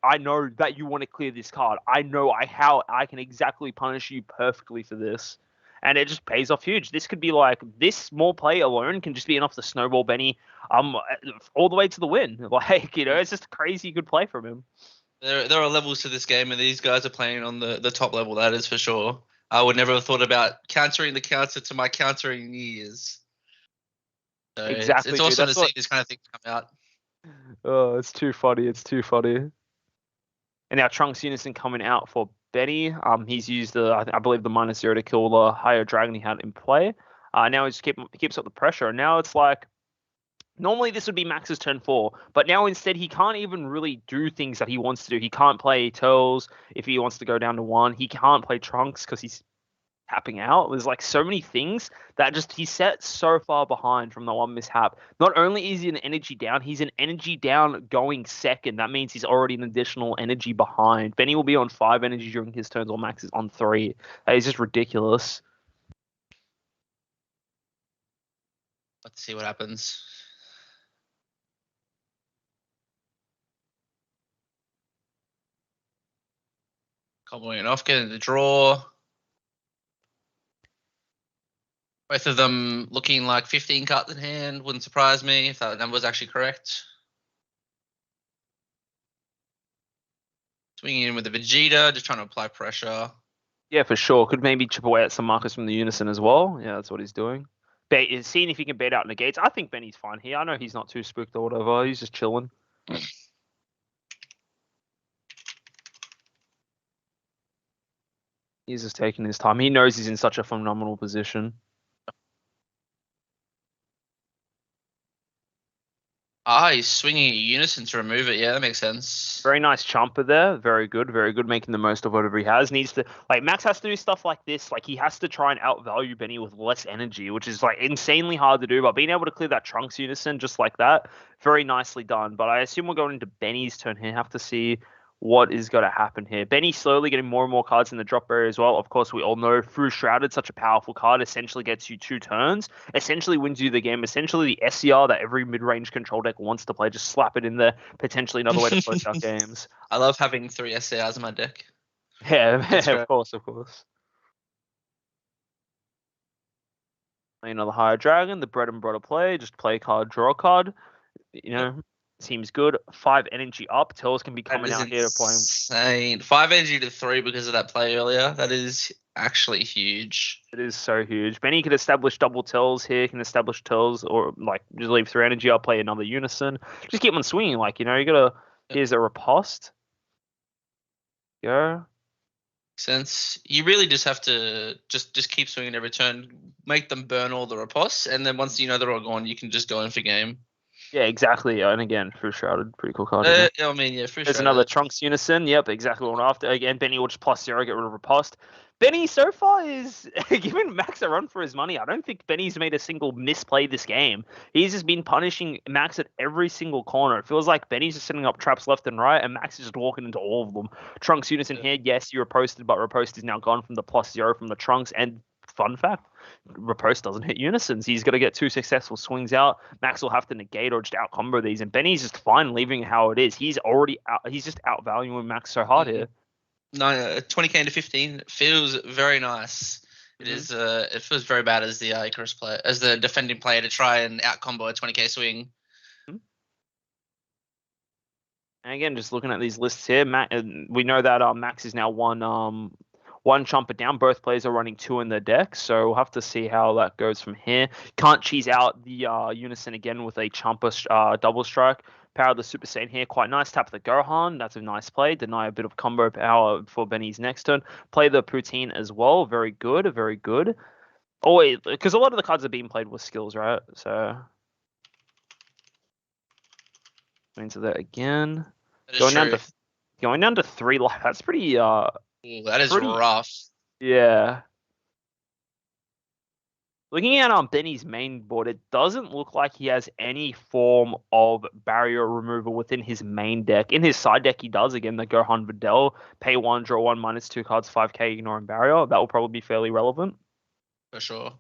I know that you want to clear this card. I know how I can exactly punish you perfectly for this. And it just pays off huge. This could be like, this small play alone can just be enough to snowball Benny all the way to the win. Like, it's just a crazy good play from him. There are levels to this game, and these guys are playing on the top level. That is for sure. I would never have thought about countering the counter to my countering years. So Exactly, it's awesome to see this kind of thing come out. Oh, it's too funny. It's too funny. And now Trunks Unison coming out for Benny. He's used I believe the -0 to kill the higher dragon he had in play. Now he just keeps up the pressure. And now it's like, normally this would be Max's turn 4, but now instead he can't even really do things that he wants to do. He can't play Turles if he wants to go down to 1. He can't play Trunks because he's tapping out. There's like so many things that just he's set so far behind from the one mishap. Not only is he an energy down, he's an energy down going second. That means he's already an additional energy behind. Benny will be on 5 energy during his turns, while Max is on 3. That is just ridiculous. Let's see what happens. Comboing off, getting the draw. Both of them looking like 15 cards in hand. Wouldn't surprise me if that number was actually correct. Swinging in with the Vegeta, just trying to apply pressure. Yeah, for sure. Could maybe chip away at some markers from the Unison as well. Yeah, that's what he's doing. Seeing if he can bait out negates. I think Benny's fine here. I know he's not too spooked or whatever. He's just chilling. He's just taking his time. He knows he's in such a phenomenal position. He's swinging a Unison to remove it. Yeah, that makes sense. Very nice chomper there. Very good. Very good. Making the most of whatever he has. Needs to, like, Max has to do stuff like this. Like, he has to try and outvalue Benny with less energy, which is, like, insanely hard to do. But being able to clear that Trunks Unison just like that, very nicely done. But I assume we're going into Benny's turn here. Have to see what is going to happen here. Benny slowly getting more and more cards in the drop area as well. Of course, we all know through Shrouded, such a powerful card, essentially gets you 2 turns, essentially wins you the game, essentially the SCR that every mid-range control deck wants to play. Just slap it in there, potentially another way to close out games. I love having 3 SCRs in my deck. Yeah, of course. Another higher dragon, the bread and butter play, just play card, draw a card. Seems good. 5 energy up. Tells can be coming out here to play. Insane. 5 energy to 3 because of that play earlier. That is actually huge. It is so huge. Benny can establish double Tells here, can establish Tells, or like just leave 3 energy up, play another Unison. Just keep on swinging. Like, you gotta. Here's a riposte. Go. Sense. You really just have to just keep swinging every turn, make them burn all the ripostes, and then once you know they're all gone, you can just go in for game. Yeah, exactly. And again, Fruit Shrouded, pretty cool card. I mean, yeah, Fruit Shrouded. There's another Trunks Unison. Yep, exactly what I'm after. Again, Benny will just +0, get rid of riposte. Benny so far is giving Max a run for his money. I don't think Benny's made a single misplay this game. He's just been punishing Max at every single corner. It feels like Benny's just setting up traps left and right, and Max is just walking into all of them. Trunks Unison here, yes, you riposted, but riposte is now gone from the +0 from the Trunks. And fun fact, riposte doesn't hit Unisons. He's got to get 2 successful swings out. Max will have to negate or just out combo these, and Benny's just fine leaving it how it is. He's just outvaluing Max so hard here. No, 20k into 15 feels very nice. It is. It feels very bad as the Icarus player, as the defending player, to try and out combo a 20k swing. And again, just looking at these lists here, we know that Max is now one one chomper down. Both players are running 2 in their deck, so we'll have to see how that goes from here. Can't cheese out the Unison again with a chomper double strike. Power of the Super Saiyan here, quite nice. Tap the Gohan, that's a nice play. Deny a bit of combo power for Benny's next turn. Play the Poutine as well, very good, very good. Oh wait, because a lot of the cards are being played with skills, right? So into that again. That is Going true. going down to 3 life. That's pretty Ooh, that is pretty rough. yeah. Looking at Benny's main board, it doesn't look like he has any form of barrier removal within his main deck. In his side deck, he does. Again, the Gohan Videl, pay 1, draw 1, -2 cards, 5k, ignoring barrier. That will probably be fairly relevant. For sure.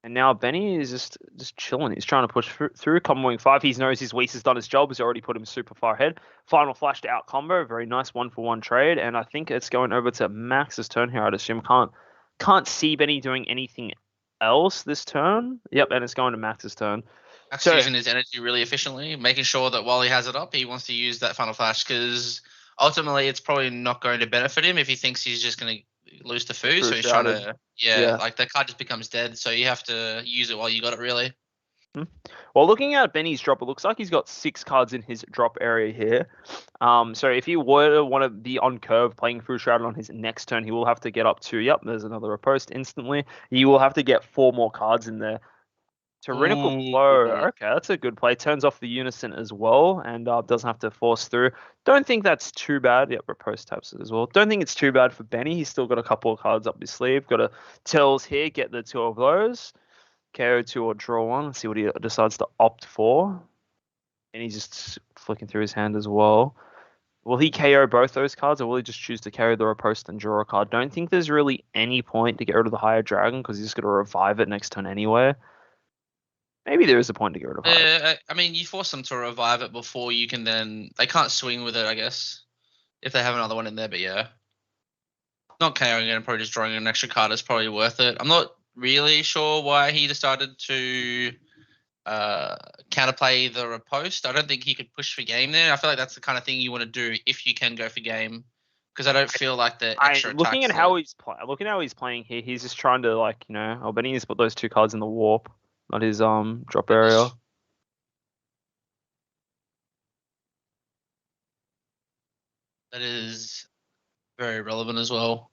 And now Benny is just chilling. He's trying to push through. Comboing 5. He knows his Whis has done his job. He's already put him super far ahead. Final flash to out combo. Very nice 1-for-1 trade. And I think it's going over to Max's turn here, I'd assume. Can't see Benny doing anything else this turn. Yep, and it's going to Max's turn. Max using his energy really efficiently, making sure that while he has it up, he wants to use that final flash because ultimately it's probably not going to benefit him if he thinks he's just going to lose to Fu. So he's trying to, like that card just becomes dead. So you have to use it while you got it, really. Well, looking at Benny's drop, it looks like he's got 6 cards in his drop area here. So if he were to want to be on curve playing Fu Shrouded on his next turn, he will have to get up to, yep, there's another riposte instantly. He will have to get 4 more cards in there. Tyrannical Blow. Okay, that's a good play. Turns off the Unison as well and doesn't have to force through. Don't think that's too bad. Yep, riposte taps it as well. Don't think it's too bad for Benny. He's still got a couple of cards up his sleeve. Got a Tells here, get the 2 of those. KO 2 or draw 1. Let's see what he decides to opt for. And he's just flicking through his hand as well. Will he KO both those cards, or will he just choose to carry the riposte and draw a card? Don't think there's really any point to get rid of the Higher Dragon because he's just going to revive it next turn anyway. Maybe there is a point to get rid of it. I mean, you force them to revive it before you can then... They can't swing with it, I guess, if they have another one in there, but yeah. Not KOing it and probably just drawing an extra card is probably worth it. I'm not really sure why he decided to counterplay the riposte. I don't think he could push for game there. I feel like that's the kind of thing you want to do if you can go for game, because I don't feel like the extra looking at how he's playing here, he's just trying to, like, you know, I bet he needs to put those 2 cards in the warp, not his drop area. That is very relevant as well.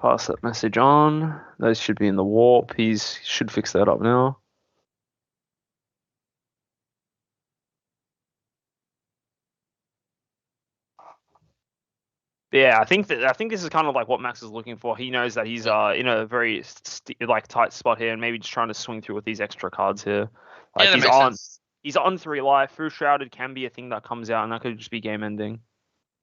Pass that message on. Those should be in the warp. He should fix that up now. Yeah, I think this is kind of like what Max is looking for. He knows that he's in a very tight spot here, and maybe just trying to swing through with these extra cards here. Like he's on 3 life. Fu Shrouded can be a thing that comes out, and that could just be game ending.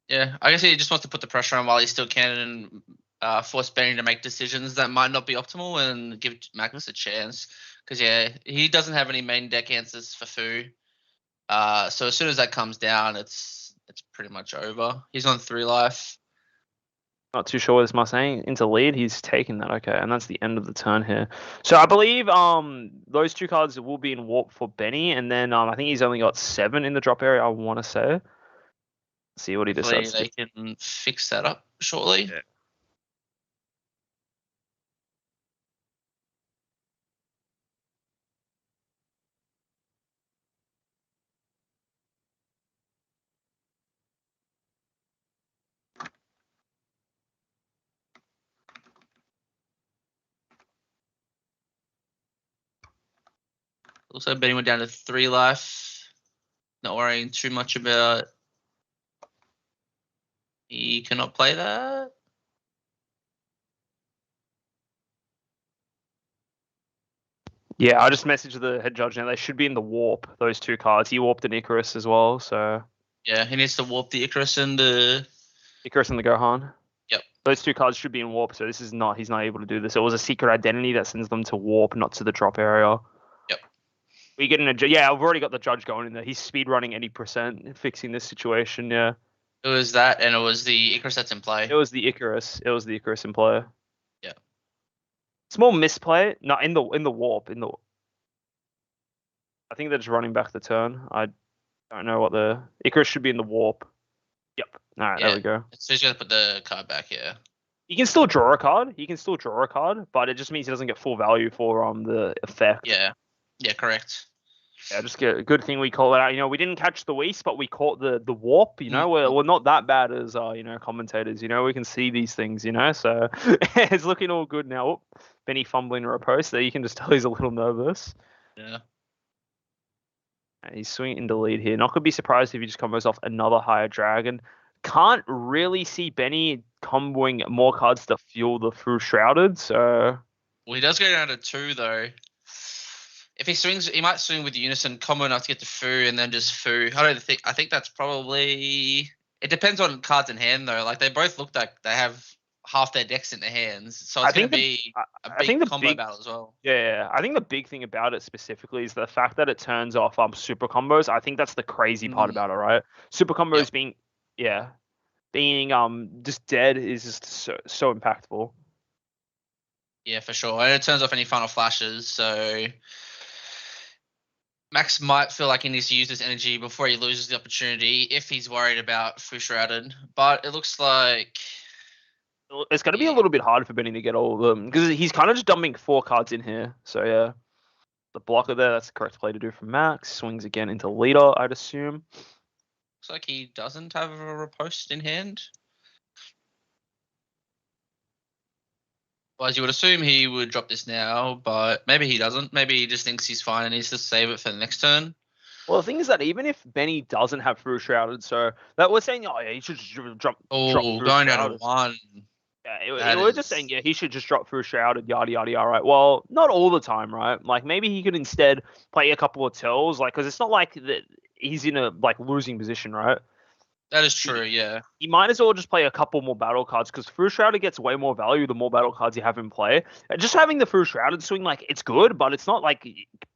Yeah, I guess he just wants to put the pressure on while he still can and force Benny to make decisions that might not be optimal and give Max a chance. Because yeah, he doesn't have any main deck answers for Fu. So as soon as that comes down, it's pretty much over. He's on 3 life. Not too sure what this must say. Into lead, he's taken that. Okay, and that's the end of the turn here. So I believe those 2 cards will be in warp for Benny, and then I think he's only got 7 in the drop area, I want to say. Let's see what he decides. They can fix that up shortly. Yeah. Also, Benny went down to 3 life. Not worrying too much about. He cannot play that. Yeah, I just messaged the head judge now. They should be in the warp, those 2 cards. He warped an Icarus as well, so... Yeah, he needs to warp the Icarus and the... Icarus and the Gohan. Yep. Those 2 cards should be in warp, so he's not able to do this. It was a secret identity that sends them to warp, not to the drop area. Yep. We get I've already got the judge going in there. He's speed running 80%, fixing this situation, yeah. It was that, and it was the Icarus that's in play. It was the Icarus in play. Yeah. Small misplay. No, in the warp. I think they're just running back the turn. I don't know what the Icarus should be in the warp. Yep. All right, there Yeah. we go. So he's gonna put the card back here. He can still draw a card. He can still draw a card, but it just means he doesn't get full value for the effect. Yeah. Yeah, correct. Yeah, just get a good thing we call it out. We didn't catch the Whis, but we caught the warp. Mhm. We're not that bad as commentators. We can see these things. So it's looking all good now. Oh, Benny fumbling a post there. You can just tell he's a little nervous. Yeah. And he's swinging into lead here. Not gonna be surprised if he just combos off another higher dragon. Can't really see Benny comboing more cards to fuel the Through Shrouded. So Well, he does go down to 2 though. If he swings, he might swing with Unison, combo enough to get to Fu, and then just Fu. I think that's probably. It depends on cards in hand though. Like they both look like they have half their decks in their hands, so it's going to be a big combo battle as well. Yeah, I think the big thing about it specifically is the fact that it turns off super combos. I think that's the crazy part about it, right? Super combos being just dead is just so impactful. Yeah, for sure. And it turns off any final flashes, so Max might feel like he needs to use this energy before he loses the opportunity if he's worried about Fu Shrouded. But it looks like it's going to be a little bit hard for Benny to get all of them because he's kind of just dumping 4 cards in here. So yeah, the blocker there, that's the correct play to do from Max. Swings again into leader, I'd assume. Looks like he doesn't have a riposte in hand. Well, as you would assume, he would drop this now, but maybe he doesn't. Maybe he just thinks he's fine and needs to save it for the next turn. Well, the thing is that even if Benny doesn't have Through Shrouded, so that we're saying, he should just drop. Oh, going down to 1. Yeah, we're just saying, he should just drop Through Shrouded, yada yada yada. Right? Well, not all the time, right? Like maybe he could instead play a couple of tells, like because it's not like that he's in a losing position, right? That is true, yeah. You might as well just play a couple more battle cards because Through Shrouded gets way more value the more battle cards you have in play. Just having the Through Shrouded swing, it's good, but it's not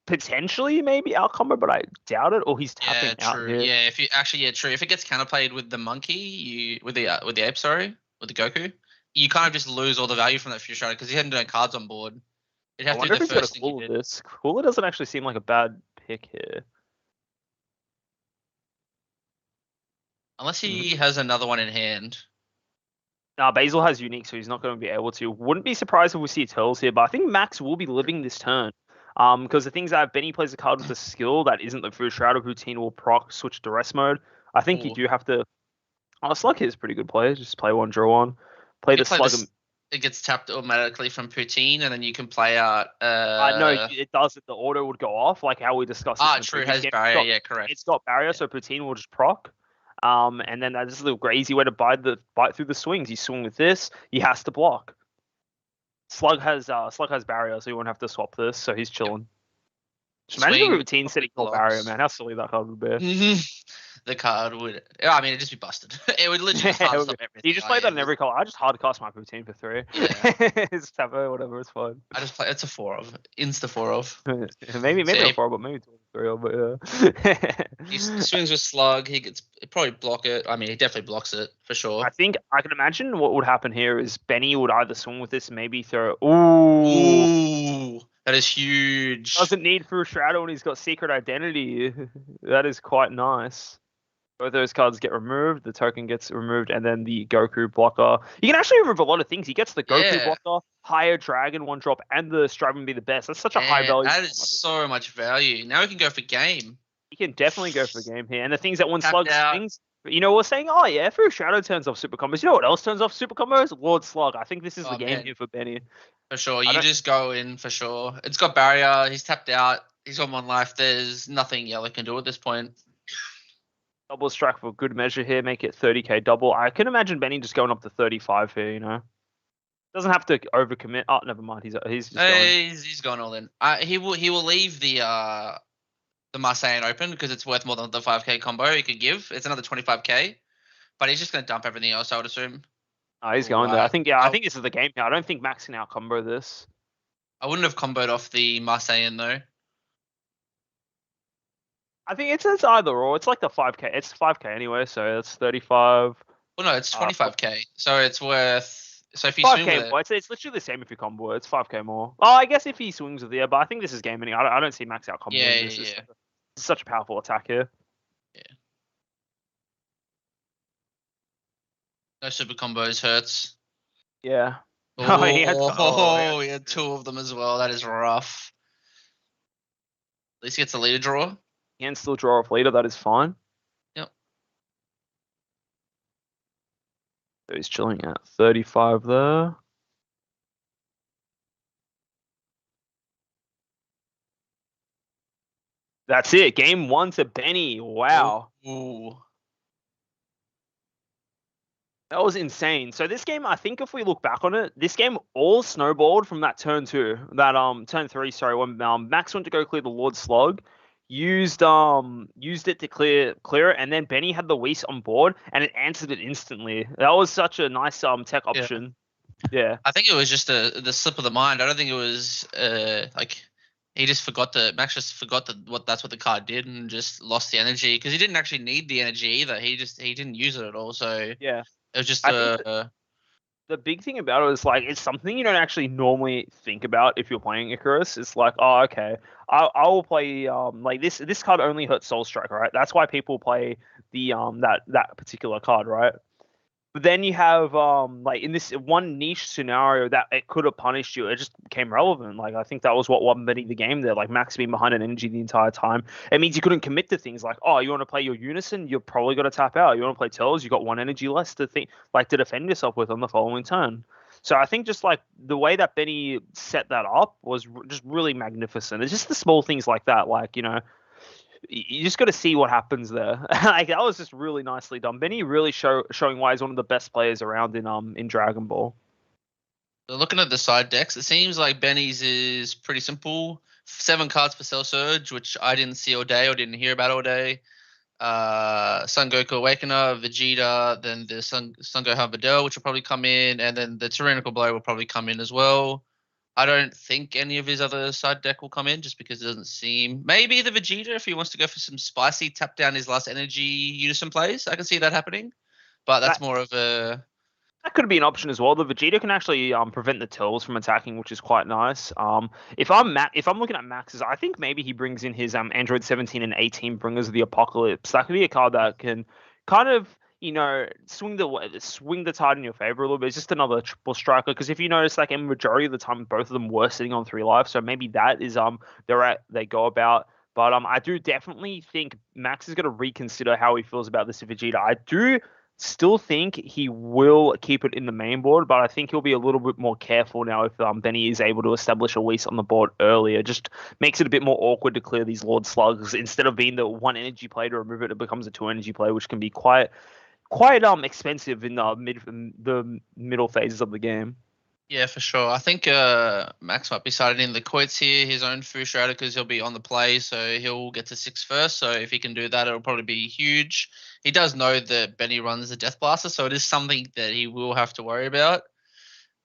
potentially maybe out combo, but I doubt it. Or he's tapping out here. Yeah, true. If it gets counterplayed with the monkey, with the ape, with the Goku, you kind of just lose all the value from that Through Shrouded because he hadn't done cards on board. It'd have to be the first thing he did. Cooler doesn't actually seem like a bad pick here. Unless he has another one in hand. Nah, Basil has unique, so he's not going to be able to. Wouldn't be surprised if we see Turtles here, but I think Max will be living this turn. Because the things that Benny plays a card with a skill that isn't the Through Shrouded routine will proc switch to rest mode. I think you do have to. Slug here is a pretty good play. Just play 1, draw 1. Play the Slug. It gets tapped automatically from Poutine, and then you can play out. No, it doesn't. The auto would go off, like how we discussed. True. It has barrier. Yeah, correct. It's got barrier, so Poutine will just proc. And then that's a little crazy way to bite through the swings. You swing with this, he has to block. Slug has barrier, so you won't have to swap this, so he's chilling. Just imagine the routine setting called barrier, man. How silly that card would be. The card would. I mean, it'd just be busted. It would literally hard stop everything. You just play that in every color. I just hard cast my Poutine for 3. Yeah. It's Tavo, whatever. It's fine. I just play. It's a 4 of. Insta 4 of. maybe a 4, but maybe 3 of. But yeah. He swings with Slug. He'd probably block it. I mean, he definitely blocks it for sure. I think I can imagine what would happen here is Benny would either swing with this, maybe throw. Ooh. That is huge. Doesn't need Through Shadow when he's got Secret Identity. That is quite nice. Both those cards get removed. The token gets removed, and then the Goku blocker. You can actually remove a lot of things. He gets the Goku blocker, higher Dragon 1-drop, and the Striving to be the best. That's such a high value. That is so much value. Now we can go for game. He can definitely go for game here. And the things that one Slug things, we're saying, Through Shadow turns off super combos. You know what else turns off super combos? Lord Slug. I think this is the game here for Benny. For sure. You just go in for sure. It's got barrier. He's tapped out. He's on 1 life. There's nothing Yellow can do at this point. Double strike for good measure here. Make it 30k double. I can imagine Benny just going up to 35 here, Doesn't have to overcommit. Oh, never mind. He's just going. He's going all in. He will leave the Marseillan open because it's worth more than the 5k combo he could give. It's another 25k, but he's just going to dump everything else, I would assume. Oh, he's going there. I think this is the game now. I don't think Max can out combo this. I wouldn't have comboed off the Marseillan though. I think it's either or. It's like the 5k. It's 5k anyway, so it's 35. Well, no, it's 25k. So it's worth. So if you swing with it's literally the same if you combo it. It's 5k more. Oh, I guess if he swings with but I think this is game anyway. I don't see Max out combo. Yeah. It's such a powerful attack here. Yeah. No super combos hurts. Yeah. Oh, Oh, he had two of them as well. That is rough. At least he gets a leader draw. He can still draw off leader. That is fine. Yep. So he's chilling at 35 there. That's it. Game 1 to Benny. Wow. Ooh. That was insane. So this game, I think if we look back on it, this game all snowballed from that turn 2. That turn 3, sorry, when Max went to go clear the Lord Slug, used it to clear it, and then Benny had the Whis on board and it answered it instantly. That was such a nice tech option. Yeah. I think it was just the slip of the mind. I don't think it was like he just forgot Max just forgot that's what the card did and just lost the energy because he didn't actually need the energy either. He didn't use it at all. So Yeah. it was just I think the big thing about it is like it's something you don't actually normally think about if you're playing Icarus. It's like, oh, okay, I will play like this card only hurts Soul Strike, right? That's why people play the that particular card, right? But then you have like in this one niche scenario that it could have punished you, it just became relevant. Like I think that was what won Benny the game there. Like Max being behind an energy the entire time. It means you couldn't commit to things like, oh, you want to play your Unison, you're probably got to tap out. You want to play Tells, you got one energy less to think like to defend yourself with on the following turn. So I think just like the way that Benny set that up was just really magnificent. It's just the small things like that, like you just got to see what happens there. Like that was just really nicely done. Benny really showing why he's one of the best players around in Dragon Ball. So looking at the side decks, it seems like Benny's is pretty simple. 7 cards for Cell Surge, which I didn't see all day or didn't hear about all day. Son Goku Awakener, Vegeta, then the Son Gohan Videl, which will probably come in, and then the Tyrannical Blow will probably come in as well. I don't think any of his other side deck will come in just because it doesn't seem. Maybe the Vegeta if he wants to go for some spicy tap down his last energy unison plays. I can see that happening, but that's more of a. That could be an option as well. The Vegeta can actually prevent the Tills from attacking, which is quite nice. If I'm looking at Max's, I think maybe he brings in his Android 17 and 18 Bringers of the Apocalypse. That could be a card that can kind of swing the tide in your favor a little bit. It's just another triple striker because if you notice, like in majority of the time, both of them were sitting on 3 lives. So maybe that is they go about. But I do definitely think Max is going to reconsider how he feels about this Vegeta. I do still think he will keep it in the main board, but I think he'll be a little bit more careful now if Benny is able to establish a Whis on the board earlier. Just makes it a bit more awkward to clear these Lord Slugs. Instead of being the 1 energy play to remove it, it becomes a 2 energy play, which can be quite expensive in the middle phases of the game. Yeah, for sure. I think Max might be siding in the quotes here, his own Fushirada, because he'll be on the play, so he'll get to 6 first. So if he can do that, it'll probably be huge. He does know that Benny runs the Death Blaster, so it is something that he will have to worry about.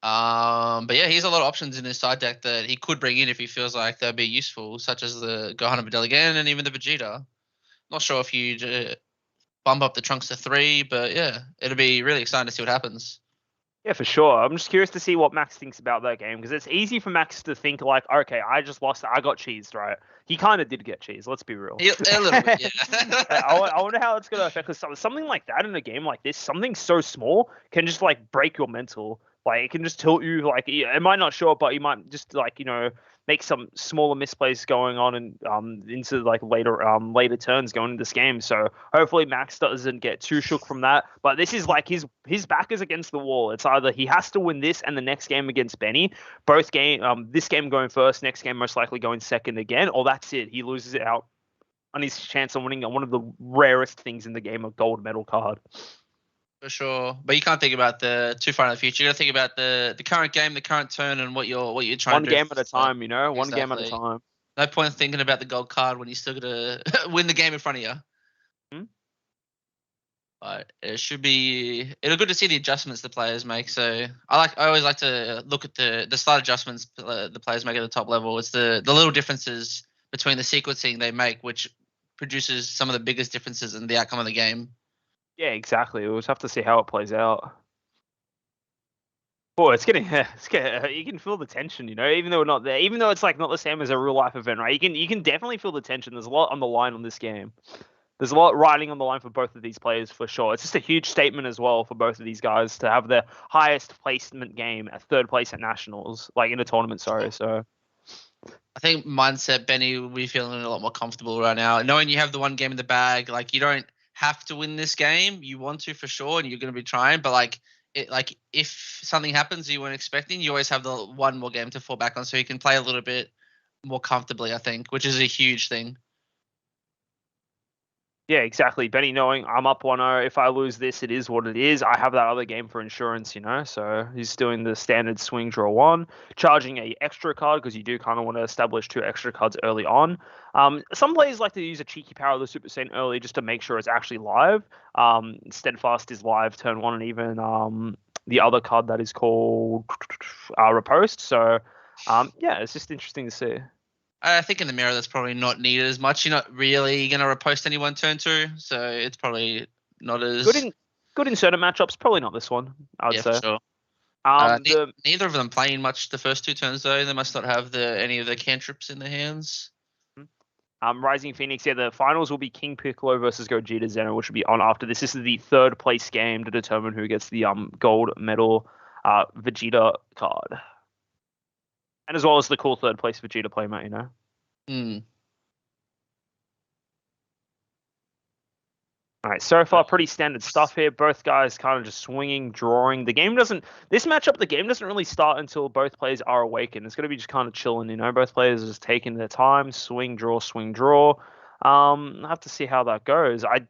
But yeah, he has a lot of options in his side deck that he could bring in if he feels like they'll be useful, such as the Gohan and Videl again, and even the Vegeta. Not sure if you bump up the Trunks to 3, but yeah, it'll be really exciting to see what happens. Yeah, for sure. I'm just curious to see what Max thinks about that game because it's easy for Max to think like, okay, I just lost. I got cheesed, right? He kind of did get cheesed. Let's be real. A little bit, yeah. I wonder how it's going to affect because something like that in a game like this, something so small can just like break your mental. Like it can just tilt you. Like it might not show up, but you might just like make some smaller misplays going on and into like later turns going into this game. So hopefully Max doesn't get too shook from that. But this is like his back is against the wall. It's either he has to win this and the next game against Benny, this game going first, next game most likely going second again, or that's it. He loses it out on his chance of winning one of the rarest things in the game, a gold medal card. For sure, but you can't think about the too far in the future. You got to think about the current game, the current turn, and what you're trying one to do. One game at a time, Exactly. One game at a time. No point in thinking about the gold card when you still got to win the game in front of you. But it'll good to see the adjustments the players make. So I always like to look at the slight adjustments the players make at the top level. It's the little differences between the sequencing they make, which produces some of the biggest differences in the outcome of the game. Yeah, exactly. We'll just have to see how it plays out. Oh, you can feel the tension, even though we're not there, even though it's like not the same as a real life event, right? You can definitely feel the tension. There's a lot on the line on this game. There's a lot riding on the line for both of these players for sure. It's just a huge statement as well for both of these guys to have their highest placement game at third place at nationals, like in a tournament. Sorry, so I think mindset Benny will be feeling a lot more comfortable right now, knowing you have the one game in the bag. Like you don't have to win this game. You want to for sure, and you're going to be trying. But like if something happens you weren't expecting, you always have the one more game to fall back on, so you can play a little bit more comfortably. I think, which is a huge thing. yeah, exactly. Benny knowing I'm up 1-0. If I lose this, it is what it is. I have that other game for insurance. So he's doing the standard swing draw one, charging a extra card because you do kind of want to establish 2 extra cards early on. Some players like to use a cheeky power of the Super Saiyan early just to make sure it's actually live. Steadfast is live turn 1, and even the other card that is called Riposte. So yeah, it's just interesting to see. I think in the mirror that's probably not needed as much. You're not really going to repost anyone turn 2, so it's probably not as Good in certain matchups, probably not this one, I would yeah, for say. sure. The Neither of them playing much the first 2 turns though. They must not have any of the cantrips in their hands. Rising Phoenix, yeah, the finals will be King Piccolo versus Gogeta Zeno, which will be on after this. This is the third place game to determine who gets the gold medal Vegeta card. And as well as the cool third place Vegeta playmat. Hmm. All right, so far pretty standard stuff here. Both guys kind of just swinging, drawing. This matchup, the game doesn't really start until both players are awakened. It's going to be just kind of chilling. Both players are just taking their time, swing, draw, swing, draw. I have to see how that goes. I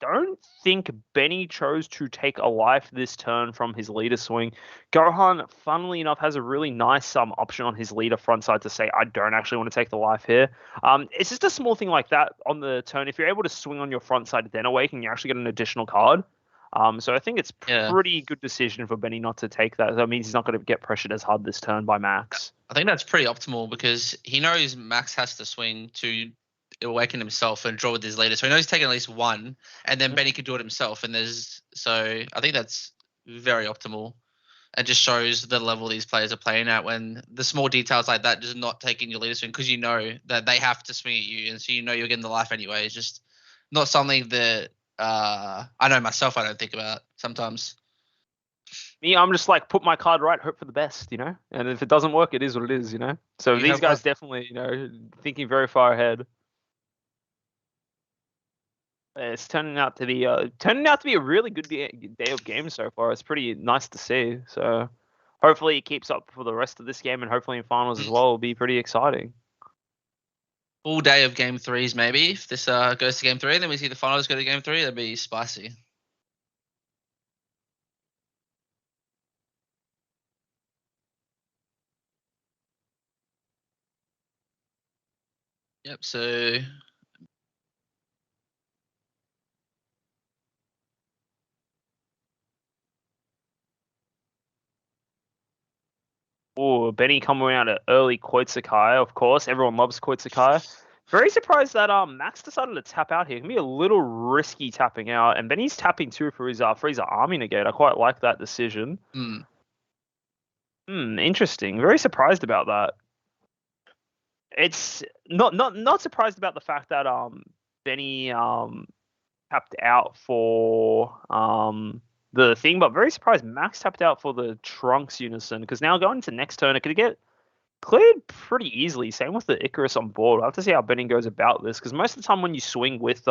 don't think Benny chose to take a life this turn from his leader swing. Gohan, funnily enough, has a really nice option on his leader front side to say, I don't actually want to take the life here. It's just a small thing like that on the turn. If you're able to swing on your front side then awaken, you actually get an additional card. So I think it's pretty good decision for Benny not to take that. That means he's not going to get pressured as hard this turn by Max. I think that's pretty optimal because he knows Max has to swing to awaken himself and draw with his leader. So he knows he's taking at least one, and then Benny could do it himself. So I think that's very optimal. It just shows the level these players are playing at when the small details like that, just not taking your leader swing because you know that they have to swing at you, and so you know you're getting the life anyway. It's just not something that I know myself I don't think about sometimes. Me, I'm just like, put my card right, hope for the best, And if it doesn't work, it is what it is, So these guys definitely, thinking very far ahead. It's turning out to be a really good day of games so far. It's pretty nice to see. So hopefully it keeps up for the rest of this game, and hopefully in finals as well will be pretty exciting. Full day of game 3s maybe. If this goes to game 3, then we see the finals go to game 3. That'd be spicy. Yep. So. Oh, Benny coming out at early Koitsukai, of course. Everyone loves Koitsukai. Very surprised that Max decided to tap out here. It can be a little risky tapping out, and Benny's tapping too for his Frieza Army negate. I quite like that decision. Interesting. Very surprised about that. It's not surprised about the fact that Benny tapped out for the thing, but very surprised Max tapped out for the Trunks Unison, because now going into next turn, it could get cleared pretty easily. Same with the Icarus on board. I'll have to see how Benny goes about this, because most of the time when you swing with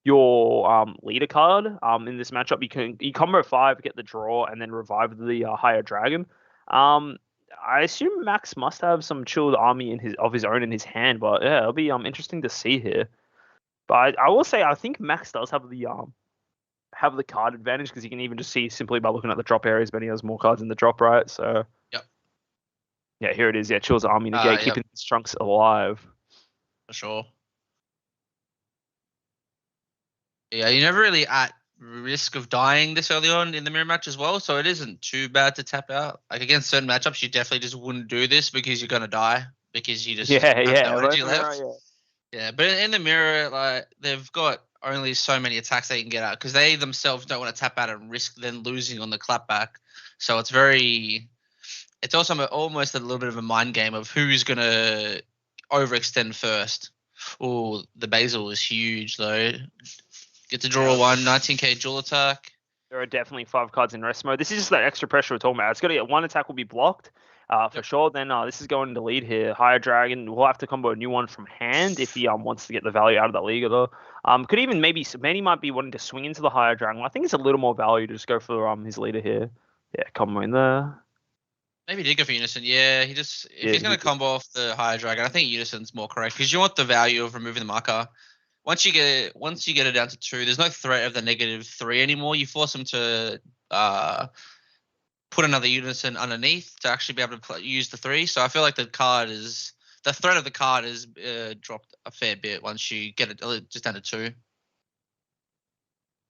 your leader card in this matchup, you combo 5, get the draw, and then revive the higher dragon. I assume Max must have some chilled army of his own in his hand, but yeah, it'll be interesting to see here. But I will say I think Max does have the card advantage, because you can even just see simply by looking at the drop areas, Benny has more cards in the drop, right? So yep. Yeah, here it is. Yeah, Chill's army negate, keeping his Trunks alive. For sure. Yeah, you're never really at risk of dying this early on in the mirror match as well, so it isn't too bad to tap out. Like against certain matchups, you definitely just wouldn't do this because you're gonna die because you just have no energy left. Yeah, but in the mirror, like they've got only so many attacks they can get out because they themselves don't want to tap out and risk then losing on the clapback. So it's also almost a little bit of a mind game of who's going to overextend first. Oh, the Basil is huge though. Get to draw one, 19k dual attack. There are definitely 5 cards in rest mode. This is just that extra pressure we're talking about. It's got to get one attack will be blocked for sure. Then this is going to lead here. Higher Dragon will have to combo a new one from hand if he wants to get the value out of that league. Though. Could even maybe might be wanting to swing into the Higher Dragon. I think it's a little more value to just go for his leader here. Yeah, combo in there. Maybe he did go for Unison. Yeah, if he's going to combo off the Higher Dragon, I think Unison's more correct because you want the value of removing the marker. Once you get it down to 2, there's no threat of the -3 anymore. You force him to put another Unison underneath to actually be able to use the 3. So I feel like the threat of the card is dropped a fair bit once you get it just down to 2.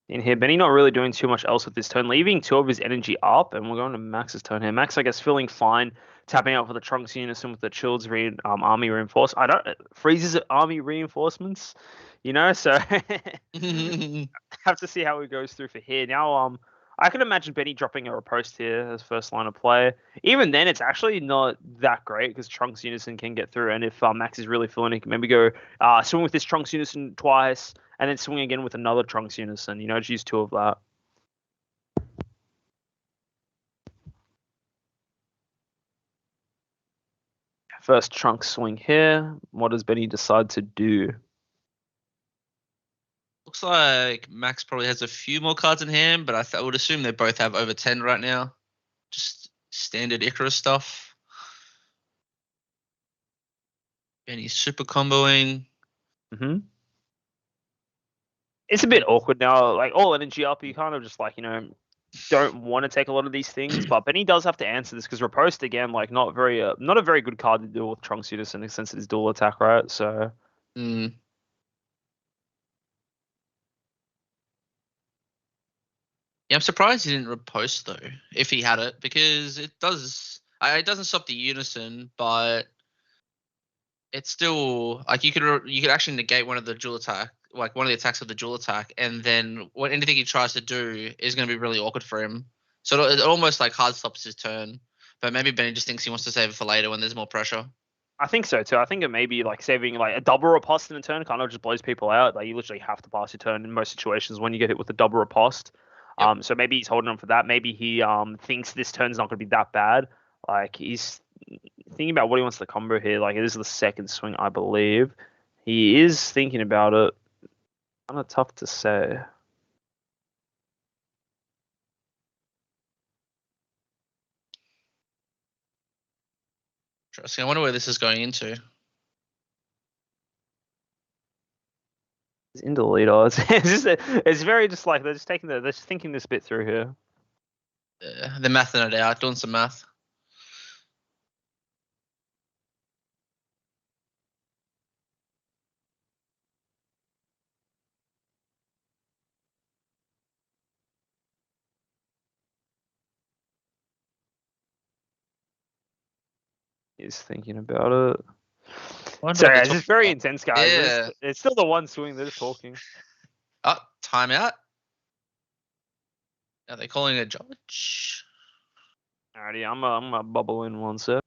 In here, Benny not really doing too much else with this turn, leaving 2 of his energy up, and we're going to Max's turn here. Max, I guess, feeling fine, tapping out for the Trunks Unison with the Child's army reinforce. Freeze's army reinforcements, so have to see how it goes through for here. Now, I can imagine Benny dropping a riposte here as first line of play. Even then, it's actually not that great because Trunks Unison can get through, and if Max is really feeling it, he can maybe go swing with this Trunks Unison twice, and then swing again with another Trunks Unison. Just use 2 of that. First Trunks swing here. What does Benny decide to do? Looks like Max probably has a few more cards in hand, but I would assume they both have over 10 right now. Just standard Icarus stuff. Benny's super comboing. It's a bit awkward now. Like, all energy up, you kind of just don't want to take a lot of these things, but Benny does have to answer this because riposte again, not a very good card to deal with Trunks Unison since it is dual attack, right? So. Yeah, I'm surprised he didn't riposte though, if he had it, because it doesn't stop the Unison, but it's still you could actually negate one of the dual attack, one of the attacks of the dual attack, and then anything he tries to do is going to be really awkward for him. So it almost hard stops his turn, but maybe Benny just thinks he wants to save it for later when there's more pressure. I think so too. I think it may be saving a double riposte in a turn kind of just blows people out. You literally have to pass your turn in most situations when you get hit with a double riposte. Yep. So maybe he's holding on for that. Maybe he thinks this turn's not going to be that bad. He's thinking about what he wants to combo here. It is the second swing, I believe. He is thinking about it. Kind of tough to say. Interesting. I wonder where this is going into. Into the leader. It's very just they're just they're just thinking this bit through here. They're mathing it out, doing some math. He's thinking about it. Sorry, it's just very intense, guys. Yeah. It's still the one swing. They're just talking. Oh, timeout. Are they calling a judge? Alrighty, I'm gonna bubble in one sec.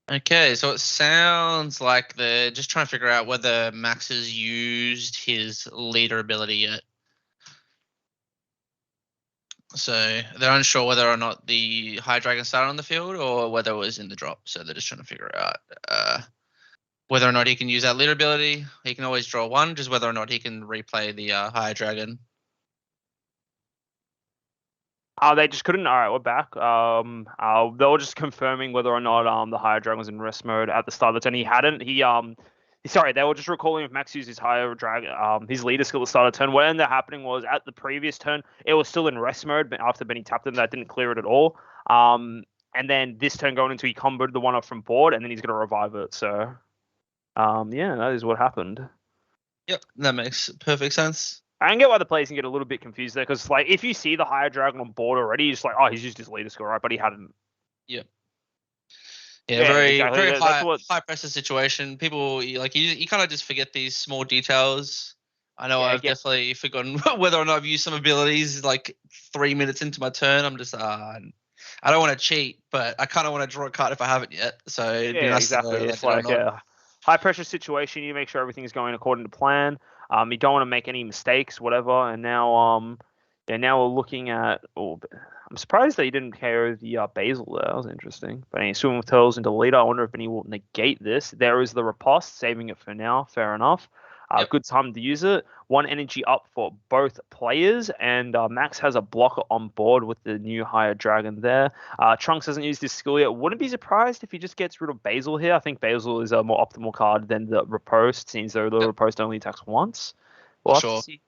Okay, so it sounds like they're just trying to figure out whether Max has used his leader ability yet. So they're unsure whether or not the High Dragon started on the field or whether it was in the drop. So they're just trying to figure out whether or not he can use that leader ability. He can always draw one, just whether or not he can replay the High Dragon. They just couldn't. All right, we're back. They were just confirming whether or not the higher dragon was in rest mode at the start of the turn. He hadn't. Sorry, they were just recalling if Max used his higher dragon, his leader skill at the start of the turn. What ended up happening was at the previous turn, it was still in rest mode, but after Benny tapped him, that didn't clear it at all. And then this turn going into he comboed the one up from board, and then he's gonna revive it. So, yeah, that is what happened. Yep, that makes perfect sense. I can get why the players can get a little bit confused there, because like if you see the higher dragon on board already, it's like, oh, he's used his leader skill, right? But he hadn't. Yep. Yeah, very exactly. very That's high what. high pressure situation. People you kind of just forget these small details. I know Yeah, I've definitely forgotten whether or not I've used some abilities like 3 minutes into my turn. I'm just I don't want to cheat, but I kind of want to draw a card if I haven't yet. So it'd be Yeah, nice to know exactly. I It's did or like not. a high pressure situation. You make sure everything's going according to plan. You don't want to make any mistakes, whatever. And now, yeah, now we're looking at. Oh, I'm surprised they didn't KO the Basil there. That was interesting. But anyway, swim with turtles into leader. I wonder if any will negate this. There is the riposte, saving it for now. Fair enough. Yep. Good time to use it. One energy up for both players, and Max has a blocker on board with the new higher dragon there. Trunks hasn't used his skill yet. Wouldn't be surprised if he just gets rid of Basil here. I think Basil is a more optimal card than the riposte, since though the Yep. riposte only attacks once. For We'll have to sure. see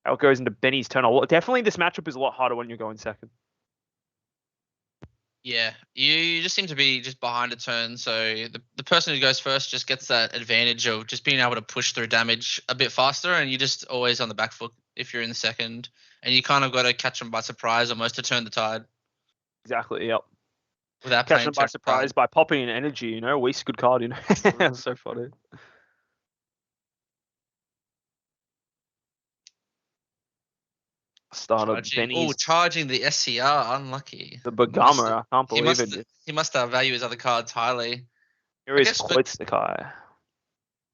how it goes into Benny's turn. Definitely, this matchup is a lot harder when you're going second. Yeah, you just seem to be just behind a turn, so the person who goes first just gets that advantage of just being able to push through damage a bit faster, and you're just always on the back foot if you're in the second, and you kind of got to catch them by surprise almost to turn the tide Exactly. Yep. without Catch playing them by turn surprise tide. by popping an energy. Waste a good card. That's so funny. Started Benny's Charging the SCR, unlucky. the Bagama. I can't believe it. He must value his other cards highly. Here is Koitsukai.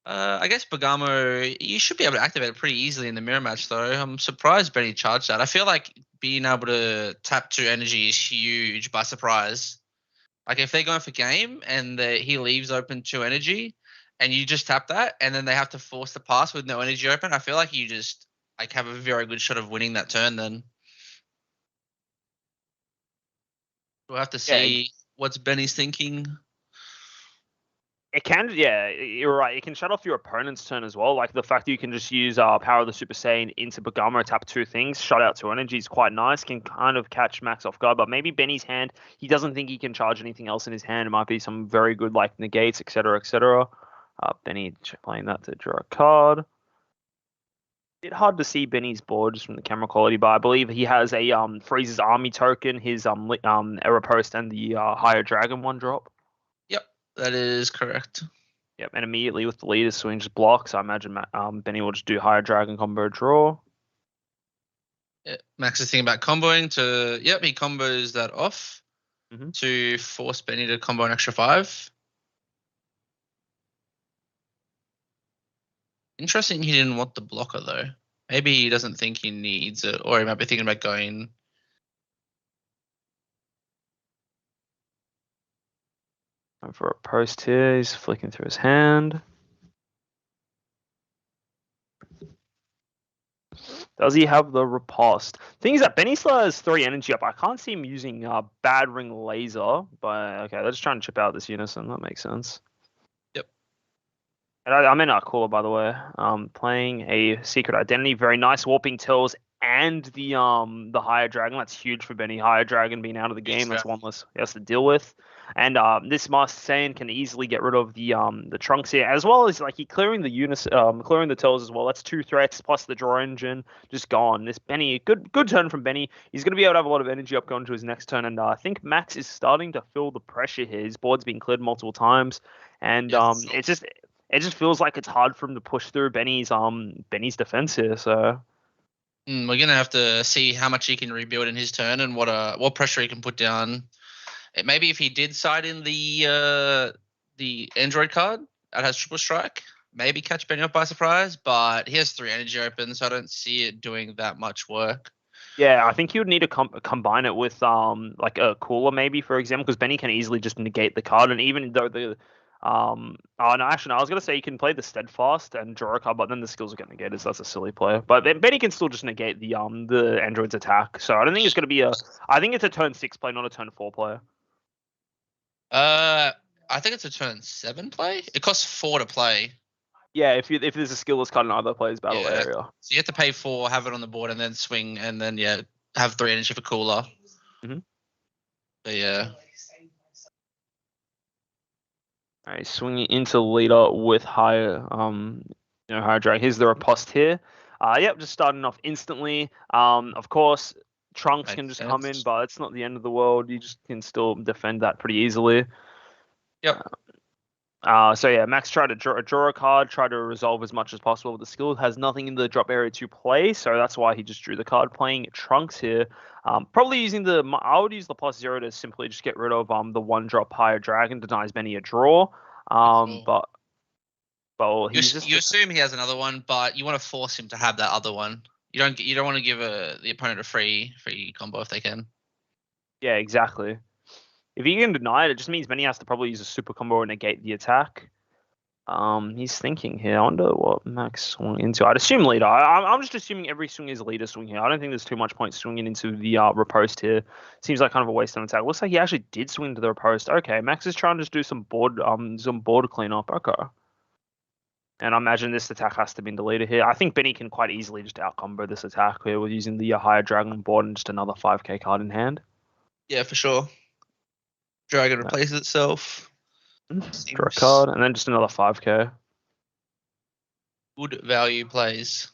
I guess Bergamo, you should be able to activate it pretty easily in the mirror match, though. I'm surprised Benny charged that. I feel like being able to tap 2 energy is huge by surprise. Like if they're going for game and he leaves open 2 energy, and you just tap that, and then they have to force the pass with no energy open, I feel like you just have a very good shot of winning that turn. Then we'll have to see what's Benny's thinking. It can, yeah, you're right. It can shut off your opponent's turn as well. Like the fact that you can just use Power of the Super Saiyan into Bagama, tap 2 things, shut out 2 energy is quite nice. Can kind of catch Max off guard. But maybe Benny's hand, he doesn't think he can charge anything else in his hand. It might be some very good like negates, etc., etc. Benny playing that to draw a card. Bit hard to see Benny's board just from the camera quality, but I believe he has a Freeze's army token, his error post, and the higher dragon 1-drop. Yep, that is correct. Yep, and immediately with the leader swing just blocks. I imagine Benny will just do higher dragon combo draw. Yeah, Max is thinking about comboing to. Yep, he combos that off to force Benny to combo an extra 5. Interesting, he didn't want the blocker though. Maybe he doesn't think he needs it, or he might be thinking about going. And for a post here, he's flicking through his hand. Does he have the riposte? Thing is that Benny still has 3 energy up. I can't see him using Bad Ring Laser, but okay, they're just trying to chip out this unison. That makes sense. Yep. And I'm in Cooler, by the way. Playing a Secret Identity. Very nice. Warping Tills and the Higher Dragon. That's huge for Benny. Higher Dragon being out of the game. That's one less he has to deal with. And this Master Saiyan can easily get rid of the Trunks here, as well as like he clearing the Tills as well. That's 2 threats plus the draw engine just gone. This Benny, good turn from Benny. He's going to be able to have a lot of energy up going to his next turn, and I think Max is starting to feel the pressure here. His board's been cleared multiple times, and it just feels like it's hard for him to push through Benny's defense here. So we're gonna have to see how much he can rebuild in his turn and what pressure he can put down. Maybe if he did side in the Android card that has triple strike, maybe catch Benny off by surprise. But he has 3 energy open, so I don't see it doing that much work. Yeah, I think he would need to combine it with like a Cooler maybe, for example, because Benny can easily just negate the card, and even though Oh no, actually, no, I was gonna say you can play the Steadfast and draw a card, but then the skills are gonna negate it, so that's a silly play. But then Benny can still just negate the android's attack. So I don't think it's gonna be a. I think it's a turn 6 play, not a turn 4 play. I think it's a turn 7 play. It costs 4 to play. Yeah, if there's a skillless card in either player's battle Yeah. area. So you have to pay 4, have it on the board, and then swing, and then have 3 energy for cooler. Mhm. But yeah. Alright, swinging into leader with higher higher drag. Here's the riposte here. Yep, just starting off instantly. Of course, Trunks Makes can just sense. come in, but it's not the end of the world. You just can still defend that pretty easily. Yep. So yeah, Max tried to draw a card, try to resolve as much as possible. But the skill has nothing in the drop area to play, so that's why he just drew the card. Playing Trunks here, probably using I would use the +0 to simply just get rid of the 1-drop higher dragon, denies Benny a draw. But well, you, he's just you assume he has another one, but you want to force him to have that other one. You don't want to give the opponent a free combo if they can. Yeah, exactly. If he can deny it, it just means Benny has to probably use a super combo and negate the attack. He's thinking here. I wonder what Max swung into. I'd assume leader. I'm just assuming every swing is leader swing here. I don't think there's too much point swinging into the riposte here. Seems like kind of a waste of attack. Looks like he actually did swing into the riposte. Okay, Max is trying to just do some board cleanup. Okay. And I imagine this attack has to be in the leader here. I think Benny can quite easily just outcombo this attack here with using the higher dragon board and just another 5k card in hand. Yeah, for sure. Dragon replaces itself. Draw a card, and then just another 5k. Good value plays.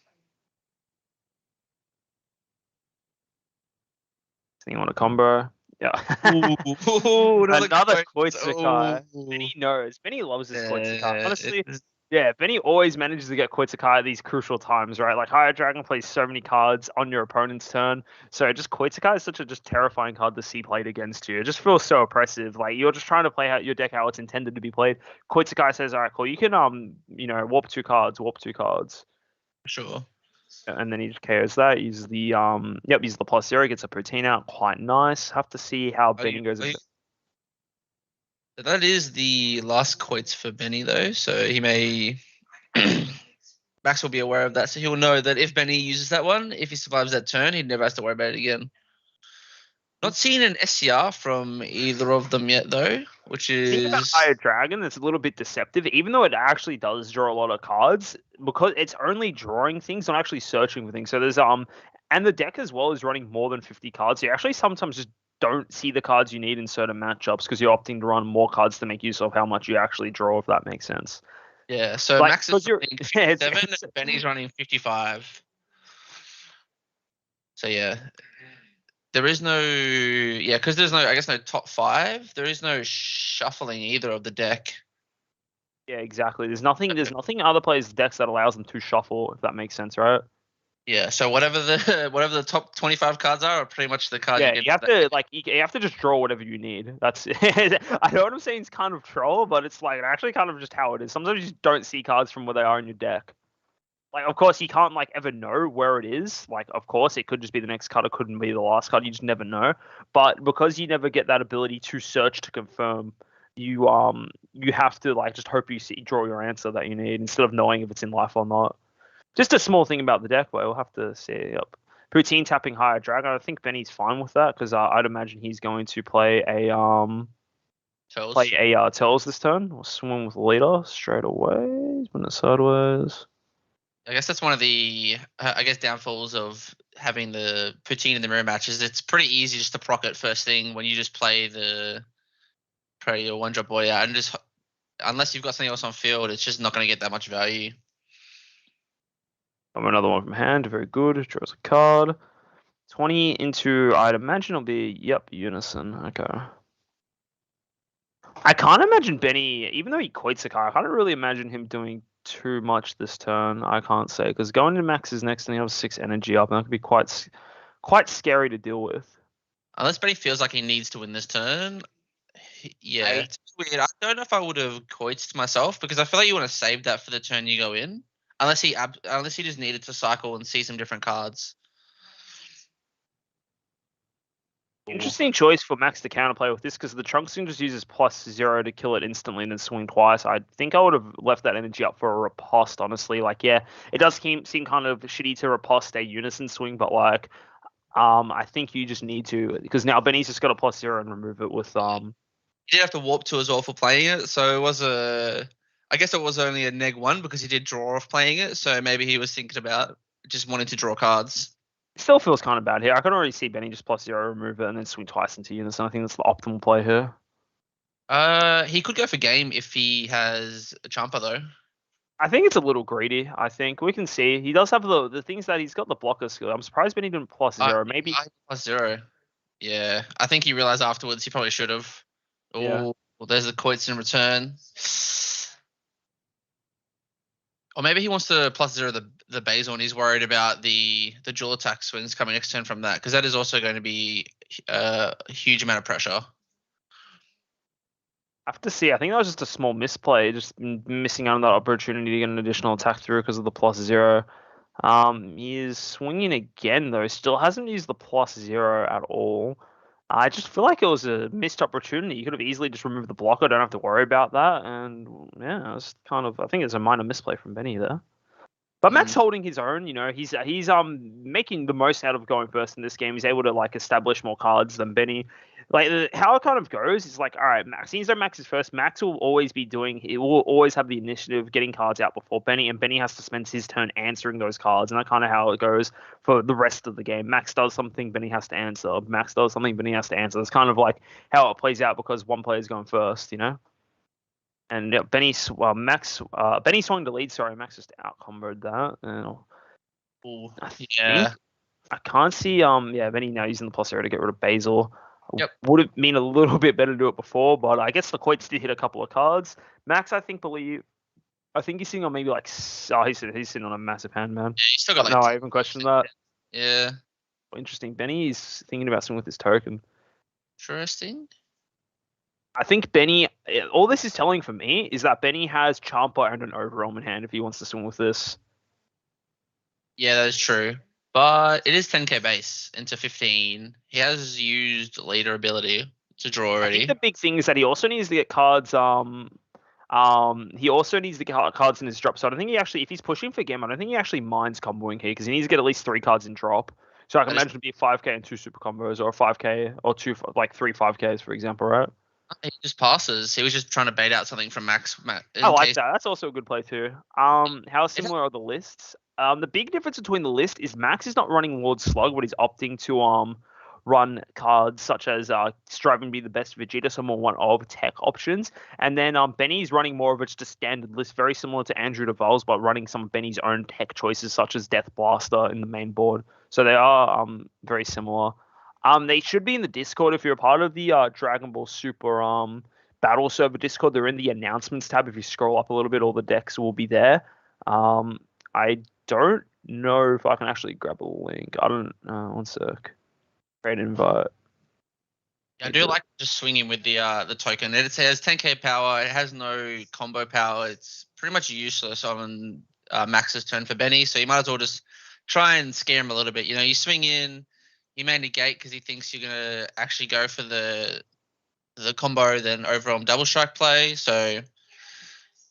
You want a combo? Yeah. Ooh, another Koitsukai. Benny knows. Benny loves his Koitsukai. Honestly, yeah, Benny always manages to get Koitsukai at these crucial times, right? Like Higher Dragon plays so many cards on your opponent's turn. So just Koitsukai is such a just terrifying card to see played against you. It just feels so oppressive. Like you're just trying to play out your deck how it's intended to be played. Koitsukai says, all right, cool. You can warp 2 cards. Sure. And then he just KOs that. Uses the uses the +0, gets a protein out. Quite nice. Have to see how Benny goes. That is the last Coits for Benny though, so he may Max will be aware of that, so he'll know that if Benny uses that one, if he survives that turn, he never has to worry about it again. Not seeing an SCR from either of them yet though, which is about Higher Dragon. It's a little bit deceptive, even though it actually does draw a lot of cards because it's only drawing things, not actually searching for things. So there's and the deck as well is running more than 50 cards. So you actually sometimes just don't see the cards you need in certain matchups because you're opting to run more cards to make use of how much you actually draw, if that makes sense. Yeah, so like, Max is running 57 and Benny's running 55. So yeah. There is no because there's no top 5. There is no shuffling either of the deck. Yeah, exactly. There's nothing in other players' decks that allows them to shuffle, if that makes sense, right? Yeah, so whatever the top 25 cards are pretty much the card. Yeah, you have to you have to just draw whatever you need. That's I know what I'm saying. It's kind of troll, but it's like actually kind of just how it is. Sometimes you just don't see cards from where they are in your deck. Like, of course, you can't ever know where it is. Like, of course, it could just be the next card. It couldn't be the last card. You just never know. But because you never get that ability to search to confirm, you have to just hope you draw your answer that you need instead of knowing if it's in life or not. Just a small thing about the deck, but we'll have to see. Yep. Poutine tapping Higher Dragon. I think Benny's fine with that because I'd imagine he's going to play a Tells this turn or swim with leader straight away. When it's sideways. I guess that's one of the downfalls of having the Poutine in the mirror matches. It's pretty easy just to proc it first thing when you just play your 1-drop boy out, and just unless you've got something else on field, it's just not going to get that much value. Another one from hand, very good. Draws a card. 20 into, I'd imagine it'll be, Unison. Okay. I can't imagine Benny, even though he quits a card, I can't really imagine him doing too much this turn. I can't say, because going to Max is next and he has 6 energy up, and that could be quite scary to deal with. Unless Benny feels like he needs to win this turn. Yeah, it's weird. I don't know if I would have coitzed myself because I feel like you want to save that for the turn you go in. Unless he just needed to cycle and see some different cards. Ooh. Interesting choice for Max to counterplay with this because the Trunksing just uses +0 to kill it instantly and then swing twice. I think I would have left that energy up for a riposte, honestly. Like, yeah, it does seem kind of shitty to riposte a unison swing, but like, I think you just need to because now Benny's just got a +0 and remove it with He did have to warp 2 as well for playing it, so it was I guess it was only a -1 because he did draw off playing it, so maybe he was thinking about just wanting to draw cards. Still feels kind of bad here. I can already see Benny just +0 remove it and then swing twice into unison. I think that's the optimal play here. He could go for game if he has a Champa though. I think it's a little greedy. I think we can see he does have the things that he's got the blocker skill. I'm surprised Benny didn't +0. Maybe +0. Yeah, I think he realized afterwards he probably should have. Oh, Yeah. well, there's the Coits in return. Or maybe he wants to +0 the Basil and he's worried about the dual attack swings coming next turn from that because that is also going to be a huge amount of pressure. I have to see. I think that was just a small misplay, just missing out on that opportunity to get an additional attack through because of the +0. He is swinging again though. Still hasn't used the +0 at all. I just feel like it was a missed opportunity. You could have easily just removed the blocker. Don't have to worry about that. And yeah, it's kind of. I think it's a minor misplay from Benny there. But Max holding his own, he's making the most out of going first in this game. He's able to like establish more cards than Benny. Like how it kind of goes is like, all right, Max. Seems like Max is first. Max will always be he will always have the initiative, getting cards out before Benny, and Benny has to spend his turn answering those cards, and that's kind of how it goes for the rest of the game. Max does something, Benny has to answer. Max does something, Benny has to answer. It's kind of like how it plays out because one player is going first, And yeah, Benny swung the lead. Sorry, Max just out comboed that. And Ooh, I can't see. Benny now using the +0 to get rid of Basil. Yep. Would have been a little bit better to do it before, but I guess the Coits did hit a couple of cards. Max, I think he's sitting on maybe like. Oh, he's sitting on a massive hand, man. Yeah, he's still got I even questioned that. Yeah. Interesting. Benny's thinking about something with his token. Interesting. I think Benny. All this is telling for me is that Benny has Champa and an Overwhelm in hand if he wants to swing with this. Yeah, that is true. But it is 10k base into 15. He has used leader ability to draw already. I think the big thing is that he also needs to get cards. He also needs to get cards in his drop. So I don't think if he's pushing for game, I don't think he actually minds comboing here because he needs to get at least 3 cards in drop. So I can imagine it'd be 5k and 2 super combos, or 5k or 3 5ks, for example, right? He just passes. He was just trying to bait out something from Max. I like that. That's also a good play too. How similar are the lists? The big difference between the list is Max is not running Lord Slug, but he's opting to run cards such as striving to be the best Vegeta, some more one of tech options, and then Benny's running more of just a standard list, very similar to Andrew Duval's, but running some of Benny's own tech choices such as Death Blaster in the main board. So they are very similar. They should be in the Discord if you're a part of the Dragon Ball Super battle server Discord. They're in the announcements tab. If you scroll up a little bit, all the decks will be there. I don't know if I can actually grab a link. I don't know. One sec. Create invite. Yeah, I do like just swinging with the token. It says 10k power. It has no combo power. It's pretty much useless on Max's turn for Benny. So you might as well just try and scare him a little bit. You swing in. He may negate because he thinks you're gonna actually go for the combo, then overwhelm double strike play. So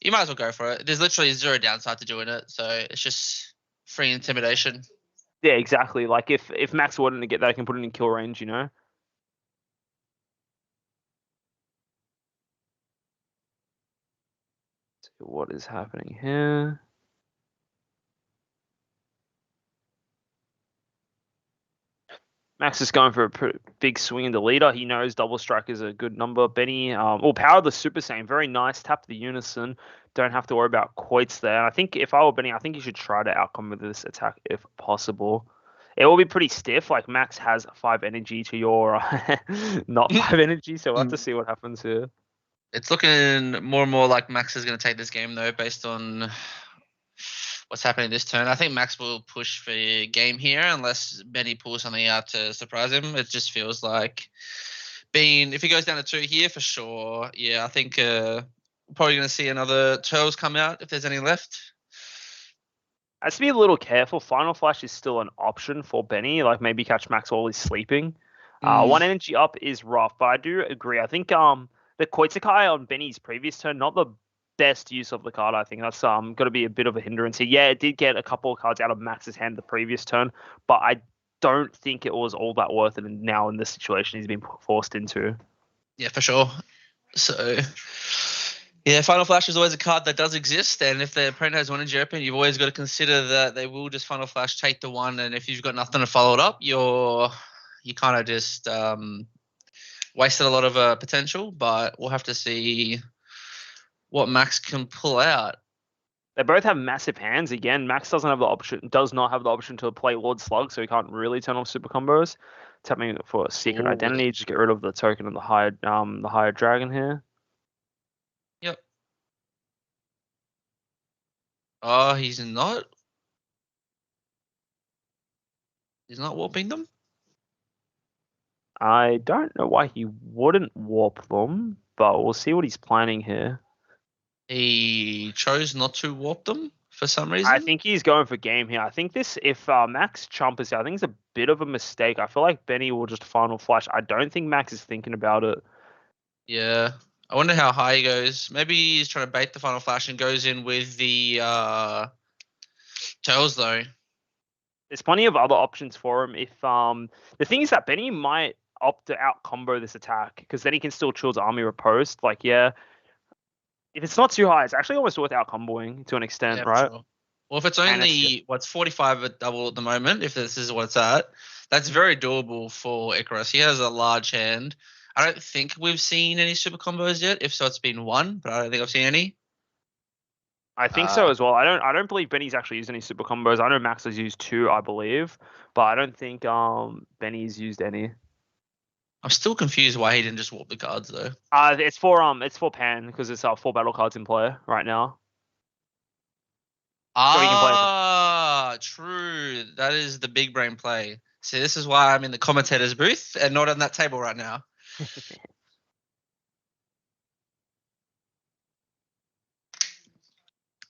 you might as well go for it. There's literally 0 downside to doing it. So it's just free intimidation. Yeah, exactly. Like if Max wanted to get that, I can put it in kill range. See what is happening here. Max is going for a big swing in the leader. He knows double strike is a good number. Benny, power the Super Saiyan. Very nice. Tap the unison. Don't have to worry about Coits there. I think if I were Benny, I think you should try to outcome with this attack if possible. It will be pretty stiff. Like Max has 5 energy to your not 5 energy, so we'll have to see what happens here. It's looking more and more like Max is going to take this game though, based on what's happening this turn. I think Max will push for game here unless Benny pulls something out to surprise him. It just feels like if he goes down to 2 here for sure. Yeah, I think probably going to see another Turtles come out if there's any left. Has to be a little careful. Final Flash is still an option for Benny. Like maybe catch Max while he's sleeping. One energy up is rough, but I do agree. I think the Koitsukai on Benny's previous turn, not the best use of the card. I think that's got to be a bit of a hindrance here. Yeah, it did get a couple of cards out of Max's hand the previous turn, but I don't think it was all that worth it. And now in this situation, he's been forced into. Yeah, for sure. So, yeah, Final Flash is always a card that does exist, and if the opponent has one energy open, you've always got to consider that they will just Final Flash, take the one, and if you've got nothing to follow it up, you kind of just wasted a lot of potential. But we'll have to see what Max can pull out. They both have massive hands. Again, Max does not have the option to play Lord Slug, so he can't really turn off super combos. Tapping for a secret identity, just get rid of the token of the higher dragon here. Yep. Oh, he's not. He's not warping them. I don't know why he wouldn't warp them, but we'll see what he's planning here. He chose not to warp them for some reason. I think he's going for game here. I think if Max chumpers here, I think it's a bit of a mistake. I feel like Benny will just Final Flash. I don't think Max is thinking about it. Yeah. I wonder how high he goes. Maybe he's trying to bait the Final Flash and goes in with the tails, though. There's plenty of other options for him. If the thing is that Benny might opt to out combo this attack because then he can still Chill's Army Riposte. Like, yeah, if it's not too high, it's actually almost worth out comboing to an extent, right? Sure. Well, if it's only what's 45 at double at the moment, if this is what it's at, that's very doable for Icarus. He has a large hand. I don't think we've seen any super combos yet. If so, it's been one, but I don't think I've seen any. I think so as well. I don't believe Benny's actually used any super combos. I know Max has used 2, I believe, but I don't think Benny's used any. I'm still confused why he didn't just warp the cards though. It's for Pan because it's 4 battle cards in play right now. True. That is the big brain play. See, this is why I'm in the commentator's booth and not on that table right now.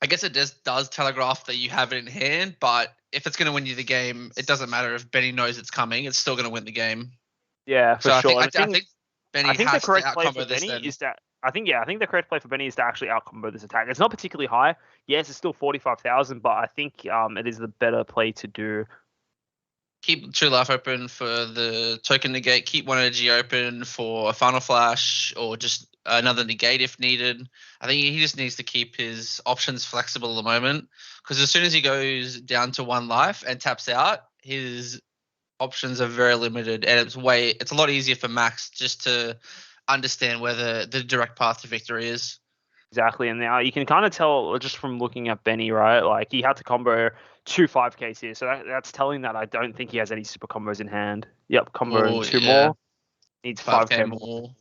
I guess it just does telegraph that you have it in hand, but if it's going to win you the game, it doesn't matter if Benny knows it's coming. It's still going to win the game. Yeah, for sure. I think Benny has to out-combo this then. I think the correct play for Benny is to actually out-combo this attack. It's not particularly high. Yes, it's still 45,000, but I think it is the better play to do. Keep True Life open for the token negate. Keep one energy open for a Final Flash or just another negate if needed. I think he just needs to keep his options flexible at the moment because as soon as he goes down to 1 life and taps out, his options are very limited, and it's a lot easier for Max just to understand where the direct path to victory is. Exactly, and now you can kind of tell just from looking at Benny, right? Like he had to combo 2 5Ks here, so that's telling that I don't think he has any super combos in hand. Yep, combo 2 more. Needs 5K more.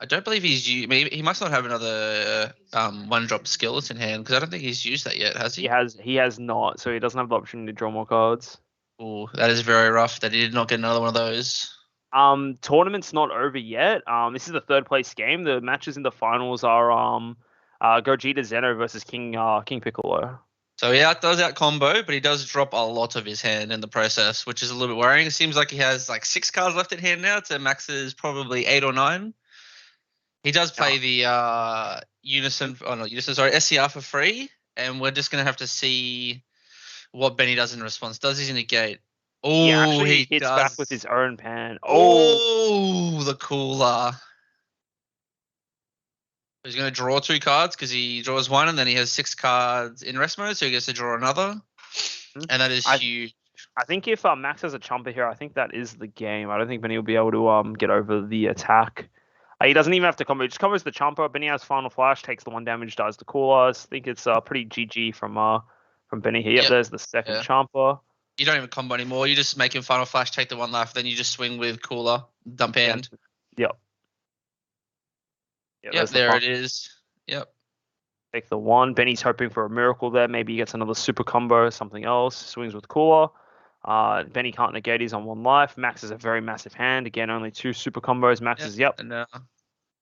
I don't believe he's used. Maybe he must not have another 1-drop skillet in hand because I don't think he's used that yet, has he? He has not, so he doesn't have the option to draw more cards. Oh, that is very rough that he did not get another one of those. Tournament's not over yet. This is the 3rd place game. The matches in the finals are Gogeta Zeno versus King Piccolo. So he does out combo, but he does drop a lot of his hand in the process, which is a little bit worrying. It seems like he has like 6 cards left in hand now to Max's probably 8 or 9. He does play the SCR for free, and we're just going to have to see what Benny does in response. Does he negate? Oh, he hits does. Back with his own pan. Oh, the cooler. He's going to draw 2 cards because he draws 1, and then he has 6 cards in rest mode, so he gets to draw another. And that is huge. I think if Max has a chumper here, I think that is the game. I don't think Benny will be able to get over the attack. He doesn't even have to combo. He just combos the chumper. Benny has Final Flash, takes the 1 damage, does the cooler. I think it's pretty GG from Benny here. Yep, there's the second chumper. You don't even combo anymore. You just make him Final Flash, take the 1 life, then you just swing with cooler, dump hand. Yep. Yep, there it is. Yep. Take the 1. Benny's hoping for a miracle there. Maybe he gets another super combo, something else. Swings with cooler. Benny can't negate. He's on 1 life. Max is a very massive hand. Again, only 2 super combos. Max is, And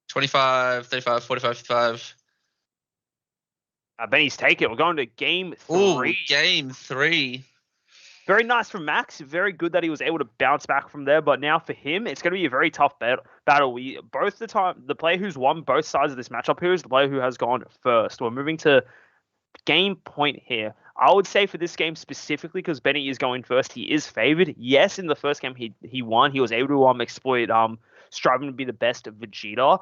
25, 35, 45, 55. Benny's taken. We're going to game 3. Ooh, game 3. very nice from Max. Very good that he was able to bounce back from there. But now for him, it's going to be a very tough battle. The player who's won both sides of this matchup here is the player who has gone first. We're moving to game point here. I would say for this game specifically, because Benny is going first, he is favored. Yes, in the first game he won. He was able to exploit striving to be the best of Vegeta,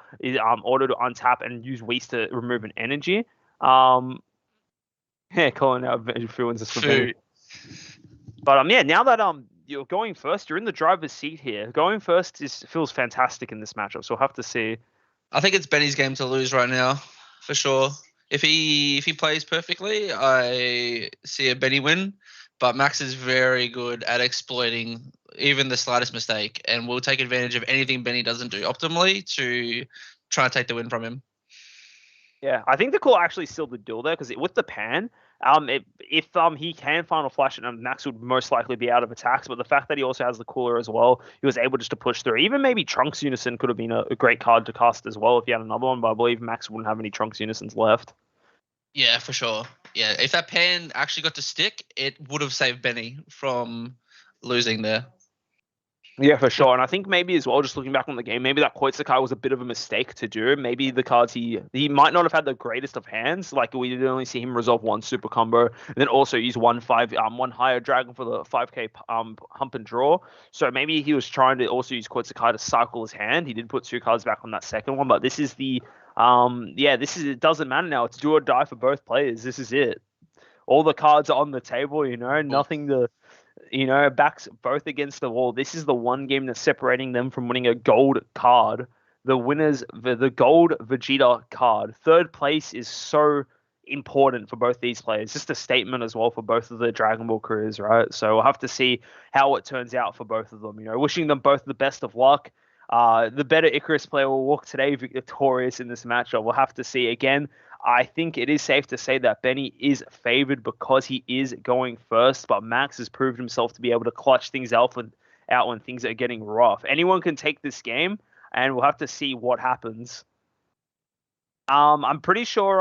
auto to untap and use Whis to remove an energy. Yeah, calling out influences for Benny. But yeah, now that you're going first, you're in the driver's seat here. Going first feels fantastic in this matchup, so we'll have to see. I think it's Benny's game to lose right now, for sure. If he plays perfectly, I see a Benny win. But Max is very good at exploiting even the slightest mistake, and will take advantage of anything Benny doesn't do optimally to try and take the win from him. Yeah, I think the call actually sealed the deal there, because with the pan, if he can final flash it, Max would most likely be out of attacks. But the fact that he also has the cooler as well, he was able just to push through. Even maybe Trunks Unison could have been a great card to cast as well if he had another one. But I believe Max wouldn't have any Trunks Unisons left. Yeah, for sure. Yeah, if that pan actually got to stick, it would have saved Benny from losing there. Yeah, for sure. And I think maybe as well, just looking back on the game, maybe that Koitsukai was a bit of a mistake to do. Maybe the cards he might not have had the greatest of hands. Like we did only see him resolve one super combo, and then also use one higher dragon for the 5k hump and draw. So maybe he was trying to also use Koitsukai to cycle his hand. He did put 2 cards back on that second one, but this is the it doesn't matter now. It's do or die for both players. This is it. All the cards are on the table, nothing to backs both against the wall. This is the one game that's separating them from winning a gold card. The winners, the gold Vegeta card. Third place is so important for both these players. Just a statement as well for both of their Dragon Ball careers, right? So we'll have to see how it turns out for both of them. Wishing them both the best of luck. The better Icarus player will walk today victorious in this matchup. We'll have to see again. I think it is safe to say that Benny is favored because he is going first, but Max has proved himself to be able to clutch things out when things are getting rough. Anyone can take this game, and we'll have to see what happens. I'm pretty sure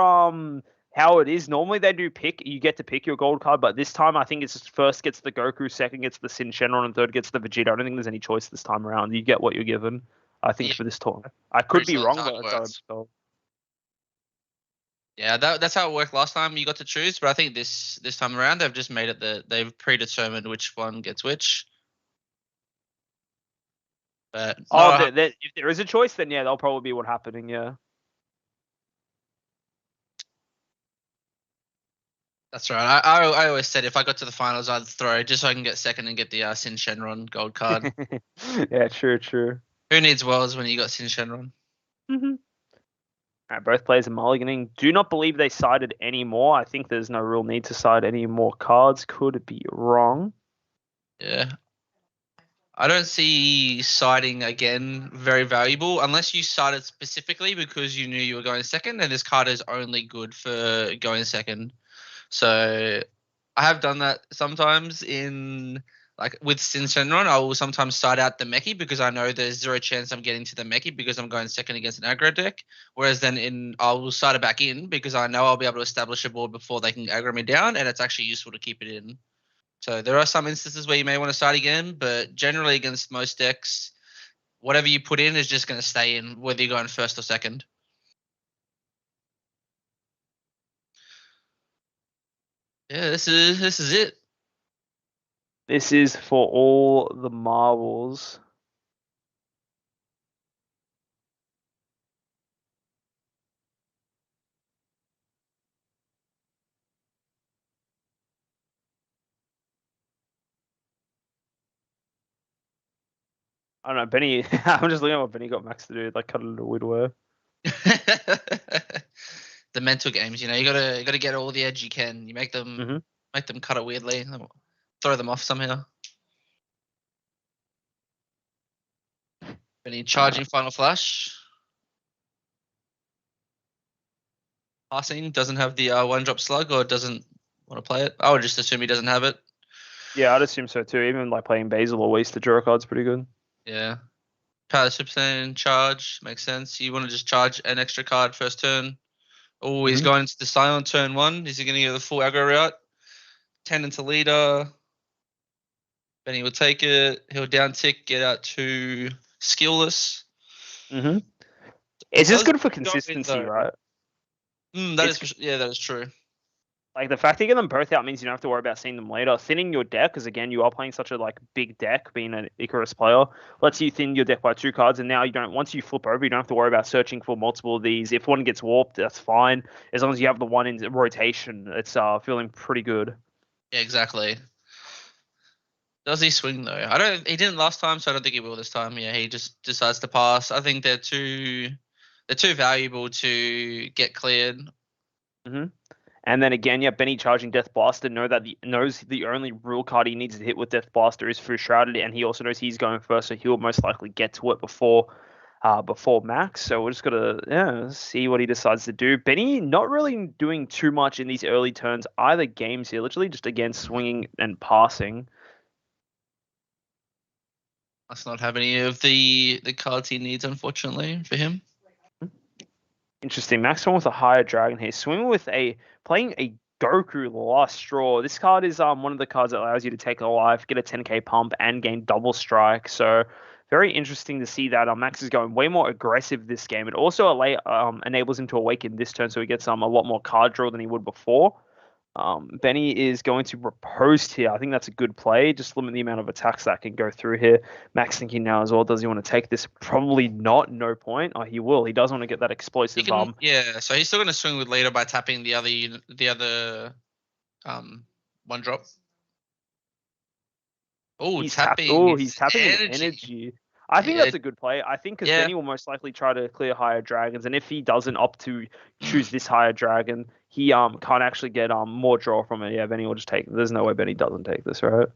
how it is. Normally they do you get to pick your gold card, but this time I think it's just first gets the Goku, second gets the Sin Shenron, and third gets the Vegeta. I don't think there's any choice this time around. You get what you're given, I think, for this tournament. I could be wrong, but that's how it's told. Yeah, that's how it worked last time. You got to choose, but I think this time around they've just made it they've predetermined which one gets which. But if there is a choice, then yeah, that'll probably be what's happening. Yeah. That's right. I always said if I got to the finals, I'd throw just so I can get second and get the Sin Shenron gold card. Yeah, true. Who needs worlds when you got Sin Shenron? Mm-hmm. All right, both players are mulliganing. Do not believe they sided any more. I think there's no real need to side any more cards. Could be wrong. Yeah. I don't see siding again very valuable unless you sided specifically because you knew you were going second, and this card is only good for going second. So I have done that sometimes with Sin Shenron. I will sometimes side out the Meki because I know there's 0 chance I'm getting to the Meki because I'm going second against an aggro deck. Whereas then I will side it back in because I know I'll be able to establish a board before they can aggro me down, and it's actually useful to keep it in. So there are some instances where you may want to side again, but generally against most decks, whatever you put in is just going to stay in, whether you're going first or second. Yeah, this is it. This is for all the marbles. I don't know, Benny. I'm just looking at what Benny got Max to do, like cut it into woodware. The mental games, you gotta get all the edge you can. You make them cut it weirdly, throw them off somehow. Benny charging final flash. Passing doesn't have the 1-drop slug or doesn't want to play it. I would just assume he doesn't have it. Yeah, I'd assume so too. Even like playing Basil or Whis, the draw card's pretty good. Yeah. Power Super Saiyan charge makes sense. You want to just charge an extra card first turn. Oh, he's going into the silent turn 1. Is he going to go the full aggro route? 10 into leader. Benny will take it. He'll down tick, get out to skillless. Mm-hmm. It's just Does good for go in consistency, though. right? That It's is yeah, that is true. like the fact that you get them both out means you don't have to worry about seeing them later. Thinning your deck, because again, you are playing such a like big deck, being an Icarus player, lets you thin your deck by 2 cards, and now you don't. Once you flip over, you don't have to worry about searching for multiple of these. If one gets warped, that's fine. As long as you have the one in rotation, it's feeling pretty good. Yeah, exactly. Does he swing though? I don't. He didn't last time, so I don't think he will this time. Yeah, he just decides to pass. I think they're too valuable to get cleared. Hmm. And then again, yeah, Benny charging Death Blaster knows the only real card he needs to hit with Death Blaster is Full Shrouded, and he also knows he's going first, so he'll most likely get to it before Max. So we're just gonna see what he decides to do. Benny not really doing too much in these early turns either games here, literally just again swinging and passing. Must not have any of the cards he needs, unfortunately, for him. Interesting. Max one with a higher dragon here. Swimming with playing a Goku the last straw. This card is one of the cards that allows you to take a life, get a 10k pump, and gain double strike. So very interesting to see that Max is going way more aggressive this game. It also enables him to awaken this turn, so he gets a lot more card draw than he would before. Benny is going to riposte here. I think that's a good play. Just limit the amount of attacks that can go through here. Max thinking now as well. Does he want to take this? Probably not. No point. Oh, he will. He does want to get that He explosive. can, yeah. So he's still going to swing with leader by tapping the other one drop. Oh, tapping He's tapping an energy. I think Yeah, that's a good play. I think because yeah. Benny will most likely try to clear higher dragons, and if he doesn't opt to choose this higher dragon, he can't actually get more draw from it. Yeah, Benny will just take. There's no way Benny doesn't take this, right?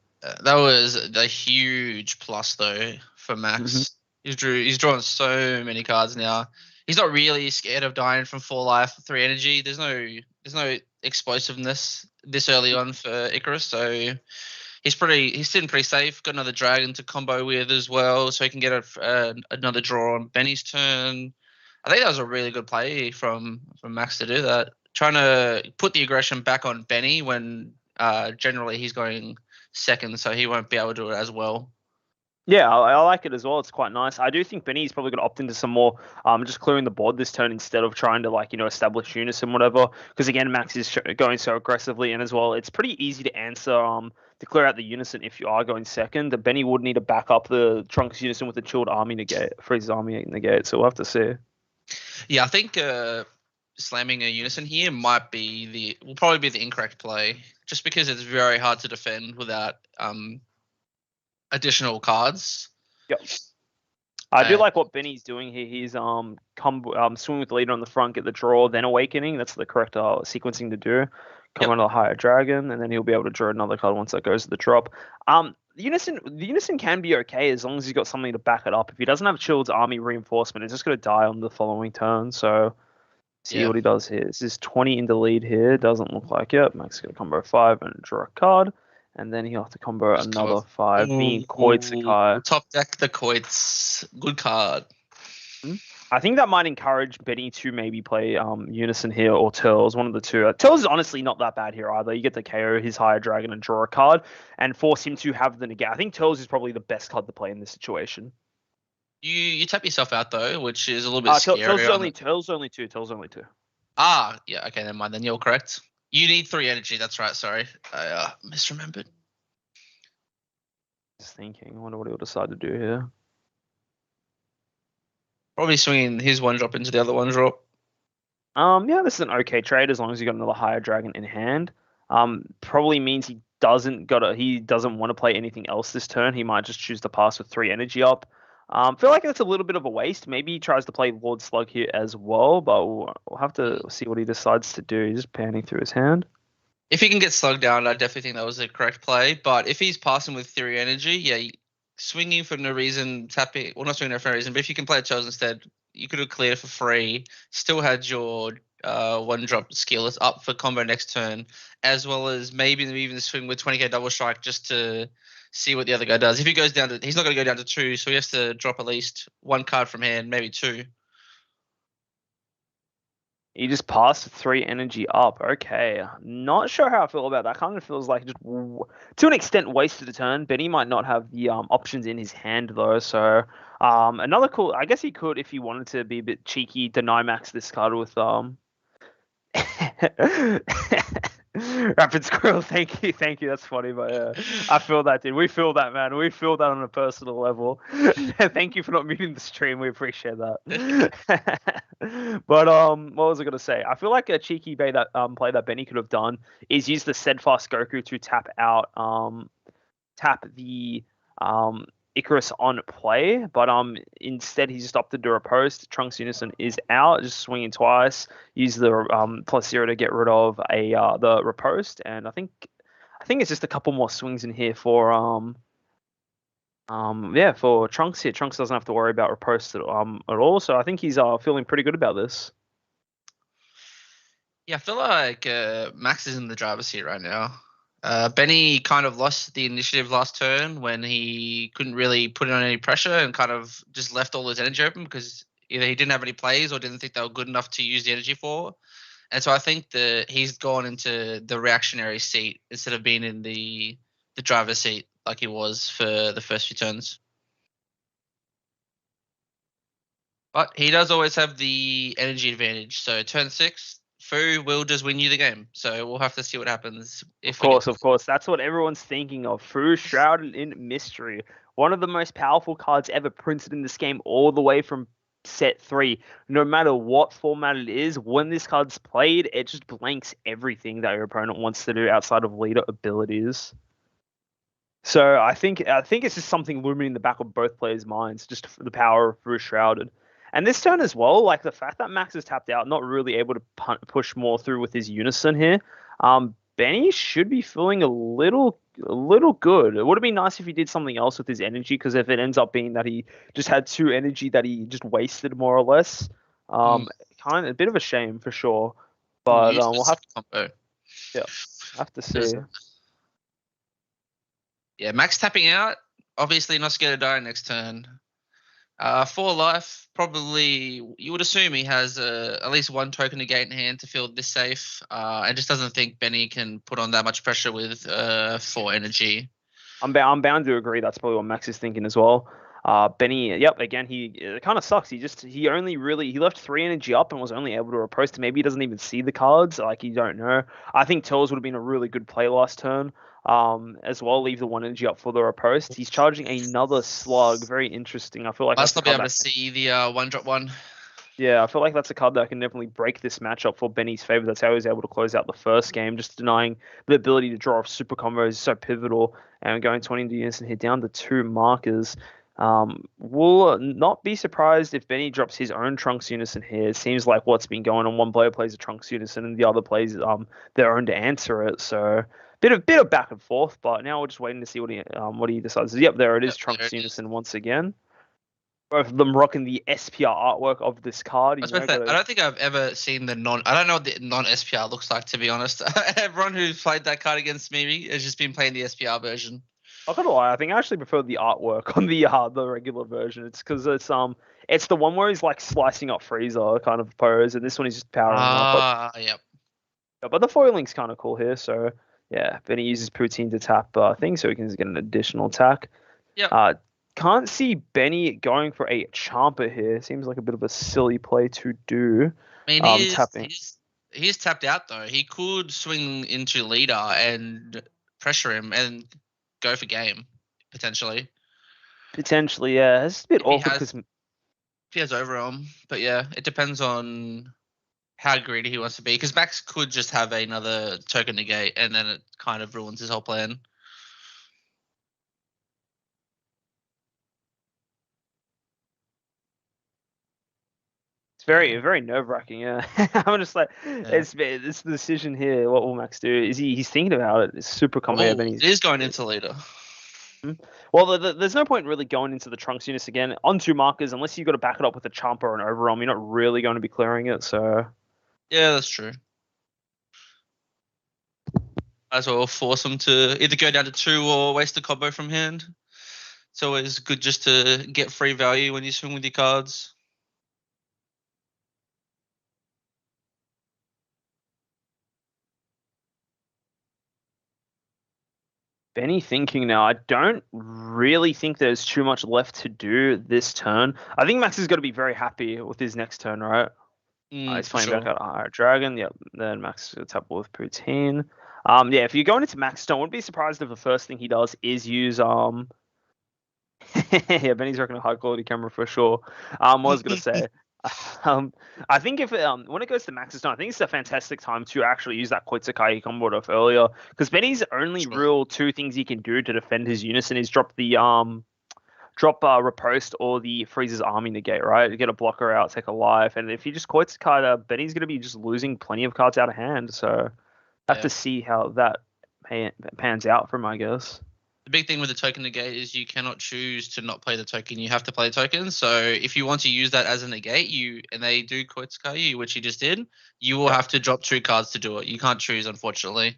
That was a huge plus though for Mm-hmm. Max. He's drawn so many cards now. He's not really scared of dying from 4 life, 3 energy. There's no explosiveness this early on for Icarus, so he's sitting pretty safe. Got another dragon to combo with as well, so he can get another draw on Benny's turn. I think that was a really good play from Max to do that. Trying to put the aggression back on Benny when generally he's going second, so he won't be able to do it as well. Yeah, I like it as well. It's quite nice. I do think Benny's probably going to opt into some more, just clearing the board this turn instead of trying to establish unison, whatever. Because again, Max is going so aggressively, and as well, it's pretty easy to answer, to clear out the unison if you are going second. The Benny would need to back up the Trunks unison with the chilled army negate for his army negate. So we'll have to see. Yeah, I think slamming a unison here will probably be the incorrect play, just because it's very hard to defend without additional cards. Yep. I do like what Benny's doing here. He's swing with the leader on the front, get the draw, then awakening. That's the correct sequencing to do. Come on to the higher dragon, and then he'll be able to draw another card once that goes to the drop. The unison can be okay as long as he's got something to back it up. If he doesn't have Chilled's army reinforcement, it's just going to die on the following turn. So see what he does here. This is 20 in the lead here. Doesn't look like it. Max is going to combo 5 and draw a card. And then he'll have to combo another 5, being Koitsukai. Top deck the Koits. Good card. I think that might encourage Benny to maybe play Unison here or Turles, one of the two. Turles is honestly not that bad here either. You get the KO his higher dragon and draw a card and force him to have the negate. I think Turles is probably the best card to play in this situation. You tap yourself out though, which is a little bit scary. Turles only two. Ah, yeah, okay, never mind. Then you're correct. You need 3 energy. That's right. Sorry, I misremembered. Just thinking. I wonder what he'll decide to do here. Probably swinging his 1 drop into the other 1 drop. Yeah, this is an okay trade as long as you got another higher dragon in hand. Probably means he doesn't want to play anything else this turn. He might just choose to pass with 3 energy up. Feel like that's a little bit of a waste. Maybe he tries to play Lord Slug here as well, but we'll have to see what he decides to do. He's just panning through his hand. If he can get Slug down, I definitely think that was the correct play. But if he's passing with 3 energy, yeah, swinging for no reason, tapping, well, not swinging for no reason, but if you can play a Charles instead, you could have cleared for free, still had your 1 drop skillless up for combo next turn, as well as maybe even swing with 20k double strike just to see what the other guy does. If he goes down to, he's not going to go down to 2, so he has to drop at least 1 card from hand, maybe 2. You just passed 3 energy up. Okay. Not sure how I feel about that. Kind of feels like just to an extent wasted a turn. Benny might not have the options in his hand though. So another cool. I guess he could if he wanted to be a bit cheeky, deny max this card with Rapid Squirrel, thank you. That's funny, but I feel that, dude. We feel that, man. We feel that on a personal level. Thank you for not muting the stream. We appreciate that. But what was I gonna say? I feel like a cheeky play that Benny could have done is use the Steadfast Goku to tap the Icarus on play, but instead he just opted to riposte. Trunks Unison is out, just swinging twice. Use the plus 0 to get rid of the riposte, and I think it's just a couple more swings in here for for Trunks here. Trunks doesn't have to worry about riposte at all, so I think he's feeling pretty good about this. Yeah, I feel like Max is in the driver's seat right now. Benny kind of lost the initiative last turn when he couldn't really put on any pressure and kind of just left all his energy open because either he didn't have any plays or didn't think they were good enough to use the energy for. And so I think that he's gone into the reactionary seat instead of being in the driver's seat like he was for the first few turns. But he does always have the energy advantage. So turn 6, Fu will just win you the game. So we'll have to see what happens. Of course. That's what everyone's thinking of. Fu shrouded in mystery. One of the most powerful cards ever printed in this game, all the way from set 3. No matter what format it is, when this card's played, it just blanks everything that your opponent wants to do outside of leader abilities. So I think it's just something looming in the back of both players' minds, just the power of Fu shrouded. And this turn as well, like the fact that Max is tapped out, not really able to push more through with his Unison here. Benny should be feeling a little good. It would have been nice if he did something else with his energy, because if it ends up being that he just had 2 energy that he just wasted more or less, kind of a bit of a shame for sure. But we'll have to see. Yeah, Max tapping out. Obviously not scared to die next turn. 4 life, probably you would assume he has at least 1 token negate in hand to feel this safe, and just doesn't think Benny can put on that much pressure with 4 energy. I'm bound to agree. That's probably what Max is thinking as well. Benny, again, it kind of sucks. He left 3 energy up and was only able to riposte. Maybe he doesn't even see the cards. Like, you don't know. I think Tells would have been a really good play last turn. As well, leave the 1 energy up for the riposte. He's charging another slug. Very interesting. I feel like I'll be able to see the 1-drop. Yeah, I feel like that's a card that can definitely break this matchup for Benny's favor. That's how he was able to close out the first game, just denying the ability to draw off super combos is so pivotal. And going 20 into unison here down to 2 markers. Will not be surprised if Benny drops his own Trunks Unison here. It seems like what's been going on. One player plays a Trunks Unison and the other plays their own to answer it. So bit of back and forth, but now we're just waiting to see what he decides. Yep, there it is, Trunks Unison once again. Both of them rocking the SPR artwork of this card. I don't think I've ever seen the I don't know what the non-SPR looks like, to be honest. Everyone who's played that card against me has just been playing the SPR version. I'm not gonna lie, I think I actually prefer the artwork on the regular version. It's because it's the one where he's like slicing up Frieza kind of pose, and this one he's just powering up. Yep. But the foiling's kind of cool here, so yeah. Benny uses Poutine to tap thing, so he can get an additional attack. Yeah. Can't see Benny going for a Champa here. Seems like a bit of a silly play to do. I mean, he's tapped out though. He could swing into leader and pressure him and go for game, potentially. Potentially, yeah. It's a bit awkward because he has overwhelm, but yeah, it depends on how greedy he wants to be. Because Max could just have another token negate, and then it kind of ruins his whole plan. Very, very nerve wracking. Yeah, I'm just like, it's the decision here. What will Max do? He's thinking about it? It's super complicated. It is going into leader. Well, there's no point really going into the Trunks Unison again on 2 markers unless you've got to back it up with a Champa or an Overwhelm. You're not really going to be clearing it. So yeah, that's true. Might as well force him to either go down to 2 or waste a combo from hand. It's always good just to get free value when you swing with your cards. Benny thinking now. I don't really think there's too much left to do this turn. I think Max is going to be very happy with his next turn, right? He's For playing back sure. out Higher Dragon. Yep. Then Max gets up with Poutine. Yeah, if you're going into Max Stone, wouldn't be surprised if the first thing he does is use yeah, Benny's rocking a high quality camera for sure. What I was gonna say. I think if when it goes to Max's Stone, I think it's a fantastic time to actually use that Koitsukai comboed off earlier because Benny's only Sure. real two things he can do to defend his unison is drop the riposte or the freezes army negate, right? Get a blocker out, take a life, and if you just Koitsukai, Benny's gonna be just losing plenty of cards out of hand. So I have Yeah. to see how that pans out for him, I guess. The big thing with the token negate is you cannot choose to not play the token. You have to play the token. So if you want to use that as a negate, and they do Koitsukai you, which you just did, you will Yep. have to drop 2 cards to do it. You can't choose, unfortunately.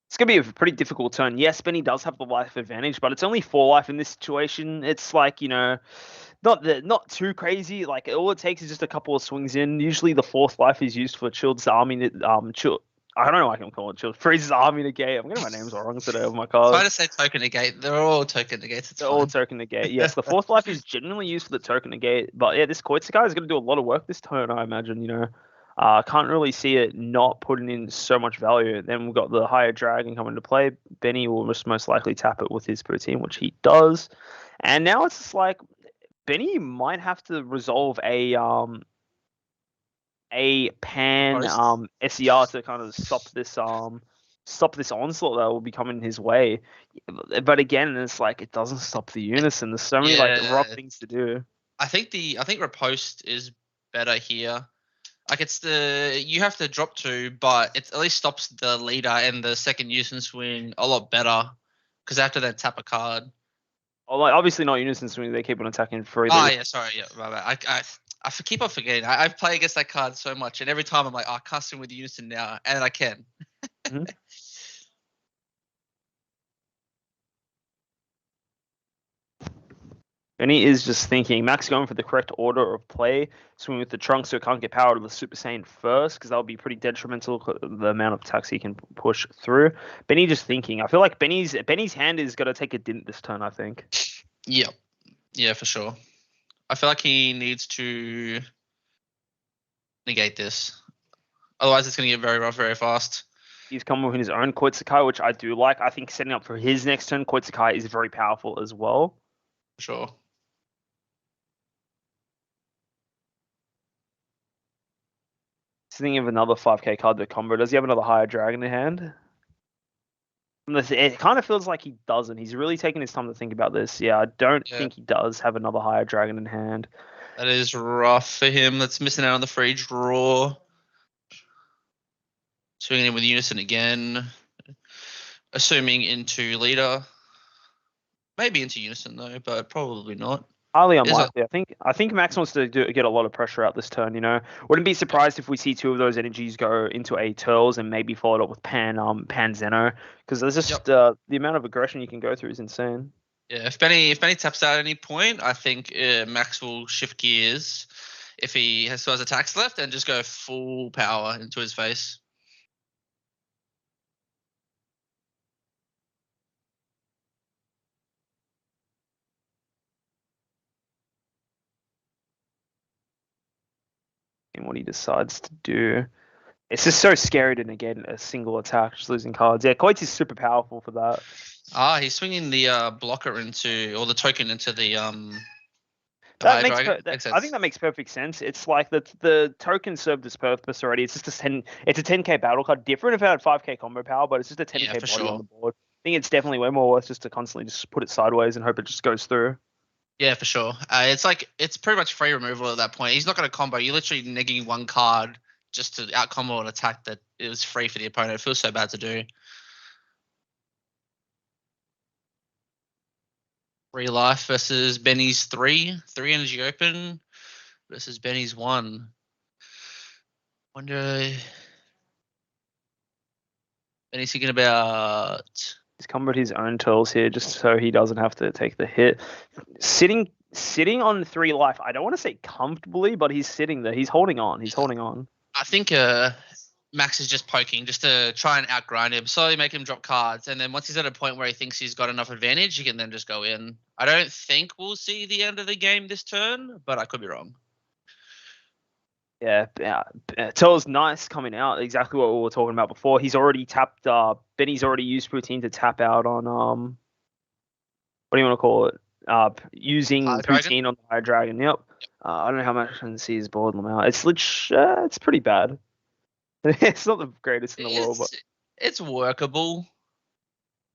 It's gonna be a pretty difficult turn. Yes, Benny does have the life advantage, but it's only 4 life in this situation. It's like, not too crazy. Like all it takes is just a couple of swings in. Usually the fourth life is used for Chilled's army. Chill. I don't know why I can call it Chilled. Freeze's army negate. I'm getting my names all wrong today of my Try cards. to say token negate. They're all token negates. It's They're all fine. token negate. Yes, the fourth life is generally used for the token negate. But yeah, this Koitsukai is going to do a lot of work this turn, I imagine. Can't really see it not putting in so much value. Then we've got the higher dragon coming into play. Benny will most likely tap it with his Poutine, which he does. And now it's just like Benny might have to resolve a pan SER to kind of stop this onslaught that will be coming his way. But again, it's like it doesn't stop the unison. There's so many like rough things to do. I think riposte is better here. Like you have to drop 2, but it at least stops the leader and the second unison swing a lot better because they have to then tap a card. Oh, like obviously not unison swing. They keep on attacking free. Oh yeah, sorry, yeah, right. I keep on forgetting. I play against that card so much, and every time I'm like, I can't swing with unison now, and I can. Mm-hmm. Benny is just thinking, Max going for the correct order of play, swing with the trunk so it can't get power to the Super Saiyan first, because that would be pretty detrimental the amount of attacks he can push through. Benny just thinking. I feel like Benny's hand is going to take a dint this turn, I think. Yep. Yeah, for sure. I feel like he needs to negate this. Otherwise, it's going to get very rough very fast. He's coming with his own Koitsukai, which I do like. I think setting up for his next turn, Koitsukai is very powerful as well. For sure. Thinking of another 5k card to combo. Does he have another higher dragon in hand? It kind of feels like he doesn't. He's really taking his time to think about this. Yeah, I don't think he does have another higher dragon in hand. That is rough for him. That's missing out on the free draw. Swinging in with unison again. Assuming into leader. Maybe into unison though, but probably not. Highly unlikely. I think Max wants to get a lot of pressure out this turn. Wouldn't be surprised if we see 2 of those energies go into a Turles and maybe followed up with Pan Zeno, because there's just the amount of aggression you can go through is insane. Yeah, if Benny taps out at any point, I think Max will shift gears if he still has attacks left and just go full power into his face. And what he decides to do. It's just so scary to negate a single attack, just losing cards. Yeah, Koit's is super powerful for that. He's swinging the blocker or the token into the I think that makes perfect sense. It's like the token served its purpose already. It's just it's a 10k battle card. Different if it had 5k combo power, but it's just a 10k body on the board. I think it's definitely way more worth just to constantly just put it sideways and hope it just goes through. Yeah, for sure. It's pretty much free removal at that point. He's not going to combo. You're literally negging 1 card just to out combo an attack that it was free for the opponent. It feels so bad to do. 3 life versus Benny's 3 energy open versus Benny's 1. Wonder Benny's thinking about. He's comboed his own Turles here just so he doesn't have to take the hit. Sitting on 3 life. I don't want to say comfortably, but he's sitting there. He's holding on. I think Max is just poking just to try and outgrind him, slowly make him drop cards, and then once he's at a point where he thinks he's got enough advantage, he can then just go in. I don't think we'll see the end of the game this turn, but I could be wrong. Yeah, Tell's nice coming out. Exactly what we were talking about before. He's already tapped. Benny's already used Poutine to tap out on what do you want to call it? Using High Poutine Dragon? on the High Dragon. Yep. I don't know how much I can see his board out. It's it's pretty bad. It's not the greatest in the world, but It's workable.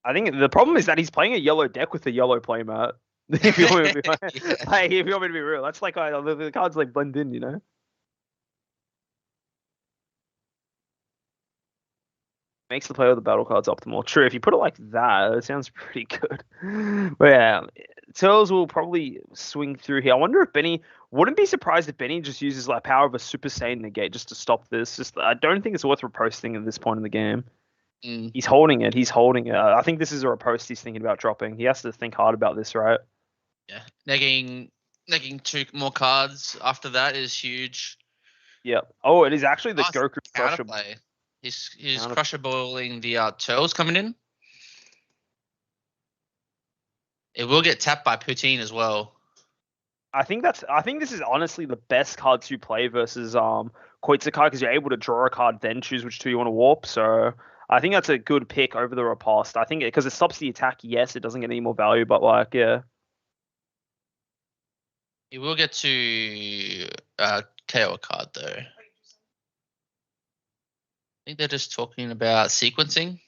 I think the problem is that he's playing a yellow deck with a yellow playmat. If you want me to be, like, if you want me to be real, that's like the cards like blend in, you know. Makes the play with the battle cards optimal. True, if you put it like that, it sounds pretty good. But yeah, Turtles will probably swing through here. I wonder if Benny wouldn't be surprised if Benny just uses like power of a Super Saiyan negate just to stop this. Just I don't think it's worth reposting at this point in the game. He's holding it. He's holding it. I think this is a repost he's thinking about dropping. He has to think hard about this, right? Yeah, negging 2 more cards after that is huge. Yep. Oh, it is actually the Nice Goku Crusher. counterplay. He's Crusher Balling the Turtles coming in. It will get tapped by Poutine as well. I think this is honestly the best card to play versus Koitsukai because you're able to draw a card, then choose which two you want to warp. So I think that's a good pick over the riposte. I think because it stops the attack. Yes, it doesn't get any more value, but like yeah. It will get to KO a card though. I think they're just talking about sequencing.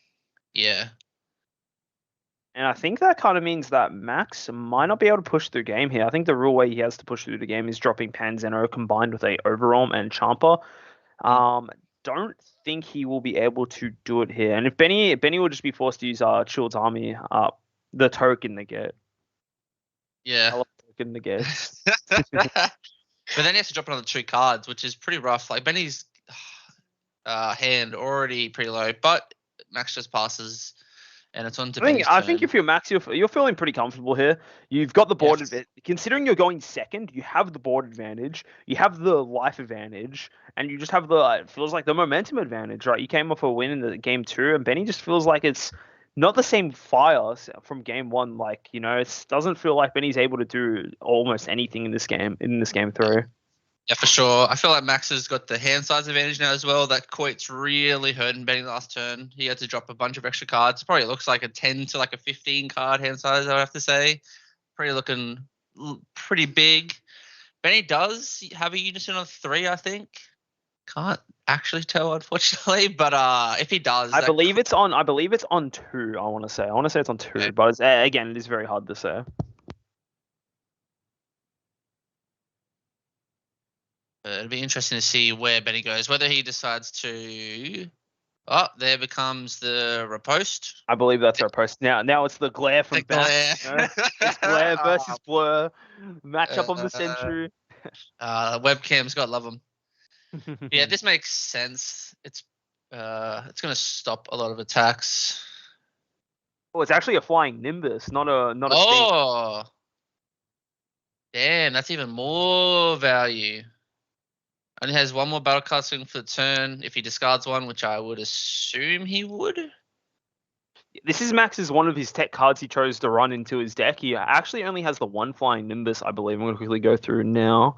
Yeah. And I think that kind of means that Max might not be able to push through game here. I think the real way he has to push through the game is dropping Panzeno combined with a Overwhelm and Champa. Don't think he will be able to do it here. And if Benny will just be forced to use Child's Army, the token negate. Yeah. I love token negates. But then he has to drop another 2 cards, which is pretty rough. Like Benny's hand already pretty low, but Max just passes. And it's on to I think if you're Max, you're feeling pretty comfortable here. You've got the board advantage. Considering you're going second, you have the board advantage, you have the life advantage, and you just have it feels like the momentum advantage, right? You came off a win in the game 2, and Benny just feels like it's not the same fire from game 1. Like, you know, it doesn't feel like Benny's able to do almost anything in this game 3. Yeah, for sure. I feel like Max has got the hand size advantage now as well. That Coit's really hurting Benny last turn. He had to drop a bunch of extra cards. Probably looks like a 10 to like a 15 card hand size, I would have to say. Looking pretty big. Benny does have a unison on 3, I think. Can't actually tell, unfortunately. But if he does, I believe it's on 2. I want to say it's on 2, okay. But again, it is very hard to say. It'll be interesting to see where Benny goes. Whether he decides to. Oh, there becomes the riposte. I believe that's our post. Now it's the glare from back. You know? It's glare versus blur. Matchup of the century. Webcams, gotta love them. Yeah, this makes sense. It's gonna stop a lot of attacks. Oh, it's actually a flying Nimbus, not a Oh, damn! That's even more value. Only has 1 more battle card swing for the turn if he discards one, which I would assume he would. This is Max's one of his tech cards he chose to run into his deck. He actually only has the 1 flying Nimbus, I believe. I'm going to quickly go through now.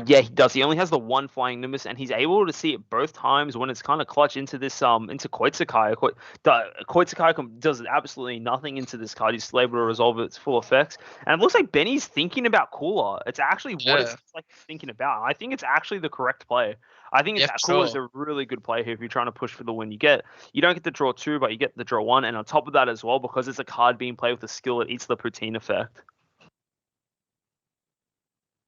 Yeah, he does. He only has the 1 flying Nimbus, and he's able to see it both times when it's kind of clutch into this into Koitsukai. Koitsukai does absolutely nothing into this card. He's still able to resolve its full effects. And it looks like Benny's thinking about Cooler. It's actually what it's like thinking about. I think it's actually the correct play. I think Cooler is a really good play here if you're trying to push for the win. You don't get to draw 2, but you get the draw 1, and on top of that as well, because it's a card being played with a skill, it eats the Poutine effect.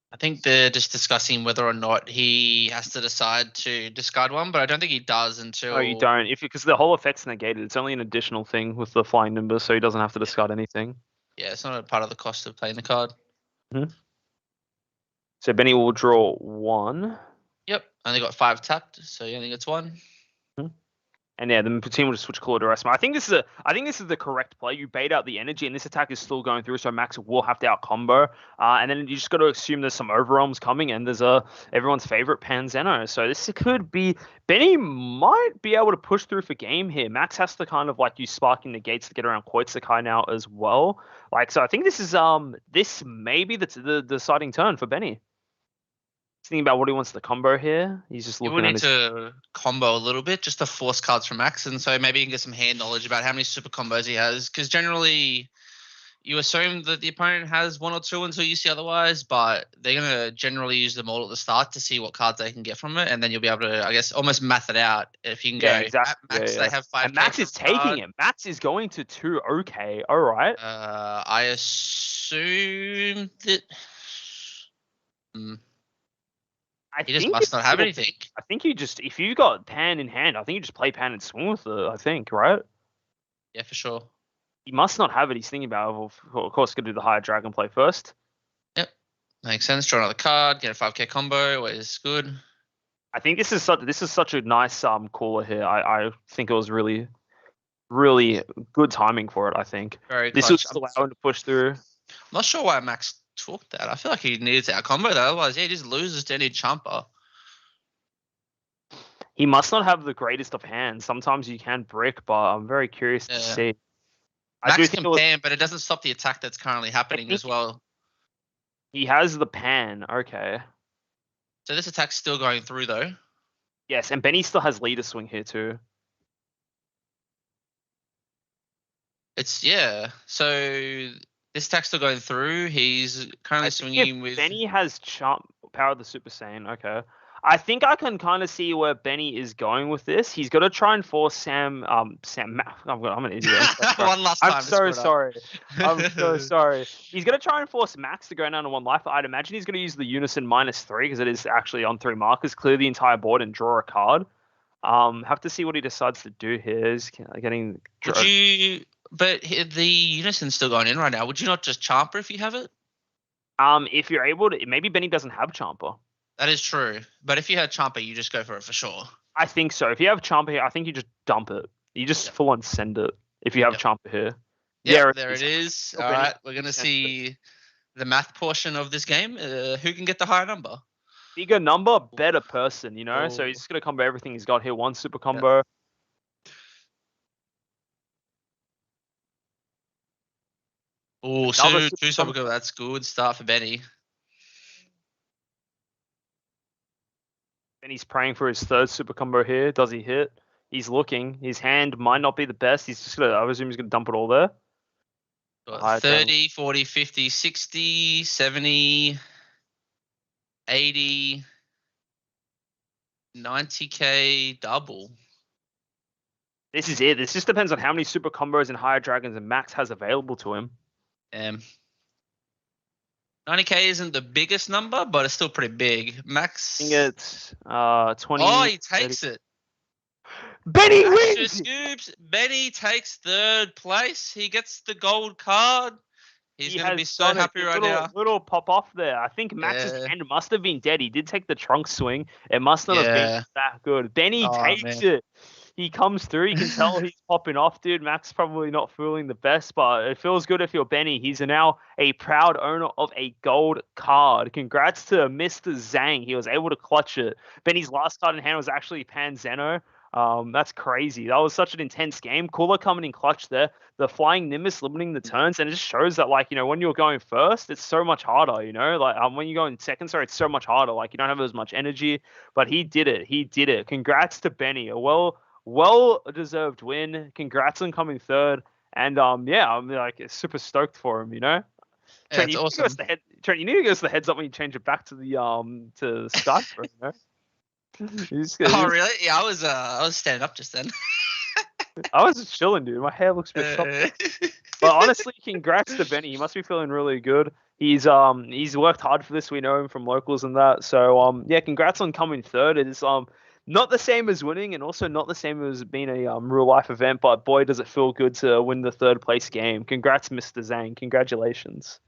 I think they're just discussing whether or not he has to decide to discard one, but I don't think he does until. No, you don't. Because the whole effect's negated. It's only an additional thing with the flying Nimbus, so he doesn't have to discard anything. Yeah, it's not a part of the cost of playing the card. Mm-hmm. So Benny will draw 1. Yep, only got 5 tapped, so he only gets 1. Mm-hmm. And yeah, the team will just switch Claw to Erasmus. I think this is the correct play. You bait out the energy, and this attack is still going through, so Max will have to out combo. And then you just got to assume there's some overwhelms coming, and there's everyone's favorite Panzeno. So this could be Benny might be able to push through for game here. Max has to kind of like use sparking negates to get around Koitsukai now as well. Like so, I think this may be the deciding turn for Benny. Thinking about what he wants to combo here. He's just You looking will at need to combo a little bit just to force cards from Max, and so maybe you can get some hand knowledge about how many super combos he has. Because generally, you assume that the opponent has one or two until you see otherwise, but they're gonna generally use them all at the start to see what cards they can get from it, and then you'll be able to, I guess, almost math it out. If you can go exactly. at Max, Yeah. they have 5. And Max is taking it. Max is going to 2. Okay, all right. I assume that. He just must not have anything. I think you just, if you got Pan in hand, I think you just play Pan and swing with it, I think, right? Yeah, for sure. He must not have it. He's thinking about, well, of course, going to do the higher dragon play first. Yep. Makes sense. Draw another card, get a 5k combo, always good. I think this is such a nice cooler here. I think it was really, really good timing for it, I think. Very this clutch. was allowing to push through. I'm not sure why Max took that. I feel like he needed to out combo that. Otherwise, yeah, he just loses to any Champa. He must not have the greatest of hands. Sometimes you can brick, but I'm very curious to see. Max can pan, but it doesn't stop the attack that's currently happening as well. He has the pan. Okay. So this attack's still going through, though. Yes, and Benny still has leader swing here, too. Yeah. So this attack's still going through. He's currently swinging with... Benny has power of the Super Saiyan. Okay. I think I can kind of see where Benny is going with this. He's got to try and force Sam. I'm an idiot. One last time. I'm so sorry. I'm so sorry. He's going to try and force Max to go down to 1 life. I'd imagine he's going to use the Unison -3 because it is actually on 3 markers. Clear the entire board and draw a card. Have to see what he decides to do here. He's getting. But the Unison's still going in right now. Would you not just Champa if you have it? If you're able to, maybe Benny doesn't have Champa. That is true. But if you had Champa, you just go for it for sure. I think so. If you have Champa here, I think you just dump it. You just full on send it if you have Champa here. Yeah, there it is. All right, we're going to see the math portion of this game. Who can get the higher number? Bigger number, better person, you know? So he's just going to combo everything he's got here. 1 super combo. Oh, two super combo. That's good start for Benny. And he's praying for his 3rd super combo here. Does he hit? He's looking. His hand might not be the best. He's just going to, I assume he's going to dump it all there. 30, 40, 50, 60, 70, 80, 90k double. This is it. This just depends on how many super combos and higher dragons and Max has available to him. 90k isn't the biggest number, but it's still pretty big. Max. I think it's 20. Oh, he takes 30. It. Benny wins! Scoops. Benny takes 3rd place. He gets the gold card. He's going to be so happy right now. Little pop off there. I think Max's hand must have been dead. He did take the trunk swing. It must not have been that good. Benny takes it. He comes through. You can tell he's popping off, dude. Max probably not feeling the best, but it feels good if you're Benny. He's now a proud owner of a gold card. Congrats to Mr. Zhang. He was able to clutch it. Benny's last card in hand was actually Panzeno. That's crazy. That was such an intense game. Cooler coming in clutch there. The flying Nimbus limiting the turns, and it just shows that, like, you know, when you're going first, it's so much harder, you know? Like, when you go in second, sorry, it's so much harder. Like, you don't have as much energy, but he did it. He did it. Congrats to Benny. A well-deserved win. Congrats on coming 3rd. And, yeah, I'm, like, super stoked for him, you know? Trent, you awesome. Trent, you need to give us the heads up when you change it back to the Skype, you know? Really? Yeah, I was standing up just then. I was just chilling, dude. My hair looks a bit choppy. But honestly, congrats to Benny. He must be feeling really good. He's worked hard for this. We know him from locals and that. So yeah, congrats on coming 3rd. It is not the same as winning, and also not the same as being a real life event. But boy, does it feel good to win the 3rd place game. Congrats, Mr. Zhang. Congratulations.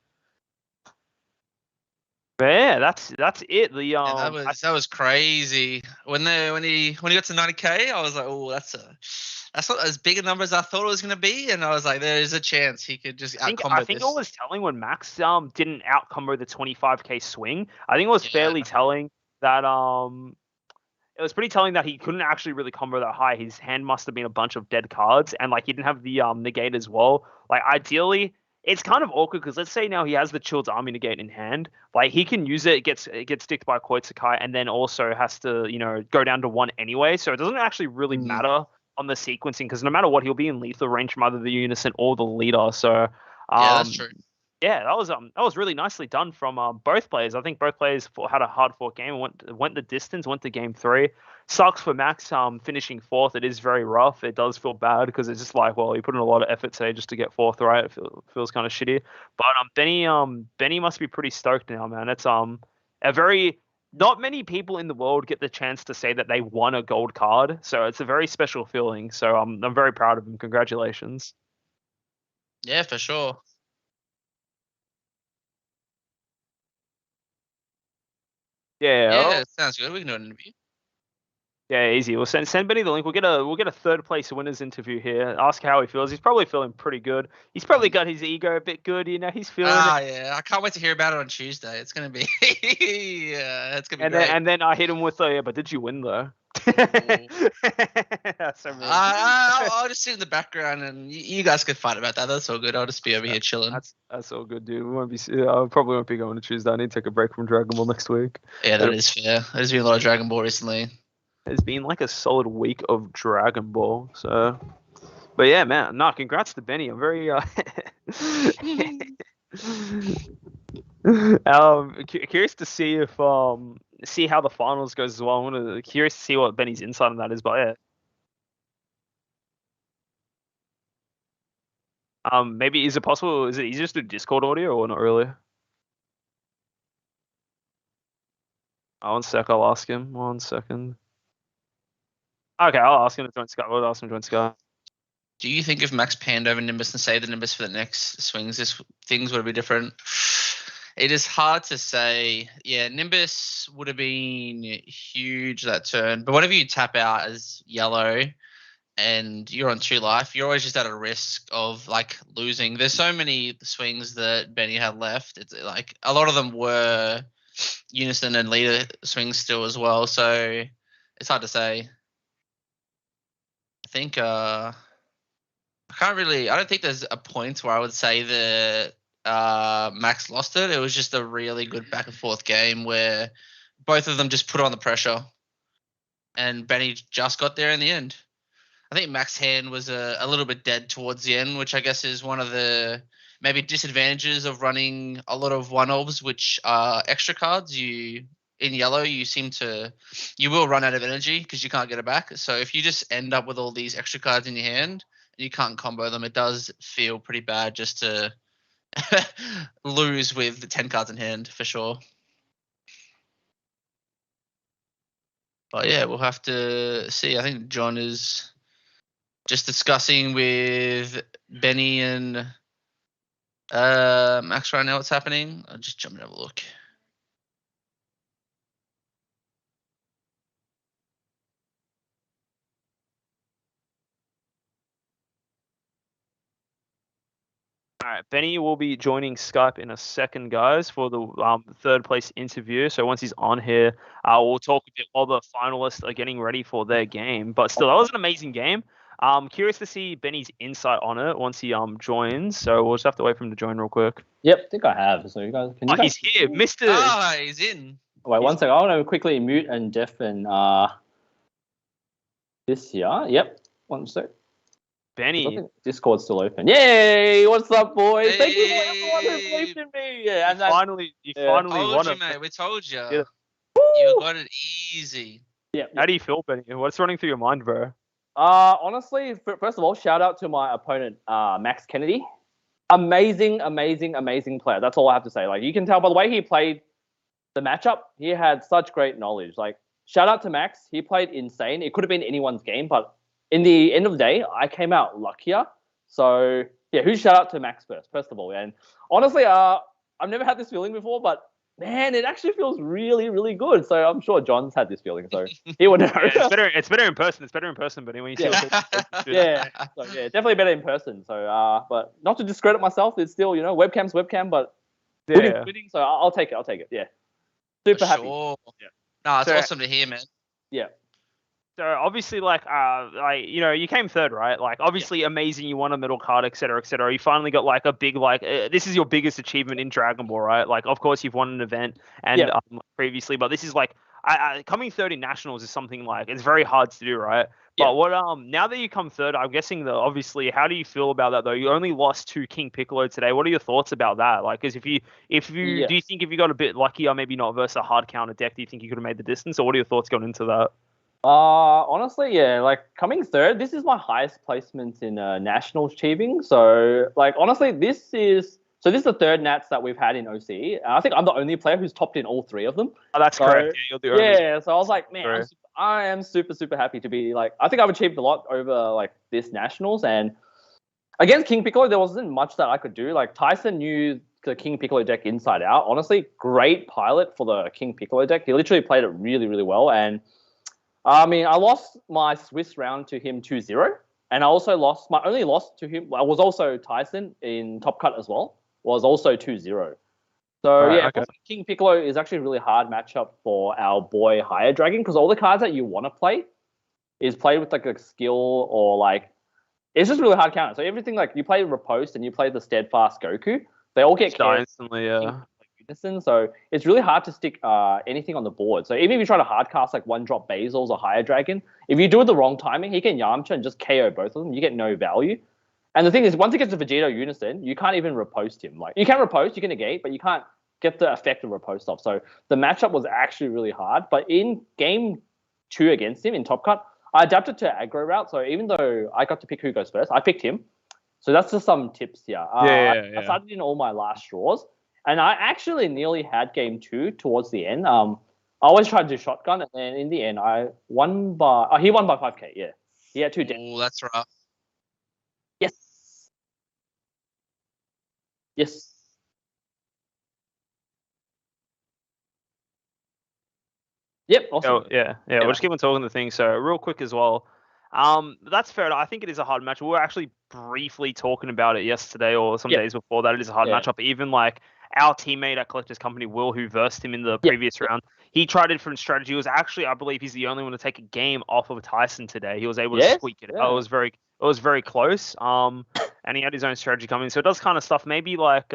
But yeah, that's it. The Yeah, that was crazy. When he got to 90K, I was like, oh, that's not as big a number as I thought it was gonna be, and I was like, there is a chance he could just I out-combo think it this. was telling when Max didn't out combo the 25k swing. I think it was Yeah, fairly telling that it was pretty telling that he couldn't actually really combo that high. His hand must have been a bunch of dead cards, and like he didn't have the negate as well. Like ideally, it's kind of awkward because let's say now he has the Chilled's Army negate in hand. Like he can use it, it gets sticked by Koitsukai, and then also has to go down to one anyway. So it doesn't actually really matter on the sequencing because no matter what, he'll be in lethal range from either the Unison or the leader. So yeah, that's um, true. yeah, that was really nicely done from both players. I think both players had a hard fought game and went the distance, went to game three. Sucks for Max finishing fourth. It is very rough. It does feel bad because it's just like, well, you put in a lot of effort today just to get fourth, right? Feels kind of shitty. But Benny must be pretty stoked now, man. It's a very not many people in the world get the chance to say that they won a gold card, so it's a very special feeling. So I'm very proud of him. Congratulations. Yeah, for sure. Yeah, Yeah, sounds good. We can do an interview. yeah, easy. We'll send Benny the link. We'll get a third place winners interview here. Ask how he feels. He's probably feeling pretty good. He's probably got his ego a bit good. He's feeling it. Yeah, I can't wait to hear about it on Tuesday. It's gonna be, yeah, it's gonna be And great. then I hit him with yeah, but did you win though? That's so mean. I'll just sit in the background and you guys can fight about that. That's all good. I'll just be over here chilling. That's all good, dude. We won't be. I probably won't be going to Tuesday. I need to take a break from Dragon Ball next week. Yeah, that is fair. There's been a lot of Dragon Ball recently. It's been like a solid week of Dragon Ball. So, but yeah, man. No, congrats to Benny. I'm very curious to see if see how the finals goes as well. Curious to see what Benny's insight on that is. But yeah, maybe is it possible? Is it easier to do Discord audio or not really? Oh, 1 sec. I'll ask him. 1 second. Okay, I'll ask him to join Sky. I'll ask him to join Sky. Do you think if Max panned over Nimbus and saved the Nimbus for the next swings, things would be different? It is hard to say. Yeah, Nimbus would have been huge that turn. But whenever you tap out as yellow and you're on 2 life, you're always just at a risk of like losing. There's so many swings that Benny had left. It's like a lot of them were Unison and leader swings still as well. So it's hard to say. I think I don't think there's a point where I would say that Max lost it. It was just a really good back and forth game where both of them just put on the pressure, and Benny just got there in the end. I think Max's hand was a little bit dead towards the end, which I guess is one of the maybe disadvantages of running a lot of 1-obs, which are extra cards. In yellow, you will run out of energy because you can't get it back. So if you just end up with all these extra cards in your hand and you can't combo them, it does feel pretty bad just to lose with the 10 cards in hand for sure. But yeah, we'll have to see. I think John is just discussing with Benny and Max right now what's happening. I'll just jump and have a look. All right, Benny will be joining Skype in a second, guys, for the third place interview. So once he's on here, we'll talk a bit while the finalists are getting ready for their game. But still, that was an amazing game. Curious to see Benny's insight on it once he joins. So we'll just have to wait for him to join real quick. Yep, I think I have. So you guys, can you guys... He's here, Mister. He's in. Wait, 1 second. I want to quickly mute and deafen this here. Yep, 1 sec. Benny. Discord's still open. Yay! What's up, boys? Hey. Thank you for everyone who believed in me. Yeah, and You finally won it, mate. We told you. Yeah. You got it easy. Yeah. How do you feel, Benny? What's running through your mind, bro? Honestly, first of all, shout out to my opponent, Max Kennedy. Amazing player. That's all I have to say. Like, you can tell by the way he played the matchup, he had such great knowledge. Like, shout out to Max. He played insane. It could have been anyone's game, but in the end of the day, I came out luckier. So, yeah, huge shout out to Max first of all. And honestly, I've never had this feeling before, but man, it actually feels really, really good. So I'm sure John's had this feeling, so he would know. Yeah, it's better. It's better in person. It's better in person. But when you see Yeah. what people So definitely better in person. So but not to discredit myself, it's still webcam's webcam, but yeah. winning. So I'll take it. I'll take it. Yeah, super happy. Sure. Yeah. No, it's So- awesome to hear, man. Yeah. So obviously, like you came third, right? Like, obviously, amazing. You won a medal card, etc., etc. You finally got like a big, this is your biggest achievement in Dragon Ball, right? Like, of course, you've won an event and previously, but this is like, coming third in nationals is something like it's very hard to do, right? Yeah. But what now that you come third, I'm guessing that obviously, how do you feel about that though? You only lost to King Piccolo today. What are your thoughts about that? Like, because if you do you think if you got a bit luckier, maybe not versus a hard counter deck, do you think you could have made the distance, or what are your thoughts going into that? Honestly, yeah, like coming third, this is my highest placement in nationals achieving. So, like, honestly, this is the third Nats that we've had in OCE. And I think I'm the only player who's topped in all three of them. Oh, that's correct. Yeah, you're the only. Yeah, so I was like, man, I am super, super happy to be like, I think I've achieved a lot over like this nationals, and against King Piccolo, there wasn't much that I could do. Like Tyson knew the King Piccolo deck inside out. Honestly, great pilot for the King Piccolo deck. He literally played it really, really well, and I mean, I lost my Swiss round to him 2-0, and I also lost my only loss to him. I was also Tyson in Top Cut as well. Was also 2-0. So okay. King Piccolo is actually a really hard matchup for our boy Higher Dragon, because all the cards that you want to play is played with like a skill or like it's just really hard counter. So everything like you play Riposte and you play the Steadfast Goku, they all get Die instantly, yeah. unison. So it's really hard to stick anything on the board. So even if you try to hardcast like one drop Basils or Higher Dragon, if you do it the wrong timing, he can Yamcha and just KO both of them. You get no value. And the thing is, once he gets to Vegito Unison, you can't even riposte him. Like you can riposte, you can negate, but you can't get the effect of riposte off. So the matchup was actually really hard. But in game 2 against him in Top Cut, I adapted to aggro route. So even though I got to pick who goes first, I picked him. So that's just some tips here. I started in all my last draws, and I actually nearly had game 2 towards the end. I always tried to do shotgun, and then in the end, I won by. He won by 5k. Yeah, he had 2 decks. Oh, that's rough. Yes. Yes. Yep. Awesome. Yeah. We'll just keep on talking the thing. So real quick as well. That's fair. I think it is a hard match. We were actually briefly talking about it yesterday or some days before that. It is a hard matchup. Even like our teammate at Collectors Company, Will, who versed him in the previous round, he tried a different strategy. It was actually, I believe, he's the only one to take a game off of Tyson today. He was able to squeak it out. It was very close. And he had his own strategy coming. So it does kind of stuff. Maybe like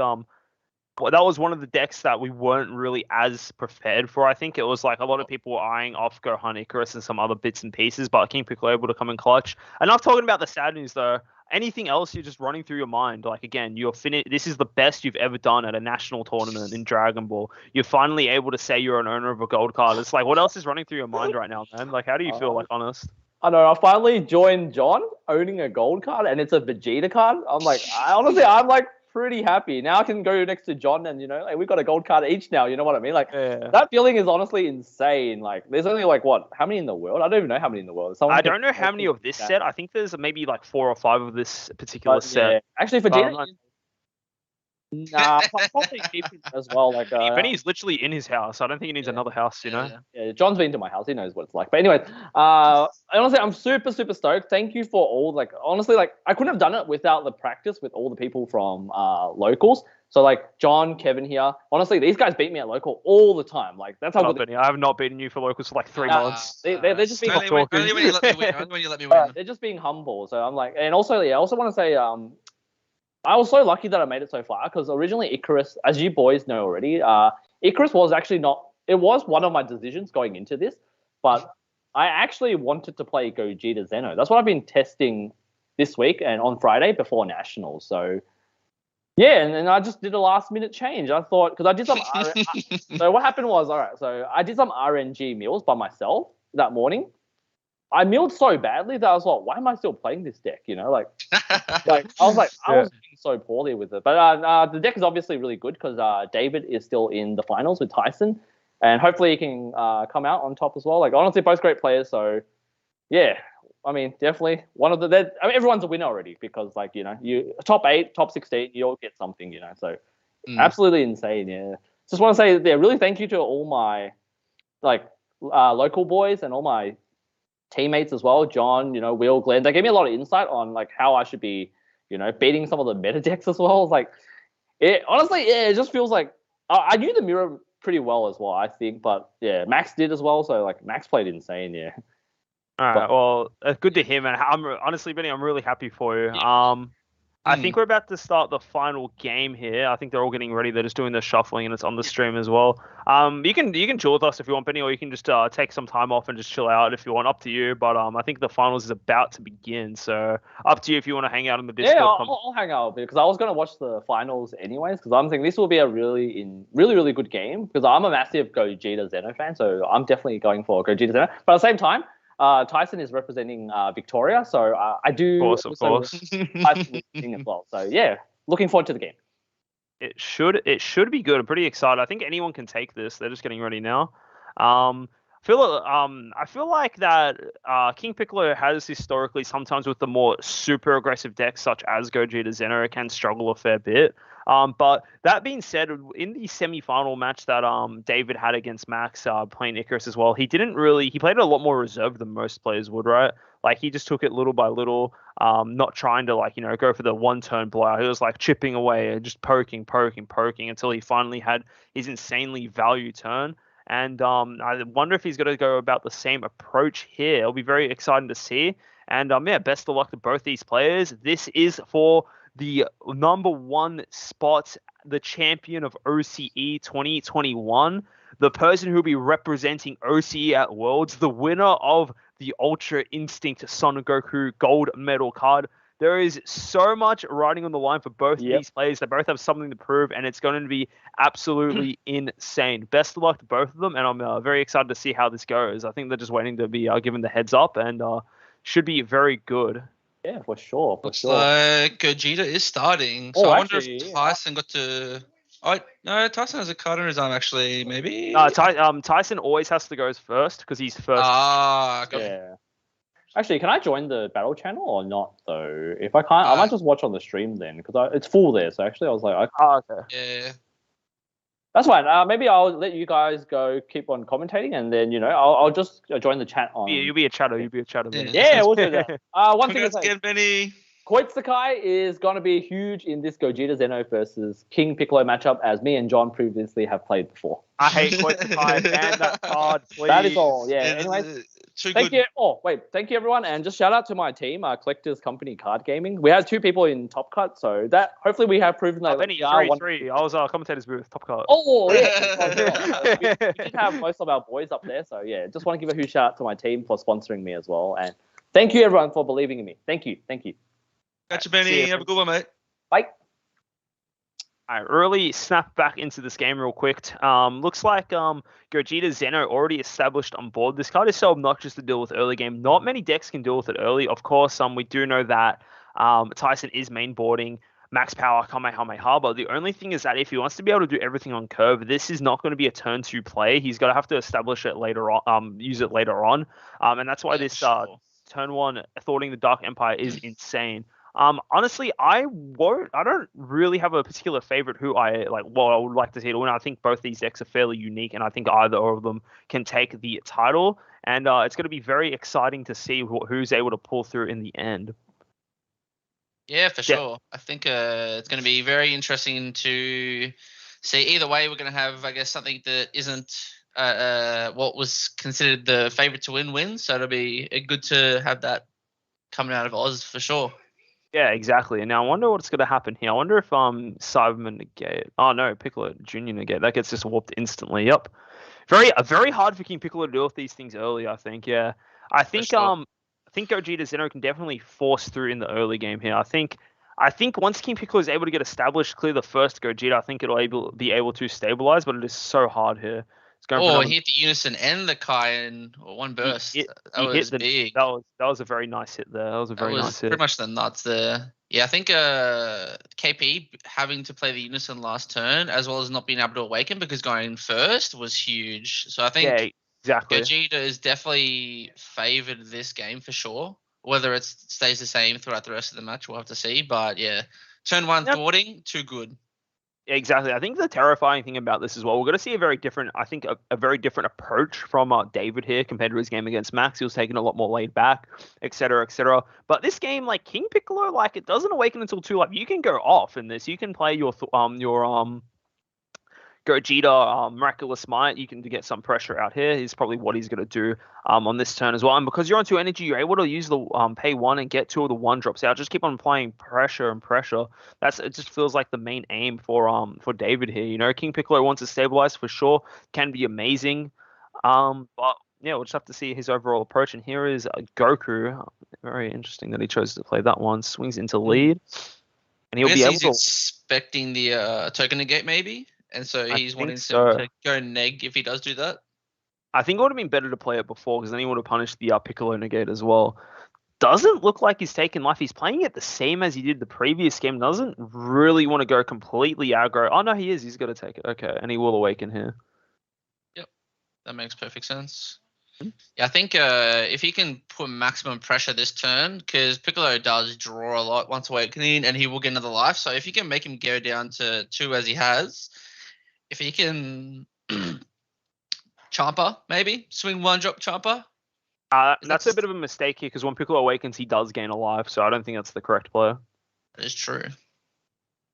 well, that was one of the decks that we weren't really as prepared for. I think it was like a lot of people were eyeing off Gohan Icarus and some other bits and pieces, but King Piccolo able to come in clutch. Enough talking about the sad news though. Anything else you're just running through your mind? Like again, you're finished. This is the best you've ever done at a national tournament in Dragon Ball. You're finally able to say you're an owner of a gold card. It's like, what else is running through your mind right now, man? Like, how do you feel? Like, honest. I know. I finally joined John owning a gold card, and it's a Vegeta card. I'm like, I'm like pretty happy. Now I can go next to John, and like, we got a gold card each now. You know what I mean? Like that feeling is honestly insane. Like there's only like how many in the world? I don't even know how many in the world. I don't know how many of this set. I think there's maybe like 4 or 5 of this particular set. Yeah. Actually, Vegeta. Nah, probably keep it as well. Like Benny's literally in his house. I don't think he needs another house. You know. Yeah, John's been to my house. He knows what it's like. But anyway, honestly, I'm super, super stoked. Thank you for all. Like, honestly, like I couldn't have done it without the practice with all the people from locals. So like John, Kevin here. Honestly, these guys beat me at local all the time. Like that's how good. I have not beaten you for locals for like 3 months. They're just being only when you let me win. Only when you let me win. They're just being humble. So I'm like, and also, I also want to say, I was so lucky that I made it so far because originally Icarus, as you boys know already, Icarus was actually not. It was one of my decisions going into this, but I actually wanted to play Gogeta Zeno. That's what I've been testing this week and on Friday before Nationals. So yeah, and then I just did a last minute change. I thought because I did some. So what happened was, all right. So I did some RNG meals by myself that morning. I milled so badly that I was like, why am I still playing this deck? You know, like I was doing so poorly with it. But the deck is obviously really good because David is still in the finals with Tyson, and hopefully he can come out on top as well. Like honestly, both great players. So yeah, I mean, definitely one of the. I mean, everyone's a winner already because like you top 8, top 16, you all get something. So absolutely insane. Yeah. just want to say, yeah, really thank you to all my local boys and all my teammates as well, John, Will, Glenn. They gave me a lot of insight on like how I should be, beating some of the meta decks as well. It's like it honestly, yeah, it just feels like I knew the mirror pretty well as well, I think, but yeah, Max did as well. So like Max played insane, yeah. All right, well, good to hear, man. Honestly, Benny, I'm really happy for you. I think we're about to start the final game here. I think they're all getting ready. They're just doing the shuffling, and it's on the stream as well. You can chill with us if you want, Benny, or you can just take some time off and just chill out if you want. Up to you. But I think the finals is about to begin, so up to you if you want to hang out in the Discord. Yeah, I'll hang out a bit because I was going to watch the finals anyways. Because I'm thinking this will be a really good game. Because I'm a massive Gogeta Zeno fan, so I'm definitely going for Gogeta Zeno. But at the same time, Tyson is representing Victoria, so I do. Of course. Tyson as well. So yeah, looking forward to the game. It should be good. I'm pretty excited. I think anyone can take this. They're just getting ready now. I feel like that King Piccolo has historically sometimes with the more super aggressive decks such as Gogeta Zeno can struggle a fair bit. But that being said, in the semi-final match that David had against Max playing Icarus as well, he played a lot more reserved than most players would, right? Like he just took it little by little, not trying to go for the one-turn blowout. He was like chipping away and just poking until he finally had his insanely value turn. And I wonder if he's going to go about the same approach here. It'll be very exciting to see. And best of luck to both these players. This is for the number 1 spot, the champion of OCE 2021, the person who will be representing OCE at Worlds, the winner of the Ultra Instinct Son Goku gold medal card. There is so much riding on the line for both of these players. They both have something to prove, and it's going to be absolutely insane. Best of luck to both of them, and I'm very excited to see how this goes. I think they're just waiting to be given the heads up, and should be very good. Yeah, for sure. Looks like Gogeta is starting. So I wonder if Tyson got to... Oh, no, Tyson has a card on his arm, actually, maybe? Tyson always has to go first because he's first. Yeah. Actually, can I join the battle channel or not, though? If I can't, I might just watch on the stream then because it's full there. So actually, I was like, okay. Yeah. That's fine. Maybe I'll let you guys go keep on commentating, and then I'll just join the chat on. Yeah, you'll be a chatter. Yeah, we'll do that. One thing is again, Benny. Koitsukai is going to be huge in this Gogeta Zeno versus King Piccolo matchup, as me and John previously have played before. I hate Koitsukai. Ban that card, please. That is all. Yeah. Anyways, thank you. Oh, wait. Thank you, everyone. And just shout out to my team, Collectors Company Card Gaming. We had 2 people in Top Cut, so that hopefully we have proven that. Benny, three. I was commentator's booth, Top Cut. Oh, yeah. we did have most of our boys up there, so yeah. Just want to give a huge shout out to my team for sponsoring me as well. And thank you, everyone, for believing in me. Thank you. Catch you, Benny. Have a good one, mate. Bye. I really snap back into this game real quick. Looks like Gogeta Zeno already established on board. This card is so obnoxious to deal with early game. Not many decks can deal with it early. Of course, we do know that Tyson is mainboarding Max Power Kamehameha, but the only thing is that if he wants to be able to do everything on curve, this is not going to be a turn 2 play. He's going to have to establish it later on, use it later on, and that's why this turn 1 thwarting the Dark Empire is insane. Honestly, I don't really have a particular favorite who I would like to see to win. I think both these decks are fairly unique, and I think either of them can take the title. And it's going to be very exciting to see who's able to pull through in the end. Yeah, for sure. I think it's going to be very interesting to see. Either way, we're going to have, I guess, something that isn't what was considered the favorite to win. So it'll be good to have that coming out of Oz for sure. Yeah, exactly. And now I wonder what's going to happen here. I wonder if Cyberman negate. Oh no, Piccolo Jr. negate. That gets just warped instantly. Yep. Very hard for King Piccolo to deal with these things early. I think. Yeah. I think Gogeta Zeno can definitely force through in the early game here. I think once King Piccolo is able to get established, clear the first Gogeta, I think it'll be able to stabilize. But it is so hard here. He hit the Unison and the Kai in one burst. That was big. That was a very nice hit there. That was nice hit. Pretty much the nuts there. Yeah, I think KP having to play the Unison last turn as well as not being able to awaken because going first was huge. So I think exactly. Gogeta is definitely favored this game for sure. Whether it stays the same throughout the rest of the match, we'll have to see. But yeah, turn 1 thwarting, too good. Exactly. I think the terrifying thing about this as well, we're going to see a very different, I think, a very different approach from David here compared to his game against Max. He was taking a lot more laid back, etc., etc. But this game, like King Piccolo, like it doesn't awaken until two. Like you can go off in this. You can play your Gogeta, Miraculous Might. You can get some pressure out here. Is probably what he's going to do on this turn as well. And because you're on two energy, you're able to use the pay one and get two of the one drops out. Just keep on playing pressure and pressure. It just feels like the main aim for David here. You know, King Piccolo wants to stabilize for sure. Can be amazing. But yeah, we'll just have to see his overall approach. And here is Goku. Very interesting that he chose to play that one. Swings into lead, and he'll I be guess able he's to. expecting the token negate maybe, and so I he's think wanting so. to go neg if he does do that. I think it would have been better to play it before because then he would have punished the Piccolo negate as well. Doesn't look like he's taking life. He's playing it the same as he did the previous game. Doesn't really want to go completely aggro. Oh no, he is. He's got to take it. Okay, and he will awaken here. Yep, that makes perfect sense. Hmm. Yeah, I think if he can put maximum pressure this turn, because Piccolo does draw a lot once awakening, and he will get another life. So if you can make him go down to 2 as he has, if he can Champa maybe swing one drop Champa. That's a bit of a mistake here because when Piccolo awakens, he does gain a life. So I don't think that's the correct player. That is true.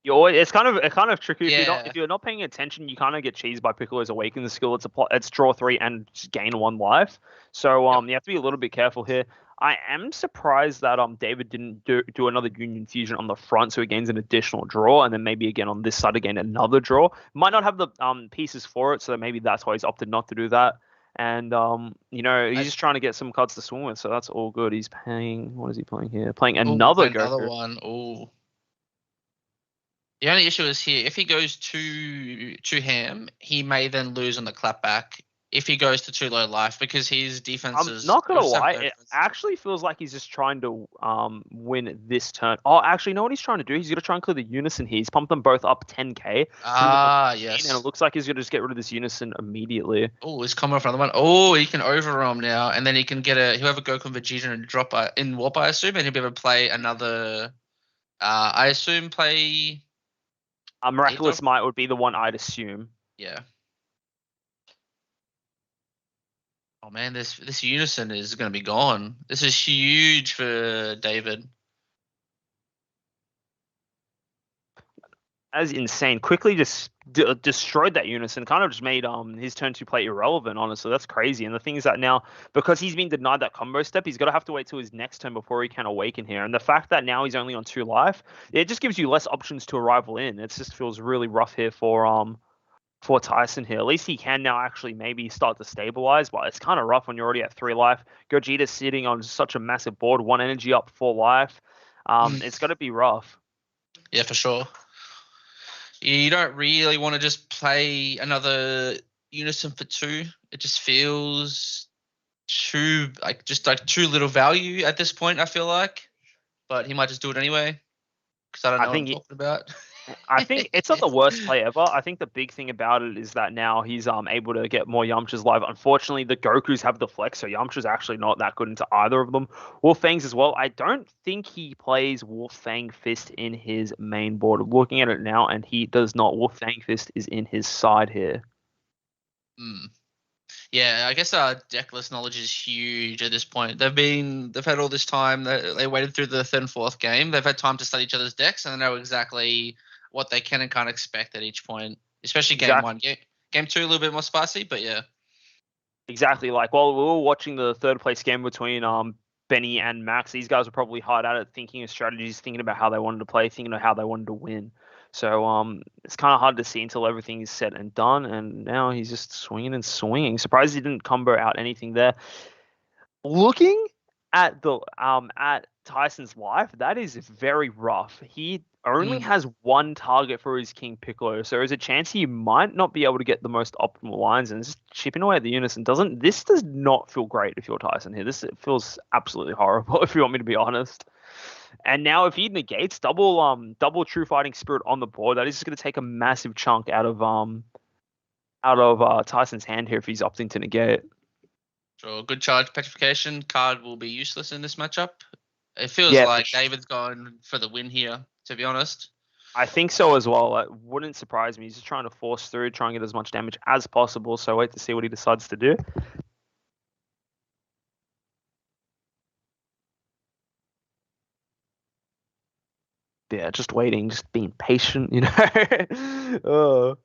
It's kind of tricky Yeah. if you're not paying attention. You kind of get cheesed by Piccolo's awaken skill. It's draw 3 and just gain 1 life. So you have to be a little bit careful here. I am surprised that David didn't do another Union Fusion on the front, so he gains an additional draw, and then maybe again on this side again another draw. Might not have the pieces for it, so maybe that's why he's opted not to do that. And he's just trying to get some cards to swing with, so that's all good. He's paying. What is he playing here? Playing another Goku. One. Oh. The only issue is here, if he goes too ham, he may then lose on the clapback if he goes to too low life because his defense is... I'm not going to lie, it actually feels like he's just trying to win this turn. Oh, actually, you know what he's trying to do? He's going to try and clear the Unison here. He's pumped them both up 10k. Yes. And it looks like he's going to just get rid of this Unison immediately. Oh, he's coming for another one. Oh, he can overwhelm now, and then he can get he'll have a Goku and Vegeta and drop in Warp, I assume, and he'll be able to play another... I assume play... Miraculous Might would be the one I'd assume. Yeah. Oh man, this Unison is going to be gone. This is huge for David. As insane. Quickly just destroyed that Unison. Kind of just made his turn 2 play irrelevant, honestly. That's crazy. And the thing is that now, because he's been denied that combo step, he's got to have to wait till his next turn before he can awaken here. And the fact that now he's only on 2 life, it just gives you less options to arrival in. It just feels really rough here for Tyson here. At least he can now actually maybe start to stabilize, but it's kind of rough when you're already at 3 life. Gogeta's sitting on such a massive board, 1 energy up, 4 life. It's got to be rough. Yeah, for sure. You don't really want to just play another Unison for 2. It just feels too little value at this point, I feel like. But he might just do it anyway. Because I don't know what I'm talking about. I think it's not the worst play ever. I think the big thing about it is that now he's able to get more Yamchas live. Unfortunately, the Gokus have the flex, so Yamcha's actually not that good into either of them. Wolfangs as well. I don't think he plays Wolfang Fist in his main board. Looking at it now, and he does not. Wolfang Fist is in his side here. Yeah, I guess our decklist knowledge is huge at this point. They've had all this time. They waited through the 3rd and 4th game. They've had time to study each other's decks, and they know exactly what they can and can't expect at each point, especially game 1. Game 2 a little bit more spicy, but yeah. Exactly. Like while we were watching the 3rd place game between Benny and Max, these guys were probably hard at it, thinking of strategies, thinking about how they wanted to play, thinking of how they wanted to win. So it's kind of hard to see until everything is said and done. And now he's just swinging and swinging. Surprised he didn't combo out anything there. Looking at the at Tyson's life, that is very rough. He only has 1 target for his King Piccolo, so there's a chance he might not be able to get the most optimal lines, and just chipping away at the Unison this does not feel great if you're Tyson here. This feels absolutely horrible if you want me to be honest. And now if he negates double True Fighting Spirit on the board, that is just going to take a massive chunk out of Tyson's hand here if he's opting to negate. Sure, good charge petrification card will be useless in this matchup. It feels like David's going for the win here, to be honest. I think so as well. It wouldn't surprise me. He's just trying to force through, try and get as much damage as possible. So wait to see what he decides to do. Yeah, just waiting, just being patient, you know. Oh.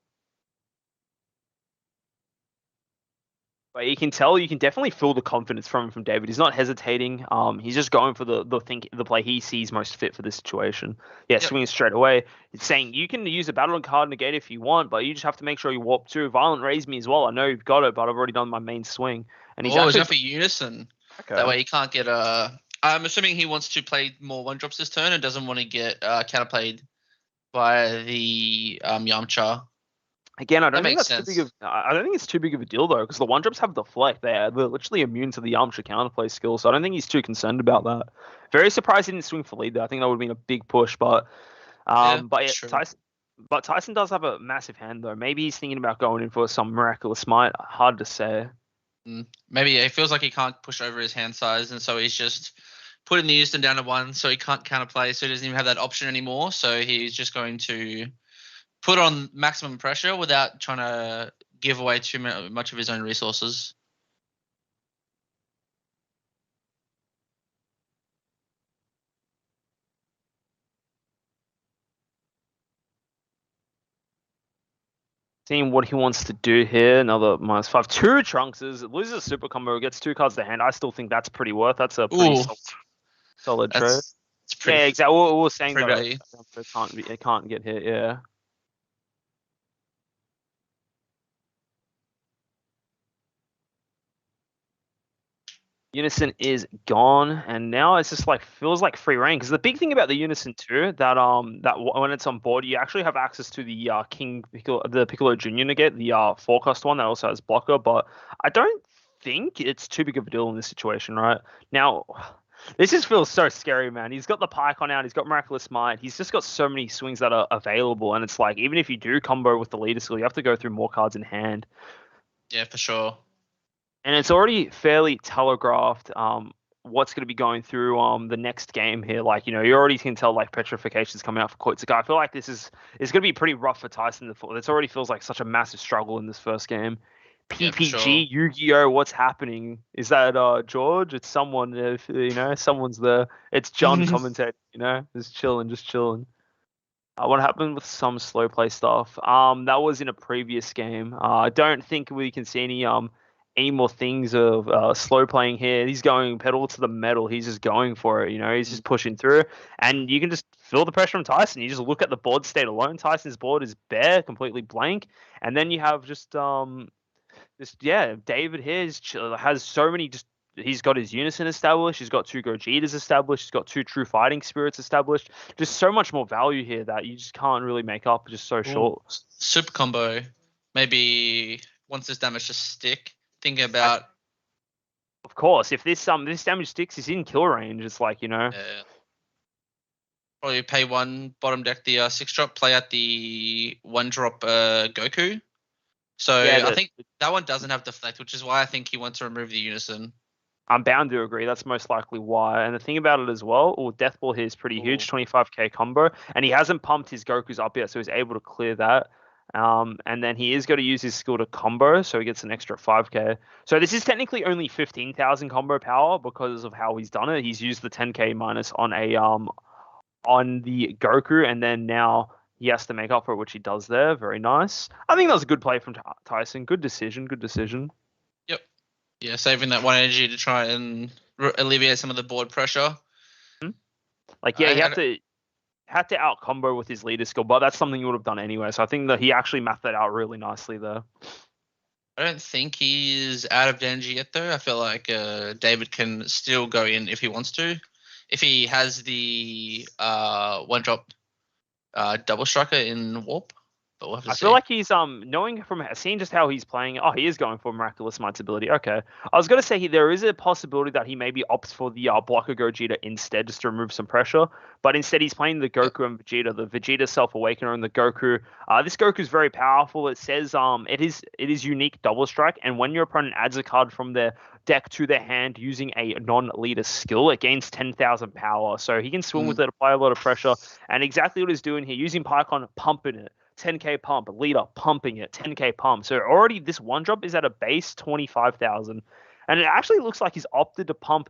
But you can tell, you can definitely feel the confidence from David. He's not hesitating. He's just going for the play he sees most fit for this situation. Yeah, Yep. swinging straight away. It's saying you can use a battle card negate if you want, but you just have to make sure you warp too. Violent raise me as well. I know you've got it, but I've already done my main swing. And he's Oh, is actually that for Unison? okay. That way he can't get I'm assuming he wants to play more one drops this turn and doesn't want to get counterplayed by the Yamcha. Again, I That don't think makes that's too big sense. of. I don't think it's too big of a deal though, because the one drops have deflect. They're literally immune to the Yamcha counterplay skill, so I don't think he's too concerned about that. Very surprised he didn't swing for lead there. I think that would have been a big push, but Yeah, yeah, true. Tyson does have a massive hand though. Maybe he's thinking about going in for some miraculous might. Hard to say. Maybe it feels like he can't push over his hand size, and so he's just putting the Houston down to 1, so he can't counterplay, so he doesn't even have that option anymore. So he's just going to put on maximum pressure without trying to give away too much of his own resources. Seeing what he wants to do here. Another -5. 2 Trunkses. Loses a super combo. Gets 2 cards to hand. I still think that's pretty worth. That's a pretty solid trade. It's pretty. Yeah, exactly. We were saying that value. it can't get hit. Yeah. Unison is gone, and now it's just like feels like free reign. Because the big thing about the Unison too, that when it's on board, you actually have access to the King Piccolo, the Piccolo Junior to get the forecast one that also has blocker. But I don't think it's too big of a deal in this situation, right? Now, this just feels so scary, man. He's got the Pycon out, he's got Miraculous Might, he's just got so many swings that are available, and it's like even if you do combo with the leader skill, you have to go through more cards in hand. Yeah, for sure. And it's already fairly telegraphed what's going to be going through the next game here. Like, you know, you already can tell like petrification's coming out for Koitsuka. I feel like this is going to be pretty rough for Tyson. This already feels like such a massive struggle in this first game. Yeah, for PPG, sure. Yu-Gi-Oh, what's happening? Is that George? It's someone, if you know, someone's there. It's John commentating, you know, just chilling. What happened with some slow play stuff? That was in a previous game. I don't think we can see any more things of slow playing here. He's going pedal to the metal. He's just going for it. You know, he's just pushing through, and you can just feel the pressure from Tyson. You just look at the board state alone. Tyson's board is bare, completely blank, and then you have David here has so many just. He's got his Unison established. He's got 2 Gojitas established. He's got 2 True Fighting Spirits established. Just so much more value here that you just can't really make up. Just so short. Super combo. Maybe once this damage just stick. Thinking about. Of course, if this damage sticks, he's in kill range. It's like, you know. Probably pay 1, bottom deck the 6-drop, play at the 1-drop Goku. So I think that one doesn't have deflect, which is why I think he wants to remove the Unison. I'm bound to agree. That's most likely why. And the thing about it as well, Death Ball here is pretty huge, 25k combo, and he hasn't pumped his Gokus up yet, so he's able to clear that. And then he is going to use his skill to combo, so he gets an extra 5k. So this is technically only 15,000 combo power because of how he's done it. He's used the 10k minus on the Goku, and then now he has to make up for it, which he does there. Very nice. I think that was a good play from Tyson. Good decision. Yep. Yeah, saving that 1 energy to try and alleviate some of the board pressure. Like, yeah, he had to out combo with his leader skill, but that's something you would have done anyway. So I think that he actually mapped that out really nicely there. I don't think he's out of danger yet, though. I feel like David can still go in if he wants to. If he has the 1-drop double striker in warp. but we'll have to I see. feel like he's knowing from seeing just how he's playing. Oh, he is going for Miraculous Might's ability. Okay, I was gonna say there is a possibility that he maybe opts for the blocker Gogeta instead, just to remove some pressure. But instead, he's playing the Goku and Vegeta, the Vegeta Self Awakener and the Goku. This Goku is very powerful. It says it is unique double strike, and when your opponent adds a card from their deck to their hand using a non-leader skill, it gains 10,000 power. So he can swim with it, apply a lot of pressure, and exactly what he's doing here, using Pycon, pumping it. 10k pump, leader pumping it, 10k pump. So already this one drop is at a base 25,000. And it actually looks like he's opted to pump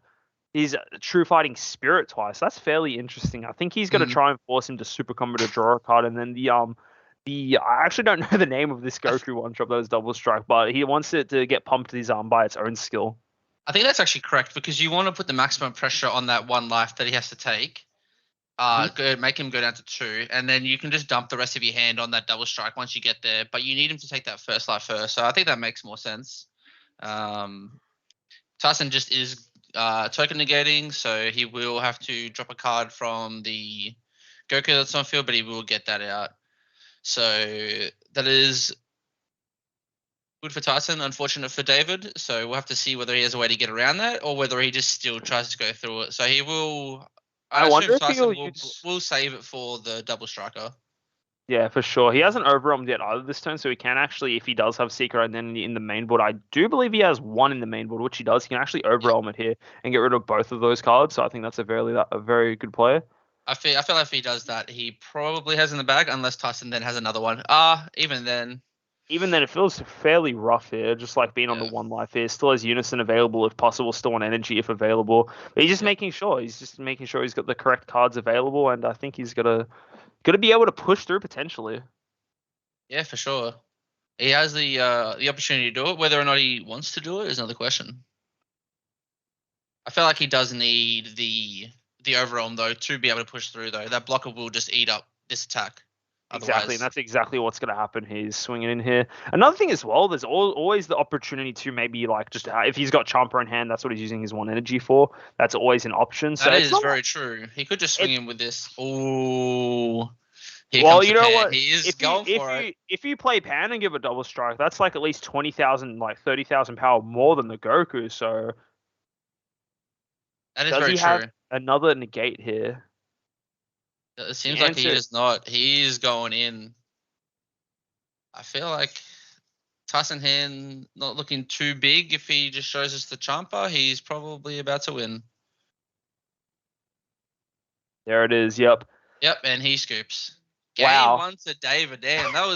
his True Fighting Spirit twice. That's fairly interesting. I think he's going to try and force him to super combo to draw a card. And then the I actually don't know the name of this Goku one drop that was double strike, but he wants it to get pumped his by its own skill. I think that's actually correct, because you want to put the maximum pressure on that one life that he has to take. Make him go down to 2, and then you can just dump the rest of your hand on that double strike once you get there. But you need him to take that first life first, so I think that makes more sense. Tyson just is token negating, so he will have to drop a card from the Goku that's on field, but he will get that out. So that is good for Tyson, unfortunate for David. So we'll have to see whether he has a way to get around that, or whether he just still tries to go through it. So he will. I wonder if Tyson will save it for the double striker. Yeah, for sure. He hasn't overwhelmed yet either this turn, so he can actually, if he does have Secret Identity in the main board, I do believe he has one in the main board, which he does. He can actually overwhelm it here and get rid of both of those cards. So I think that's a very good play. I feel like if he does that, he probably has in the bag, unless Tyson then has another one. Even then, it feels fairly rough here, just like being on the one life here. Still has Unison available if possible, still on energy if available. But he's just making sure. He's just making sure he's got the correct cards available, and I think he's gonna be able to push through potentially. Yeah, for sure. He has the opportunity to do it. Whether or not he wants to do it is another question. I feel like he does need the overwhelm though to be able to push through though. That blocker will just eat up this attack. Exactly, and that's exactly what's going to happen. He's swinging in here. Another thing as well, there's always the opportunity to maybe like just if he's got Champa in hand, that's what he's using his one energy for. That's always an option. So that is very true. He could just swing in with this. Oh, well, you know what? He is going for it. If you play Pan and give a double strike, that's like at least 20,000, like 30,000 power more than the Goku. So that is does very he true. Have another negate here? It seems like he does not. He is going in. I feel like Tyson hand not looking too big. If he just shows us the Champa, he's probably about to win. There it is. Yep, and he scoops. Wow. Game 1 to David. Damn, that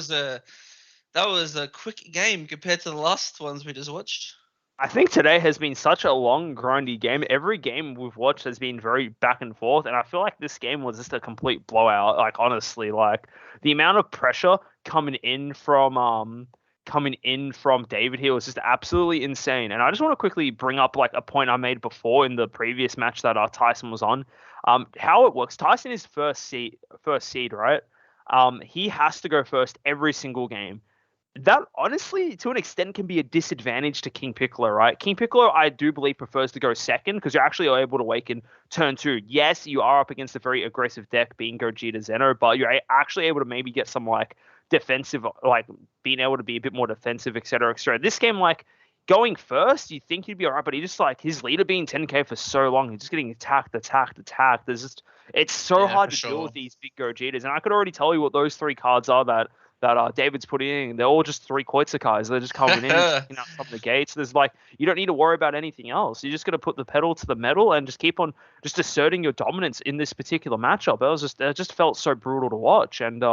was a quick game compared to the last ones we just watched. I think today has been such a long, grindy game. Every game we've watched has been very back and forth, and I feel like this game was just a complete blowout. Like honestly, like the amount of pressure coming in from David here was just absolutely insane. And I just want to quickly bring up like a point I made before in the previous match that Tyson was on. How it works. Tyson is first seed, right? He has to go first every single game. That honestly, to an extent, can be a disadvantage to King Piccolo, right? King Piccolo, I do believe, prefers to go second because you're actually able to awaken turn 2. Yes, you are up against a very aggressive deck, being Gogeta Zeno, but you're actually able to maybe get some like defensive, like being able to be a bit more defensive, etc., etc. This game, like going first, you think he'd be alright, but he just like his leader being 10k for so long, he's just getting attacked. There's just it's so hard to deal with these big Gogetas, and I could already tell you what those 3 cards are that David's putting in. They're all just 3 Koitsukai. They're just coming in and checking out some of the gates. There's like, you don't need to worry about anything else. You're just going to put the pedal to the metal and just keep on just asserting your dominance in this particular matchup. It just felt so brutal to watch. And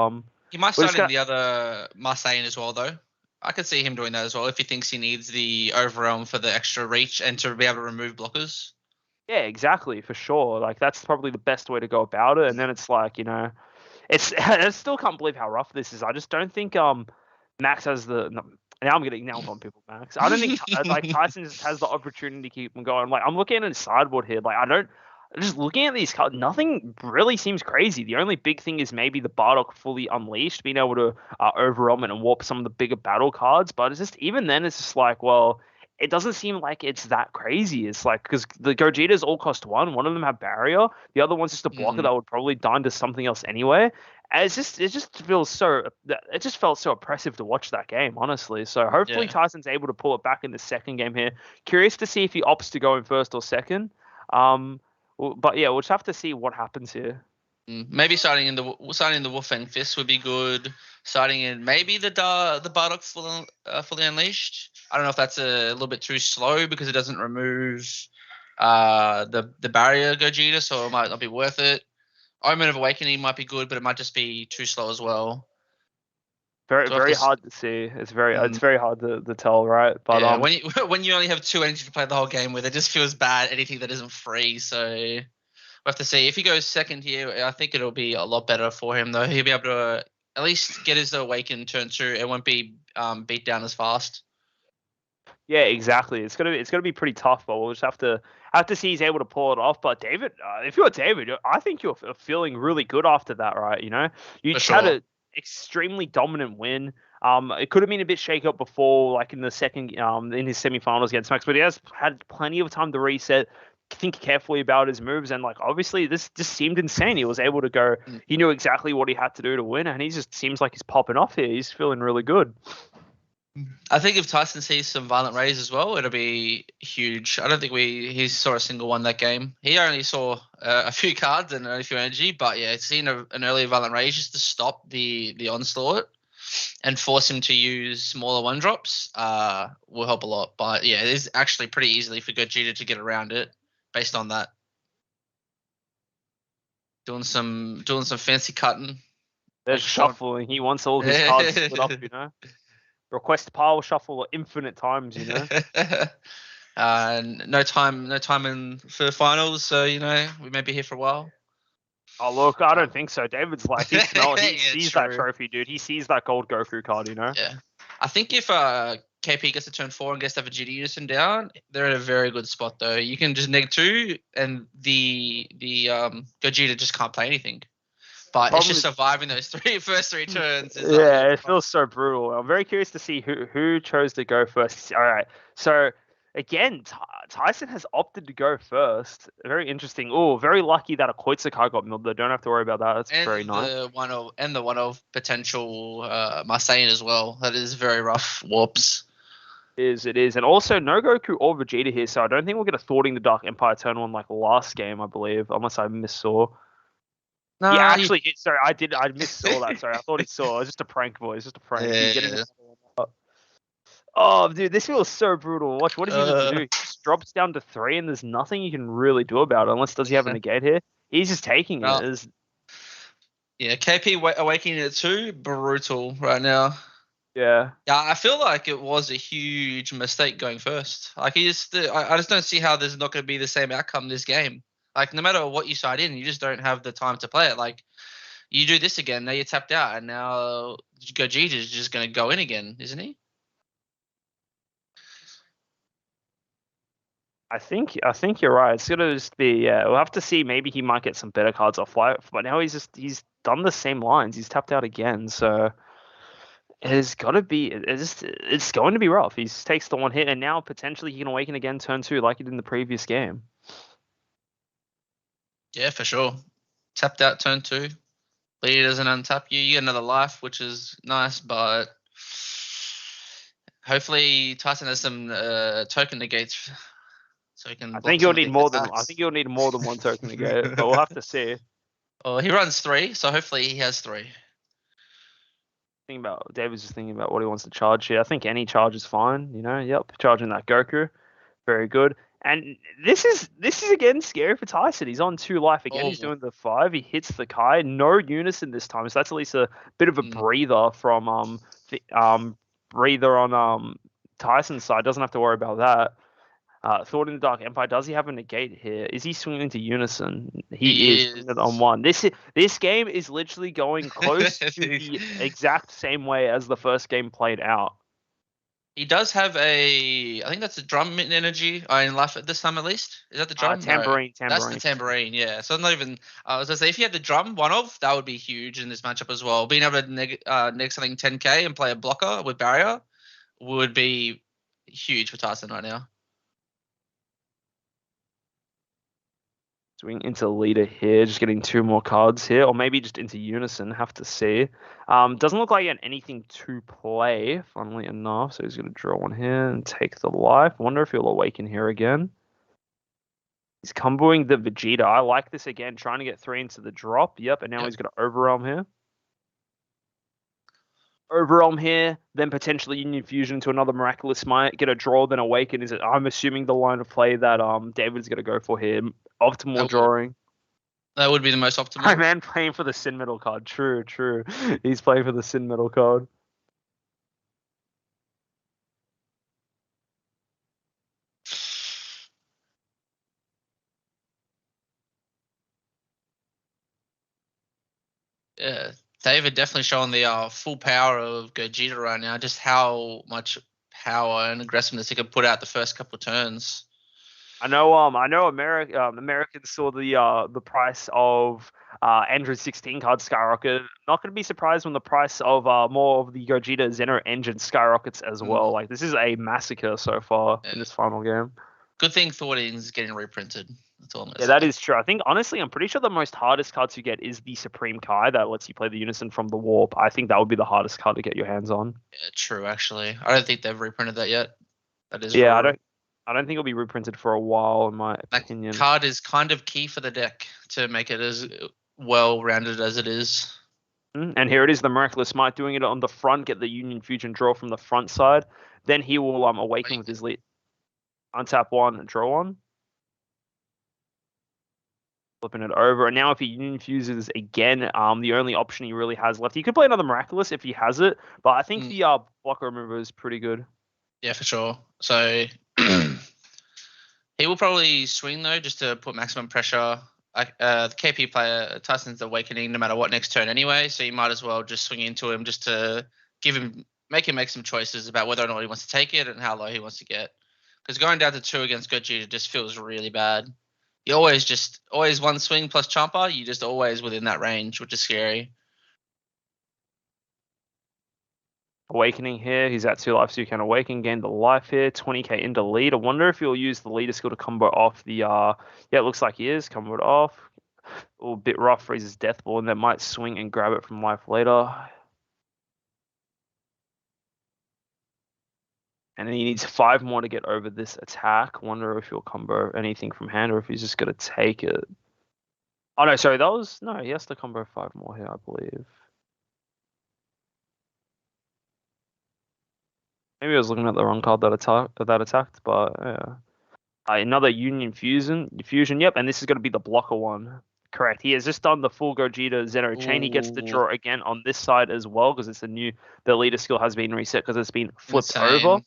he might start in the other Marseille as well, though. I could see him doing that as well if he thinks he needs the overwhelm for the extra reach and to be able to remove blockers. Yeah, exactly, for sure. Like that's probably the best way to go about it. And then it's like, you know, I still can't believe how rough this is. I just don't think Max has the. No, now I'm getting nailed on people, Max. I don't think like Tyson just has the opportunity to keep him going. Like I'm looking at his sideboard here. Like just looking at these cards, nothing really seems crazy. The only big thing is maybe the Bardock fully unleashed, being able to overwhelm it and warp some of the bigger battle cards. But it's just even then, it's just like, well, it doesn't seem like it's that crazy. It's like, because the Gogetas all cost 1. One of them have barrier. The other one's just a blocker that would probably die into something else anyway. And it just feels so it just felt so oppressive to watch that game, honestly. So hopefully Yeah. Tyson's able to pull it back in the second game here. Curious to see if he opts to go in first or second. But yeah, we'll just have to see what happens here. Maybe starting in the Wolfang Fist would be good. Starting in maybe the Bardock fully unleashed. I don't know if that's a little bit too slow because it doesn't remove the barrier Gogeta, so it might not be worth it. Omen of Awakening might be good, but it might just be too slow as well. Very So we'll have very to hard to see. It's very hard to tell, right? But yeah, when you only have 2 energy to play the whole game with, it just feels bad. Anything that isn't free, so we'll have to see. If he goes second here, I think it'll be a lot better for him though. He'll be able to at least get his Awaken turn 2. It won't be beat down as fast. yeah, exactly. It's gonna be pretty tough, but we'll just have to see he's able to pull it off. But David, if you're David, I think you're feeling really good after that, right? You know, you For just had sure. an extremely dominant win. It could have been a bit shake up before, like in the second, in his semifinals against Max, but he has had plenty of time to reset, think carefully about his moves, and like obviously this just seemed insane. He was able to go. He knew exactly what he had to do to win, and he just seems like he's popping off here. He's feeling really good. I think if Tyson sees some Violent Rays as well, it'll be huge. I don't think he saw a single one that game. He only saw a few cards and a few energy, but yeah, seeing an early Violent Rays just to stop the onslaught and force him to use smaller 1-drops will help a lot. But yeah, it is actually pretty easily for Gogeta to get around it based on that. Doing some fancy cutting. There's Making sure- shuffling. He wants all of his cards split up, you know. Request pile shuffle infinite times, you know. No time in for the finals, so you know we may be here for a while. Oh look, I don't think so. David's like he Yeah, sees that true. trophy, dude. He sees that gold Goku card, you know. Yeah, I think if KP gets to turn 4 and gets to Vegeta Unison down, they're in a very good spot though. You can just -2, and the Gogeta just can't play anything. But it's just surviving those first three turns. Yeah, it feels so brutal. I'm very curious to see who chose to go first. All right, so again, Tyson has opted to go first. Very interesting. Oh, very lucky that a Koitsu card got milled. Though. Don't have to worry about that. That's very nice. The one of potential Marseille as well. That is very rough. Whoops. It is, and also no Goku or Vegeta here, so I don't think we'll get a Thwarting the Dark Empire turn one like last game, I believe, unless I missaw. No, Yeah, actually, sorry, I missaw that. Sorry, I thought he saw. It was just a prank, boys. Just a prank. Yeah. Oh, dude, this feels so brutal. Watch, what does he need to do? He just drops down to 3, and there's nothing you can really do about it, unless does he have a negate here? He's just taking it. Yeah, KP awakening at 2, brutal right now. Yeah. Yeah, I feel like it was a huge mistake going first. Like I just don't see how there's not going to be the same outcome this game. Like no matter what you side in, you just don't have the time to play it. Like you do this again, now you're tapped out, and now Gogeta is just going to go in again, isn't he? I think you're right. It's gonna just be we'll have to see. Maybe he might get some better cards off light, but now he's done the same lines. He's tapped out again, so it's going to be rough. He takes the one hit, and now potentially he can awaken again turn 2 like he did in the previous game. Yeah, for sure. Tapped out turn 2. Leader doesn't untap you. You get another life, which is nice, but hopefully Tyson has some token negates. So he can. I think you'll need more than one token to get, but we'll have to see. Well, he runs 3, so hopefully he has 3. David's just thinking about what he wants to charge here. I think any charge is fine. You know, yep, charging that Goku, very good. And this is again scary for Tyson. He's on 2 life again. He's doing the 5. He hits the Kai. No unison this time, so that's at least a bit of a breather from breather on Tyson's side. Doesn't have to worry about that. Thought in the Dark Empire. Does he have a negate here? Is he swinging to unison? He is swinging on 1. This game is literally going close to the exact same way as the first game played out. He does have I think that's a drum energy in life at this time at least. Is that the drum? Tambourine. That's the tambourine, yeah. So not even, I was going to say, if you had the drum, that would be huge in this matchup as well. Being able to neg something 10k and play a blocker with barrier would be huge for Tyson right now. Swing into leader here, just getting 2 more cards here, or maybe just into unison, have to see. Doesn't look like he had anything to play, funnily enough, so he's going to draw one here and take the life. Wonder if he'll awaken here again. He's comboing the Vegeta. I like this again, trying to get 3 into the drop. Yep, and now he's going to Overwhelm here. Overwhelm here, then potentially Union Fusion to another Miraculous Might, get a draw, then awaken. Is it? I'm assuming the line of play that David's going to go for here. Optimal drawing. That would be the most optimal. My man playing for the Sin Metal card. True. He's playing for the Sin Metal card. Yeah, David definitely showing the full power of Gogeta right now. Just how much power and aggressiveness he can put out the first couple of turns. I know Americans saw the price of Android 16 card skyrocket. Not going to be surprised when the price of more of the Gogeta Zeno engine skyrockets as well. Like, this is a massacre so far in this final game. Good thing Thornton is getting reprinted. That's all I'm Yeah, that is true. I think, honestly, I'm pretty sure the most hardest card to get is the Supreme Kai that lets you play the Unison from the Warp. I think that would be the hardest card to get your hands on. Yeah, true, actually. I don't think they've reprinted that yet. That is I don't think it'll be reprinted for a while, in my opinion. That card is kind of key for the deck to make it as well-rounded as it is. And here it is, the Miraculous Might doing it on the front, get the Union Fusion draw from the front side. Then he will awaken with his lead. Untap 1, draw 1. Flipping it over. And now if he Union Fuses again, the only option he really has left, he could play another Miraculous if he has it, but I think the block remover is pretty good. Yeah, for sure. So he will probably swing, though, just to put maximum pressure. The KP player, Tyson's awakening no matter what next turn anyway, so you might as well just swing into him just to make him make some choices about whether or not he wants to take it and how low he wants to get. Because going down to 2 against Gogeta just feels really bad. You always one swing plus Champa, you just always within that range, which is scary. Awakening here, he's at 2 life, so you can awaken, gain the life here, 20k into lead. I wonder if he'll use the leader skill to combo off the, yeah, it looks like he is, combo it off. A bit rough, freezes Death Ball, and then might swing and grab it from life later. And then he needs 5 more to get over this attack. Wonder if he'll combo anything from hand or if he's just going to take it. Oh, no, sorry, no, he has to combo 5 more here, I believe. Maybe I was looking at the wrong card that attacked, but yeah. Another Union Fusion, yep, and this is going to be the blocker one. Correct. He has just done the full Gogeta Zeno chain. He gets the draw again on this side as well because it's the leader skill has been reset because it's been flipped over.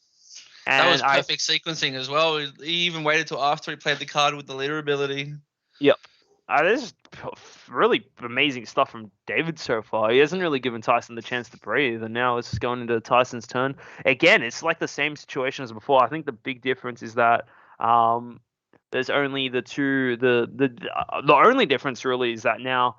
And that was perfect sequencing as well. He even waited till after he played the card with the leader ability. Yep. This is really amazing stuff from David so far. He hasn't really given Tyson the chance to breathe, and now it's going into Tyson's turn. Again, it's like the same situation as before. I think the big difference is that there's only the only difference really is that now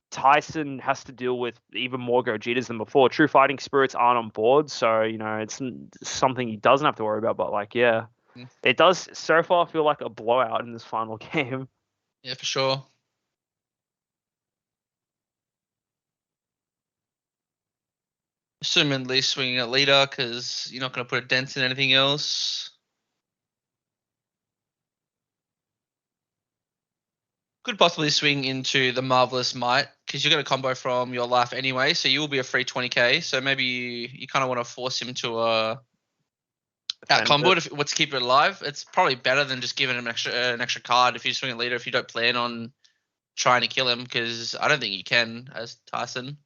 Tyson has to deal with even more Gogetas than before. True Fighting Spirits aren't on board, so it's something he doesn't have to worry about. But it does so far feel like a blowout in this final game. Yeah, for sure. Assumedly swinging at leader because you're not going to put a dent in anything else. Could possibly swing into the Marvelous Might because you're going to combo from your life anyway, so you will be a free 20k. So maybe you kind of want to force him to out combo it if you want to keep it alive. It's probably better than just giving him an extra card if you swing a leader if you don't plan on trying to kill him because I don't think you can as Tyson.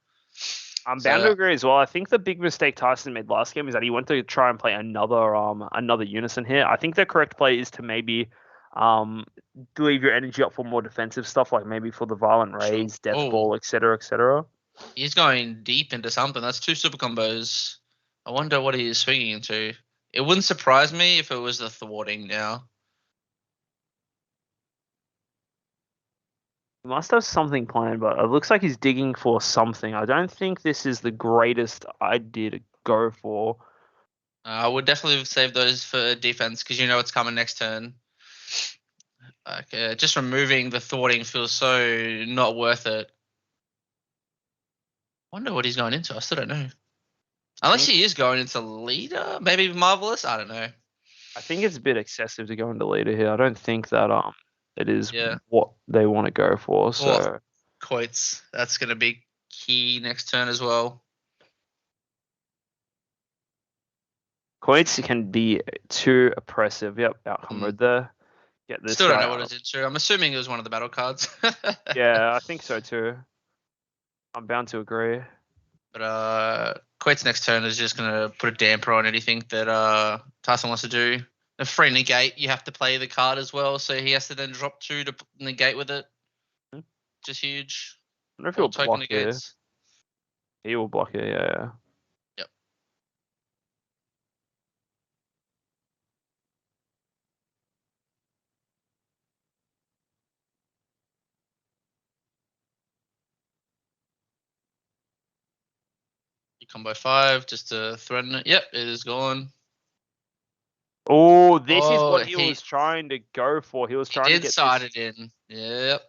I'm bound to agree as well. I think the big mistake Tyson made last game is that he went to try and play another unison here. I think the correct play is to maybe leave your energy up for more defensive stuff, like maybe for the Violent Raise, Death Ball, etc., etc. He's going deep into something. That's 2 super combos. I wonder what he is swinging into. It wouldn't surprise me if it was the thwarting now. He must have something planned, but it looks like he's digging for something. I don't think this is the greatest idea to go for. I would definitely save those for defense because you know it's coming next turn. Like, just removing the thwarting feels so not worth it. Wonder what he's going into. I still don't know. Unless he is going into leader, maybe Marvelous. I don't know. I think it's a bit excessive to go into leader here. I don't think that it is Yeah. what they want to go for. So Coits. That's going to be key next turn as well. Coins can be too oppressive. Yep, outcome mode there. Get this. Still don't guy know what out. it's into. I'm assuming it was one of the battle cards. Yeah, I think so too. I'm bound to agree. But Quate's next turn is just going to put a damper on anything that Tyson wants to do. A free negate, you have to play the card as well, so he has to then drop 2 to negate with it. Just huge. I wonder if he'll block here. Negates. He will block it, yeah. Yep. You combo 5 just to threaten it. Yep, it is gone. Oh, this is what he was trying to go for. He was trying to get side it in. Yep.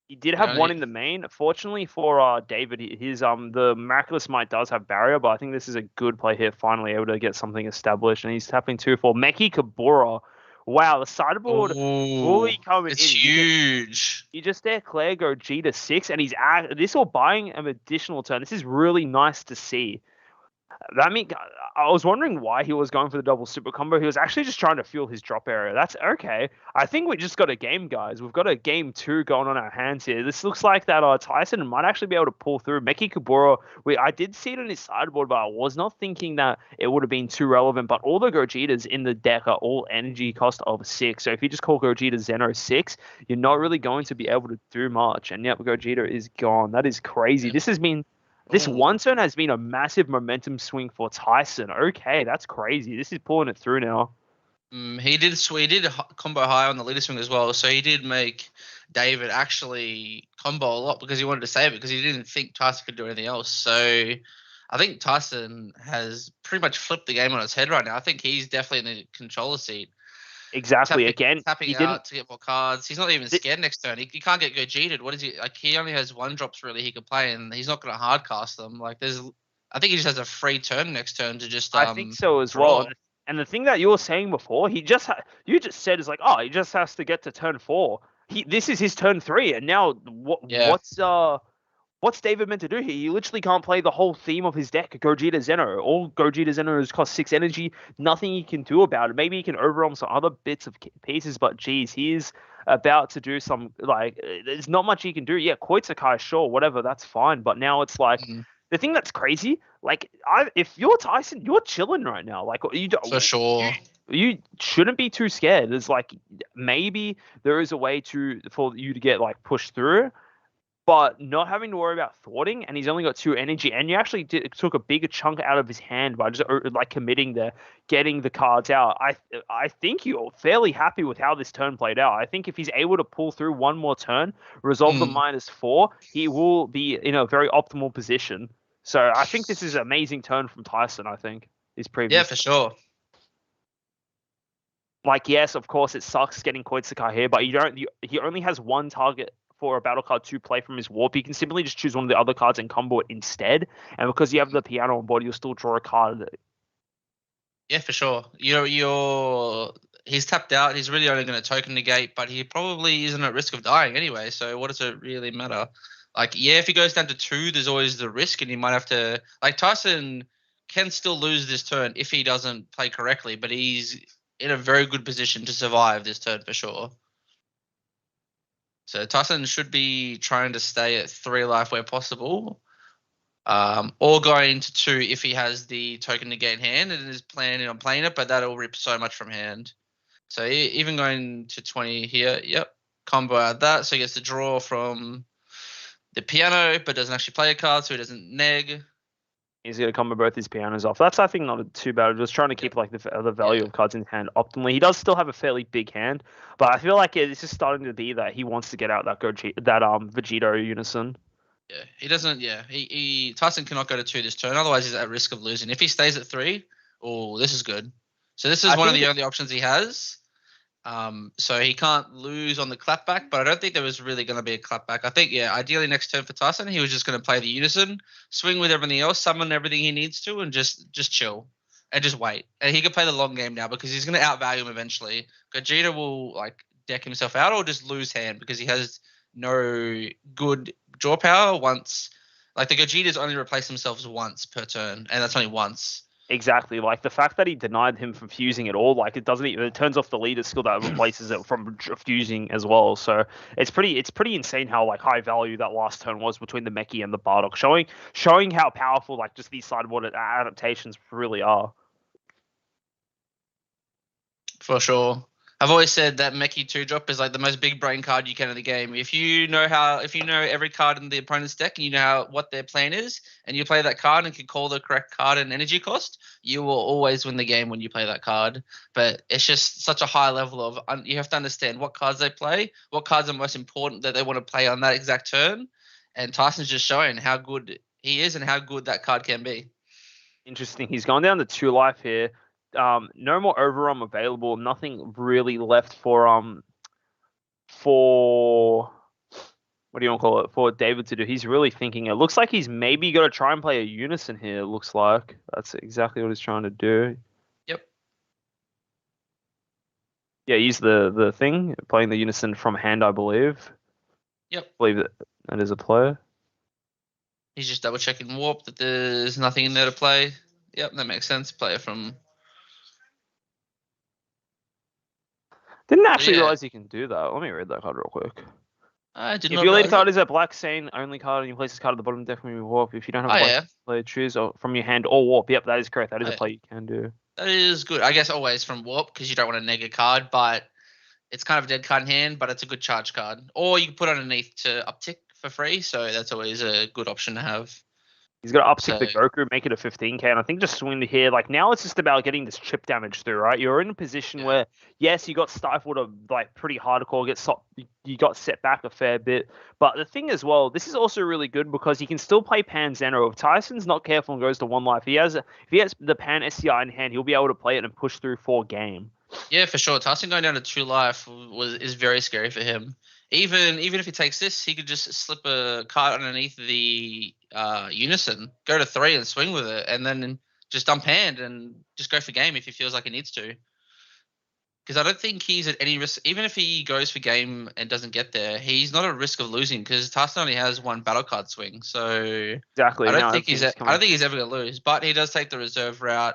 He did have one in the main. Fortunately for David, his the Miraculous Might does have barrier, but I think this is a good play here. Finally able to get something established, and he's tapping 2 for Meki Kabura. Wow, the sideboard fully coming in. It's huge. You just declare go G to 6, and he's this all buying an additional turn. This is really nice to see. That mean, I was wondering why he was going for the double super combo. He was actually just trying to fuel his drop area. That's okay. I think we just got a game, guys. We've got a game 2 going on our hands here. This looks like that Tyson might actually be able to pull through. Meki Kabura, I did see it on his sideboard, but I was not thinking that it would have been too relevant. But all the Gojitas in the deck are all energy cost of 6. So if you just call Gogeta Zeno 6, you're not really going to be able to do much. And yep, Gogeta is gone. That is crazy. Yeah. This one turn has been a massive momentum swing for Tyson. Okay, that's crazy. This is pulling it through now. He did combo high on the leader swing as well, so he did make David actually combo a lot because he wanted to save it because he didn't think Tyson could do anything else. So I think Tyson has pretty much flipped the game on its head right now. I think he's definitely in the controller seat. Exactly. Tapping out to get more cards. He's not even scared next turn. He can't get Gogetaed. What is he like? He only has 1 drops really he could play, and he's not going to hard cast them. Like I think he just has a free turn next turn to just. I think so as well. And the thing that you were saying before, you just said is like, oh, he just has to get to turn 4. This is his turn 3, and now what's David meant to do here? He literally can't play the whole theme of his deck, Gogeta Zeno. All Gogeta Zenos cost 6 energy. Nothing he can do about it. Maybe he can overwhelm some other bits of pieces, but geez, he's about to do some, there's not much he can do. Yeah, Koitsukai, sure, whatever, that's fine. But now it's like, the thing that's crazy, if you're Tyson, you're chilling right now. Like, you don't. For sure. You shouldn't be too scared. There's maybe there is a way for you to get pushed through, but not having to worry about thwarting, and he's only got 2 energy, and you actually took a bigger chunk out of his hand by just committing there, getting the cards out. I think you're fairly happy with how this turn played out. I think if he's able to pull through one more turn, resolve the -4, he will be in a very optimal position. So I think this is an amazing turn from Tyson, I think. His previous. Yeah, for sure. Yes, of course, it sucks getting Koitsukai here, but he only has 1 target for a battle card to play from his warp. You can simply just choose one of the other cards and combo it instead. And because you have the piano on board, you'll still draw a card. Yeah, for sure. He's tapped out. He's really only going to token negate, but he probably isn't at risk of dying anyway. So what does it really matter? If he goes down to 2, there's always the risk, and he might have to. Tyson can still lose this turn if he doesn't play correctly, but he's in a very good position to survive this turn for sure. So Tyson should be trying to stay at 3 life where possible, or going to 2 if he has the token negate hand and is planning on playing it, but that'll rip so much from hand. So even going to 20 here, yep, combo out that, so he gets to draw from the piano, but doesn't actually play a card, so he doesn't neg. He's going to combo both his pianos off. That's, I think, not too bad. Just trying to keep the value of cards in hand optimally. He does still have a fairly big hand, but I feel like it's just starting to be that he wants to get out that Vegito unison. Yeah, he doesn't. Yeah, Tyson cannot go to 2 this turn. Otherwise, he's at risk of losing. If he stays at 3, this is good. So this is one of the only options he has. So he can't lose on the clapback, but I don't think there was really going to be a clapback. I think, ideally next turn for Tyson, he was just going to play the unison, swing with everything else, summon everything he needs to, and just chill and just wait. And he could play the long game now because he's going to outvalue him eventually. Gogeta will deck himself out or just lose hand because he has no good draw power once. The Gogetas only replace themselves once per turn, and that's only once. Exactly, like the fact that he denied him from fusing at all, it doesn't even, it turns off the leader skill that replaces it from fusing as well. So it's pretty insane how high value that last turn was between the Meki and the Bardock, showing how powerful just these sideboard adaptations really are. For sure. I've always said that Meki 2-drop is the most big brain card you can in the game. If you know every card in the opponent's deck and you know what their plan is, and you play that card and can call the correct card and energy cost, you will always win the game when you play that card. But it's just such a high level of you have to understand what cards they play, what cards are most important that they want to play on that exact turn. And Tyson's just showing how good he is and how good that card can be. Interesting. He's gone down to 2 life here. No more overrun available. Nothing really left for what do you want to call it? For David to do. He's really thinking. It looks like he's maybe going to try and play a unison here. It looks like that's exactly what he's trying to do. Yep. Yeah, use the thing, playing the unison from hand, I believe. Yep. I believe that is a player. He's just double checking warp that there's nothing in there to play. Yep, that makes sense. Player from. Didn't actually realize you can do that. Let me read that card real quick. I did if not your lead realize card is a black stain only card and you place this card at the bottom of the deck when you warp, if you don't have a black player, choose from your hand or warp. Yep, that is correct. That is a play you can do. That is good. I guess always from warp because you don't want to neg a card, but it's kind of a dead card in hand, but it's a good charge card. Or you can put underneath to uptick for free, so that's always a good option to have. He's got to uptick the Goku, make it a 15k, and I think just swing here. Now it's just about getting this chip damage through, right? You're in a position where, yes, you got stifled pretty hardcore, you got set back a fair bit. But the thing as well, this is also really good because he can still play Pan Zeno. If Tyson's not careful and goes to 1 life, if he has the Pan SCI in hand, he'll be able to play it and push through 4 game. Yeah, for sure. Tyson going down to 2 life is very scary for him. Even if he takes this, he could just slip a card underneath the unison, go to 3 and swing with it, and then just dump hand and just go for game if he feels like he needs to. Because I don't think he's at any risk. Even if he goes for game and doesn't get there, he's not at risk of losing because Tyson only has 1 battle card swing. So exactly, I don't think he's ever going to lose. But he does take the reserve route.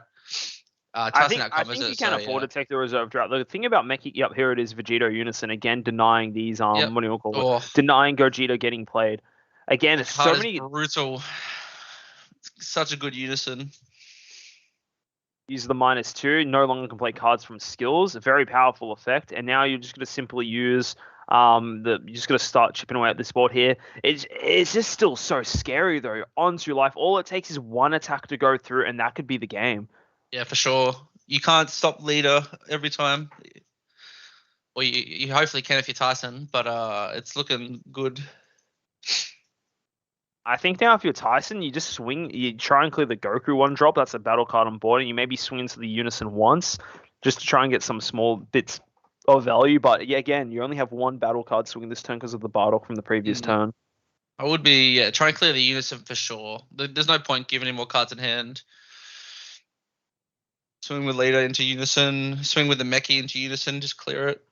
I think he can afford to take the reserve route. The thing about Meki, here it is, Vegito Unison again denying these what do you call it? Denying Gogeta getting played. Again, it's so many brutal. Such a good unison. Use the -2, no longer can play cards from skills. A very powerful effect, and now you're just going to simply use you're just going to start chipping away at this board here. It's just still so scary though. On 2 life, all it takes is 1 attack to go through, and that could be the game. Yeah, for sure. You can't stop leader every time. Well, you hopefully can if you're Tyson, but it's looking good. I think now if you're Tyson, you just swing. You try and clear the Goku 1-drop. That's a battle card on board, and you maybe swing into the Unison once just to try and get some small bits of value. But yeah, again, you only have 1 battle card swing this turn because of the Bardock from the previous turn. I would be try and clear the Unison for sure. There's no point giving him more cards in hand. Swing with leader into Unison. Swing with the Meki into Unison. Just clear it.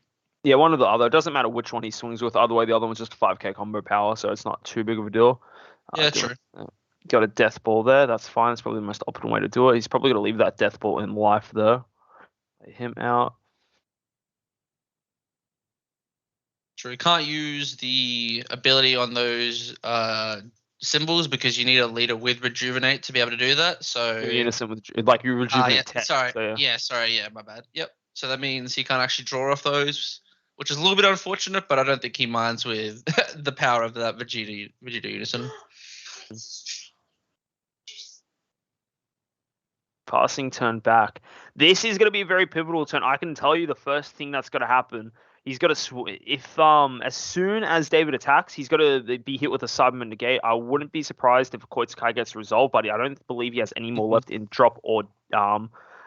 Yeah, one or the other. It doesn't matter which one he swings with. Either way, the other one's just 5k combo power, so it's not too big of a deal. Yeah, true. Got a death ball there. That's fine. It's probably the most optimal way to do it. He's probably going to leave that death ball in life there. Lay him out. True. You can't use the ability on those symbols because you need a leader with rejuvenate to be able to do that. So Unison with you rejuvenate. Sorry, my bad. Yep. So that means he can't actually draw off those, which is a little bit unfortunate, but I don't think he minds with the power of that Vegeta Unison. Passing turn back. This is going to be a very pivotal turn. I can tell you the first thing that's going to happen. He's got to as soon as David attacks, he's got to be hit with a Cyberman negate. I wouldn't be surprised if Koitsukai gets resolved, but I don't believe he has any more left in drop or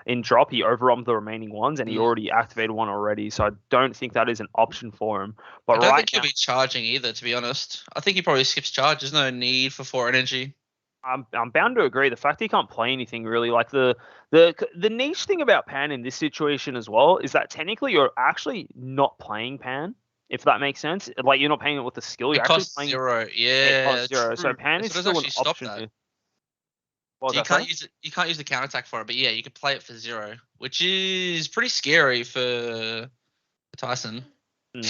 in drop. He overrummed the remaining ones, and he Mm. already activated one already. So I don't think that is an option for him. But I don't right think he'll now, be charging either, to be honest. I think he probably skips charge. There's no need for 4 energy. I'm bound to agree. The fact he can't play anything really, like the niche thing about Pan in this situation as well, is that technically you're actually not playing Pan, if that makes sense. Like you're not playing it with the skill. It You're actually costs playing 0. it Yeah, costs 0. So true. Pan So is does still an actually stop option that. here. What So you was that, can't sorry? use it. You can't use the counter attack for it, but yeah, you can play it for 0, which is pretty scary for Tyson.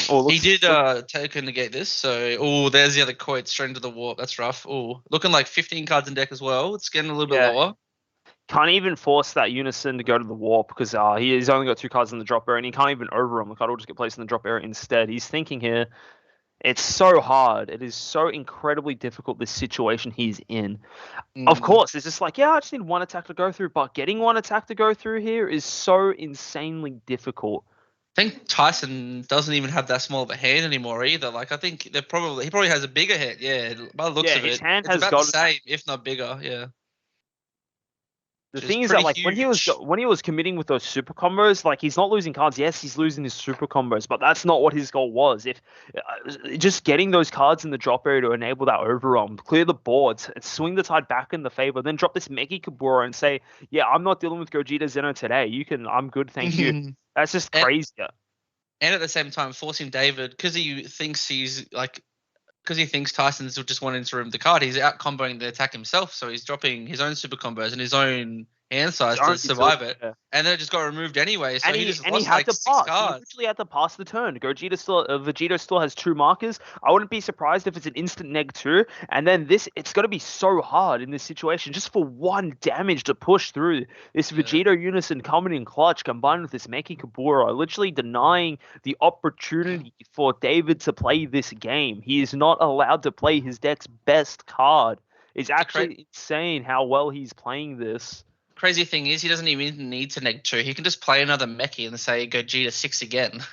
Oh, He did take and negate this, so there's the other Coit straight into the warp. That's rough. Looking like 15 cards in deck as well. It's getting a little bit Yeah. lower. Can't even force that Unison to go to the warp because he's only got 2 cards in the drop area, and he can't even overrun. The card will just get placed in the drop area instead. He's thinking here, it's so hard. It is so incredibly difficult, this situation he's in. Of course, it's just like, yeah, I just need 1 attack to go through, but getting 1 attack to go through here is so insanely difficult. I think Tyson doesn't even have that small of a hand anymore either. Like I think he probably has a bigger hand. Yeah, by the looks of his it, hand it's has about got the same, if not bigger. Yeah. The Which thing is pretty that, like, when he was committing with those super combos, like, he's not losing cards. Yes, he's losing his super combos, but that's not what his goal was. If just getting those cards in the drop area to enable that overrun, clear the boards, and swing the tide back in the favor, then drop this Meki Kabura and say, yeah, I'm not dealing with Gogeta Zeno today. I'm good, thank you. That's just crazy. And at the same time, forcing David because he thinks Tyson's just wanting to remove the card. He's out comboing the attack himself, so he's dropping his own super combos and his own hand size to survive it. Yeah. And then it just got removed anyway, so he just lost like 6 cards. He literally had to pass the turn. Vegeta still has 2 markers. I wouldn't be surprised if it's an instant neg 2. And then it's got to be so hard in this situation just for 1 damage to push through. This Vegeta Unison coming in clutch combined with this Meki Kabura, literally denying the opportunity for David to play this game. He is not allowed to play his deck's best card. It's actually insane how well he's playing this. Crazy thing is, he doesn't even need to neg 2. He can just play another Meki and say Gogeta 6 again.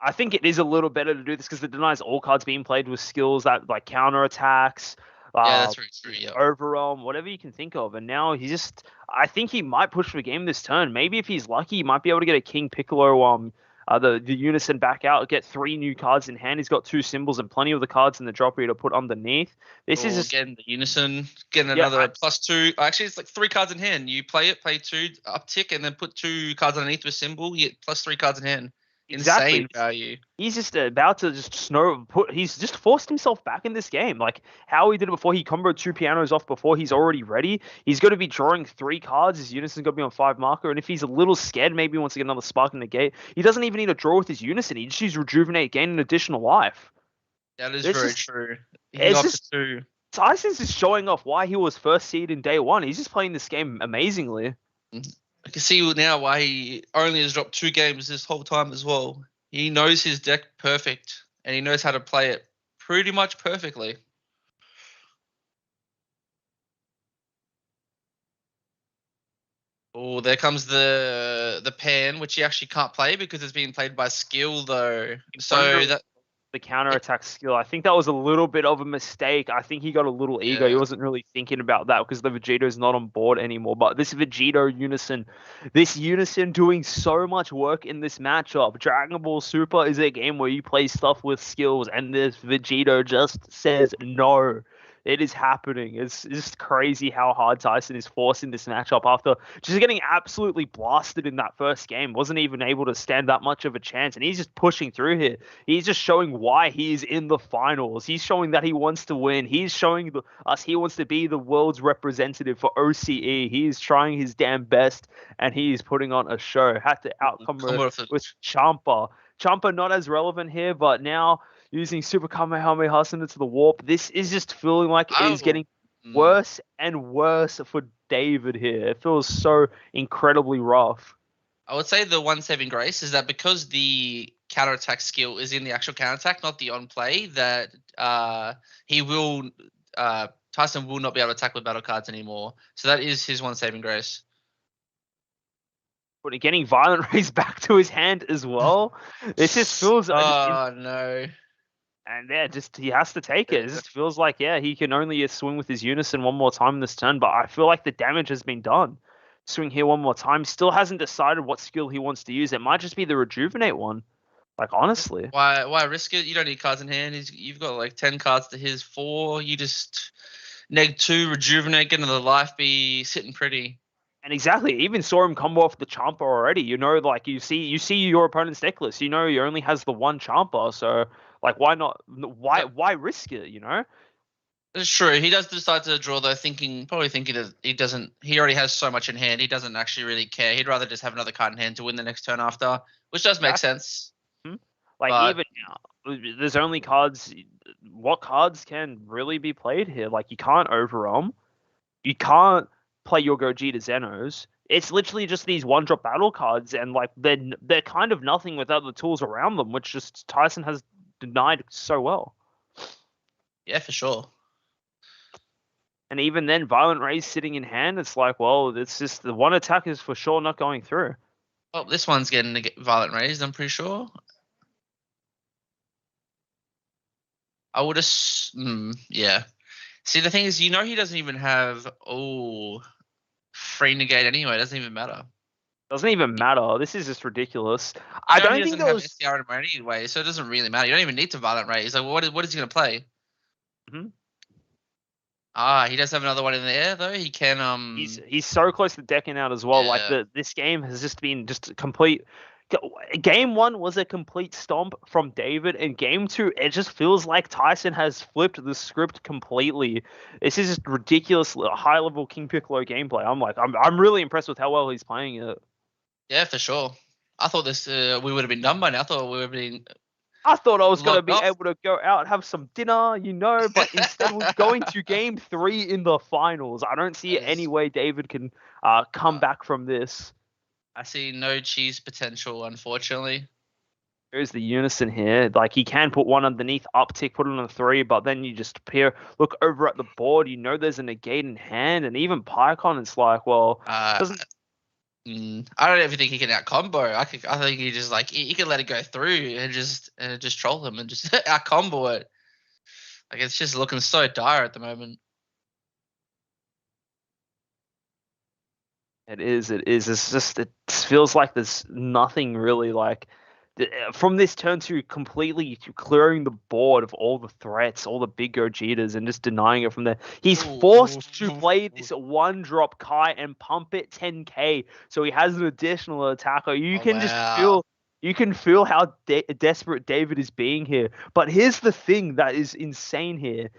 I think it is a little better to do this because it denies all cards being played with skills that like counter attacks. Yeah, that's very true. Yeah. Overwhelm, whatever you can think of. And now I think he might push for game this turn. Maybe if he's lucky, he might be able to get a King Piccolo the Unison back out, get 3 new cards in hand. He's got 2 symbols and plenty of the cards in the drop area to put underneath. This is just getting the Unison, getting another +2. Actually, it's like 3 cards in hand. You play 2 uptick, and then put 2 cards underneath with symbol. You get +3 cards in hand. Exactly. Insane value. He's just about to he's just forced himself back in this game. Like how he did it before, he comboed 2 pianos off before he's already ready. He's going to be drawing 3 cards. His Unison's going to be on 5 marker. And if he's a little scared, maybe he wants to get another spark in the gate. He doesn't even need to draw with his Unison. He just uses Rejuvenate, gain an additional life. That is very true. He's Tyson's just showing off why he was first seed in day 1. He's just playing this game amazingly. I can see now why he only has dropped 2 games this whole time as well. He knows his deck perfect, and he knows how to play it pretty much perfectly. Oh, there comes the Pan, which he actually can't play because it's being played by skill, though. So that the counter-attack skill, I think that was a little bit of a mistake. I think he got a little ego. He wasn't really thinking about that because the Vegeto's not on board anymore. But this Vegito Unison doing so much work in this matchup. Dragon Ball Super is a game where you play stuff with skills, and this Vegito just says no. It is happening. It's just crazy how hard Tyson is forcing this matchup after just getting absolutely blasted in that first game. Wasn't even able to stand that much of a chance. And he's just pushing through here. He's just showing why he's in the finals. He's showing that he wants to win. He's showing us he wants to be the world's representative for OCE. He is trying his damn best, and he is putting on a show. Had to outcome with Champa. Champa not as relevant here, but now using Super Kamehameha Hasana to the warp. This is just feeling like it is getting worse and worse for David here. It feels so incredibly rough. I would say the one saving grace is that because the counterattack skill is in the actual counterattack, not the on play, that Tyson will not be able to attack with battle cards anymore. So that is his one saving grace. But getting Violent Rays back to his hand as well. It just feels... no. And he has to take it. It just feels like, he can only swing with his Unison one more time this turn. But I feel like the damage has been done. swing here one more time. Still hasn't decided what skill he wants to use. It might just be the rejuvenate one. Like, honestly. Why risk it? You don't need cards in hand. You've got like 10 cards to his 4. You just neg 2, rejuvenate, get another life, be sitting pretty. And exactly, even saw him combo off the Champa already. You know, like you see your opponent's deck list. You know he only has the one Champa, so like why not? Why risk it? You know. It's true. He does decide to draw though, probably thinking that he already has so much in hand. He doesn't actually really care. He'd rather just have another card in hand to win the next turn after, which does make sense. Like But- even now, there's only cards. What cards can really be played here? Like you can't overwhelm. You can't play your Gogeta Zenos. It's literally just these one-drop battle cards, and like they're kind of nothing without the tools around them, which just Tyson has denied so well. Yeah, for sure. And even then, Violent Rays sitting in hand, it's like, well, it's just the one attack is for sure not going through. Oh, this one's getting to get Violent Raised, I'm pretty sure. I would have, yeah. See, the thing is, he doesn't even have, free negate anyway. It doesn't even matter. Doesn't even matter. This is just ridiculous. I don't he think doesn't those. have SDR in him anyway, so it doesn't really matter. You don't even need to Violent Raise. Like, what is he going to play? He does have another one in there though. He can He's so close to decking out as well. Yeah. Like this game has just been just complete. Game 1 was a complete stomp from David, and Game 2 it just feels like Tyson has flipped the script completely. This is just ridiculous high level King Piccolo gameplay. I'm really impressed with how well he's playing it. Yeah, for sure. I thought this we would have been done by now. I thought we would have been. I thought I was going to Locked be up. able to go out, have some dinner, but instead we're going to Game 3 in the finals. I don't see Yes. any way David can come back from this. I see no cheese potential, unfortunately. There's the unison here. Like he can put one underneath, uptick, put it on a 3, but then you just look over at the board. You know there's a negate in hand, and even Pycon. It's like, well, doesn't. I don't even think he can out combo. I think he just he can let it go through and just troll him and just out combo it. Like it's just looking so dire at the moment. It is. It's just. It feels like there's nothing really like. From this turn to completely clearing the board of all the threats, all the big Gogetas, and just denying it from there. He's forced to play this one-drop Kai and pump it 10k, so he has an additional attacker. You can feel how desperate David is being here. But here's the thing that is insane here.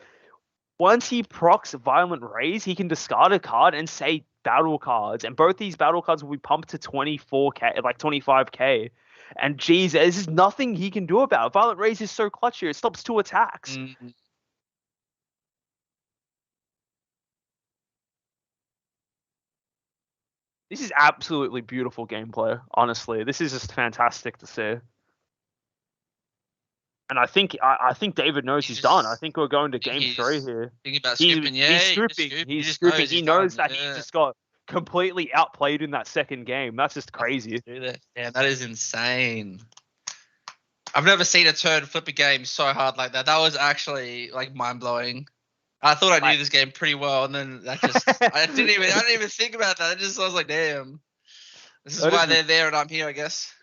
Once he procs Violent Raise, he can discard a card and say battle cards, and both these battle cards will be pumped to 24k, like 25k. And geez, there's just nothing he can do about it. Violent Raise is so clutch here. It stops 2 attacks. This is absolutely beautiful gameplay, honestly. This is just fantastic to see. And I think David knows he's done. I think we're going to Game 3 here. Thinking about scooping, He's scooping. He's scooping. He knows that he just got completely outplayed in that second game. That's just crazy. Yeah, that is insane. I've never seen a turn flip a game so hard like that. That was actually like mind blowing. I thought I knew this game pretty well, and then that just I didn't even think about that. I was like, damn. This is why they're there and I'm here, I guess.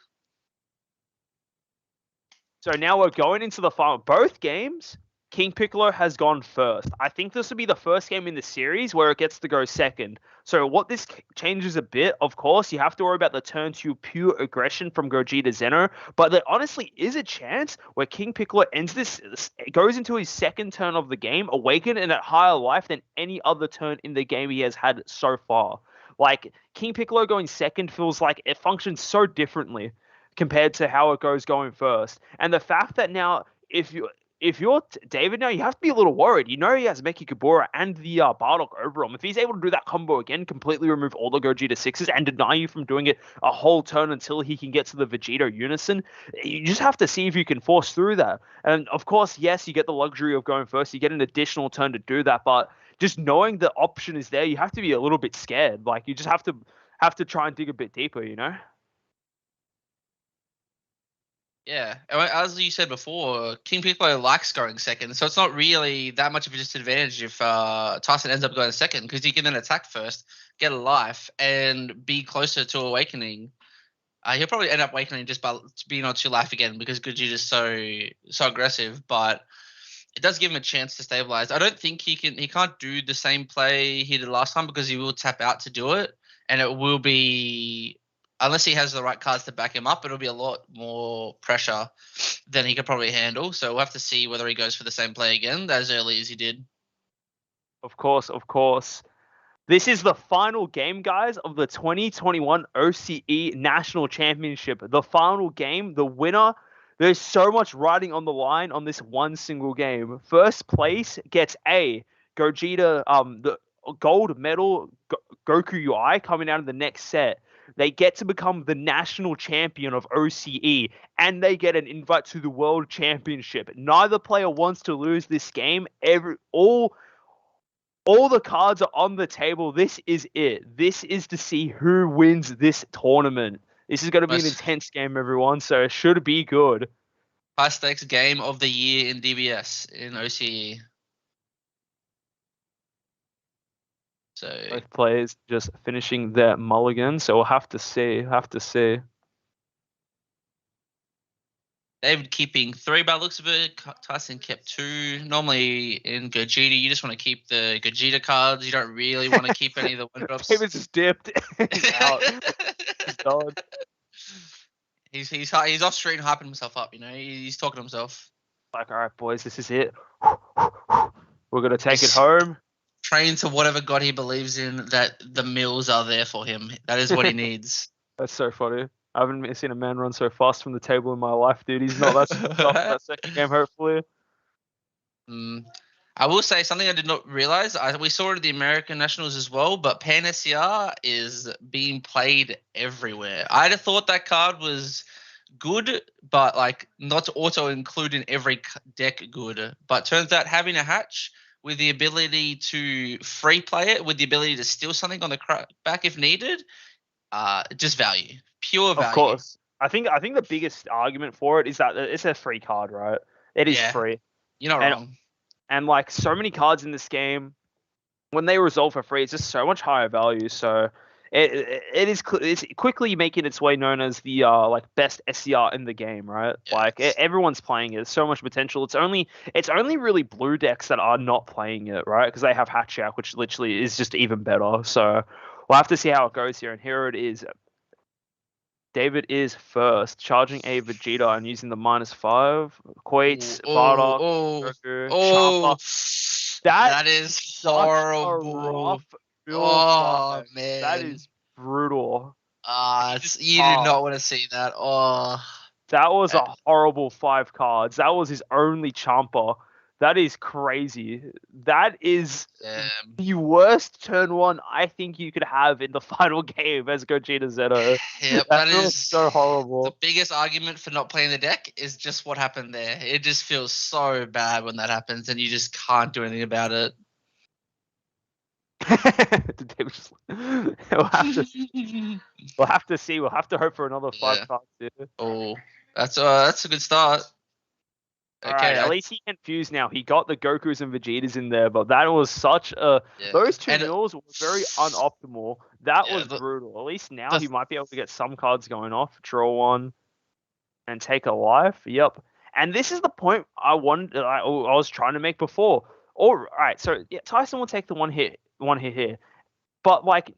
So now we're going into the final. Both games, King Piccolo has gone first. I think this will be the first game in the series where it gets to go second. So what this changes a bit, of course, you have to worry about the turn 2 pure aggression from Gogeta Zeno, but there honestly is a chance where King Piccolo goes into his second turn of the game, awakened and at higher life than any other turn in the game he has had so far. Like, King Piccolo going second feels like it functions so differently compared to how it goes going first. And the fact that now, if you're David now, you have to be a little worried. You know he has Meki Kabura and the Bardock over him. If he's able to do that combo again, completely remove all the Gogeta 6s and deny you from doing it a whole turn until he can get to the Vegito Unison, you just have to see if you can force through that. And of course, yes, you get the luxury of going first. You get an additional turn to do that, but just knowing the option is there, you have to be a little bit scared. Like, you just have to try and dig a bit deeper, you know? Yeah, as you said before, King Piccolo likes going second, so it's not really that much of a disadvantage if Tyson ends up going second, because he can then attack first, get a life, and be closer to Awakening. He'll probably end up Awakening just by being on 2 life again, because Gogeta's so aggressive, but it does give him a chance to stabilize. I don't think he can't do the same play he did last time, because he will tap out to do it, and it will be, unless he has the right cards to back him up, it'll be a lot more pressure than he could probably handle. So we'll have to see whether he goes for the same play again as early as he did. Of course, of course. This is the final game, guys, of the 2021 OCE National Championship. The final game, the winner. There's so much riding on the line on this one single game. First place gets a Gogeta, the gold medal Goku UI coming out of the next set. They get to become the national champion of OCE, and they get an invite to the World Championship. Neither player wants to lose this game. All the cards are on the table. This is it. This is to see who wins this tournament. This is going to be an intense game, everyone, so it should be good. High stakes game of the year in DBS, in OCE. So both players just finishing their mulligan, so we'll have to see. David keeping 3 by the looks of it. Tyson kept 2. Normally in Gogeta, you just want to keep the Gogeta cards. You don't really want to keep any of the 1-drops. David's just dipped. He's out. He's done. He's off screen hyping himself up. He's talking to himself. Like, all right, boys, this is it. We're gonna take it home. Train to whatever god he believes in. That the mills are there for him. That is what he needs. That's so funny. I haven't seen a man run so fast from the table in my life, dude. He's not that second game, hopefully. I will say something I did not realize. We saw it at the American Nationals as well, but Pan SCR is being played everywhere. I'd have thought that card was good, but like not to auto include in every deck good. But turns out having a hatch with the ability to free play it, with the ability to steal something on the back if needed, just value. Pure value. Of course. I think the biggest argument for it is that it's a free card, right? It is free. You're not wrong. And like so many cards in this game, when they resolve for free, it's just so much higher value. So it's quickly making its way known as the like best SCR in the game, right? Yes. Like everyone's playing it. There's so much potential. It's only really blue decks that are not playing it, right? Because they have Hatchak, which literally is just even better. So we'll have to see how it goes here. And here it is. David is first, charging a Vegeta and using the -5. Quates, Bardock, Goku, that is horrible. Oh, man. That is brutal. You do not want to see that. Oh. That was a horrible 5 cards. That was his only Champa. That is crazy. That is the worst turn 1 I think you could have in the final game as Gogeta Zeno. Yep, that is so horrible. The biggest argument for not playing the deck is just what happened there. It just feels so bad when that happens and you just can't do anything about it. We'll have to see. We'll have to hope for another 5 cards here. Oh, that's a good start. Okay, right, at least he confused now. He got the Gokus and Vegetas in there, but that was such a... Those 2 mills were very unoptimal. That was brutal. At least now he might be able to get some cards going off, draw 1, and take a life. Yep. And this is the point I was trying to make before. All right, so yeah, Tyson will take the one hit here. But like,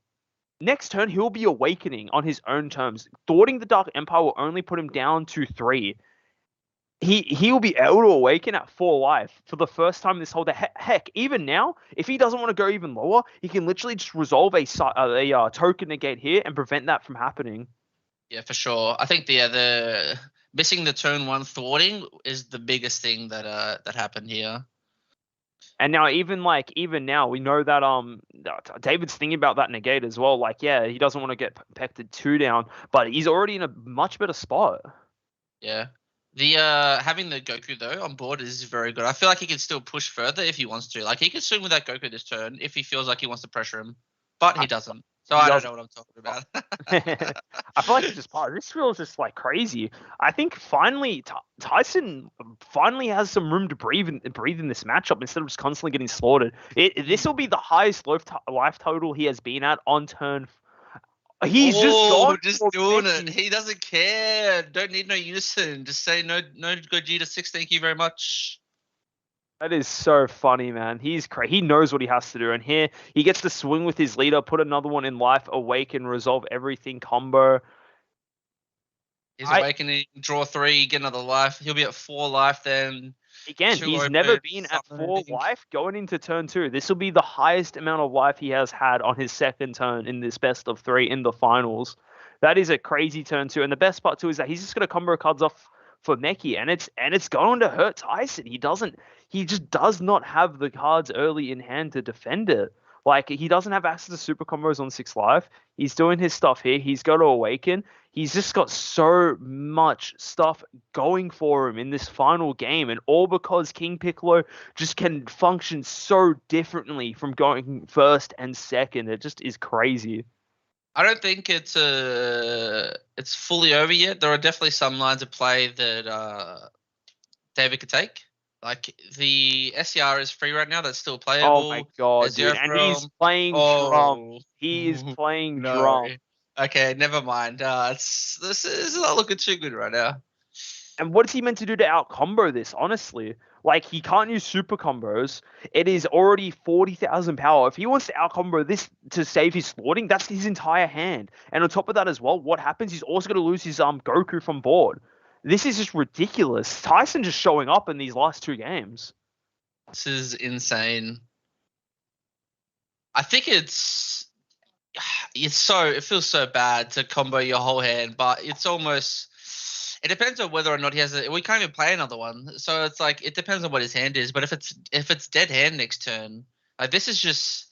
next turn, he'll be awakening on his own terms. Thwarting the Dark Empire will only put him down to 3. He will be able to awaken at 4 life for the first time this whole day. Heck, even now, if he doesn't want to go even lower, he can literally just resolve a token negate here and prevent that from happening. Yeah, for sure. I think the missing the turn 1 thwarting is the biggest thing that happened here. And now even now we know that David's thinking about that negate as well. Like, yeah, he doesn't want to get Pected 2 down, but he's already in a much better spot. Yeah. The having the Goku though on board is very good. I feel like he can still push further if he wants to. Like he can swing with that Goku this turn if he feels like he wants to pressure him, but he doesn't. So I don't know what I'm talking about. I feel like it's just part. This feels just like crazy. I think finally Tyson finally has some room to breathe in this matchup instead of just constantly getting slaughtered. This will be the highest life total he has been at on turn. He's just doing it. He doesn't care. Don't need no unison. Just say no Gogeta 6. Thank you very much. That is so funny, man. He's crazy. He knows what he has to do, and here he gets to swing with his leader, put another one in life, awaken, resolve everything combo. He's awakening, draw 3, get another life. He'll be at 4 life then. Again, he's never been at 4 life going into turn 2. This will be the highest amount of life he has had on his second turn in this best of 3 in the finals. That is a crazy turn 2, and the best part too is that he's just gonna combo cards off for Meki, and it's going to hurt Tyson. He just does not have the cards early in hand to defend it. Like, he doesn't have access to super combos on 6 life. He's doing his stuff here. He's got to awaken. He's just got so much stuff going for him in this final game, and all because King Piccolo just can function so differently from going first and second. It just is crazy. I don't think it's fully over yet. There are definitely some lines of play that David could take. Like, the SCR is free right now. That's still playable. Oh my god, dude. And he's playing drum. He is playing drum. Okay, never mind. This is not looking too good right now. And what is he meant to do to out-combo this, honestly? Like, he can't use super combos. It is already 40,000 power. If he wants to out-combo this to save his slaughtering, that's his entire hand. And on top of that as well, what happens? He's also going to lose his Goku from board. This is just ridiculous. Tyson just showing up in these last 2 games. This is insane. I think it feels so bad to combo your whole hand, but it depends on whether or not he has we can't even play another one. So it's like, it depends on what his hand is. But if it's dead hand next turn, like, this is just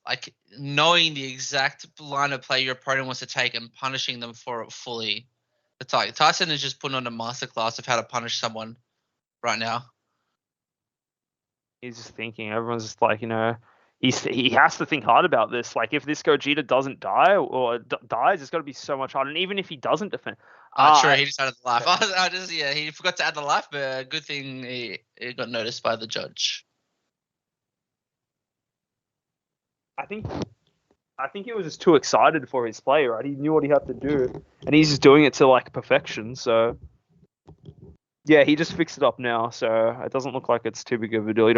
like knowing the exact line of play your opponent wants to take and punishing them for it fully. It's like Tyson is just putting on a masterclass of how to punish someone right now. He's just thinking. Everyone's just like, he has to think hard about this. Like, if this Gogeta doesn't die or dies, it's got to be so much harder. And even if he doesn't defend, sure, he just added the life. He forgot to add the life, but good thing he got noticed by the judge. I think he was just too excited for his play, right? He knew what he had to do, and he's just doing it to like perfection. So, yeah, he just fixed it up now, so it doesn't look like it's too big of a deal.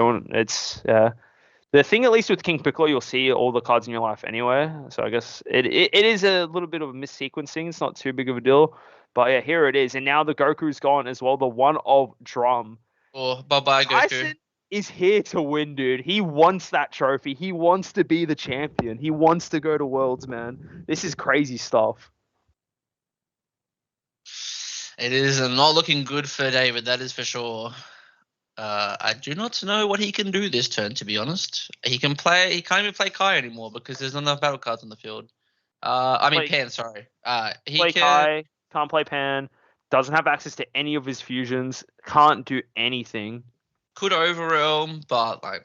The thing, at least with King Piccolo, you'll see all the cards in your life anyway. So I guess it is a little bit of a missequencing. It's not too big of a deal, but yeah, here it is, and now the Goku's gone as well. The one of Drum. Oh, bye-bye, Goku. Tyson is here to win, dude. He wants that trophy. He wants to be the champion. He wants to go to Worlds, man. This is crazy stuff. It is not looking good for David, that is for sure. I do not know what he can do this turn, to be honest. He can't even play Kai anymore because there's not enough battle cards on the field. Pan, sorry. Kai, can't play Pan, doesn't have access to any of his fusions, can't do anything. Could overwhelm, but like,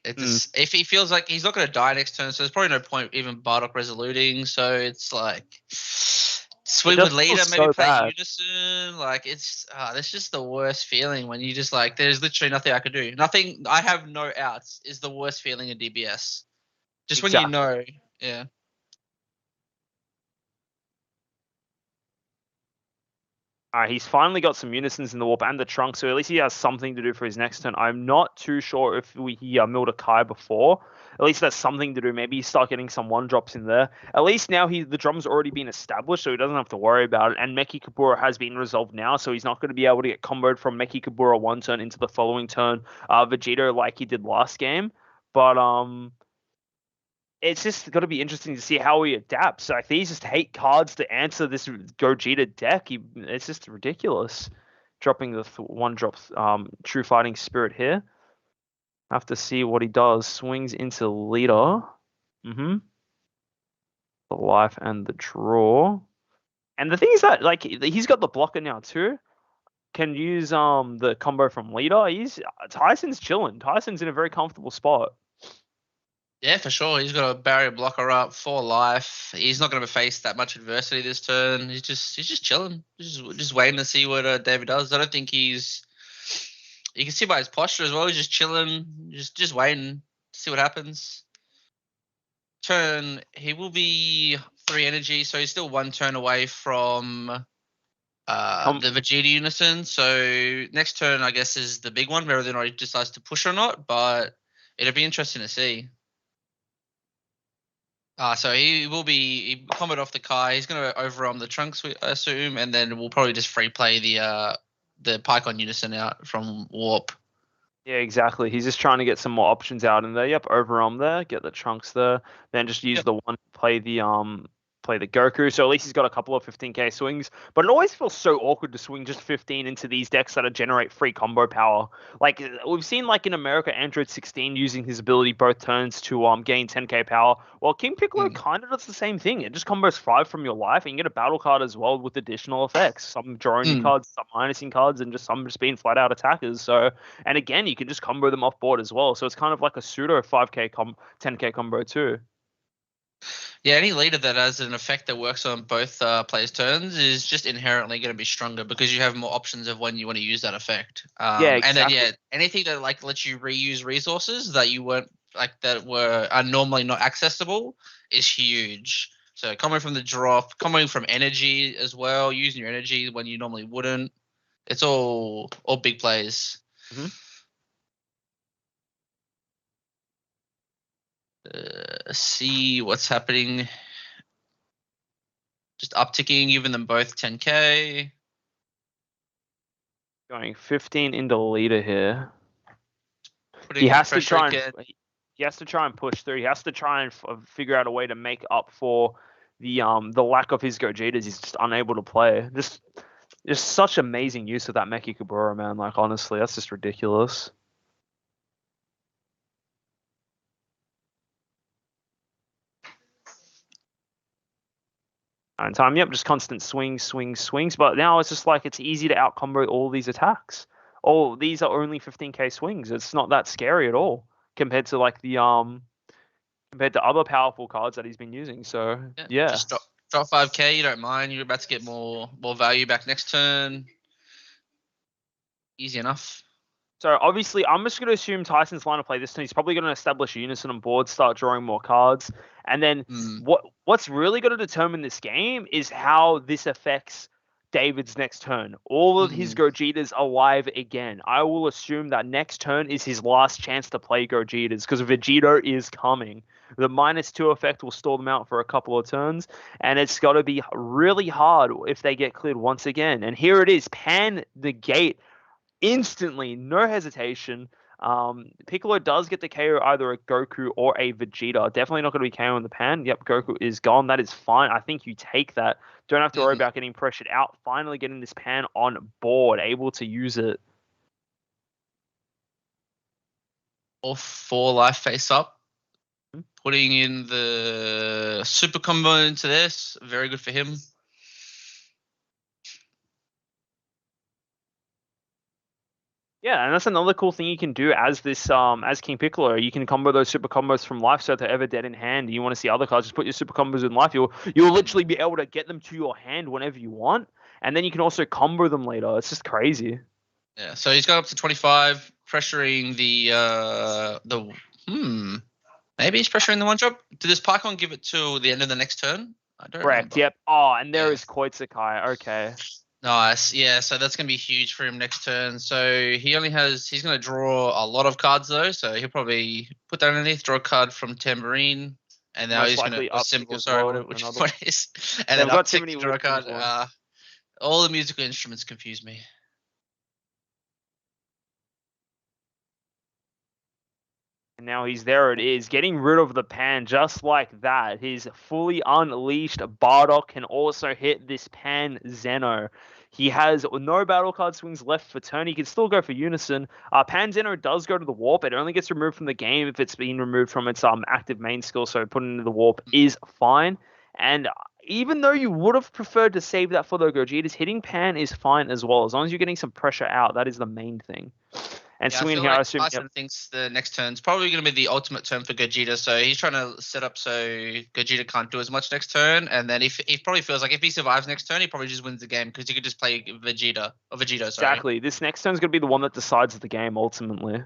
if he feels like he's not going to die next turn, so there's probably no point even Bardock resoluting. So it's like, swing with leader, maybe play unison. Like, it's that's just the worst feeling when you just like, there's literally nothing I can do. Nothing. I have no outs is the worst feeling in DBS. Just when you know, yeah. He's finally got some unisons in the warp and the trunk, so at least he has something to do for his next turn. I'm not too sure if he milled a Kai before. At least that's something to do. Maybe he start getting some 1-drops in there. At least now the drum's already been established, so he doesn't have to worry about it. And Meki Kabura has been resolved now, so he's not going to be able to get comboed from Meki Kabura one turn into the following turn Vegeta like he did last game. But it's just got to be interesting to see how he adapts. So if he just hate cards to answer this Gogeta deck, it's just ridiculous. Dropping the 1-drop True Fighting Spirit here. Have to see what he does. Swings into leader. The life and the draw. And the thing is that like he's got the blocker now too. Can use the combo from leader. Tyson's chilling. Tyson's in a very comfortable spot. Yeah, for sure. He's got a barrier blocker up for life. He's not going to face that much adversity this turn. He's just chilling, just waiting to see what David does. I don't think he's. You can see by his posture as well. He's just chilling, just waiting to see what happens. Turn. He will be 3 energy, so he's still 1 turn away from the Vegeta Unison. So next turn, I guess, is the big one, whether or not he decides to push or not. But it'll be interesting to see. So he will be combat off the Kai. He's going to overwhelm the Trunks, I assume, and then we'll probably just free play the Pycon Unison out from Warp. Yeah, exactly. He's just trying to get some more options out in there. Yep, overwhelm there, get the Trunks there, then just use the one play the Goku. So at least he's got a couple of 15k swings. But it always feels so awkward to swing just 15 into these decks that generate free combo power. Like we've seen like in America, Android 16 using his ability both turns to gain 10k power. Well, King Piccolo kind of does the same thing. It just combos 5 from your life, and you get a battle card as well with additional effects. Some drawing your cards, some minusing cards, and some just being flat out attackers. So, and again, you can just combo them off board as well. So it's kind of like a pseudo 5k 10k combo too. Yeah, any leader that has an effect that works on both players' turns is just inherently going to be stronger because you have more options of when you want to use that effect. Yeah, exactly. And then anything that like lets you reuse resources that you weren't are normally not accessible is huge. So coming from the drop, coming from energy as well, using your energy when you normally wouldn't. It's all big plays. Mm-hmm. See what's happening. Just upticking, giving them both 10k. Going 15 into leader here. Putting He has to try and push through. He has to try and figure out a way to make up for the lack of his Gogetas. He's just unable to play. Just such amazing use of that Meki Kabura, man. Like honestly, that's just ridiculous. In time, yep, just constant swings. But now it's just like it's easy to out combo all these attacks. Oh, these are only 15k swings. It's not that scary at all compared to like the compared to other powerful cards that he's been using. So yeah. Just drop 5k. You don't mind. You're about to get more value back next turn. Easy enough. So obviously, I'm just going to assume Tyson's line of play this turn. He's probably going to establish Unison on board, start drawing more cards, and then what's really going to determine this game is how this affects David's next turn. All of his Gogetas are live again. I will assume that next turn is his last chance to play Gogetas because Vegito is coming. The -2 effect will stall them out for a couple of turns, and it's got to be really hard if they get cleared once again. And here it is, Pan negate. Instantly, no hesitation. Piccolo does get the KO either a Goku or a Vegeta. Definitely not going to be KO in the Pan. Yep, Goku is gone. That is fine. I think you take that. Don't have to worry about getting pressured out. Finally getting this Pan on board, able to use it. All 4 life face up. Putting in the super combo into this. Very good for him. Yeah, and that's another cool thing you can do as this as King Piccolo. You can combo those super combos from life, so if they're ever dead in hand, you want to see other cards, just put your super combos in life. You'll literally be able to get them to your hand whenever you want, and then you can also combo them later. It's just crazy. Yeah, so he's got up to 25, pressuring maybe he's pressuring the one drop. Did this Pycon give it to the end of the next turn? I don't remember. Yep. Oh, and there is Koitsukai. Okay. Nice. Yeah, so that's going to be huge for him next turn. So he's going to draw a lot of cards though. So he'll probably put that underneath, draw a card from Tambourine, and now he's going to assemble. Which one is? And then got too many draw a card. All the musical instruments confuse me. And now there it is, getting rid of the Pan just like that. His fully unleashed Bardock can also hit this Pan Zeno. He has no battle card swings left for turn. He can still go for Unison. Pan Zeno does go to the Warp. It only gets removed from the game if it's been removed from its active main skill, so putting into the Warp is fine. And even though you would have preferred to save that for the Gogetas, hitting Pan is fine as well. As long as you're getting some pressure out, that is the main thing. And Yeah, I swinging feel here, I like assume. Tyson thinks the next turn's probably going to be the ultimate turn for Gogeta, so he's trying to set up so Gogeta can't do as much next turn, and then if he probably feels like if he survives next turn, he probably just wins the game because he could just play Vegeta, sorry. Exactly. This next turn's going to be the one that decides the game ultimately.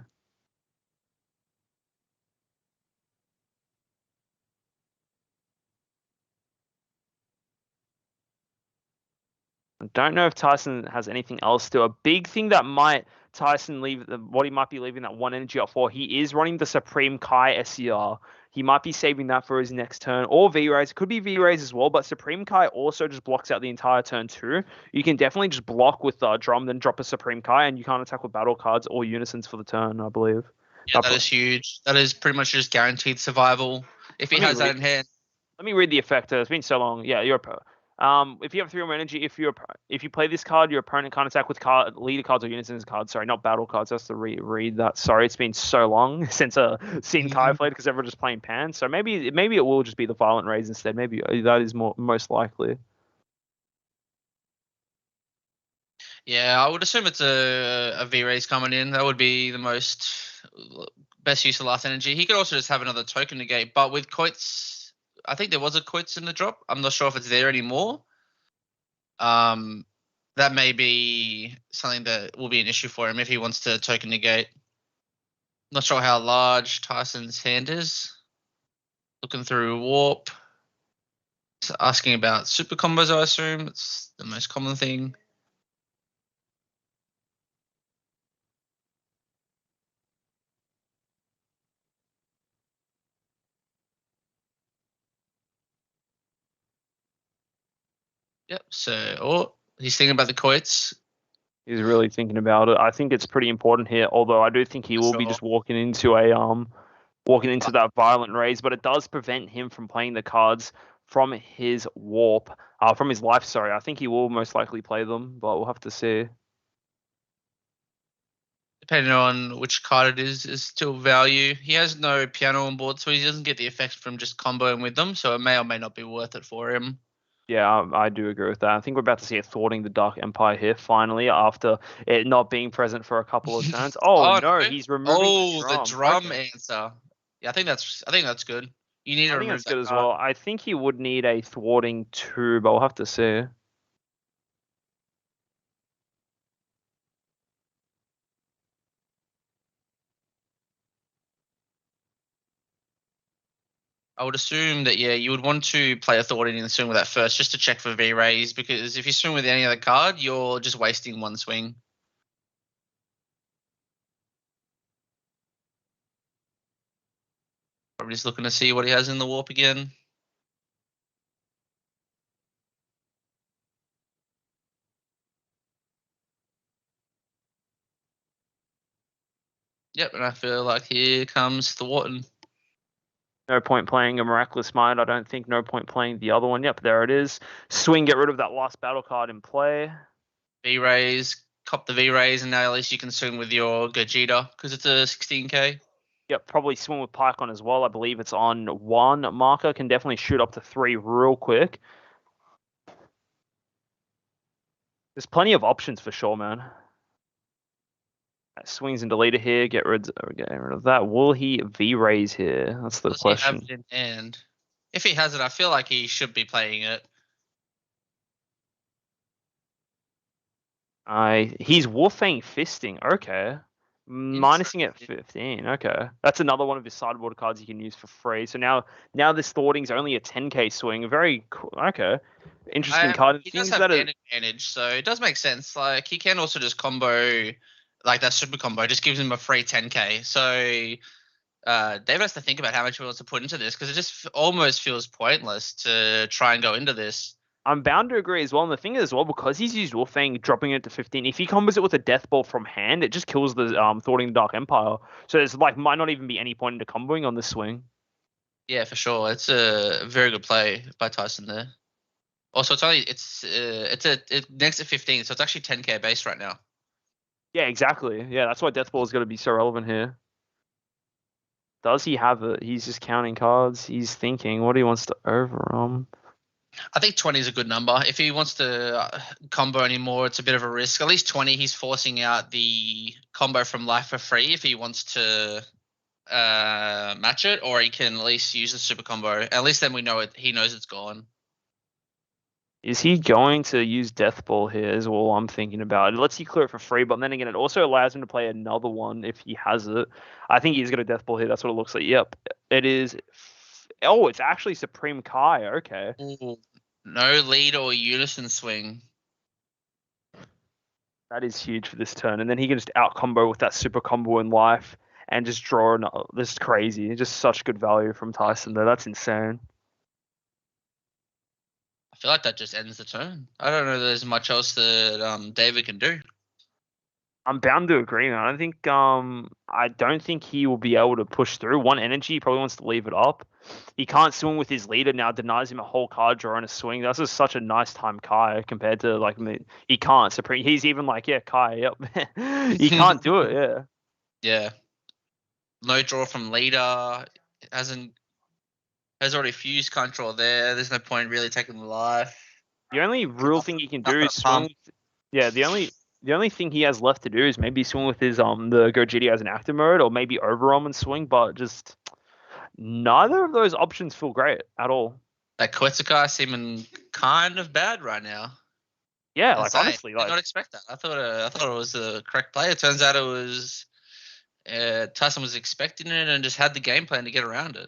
I don't know if Tyson has anything else to. A big thing that might Tyson leave, what he might be leaving that one energy up for, he is running the Supreme Kai SCR. He might be saving that for his next turn, or V-Rays. It could be V-Rays as well, but Supreme Kai also just blocks out the entire turn too. You can definitely just block with Drum, then drop a Supreme Kai, and you can't attack with battle cards or unisons for the turn, I believe. Yeah, that is huge. That is pretty much just guaranteed survival if he has that in hand. Let me read the effect. It's been so long. Yeah, you're a if you have 3 more energy, if you play this card, your opponent can't attack with leader cards or unisons cards. Sorry, not battle cards. That's to read that. Sorry, it's been so long since seen Kai played because everyone's just playing Pan. So maybe it will just be the Violent Rays instead. Maybe that is most likely. Yeah, I would assume it's a V-Rays coming in. That would be the best use of last energy. He could also just have another token negate, but with Coits, I think there was a Coits in the drop. I'm not sure if it's there anymore. That may be something that will be an issue for him if he wants to token negate. Not sure how large Tyson's hand is. Looking through Warp. Asking about super combos, I assume. It's the most common thing. Yep, so he's thinking about the Coits. He's really thinking about it. I think it's pretty important here, although I do think he will be just walking into that Violent Rays, but it does prevent him from playing the cards from his warp, from his life, sorry. I think he will most likely play them, but we'll have to see. Depending on which card it is still value. He has no piano on board, so he doesn't get the effect from just comboing with them, so it may or may not be worth it for him. Yeah, I do agree with that. I think we're about to see it thwarting the Dark Empire here, finally, after it not being present for a couple of turns. Oh, no, he's removing the drum answer. Yeah, I think that's good. You need to remove that's good as well. I think he would need a thwarting too, but we'll have to see. I would assume that, yeah, you would want to play a thwarting and swing with that first just to check for V-Rays, because if you swing with any other card, you're just wasting one swing. Probably just looking to see what he has in the warp again. Yep, and I feel like here comes Thwarton. No point playing a Miraculous Mind. I don't think. No point playing the other one. Yep, there it is. Swing, get rid of that last battle card in play. V-Rays, cop the V-Rays, and now at least you can swing with your Gogeta because it's a 16k. Yep, probably swing with Pycon as well. I believe it's on 1 marker. Can definitely shoot up to 3 real quick. There's plenty of options for sure, man. Swings and deleter here. Get rid of that. Will he V-Rays here? That's the question. He have it in hand? If he has it, I feel like he should be playing it. He's Wolfang Fisting. Okay. Minusing at 15. Okay. That's another one of his sideboard cards you can use for free. So now this thwarting's only a 10k swing. Very cool. Okay. Interesting card. He does have an advantage, so it does make sense. Like, he can also just combo, like that super combo, just gives him a free 10k. So David has to think about how much he wants to put into this, because it just almost feels pointless to try and go into this. I'm bound to agree as well. And the thing is, as well, because he's used Wolfang, dropping it to 15, if he combos it with a Death Ball from hand, it just kills the thwarting the Dark Empire. So it's like might not even be any point into comboing on this swing. Yeah, for sure. It's a very good play by Tyson there. Also, it's next to 15, so it's actually 10k base right now. Yeah, exactly. Yeah, that's why Death Ball is going to be so relevant here. Does he have it? He's just counting cards. He's thinking what he wants to over. I think 20 is a good number. If he wants to combo anymore, it's a bit of a risk. At least 20, he's forcing out the combo from life for free if he wants to match it, or he can at least use the super combo. At least then we know it. He knows it's gone. Is he going to use Death Ball here is all I'm thinking about. It lets you clear it for free, but then again, it also allows him to play another one if he has it. I think he's got a Death Ball here. That's what it looks like. Yep. It is. Oh, it's actually Supreme Kai. Okay. Ooh, no lead or unison swing. That is huge for this turn. And then he can just out combo with that super combo in life and just draw another. This is crazy. Just such good value from Tyson there. That's insane. I feel like that just ends the turn. I don't know if there's much else that David can do. I'm bound to agree, man. I don't think he will be able to push through. One energy, he probably wants to leave it up. He can't swing with his leader now, denies him a whole card draw and a swing. That's just such a nice time Kai compared to like me. He can't. Supreme. He's even like, yeah, Kai, yep. He can't do it, yeah. Yeah. No draw from leader. Has already fused, can't draw there. There's no point really taking the life. The only real thing he can do is swing. Yeah, the only thing he has left to do is maybe swing with his the Gogeta as an active mode, or maybe overarm and swing, but just neither of those options feel great at all. That Quetzalcoatl seeming kind of bad right now. Yeah, like honestly, I did not expect that. I thought it was the correct play. It turns out it was Tyson was expecting it and just had the game plan to get around it.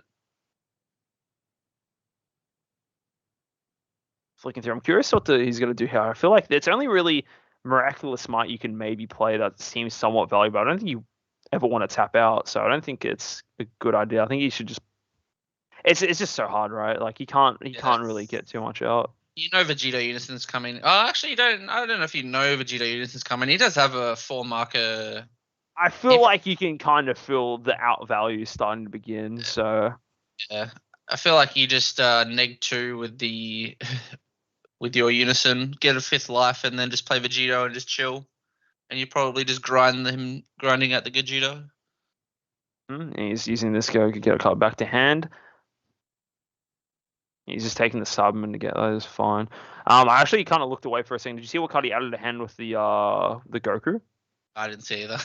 Flicking through, I'm curious what he's going to do here. I feel like it's only really Miraculous Might you can maybe play that seems somewhat valuable. I don't think you ever want to tap out, so I don't think it's a good idea. I think you should just. It's just so hard, right? Like he can't really get too much out. You know Vegeta Unison's coming. Oh, actually, you don't. I don't know if you know Vegeta Unison's coming. He does have a 4-marker. I feel like you can kind of feel the out value starting to begin. So. Yeah, I feel like you just neg 2 with the. With your Unison, get a 5th life, and then just play Vegito and just chill. And you probably just grinding out the Gogeta. He's using this go to get a card back to hand. He's just taking the Subman to get those. Fine. I actually kind of looked away for a second. Did you see what card he added to hand with the Goku? I didn't see either.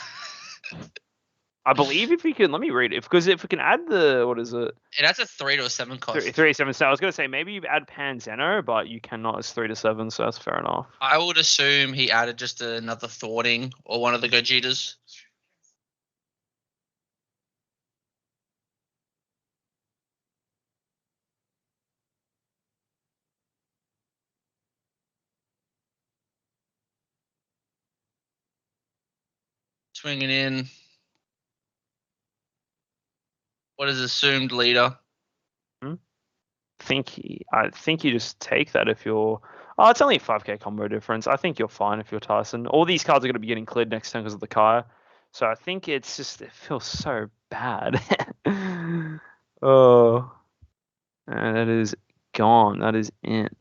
I believe if we can, let me read it. Because if we can add the, what is it? It adds a 3 to a 7 cost. 3 to 7. So I was going to say maybe you add Pan Zeno, but you cannot. It's 3 to 7, so that's fair enough. I would assume he added just another Thwarting or one of the Gogetas. Swinging in. What is assumed leader? I think you just take that if you're. Oh, it's only a 5k combo difference. I think you're fine if you're Tyson. All these cards are going to be getting cleared next turn because of the Kai. So I think it feels so bad. Oh, and that is gone. That is it.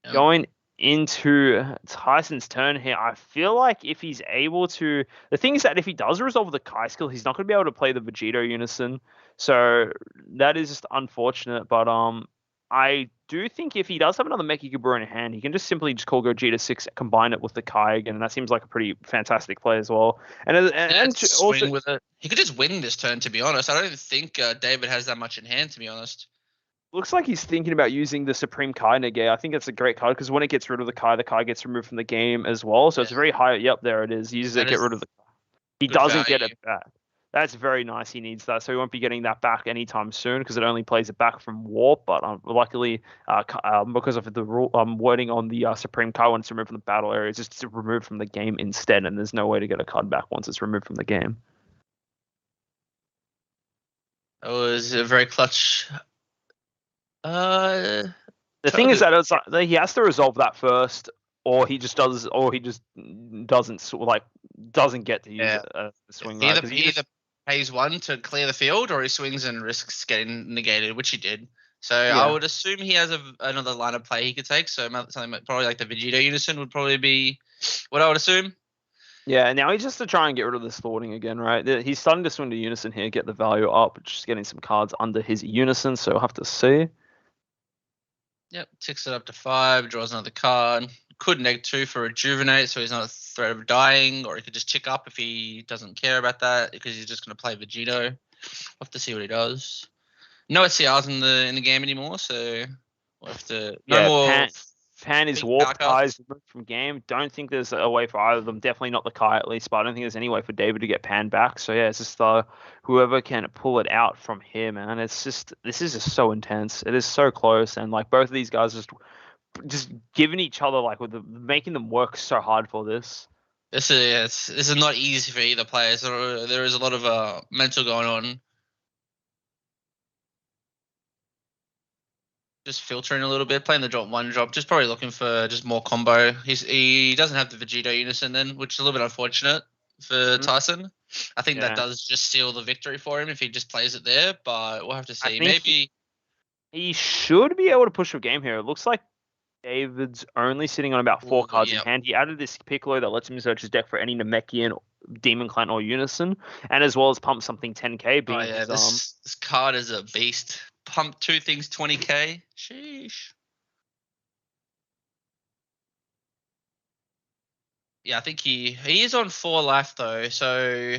Yep. Going into Tyson's turn here, I feel like if he's able to, the thing is that if he does resolve the Kai skill, he's not going to be able to play the Vegito Unison. So that is just unfortunate. But I do think if he does have another Mecha Gabura in hand, he can just simply just call Gogeta 6, combine it with the Kai again, and that seems like a pretty fantastic play as well. And also with it. He could just win this turn, to be honest. I don't think David has that much in hand, to be honest. Looks like he's thinking about using the Supreme Kai negate. I think that's a great card because when it gets rid of the Kai gets removed from the game as well. So it's very high. Yep, there it is. He uses it, get rid of the Kai. He doesn't get it back. That's very nice. He needs that. So he won't be getting that back anytime soon because it only plays it back from Warp. But luckily, because of the wording on the Supreme Kai, when it's removed from the battle area, it's just removed from the game instead. And there's no way to get a card back once it's removed from the game. That was a very clutch. The thing is that it's like, he has to resolve that first, or he just doesn't get to use a swing. Either pays 1 to clear the field, or he swings and risks getting negated, which he did. So I would assume he has another line of play he could take. So something probably like the Vegeta Unison would probably be what I would assume. Yeah, and now he's just to try and get rid of this thwarting again, right? He's starting to swing to Unison here, get the value up, just getting some cards under his Unison. So we'll have to see. Yep, ticks it up to 5, draws another card. Could -2 for Rejuvenate, so he's not a threat of dying, or he could just tick up if he doesn't care about that because he's just going to play Vegito. We'll have to see what he does. No SCRs in the game anymore, so we'll have to no more. Pan is big warped, power Kai cards. is removed from game. Don't think there's a way for either of them. Definitely not the Kai at least, but I don't think there's any way for David to get Pan back. So yeah, it's just whoever can pull it out from here, man. It's just this is just so intense. It is so close, and like both of these guys just giving each other like making them work so hard for this. This is not easy for either player. So there is a lot of mental going on. Just filtering a little bit, playing the drop 1 drop, just probably looking for just more combo. He doesn't have the Vegito unison then, which is a little bit unfortunate for Tyson. I think that does just seal the victory for him if he just plays it there, but we'll have to see. Maybe he should be able to push a game here. It looks like David's only sitting on about 4 cards in hand. He added this Piccolo that lets him search his deck for any Namekian, Demon Clan, or Unison, and as well as pump something 10k. This card is a beast. Pump 2 things 20k. Sheesh. Yeah, I think he is on 4 life though, so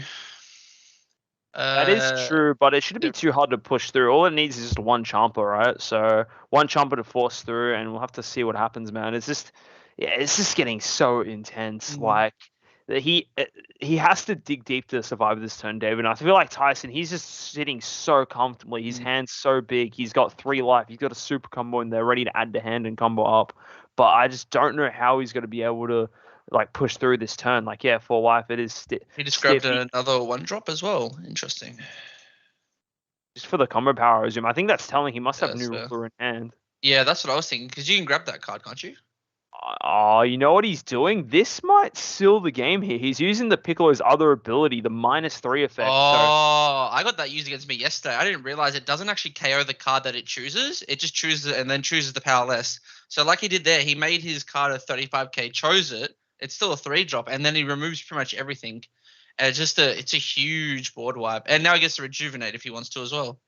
that is true, but it shouldn't be too hard to push through. All it needs is just 1 Chomper, right? So 1 Chomper to force through, and we'll have to see what happens, man. It's just getting so intense. Like he has to dig deep to survive this turn, David. And I feel like Tyson, he's just sitting so comfortably. His hand's so big. He's got 3 life. He's got a super combo in there ready to add to hand and combo up. But I just don't know how he's going to be able to like push through this turn. Like, yeah, 4 life, it is he just grabbed another 1-drop as well. Interesting. Just for the combo power, I assume. I think that's telling he must have new ruler in hand. Yeah, that's what I was thinking, because you can grab that card, can't you? Oh, you know what he's doing? This might seal the game here. He's using the Piccolo's other ability, the -3 effect. I got that used against me yesterday. I didn't realize it doesn't actually KO the card that it chooses. It just chooses it and then chooses the powerless. So like he did there, he made his card a 35k, chose it. It's still a 3-drop, and then he removes pretty much everything. And it's a huge board wipe. And now he gets to rejuvenate if he wants to as well.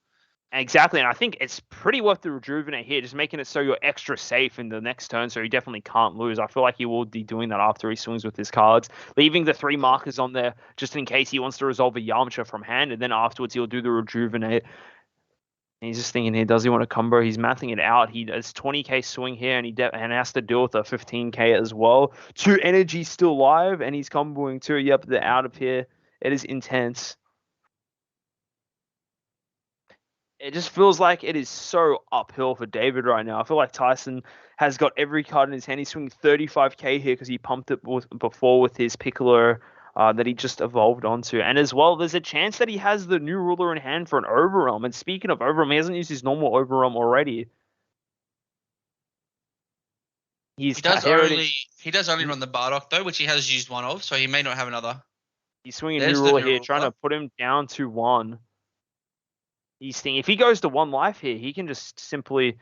Exactly, and I think it's pretty worth the rejuvenate here, just making it so you're extra safe in the next turn, so he definitely can't lose. I feel like he will be doing that after he swings with his cards, leaving the 3 markers on there just in case he wants to resolve a Yamcha from hand, and then afterwards he'll do the rejuvenate. And he's just thinking here, does he want to combo? He's mathing it out. He does 20k swing here, and and has to deal with a 15k as well. 2 energy still live, and he's comboing 2. Yep, they're out of here. It is intense. It just feels like it is so uphill for David right now. I feel like Tyson has got every card in his hand. He's swinging 35k here because he pumped it before with his Piccolo that he just evolved onto. And as well, there's a chance that he has the new ruler in hand for an Overrealm. And speaking of Overrealm, he hasn't used his normal Overrealm already. He does only run the Bardock though, which he has used 1 of, so he may not have another. He's swinging a new ruler here, trying to put him down to 1. He's thinking if he goes to 1 life here, he can just simply.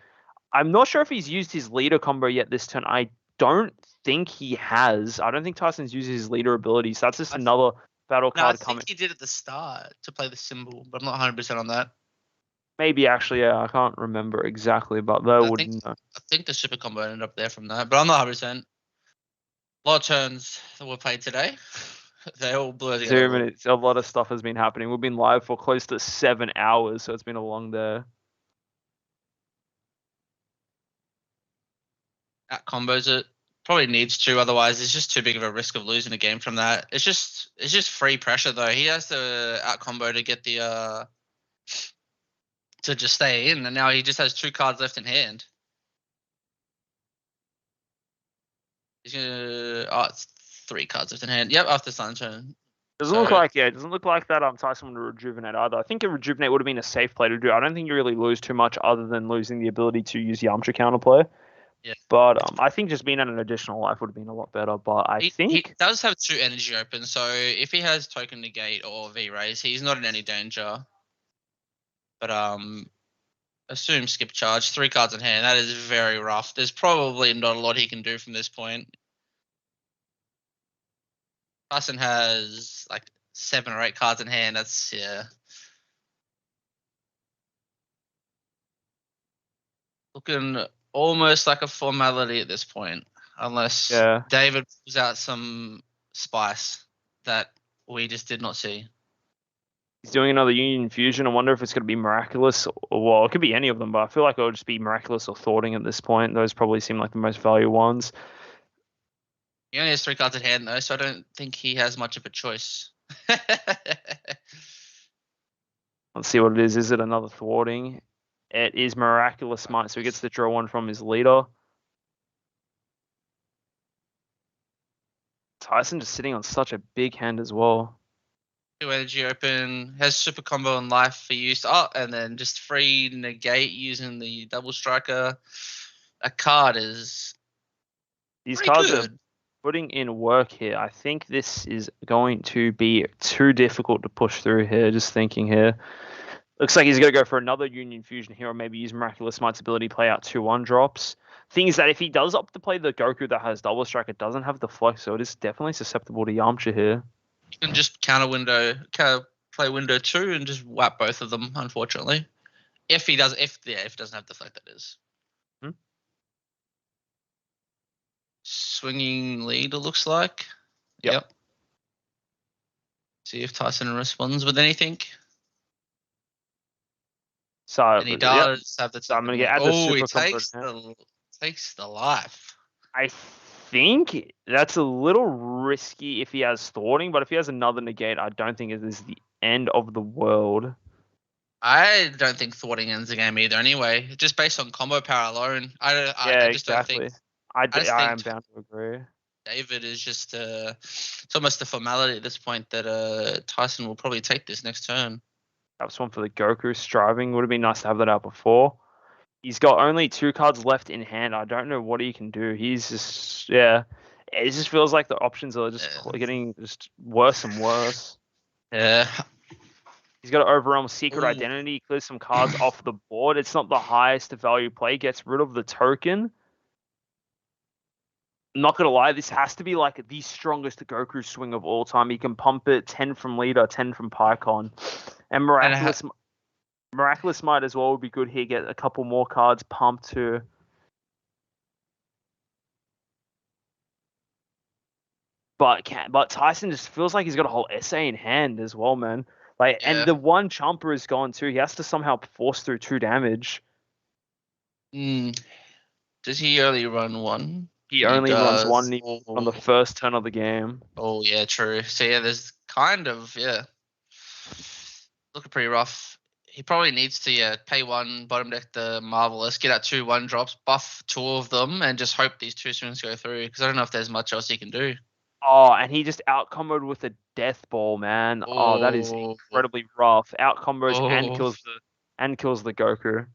I'm not sure if he's used his leader combo yet this turn. I don't think he has. I don't think Tyson's used his leader ability. So that's just another battle card coming. I think he did at the start to play the symbol, but I'm not 100% on that. Maybe actually, yeah, I can't remember exactly, but they wouldn't know. I think the super combo ended up there from that, but I'm not 100%. A lot of turns that were played today. They all blur together. 2 minutes. A lot of stuff has been happening. We've been live for close to 7 hours, so it's been a long day. Out combos it. Probably needs to, otherwise it's just too big of a risk of losing a game from that. It's just free pressure though. He has to out combo to get the to just stay in, and now he just has 2 cards left in hand. He's gonna it's 3 cards left in hand. Yep, after Sun turn. Doesn't look like it doesn't look like that Tyson would rejuvenate either. I think a rejuvenate would have been a safe play to do. I don't think you really lose too much other than losing the ability to use Yamcha counterplay. Yeah. But I think just being at an additional life would have been a lot better. But I think he does have 2 energy open, so if he has token negate or V-raise, he's not in any danger. But assume skip charge, 3 cards in hand. That is very rough. There's probably not a lot he can do from this point. Tyson has like 7 or 8 cards in hand. That's looking almost like a formality at this point, unless Yeah. David pulls out some spice that we just did not see. He's doing another Union Fusion. I wonder if it's going to be Miraculous or, well, it could be any of them, but I feel like it'll just be Miraculous or Thwarting at this point. Those probably seem like the most value ones. He only has 3 cards in hand, though, so I don't think he has much of a choice. Let's see what it is. Is it another Thwarting? It is Miraculous Might, so he gets to draw one from his leader. Tyson just sitting on such a big hand as well. 2 energy open, has super combo and life for use. Oh, and then just free negate using the double striker. A card is These pretty cards good. are putting in work here. I think this is going to be too difficult to push through here. Just thinking here. Looks like he's going to go for another Union Fusion here, or maybe use Miraculous Might's ability to play out 2/1 drops. Thing is that if he does opt to play the Goku that has double strike, it doesn't have the flex, so it is definitely susceptible to Yamcha here. You can just play window 2 and just whap both of them, unfortunately. If he doesn't have the flag, that is. Swinging lead, it looks like. Yep. See if Tyson responds with anything. So And he does have the. So I'm gonna add the Oh, he super combo takes the life. I think that's a little risky if he has thwarting, but if he has another negate, I don't think it is the end of the world. I don't think thwarting ends the game either. Anyway, just based on combo power alone, I just don't think. I just am think bound to agree. David is just it's almost a formality at this point that Tyson will probably take this next turn. That was one for the Goku. Striving would have been nice to have that out before. He's got only 2 cards left in hand. I don't know what he can do. He's just, yeah. It just feels like the options are just getting just worse and worse. Yeah. He's got to overwhelm Secret Ooh. Identity, clear some cards off the board. It's not the highest value play. Gets rid of the token. I'm not gonna lie, this has to be like the strongest Goku swing of all time. He can pump it 10 from leader, 10 from Pycon, and Miraculous Might as well would be good here. Get a couple more cards pumped too. But Tyson just feels like he's got a whole essay in hand as well, man. Like, Yeah. and the one chomper is gone too. He has to somehow force through 2 damage. Does he only run 1? He only runs 1 Oh. on the first turn of the game. Oh yeah, true. So yeah, there's kind of looking pretty rough. He probably needs to pay 1, bottom deck the Marvelous, get out 2 1-drops, buff 2 of them, and just hope these 2 swings go through. Because I don't know if there's much else he can do. Oh, and he just out-comboed with a Death Ball, man. Oh, that is incredibly rough. Out-combos and kills the Goku.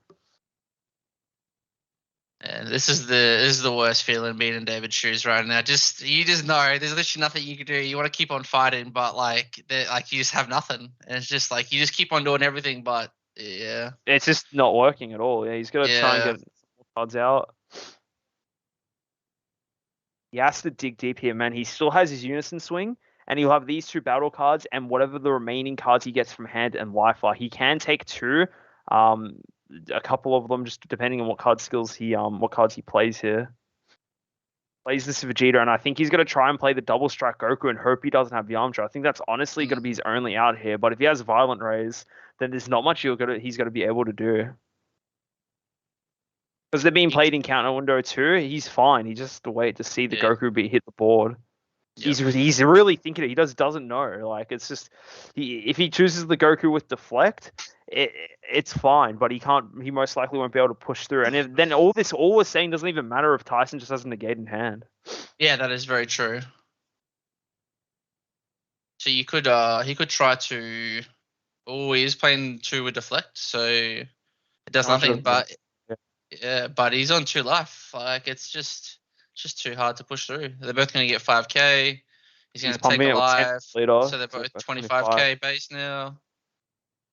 And this is the worst feeling being in David's shoes right now. You just know there's literally nothing you can do. You want to keep on fighting, but you just have nothing. And it's just like you just keep on doing everything, but yeah, it's just not working at all. Yeah, he's got to try and get some cards out. He has to dig deep here, man. He still has his Unison Swing, and he'll have these 2 battle cards and whatever the remaining cards he gets from hand and life are. He can take 2. A couple of them, just depending on what cards he plays here. Plays this Vegeta, and I think he's going to try and play the double strike Goku and hope he doesn't have Yamcha. I think that's honestly going to be his only out here. But if he has Violent Rays, then there's not much he's going to be able to do. Because they're being played in counter window too. He's fine. He just has to wait to see the Goku hit the board. Yep. He's really thinking it. He doesn't know. Like, it's just if he chooses the Goku with deflect, it's fine. But he most likely won't be able to push through. And then all we're saying doesn't even matter if Tyson just has a negate in hand. Yeah, that is very true. So he could try to. Oh, he's playing 2 with deflect, so it does nothing. But but he's on 2 life. Like, it's just too hard to push through. They're both going to get 5k. He's going to take a life. So they're both 25k base now.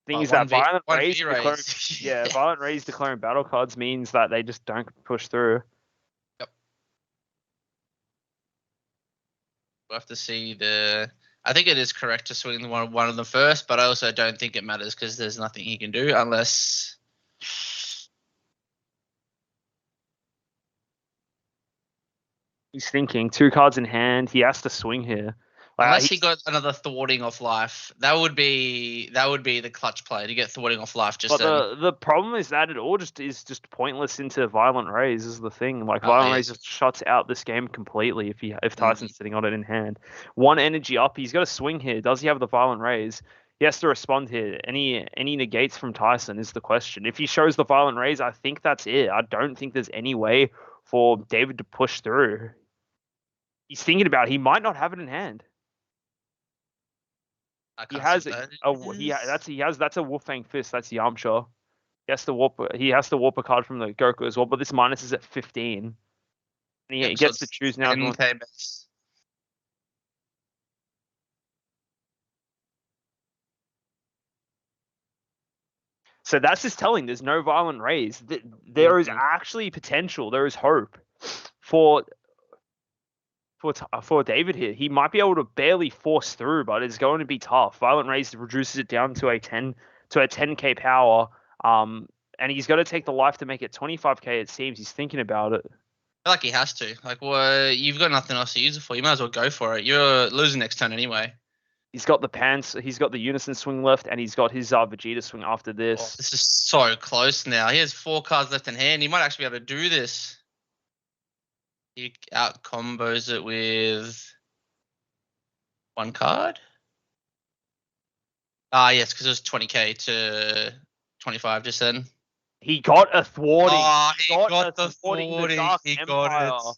Thing is that Violent Rays declaring battle cards means that they just don't push through. Yep. We'll have to see I think it is correct to swing one of them first, but I also don't think it matters because there's nothing he can do unless. He's thinking 2 cards in hand. He has to swing here. Unless he got another thwarting off life, that would be the clutch play to get thwarting off life. Just but the problem is that it all is just pointless into Violent Rays is the thing. Like Violent Rays just shuts out this game completely if Tyson's sitting on it in hand. 1 energy up, he's got to swing here. Does he have the Violent Rays? He has to respond here. Any negates from Tyson is the question. If he shows the Violent Rays, I think that's it. I don't think there's any way for David to push through. He's thinking about it. He might not have it in hand. That's a Wolfang Fist. That's Yamcha. He has to warp a card from the Goku as well, but this minus is at 15. And he gets to choose now. So that's just telling there's no Violent Rays. There is actually potential. There is hope for David here. He might be able to barely force through, but it's going to be tough. Violent Rays reduces it down to a 10k power. And he's got to take the life to make it 25k. It seems he's thinking about it. I feel like he has to. Like, well, you've got nothing else to use it for. You might as well go for it. You're losing next turn anyway. He's got the pants. He's got the Unison swing left, and he's got his Vegeta swing after this. Oh, this is so close now. He has 4 cards left in hand. He might actually be able to do this. He out combos it with 1 card. Yes, because it was 20k to 25 just then. He got a thwarting. Oh, he got the thwarting. He got it.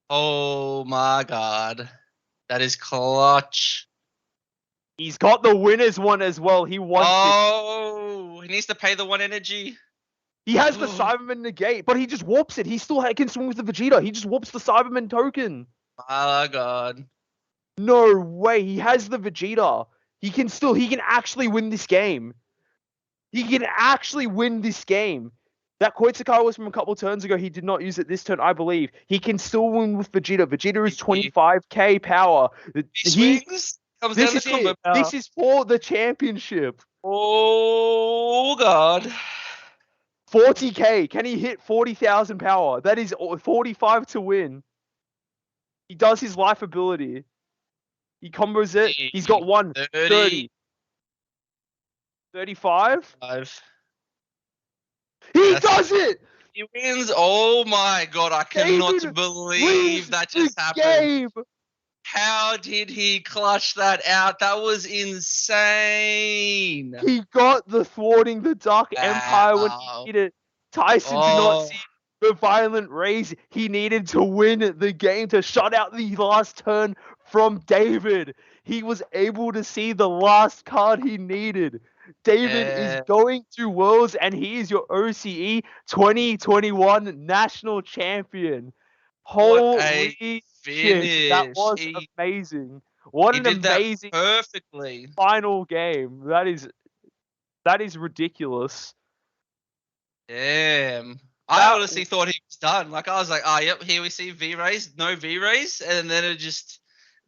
Oh my god. That is clutch. He's got the winner's one as well. He wants it. He needs to pay the 1 energy. He has the Cyberman negate, but he just warps it. He still can swing with the Vegeta. He just warps the Cyberman token. Oh my god. No way. He has the Vegeta. He can actually win this game. He can actually win this game. That Koitsukai was from a couple turns ago. He did not use it this turn, I believe. He can still win with Vegeta. Vegeta is 25k power. Swings. This is for the championship. Oh god. 40k. Can he hit 40,000 power? That is 45 to win. He does his life ability. He combos it. He's got 30. 35? 5. He does it! He wins. Oh my god, I cannot believe that just happened. Game. How did he clutch that out? That was insane. He got the thwarting the Dark Empire when he needed. Tyson did not see the Violent Rays. He needed to win the game to shut out the last turn from David. He was able to see the last card he needed. David is going to Worlds, and he is your OCE 2021 national champion. Holy shit, that was amazing. What an amazing perfectly final game. That is ridiculous. Damn. I honestly thought he was done. Like, I was like, yep, here we see V-Rays, no V-Rays, and then it just...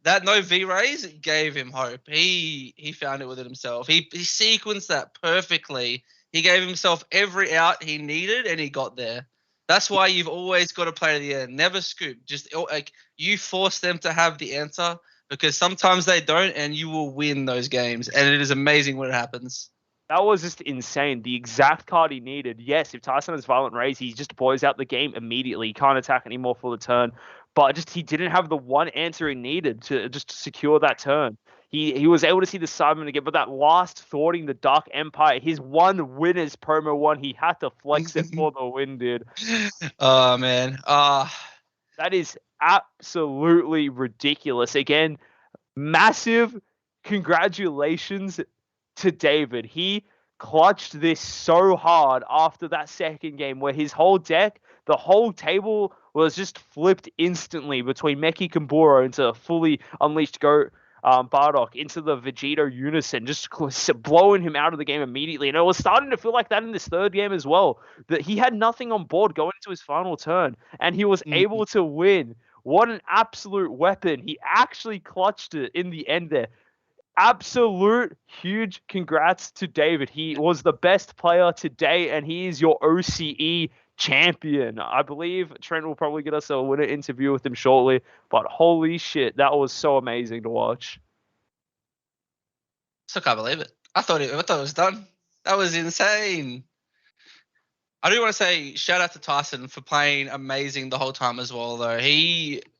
That no V-Rays gave him hope. He found it within himself. He sequenced that perfectly. He gave himself every out he needed, and he got there. That's why you've always got to play to the end. Never scoop. Just like you force them to have the answer, because sometimes they don't, and you will win those games. And it is amazing when it happens. That was just insane. The exact card he needed. Yes, if Tyson has Violent Rays, he just deploys out the game immediately. He can't attack anymore for the turn. But he didn't have the one answer he needed to just secure that turn. He was able to see the Cyberman again, but that last thwarting the Dark Empire, his one winner's promo one, he had to flex it for the win, dude. Oh, man. That is absolutely ridiculous. Again, massive congratulations to David. He clutched this so hard after that second game where his whole deck, the whole table was just flipped instantly between Meki Kumburo into fully unleashed Bardock into the Vegeta Unison, just blowing him out of the game immediately. And it was starting to feel like that in this third game as well, that he had nothing on board going into his final turn, and he was able to win. What an absolute weapon. He actually clutched it in the end there. Absolute huge congrats to David. He was the best player today, and he is your OCE champion. I believe Trent will probably get us a winner interview with him shortly. But holy shit, that was so amazing to watch. Still can't believe it. I thought it was done. That was insane. I do want to say shout out to Tyson for playing amazing the whole time as well, though.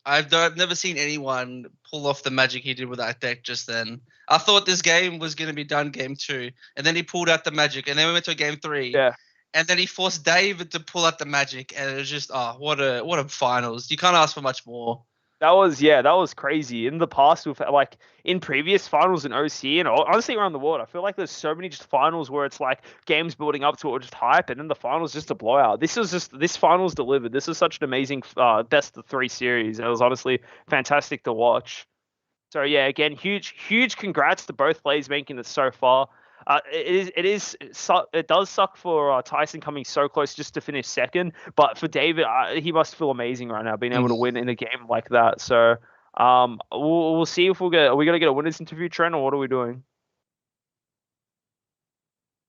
I've never seen anyone pull off the magic he did with that deck just then. I thought this game was going to be done game 2, and then he pulled out the magic, and then we went to game 3. Yeah. And then he forced David to pull out the magic, and it was just what a finals. You can't ask for much more. That was crazy. In the past, with like in previous finals in OC and honestly around the world, I feel like there's so many just finals where it's like games building up to it, or just hype, and then the finals just a blowout. This finals delivered. This is such an amazing best of 3 series. It was honestly fantastic to watch. So yeah, again, huge congrats to both players making it so far. It does suck for Tyson coming so close just to finish second, but for David, he must feel amazing right now being able to win in a game like that. So we'll see if are we gonna get a winners interview, Trent, or what are we doing?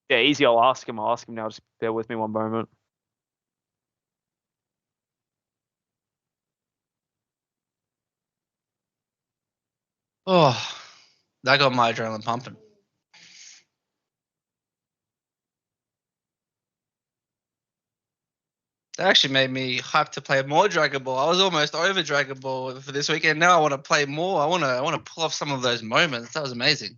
Yeah, easy. I'll ask him now. Just bear with me one moment. Oh, that got my adrenaline pumping. That actually made me hyped to play more Dragon Ball. I was almost over Dragon Ball for this weekend. Now I want to play more. I want to pull off some of those moments. That was amazing.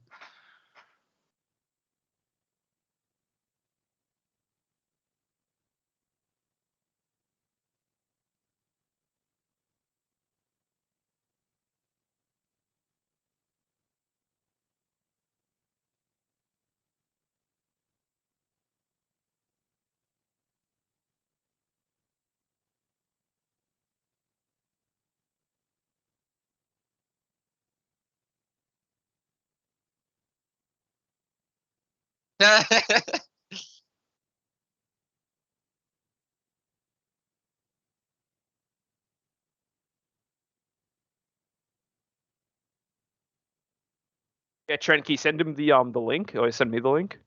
Yeah, Trent, can you send him the link, or send me the link?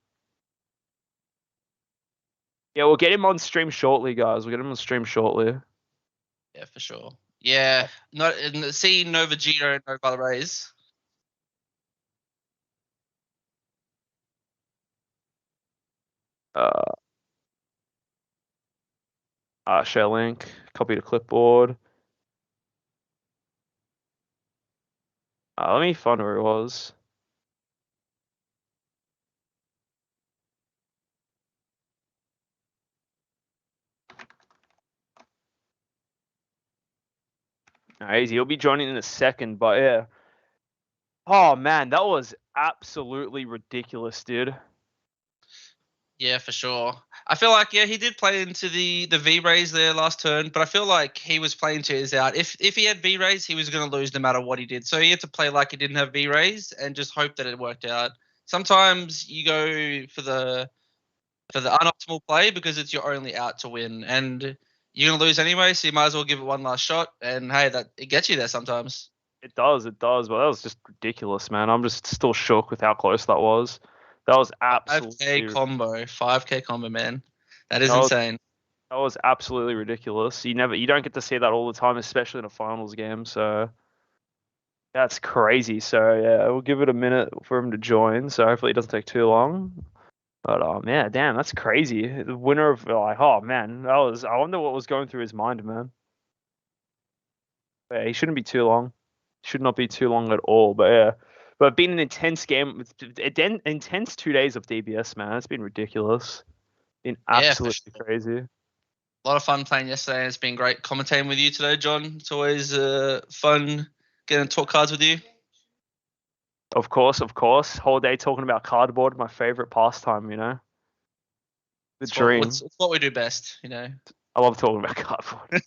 Yeah, we'll get him on stream shortly, guys. We'll get him on stream shortly. Yeah, for sure. Yeah, not see no Vegeta, no Valerays. Share link, copy to clipboard. Let me find where it was. Easy. He'll be joining in a second, but yeah. Oh man, that was absolutely ridiculous, dude. Yeah, for sure. I feel like he did play into the V-Rays there last turn, but I feel like he was playing to his out. If he had V-Rays, he was going to lose no matter what he did. So he had to play like he didn't have V-Rays and just hope that it worked out. Sometimes you go for the unoptimal play because it's your only out to win, and you're going to lose anyway, so you might as well give it one last shot. And hey, that it gets you there sometimes. It does, but that was just ridiculous, man. I'm just still shook with how close that was. That was absolutely 5K combo, man. That is insane. That was absolutely ridiculous. You don't get to see that all the time, especially in a finals game. So that's crazy. So yeah, we'll give it a minute for him to join. So hopefully it doesn't take too long. But yeah, damn, that's crazy. The winner of oh man, I wonder what was going through his mind, man. Yeah, he shouldn't be too long. Should not be too long at all. But yeah. But it's been an intense game, intense 2 days of DBS, man. It's been ridiculous. Been absolutely crazy. A lot of fun playing yesterday. It's been great commentating with you today, John. It's always fun getting to talk cards with you. Of course. Whole day talking about cardboard, my favorite pastime, you know. Dream. It's what we do best, you know. I love talking about cardboard.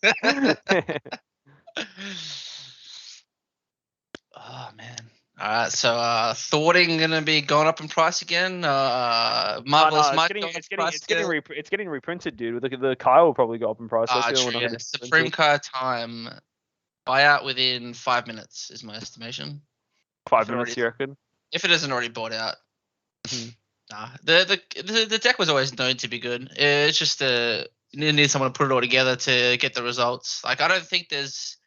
Oh man. All right, so Thwarting gonna be going up in price again. Marvelous Mike it's getting reprinted, dude. The Kyle will probably go up in price. Supreme Car time buyout within 5 minutes is my estimation. 5 minutes, you reckon? If it isn't already bought out. Nah, the deck was always known to be good. It's just need someone to put it all together to get the results. Like, I don't think this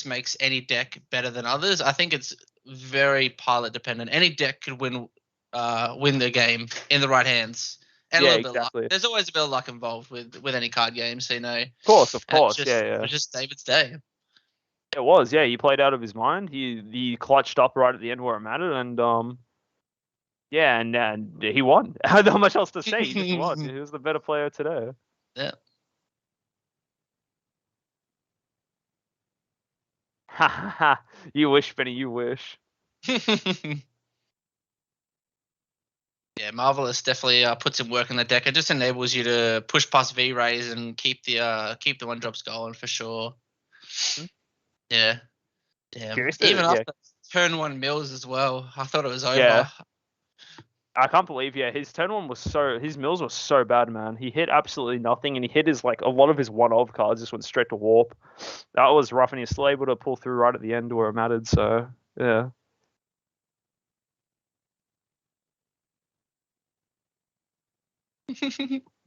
makes any deck better than others. I think it's very pilot dependent. Any deck could win the game in the right hands. And a little bit of luck. There's always a bit of luck involved with any card game, so Of course, It was just David's day. It was, yeah. He played out of his mind. He clutched up right at the end where it mattered, and and he won. Not much else to say. He just won. He was the better player today. Yeah. Ha ha ha! You wish, Benny. You wish. Yeah, Marvelous definitely puts in work in the deck. It just enables you to push past V-Rays and keep the 1-drops going for sure. Yeah. Damn. Even after turn 1 mills as well, I thought it was over. Yeah. I can't believe, his turn 1 his mills was so bad, man. He hit absolutely nothing, and he hit a lot of his 1-of cards just went straight to warp. That was rough, and he was still able to pull through right at the end where it mattered, so, yeah.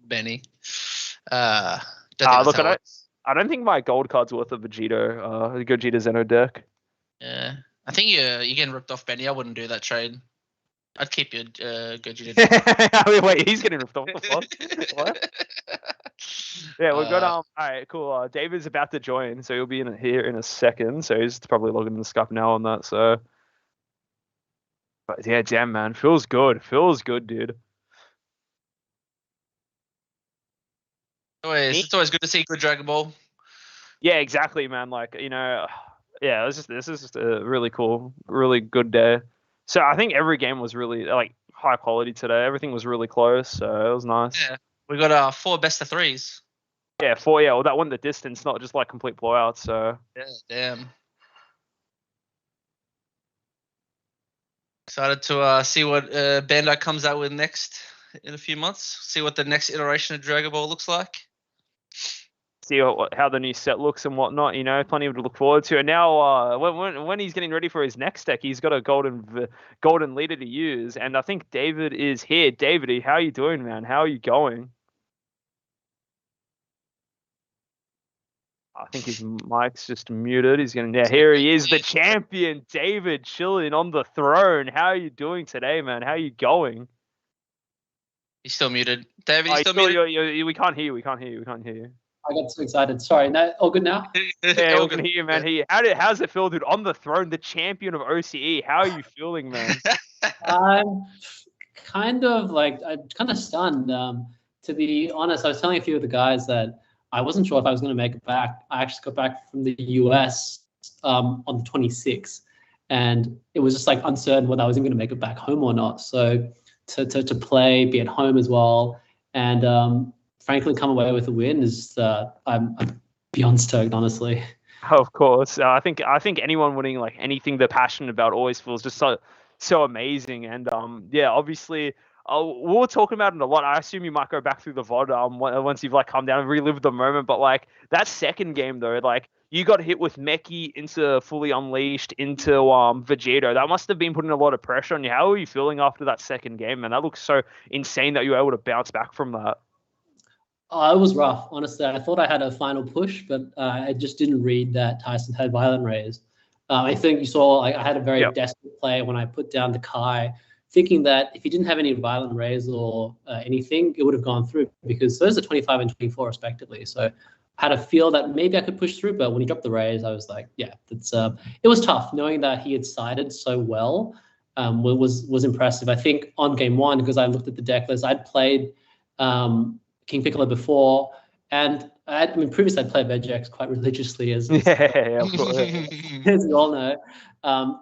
Benny. I don't think my gold card's worth a Gogeta Zeno deck. Yeah. I think you're getting ripped off, Benny. I wouldn't do that trade. I'd keep your Gogeta deck. Wait, he's getting ripped off. What? Yeah, we've got all right, cool. David's about to join, so he'll be here in a second. So he's probably logging in the Skype now on that. So, but yeah, damn man, feels good, dude. It's always good to see good Dragon Ball. Yeah, exactly, man. Like, this is just a really cool, really good day. So I think every game was really like high quality today. Everything was really close, so it was nice. Yeah, we got 4 best of 3s. Yeah, 4. Yeah, well, that won the distance, not just like complete blowouts. So yeah, damn. Excited to see what Bandai comes out with next in a few months. See what the next iteration of Dragon Ball looks like. See how the new set looks and whatnot. Plenty to look forward to. And now, when he's getting ready for his next deck, he's got a golden leader to use. And I think David is here. David, how are you doing, man? How are you going? I think his mic's just muted. Here he is, the champion, David, chilling on the throne. How are you doing today, man? How are you going? He's still muted. David, he's still muted. We can't hear you. I got so excited. Sorry. No, all good now? Yeah, we can hear you, man. How's it feel, dude? On the throne, the champion of OCE. How are you feeling, man? I'm kind of stunned. To be honest, I was telling a few of the guys that I wasn't sure if I was going to make it back. I actually got back from the US on the 26th, and it was just like uncertain whether I was even going to make it back home or not. So to play, be at home as well, and frankly, come away with a win is I'm beyond stoked, honestly. Of course, I think anyone winning like anything they're passionate about always feels just so amazing. And obviously, we were talking about it a lot. I assume you might go back through the VOD once you've like come down and relived the moment. But like that second game though, like you got hit with Meki into Fully Unleashed into Vegito. That must have been putting a lot of pressure on you. How are you feeling after that second game, man? That looks so insane that you were able to bounce back from that. It was rough, honestly. I thought I had a final push, but I just didn't read that Tyson had Violent Rays. I think you saw I had a very desperate play when I put down the Kai, thinking that if he didn't have any Violent Rays or anything, it would have gone through because those are 25 and 24 respectively. So I had a feel that maybe I could push through, but when he dropped the Rays, I was like, yeah, that's it was tough knowing that he had sided so well. Was impressive. I think on game 1, because I looked at the deck list, I'd played King Piccolo before, and previously I'd played Vegex quite religiously as of course. as you all know.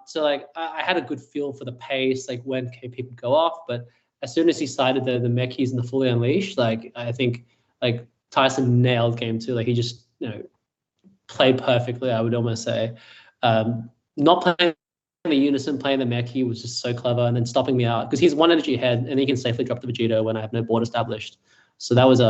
So like I had a good feel for the pace, like when KP would go off, but as soon as he sided the Mechis and the Fully Unleashed, like I think like Tyson nailed game 2. Like he just played perfectly, I would almost say. Not playing the Unison, playing the Mechi was just so clever, and then stopping me out because he's 1 energy ahead and he can safely drop the Vegito when I have no board established. So that was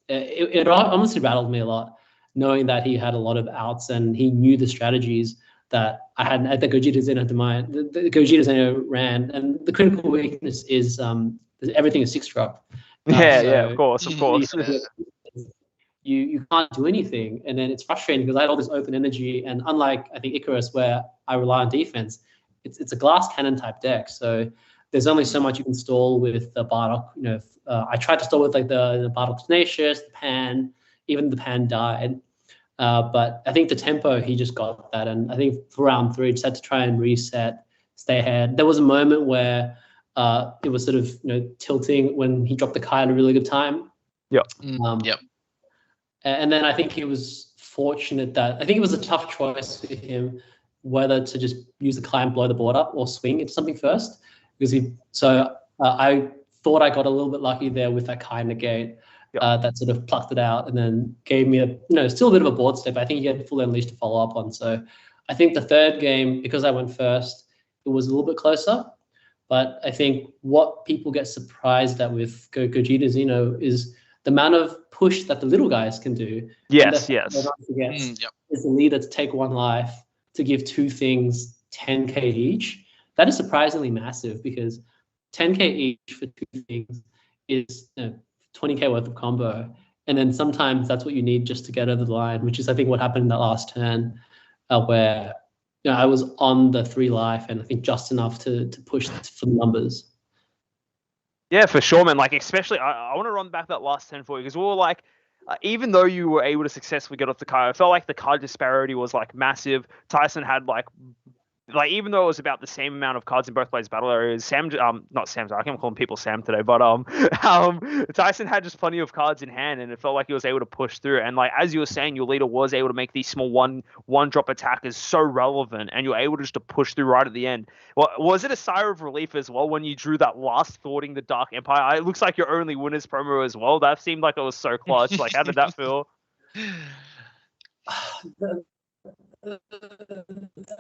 it honestly rattled me a lot, knowing that he had a lot of outs and he knew the strategies that I had at the Gogeta Zeno domain. The Gogeta Zeno ran, and the critical weakness is everything is 6-drop. Of course. you can't do anything, and then it's frustrating because I had all this open energy, and unlike I think Icarus, where I rely on defense, it's a glass cannon type deck, so there's only so much you can stall with the Bardock. I tried to stall with like the Bardock Tenacious, the Pan, even the Pan died. But I think the tempo, he just got that. And I think for round 3, just had to try and reset, stay ahead. There was a moment where it was sort of tilting when he dropped the Kai at a really good time. Yep. Yep. And then I think he was fortunate that I think it was a tough choice for him whether to just use the Kai and blow the board up or swing into something first. Because I thought I got a little bit lucky there with that Kai negate. Yep. That sort of plucked it out and then gave me still a bit of a board step. I think he had full unleash to follow up on. So I think the third game, because I went first, it was a little bit closer. But I think what people get surprised at with Gogeta Xeno is the amount of push that the little guys can do. Yes. Is the leader to take 1 life, to give 2 things 10k each. That is surprisingly massive because 10k each for 2 things is 20k worth of combo, and then sometimes that's what you need just to get over the line, which is I think what happened in that last turn, where I was on the 3 life and I think just enough to push for the numbers. Yeah, for sure, man. Like, especially, I want to run back that last 10 for you because we were like, even though you were able to successfully get off the card, I felt like the card disparity was like massive. Tyson had like even though it was about the same amount of cards in both players' battle areas, not Sam, I can't call people Sam today, but Tyson had just plenty of cards in hand, and it felt like he was able to push through. And like as you were saying, your leader was able to make these small one drop attackers so relevant, and you're able to just to push through right at the end. Well, was it a sigh of relief as well when you drew that last thwarting the Dark Empire? It looks like your only winners promo as well. That seemed like it was so clutch. Like, how did that feel?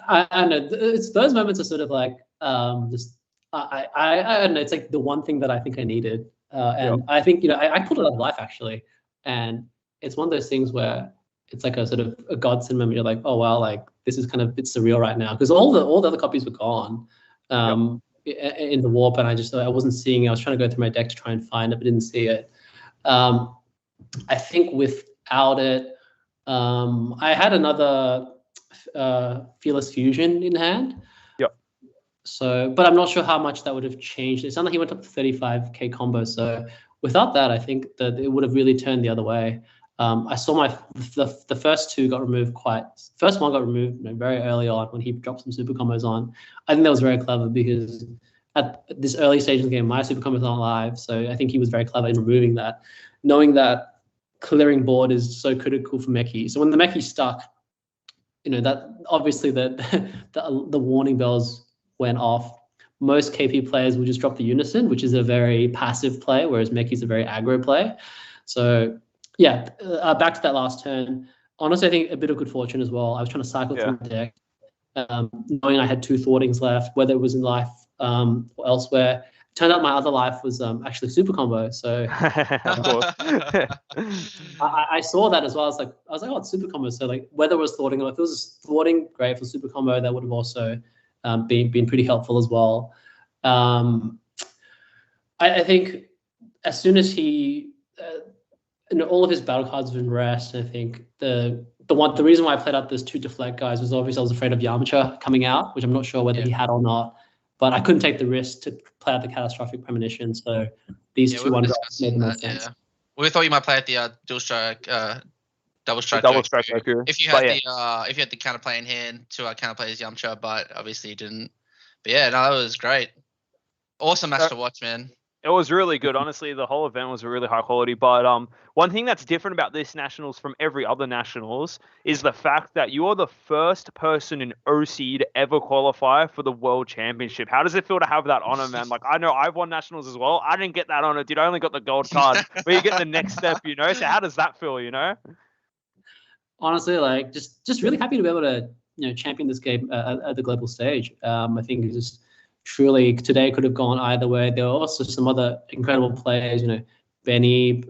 I don't know. It's those moments are sort of like just I don't know. It's like the one thing that I think I needed, and I think I pulled it out of life actually, and it's one of those things where it's like a sort of a godsend moment. You're like, oh wow, like this is kind of a bit surreal right now because all the other copies were gone in the warp, and I wasn't seeing it. I was trying to go through my deck to try and find it, but didn't see it. I think without it, I had another Fearless Fusion in hand. Yep. So, but I'm not sure how much that would have changed. It sounded like he went up to 35k combo. So without that, I think that it would have really turned the other way. I saw the first 2 got removed first one got removed very early on when he dropped some super combos on. I think that was very clever because at this early stage of the game, my super combos aren't live. So I think he was very clever in removing that, knowing that clearing board is so critical for Meki. So when the Meki's stuck, that obviously the warning bells went off. Most KP players will just drop the Unison, which is a very passive play, whereas Meki's a very aggro play. So yeah, back to that last turn. Honestly, I think a bit of good fortune as well. I was trying to cycle through the deck, knowing I had 2 thwartings left, whether it was in life or elsewhere. Turned out my other life was actually super combo. So I saw that as well. I was like, oh, it's super combo. So like whether it was thwarting or if it was thwarting, great. For super combo, that would have also been pretty helpful as well. I think as soon as he, all of his battle cards have been rest. I think the reason why I played out those 2 deflect guys was obviously I was afraid of Yamcha coming out, which I'm not sure whether he had or not. But I couldn't take the risk to play out the Catastrophic Premonition, so these 2 1-drops made the most sense. Yeah. We thought you might play at the dual strike, double strike. Joker. If you had the counterplay in hand to counterplay as Yamcha, but obviously you didn't. But yeah, no, that was great. Awesome match to watch, man. It was really good. Honestly, the whole event was really high quality. But one thing that's different about this Nationals from every other Nationals is the fact that you are the first person in OC to ever qualify for the World Championship. How does it feel to have that honor, man? Like, I know I've won Nationals as well. I didn't get that honor, dude. I only got the gold card. But you get the next step, So how does that feel, Honestly, like, just really happy to be able to, champion this game at the global stage. I think it's just truly today could have gone either way. There were also some other incredible players, Benny,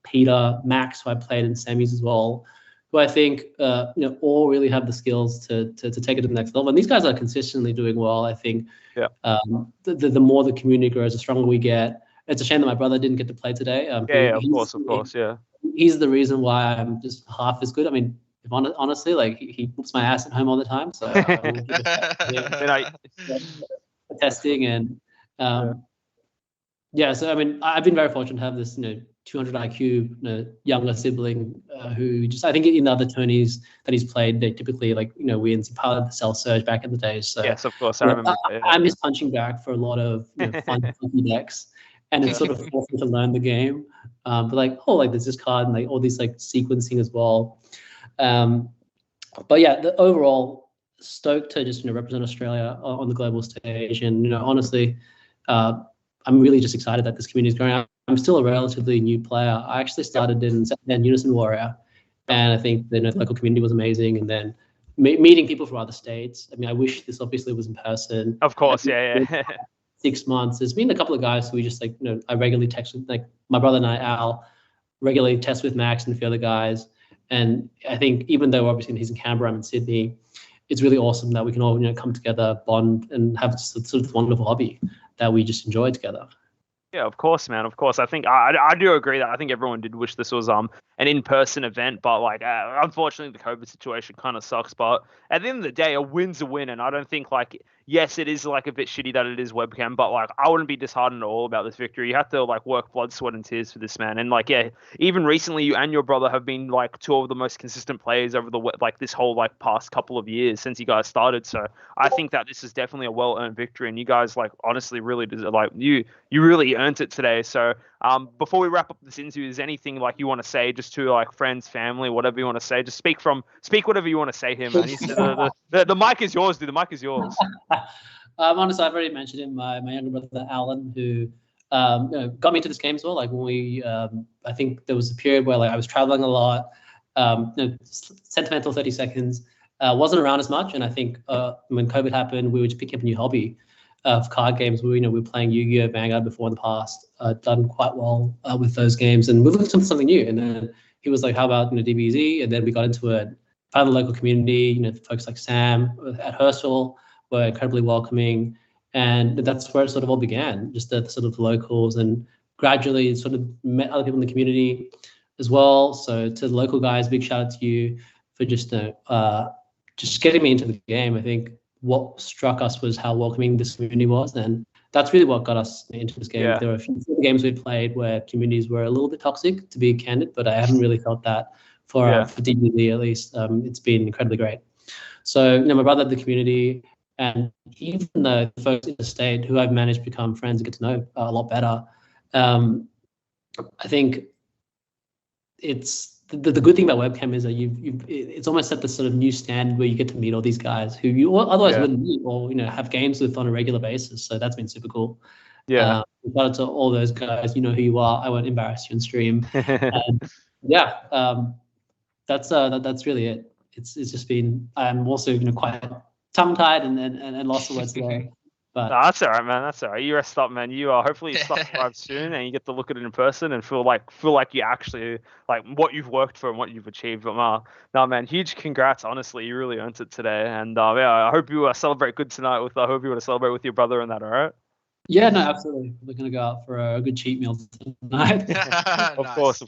Peter, Max, who I played in semis as well, who I think all really have the skills to take it to the next level. And these guys are consistently doing well. I think the more the community grows, the stronger we get. It's a shame that my brother didn't get to play today. Of course, yeah. he's the reason why I'm just half as good. I mean, if honestly, like he whoops my ass at home all the time, so I will give it for testing and yeah. So I mean, I've been very fortunate to have this 200 IQ younger sibling who just I think in the other tourneys that he's played, they typically wins. He piloted the Cell Surge back in the day. So yes, of course, I remember. I miss punching back for a lot of fun funky decks, and it sort of forced me to learn the game. But there's this card and like all these like sequencing as well. But yeah, the overall stoked to just represent Australia on the global stage, and honestly, I'm really just excited that this community is growing out. I'm still a relatively new player. I actually started in Unison Warrior, and I think the local community was amazing. And then meeting people from other states. I mean, I wish this obviously was in person. Of course, yeah. 6 months. There's been a couple of guys who we just I regularly text with, like my brother and I, Al, regularly test with Max and a few other guys. And I think even though obviously he's in Canberra, I'm in Sydney, it's really awesome that we can all come together, bond, and have sort of wonderful hobby that we just enjoy together. Yeah, of course, man. Of course. I think I do agree that I think everyone did wish this was an in-person event, but unfortunately the COVID situation kind of sucks. But at the end of the day, a win's a win, and I don't think yes, it is a bit shitty that it is webcam, but I wouldn't be disheartened at all about this victory. You have to work blood, sweat, and tears for this, man. And even recently, you and your brother have been two of the most consistent players over this whole past couple of years since you guys started. So I think that this is definitely a well-earned victory, and you guys honestly really you really earned it today. So before we wrap up this interview, is anything you want to say just to friends, family, whatever you want to say? Just speak whatever you want to say here, man. The mic is yours, dude. The mic is yours. Honestly, I've already mentioned him, my younger brother Alan, who got me into this game as well. When we, I think there was a period where I was traveling a lot. Sentimental 30 seconds wasn't around as much, and I think when COVID happened, we were just picking up a new hobby of card games. We were playing Yu-Gi-Oh, Vanguard before in the past, done quite well with those games, and we looked into something new. And then he was like, "How about DBZ?" And then we got into it. Found the local community. Folks like Sam at Herschel were incredibly welcoming, and that's where it sort of all began. Just the sort of locals, and gradually sort of met other people in the community as well. So to the local guys, big shout out to you for just getting me into the game. I think what struck us was how welcoming this community was, and that's really what got us into this game. Yeah. There were a few games we played where communities were a little bit toxic, to be candid, but I haven't really felt that for DBZ at least. It's been incredibly great. So my brother had the community, and even the folks in the state who I've managed to become friends and get to know a lot better, I think it's the good thing about webcam is that it's almost set this sort of new standard where you get to meet all these guys who you otherwise wouldn't meet or have games with on a regular basis. So that's been super cool. Yeah. Shout out to all those guys. You know who you are. I won't embarrass you on stream. And that's really it. It's just been. I'm also quite tongue-tied and lost the words today. But no, that's all right, man. That's all right. You rest up, man. You are hopefully you subscribe soon and you get to look at it in person and feel like you actually what you've worked for and what you've achieved. But no, man, huge congrats. Honestly, you really earned it today. And I hope you celebrate good tonight. I hope you want to celebrate with your brother and that. All right. Yeah, no, absolutely. We're gonna go out for a good cheat meal tonight. Of course.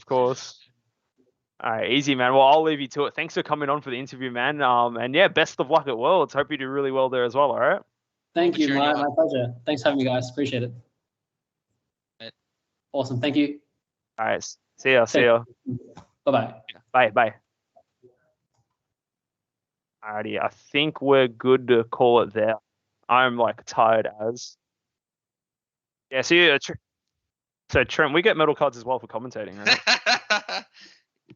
All right, easy, man. Well, I'll leave you to it. Thanks for coming on for the interview, man. And yeah, best of luck at Worlds. Hope you do really well there as well. All right. Thank you. My pleasure. Thanks for having me, guys. Appreciate it. Right. Awesome. Thank you. All right. See ya. Bye-bye. Bye. Alrighty. I think we're good to call it there. I'm tired as. Yeah. See you. So Trent, we get medal cards as well for commentating, right?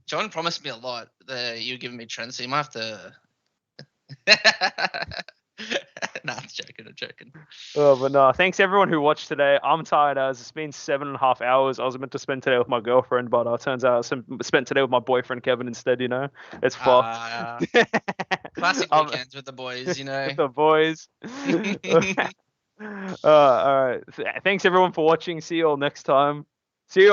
John promised me a lot. You're giving me Trent, so you might have to. Nah, I'm joking. Oh, but no, thanks everyone who watched today. I'm tired as it's been 7.5 hours. I was meant to spend today with my girlfriend, but it turns out I spent today with my boyfriend Kevin instead. It's fucked. Classic weekends with the boys, With the boys. All right. Thanks everyone for watching. See you all next time. See you.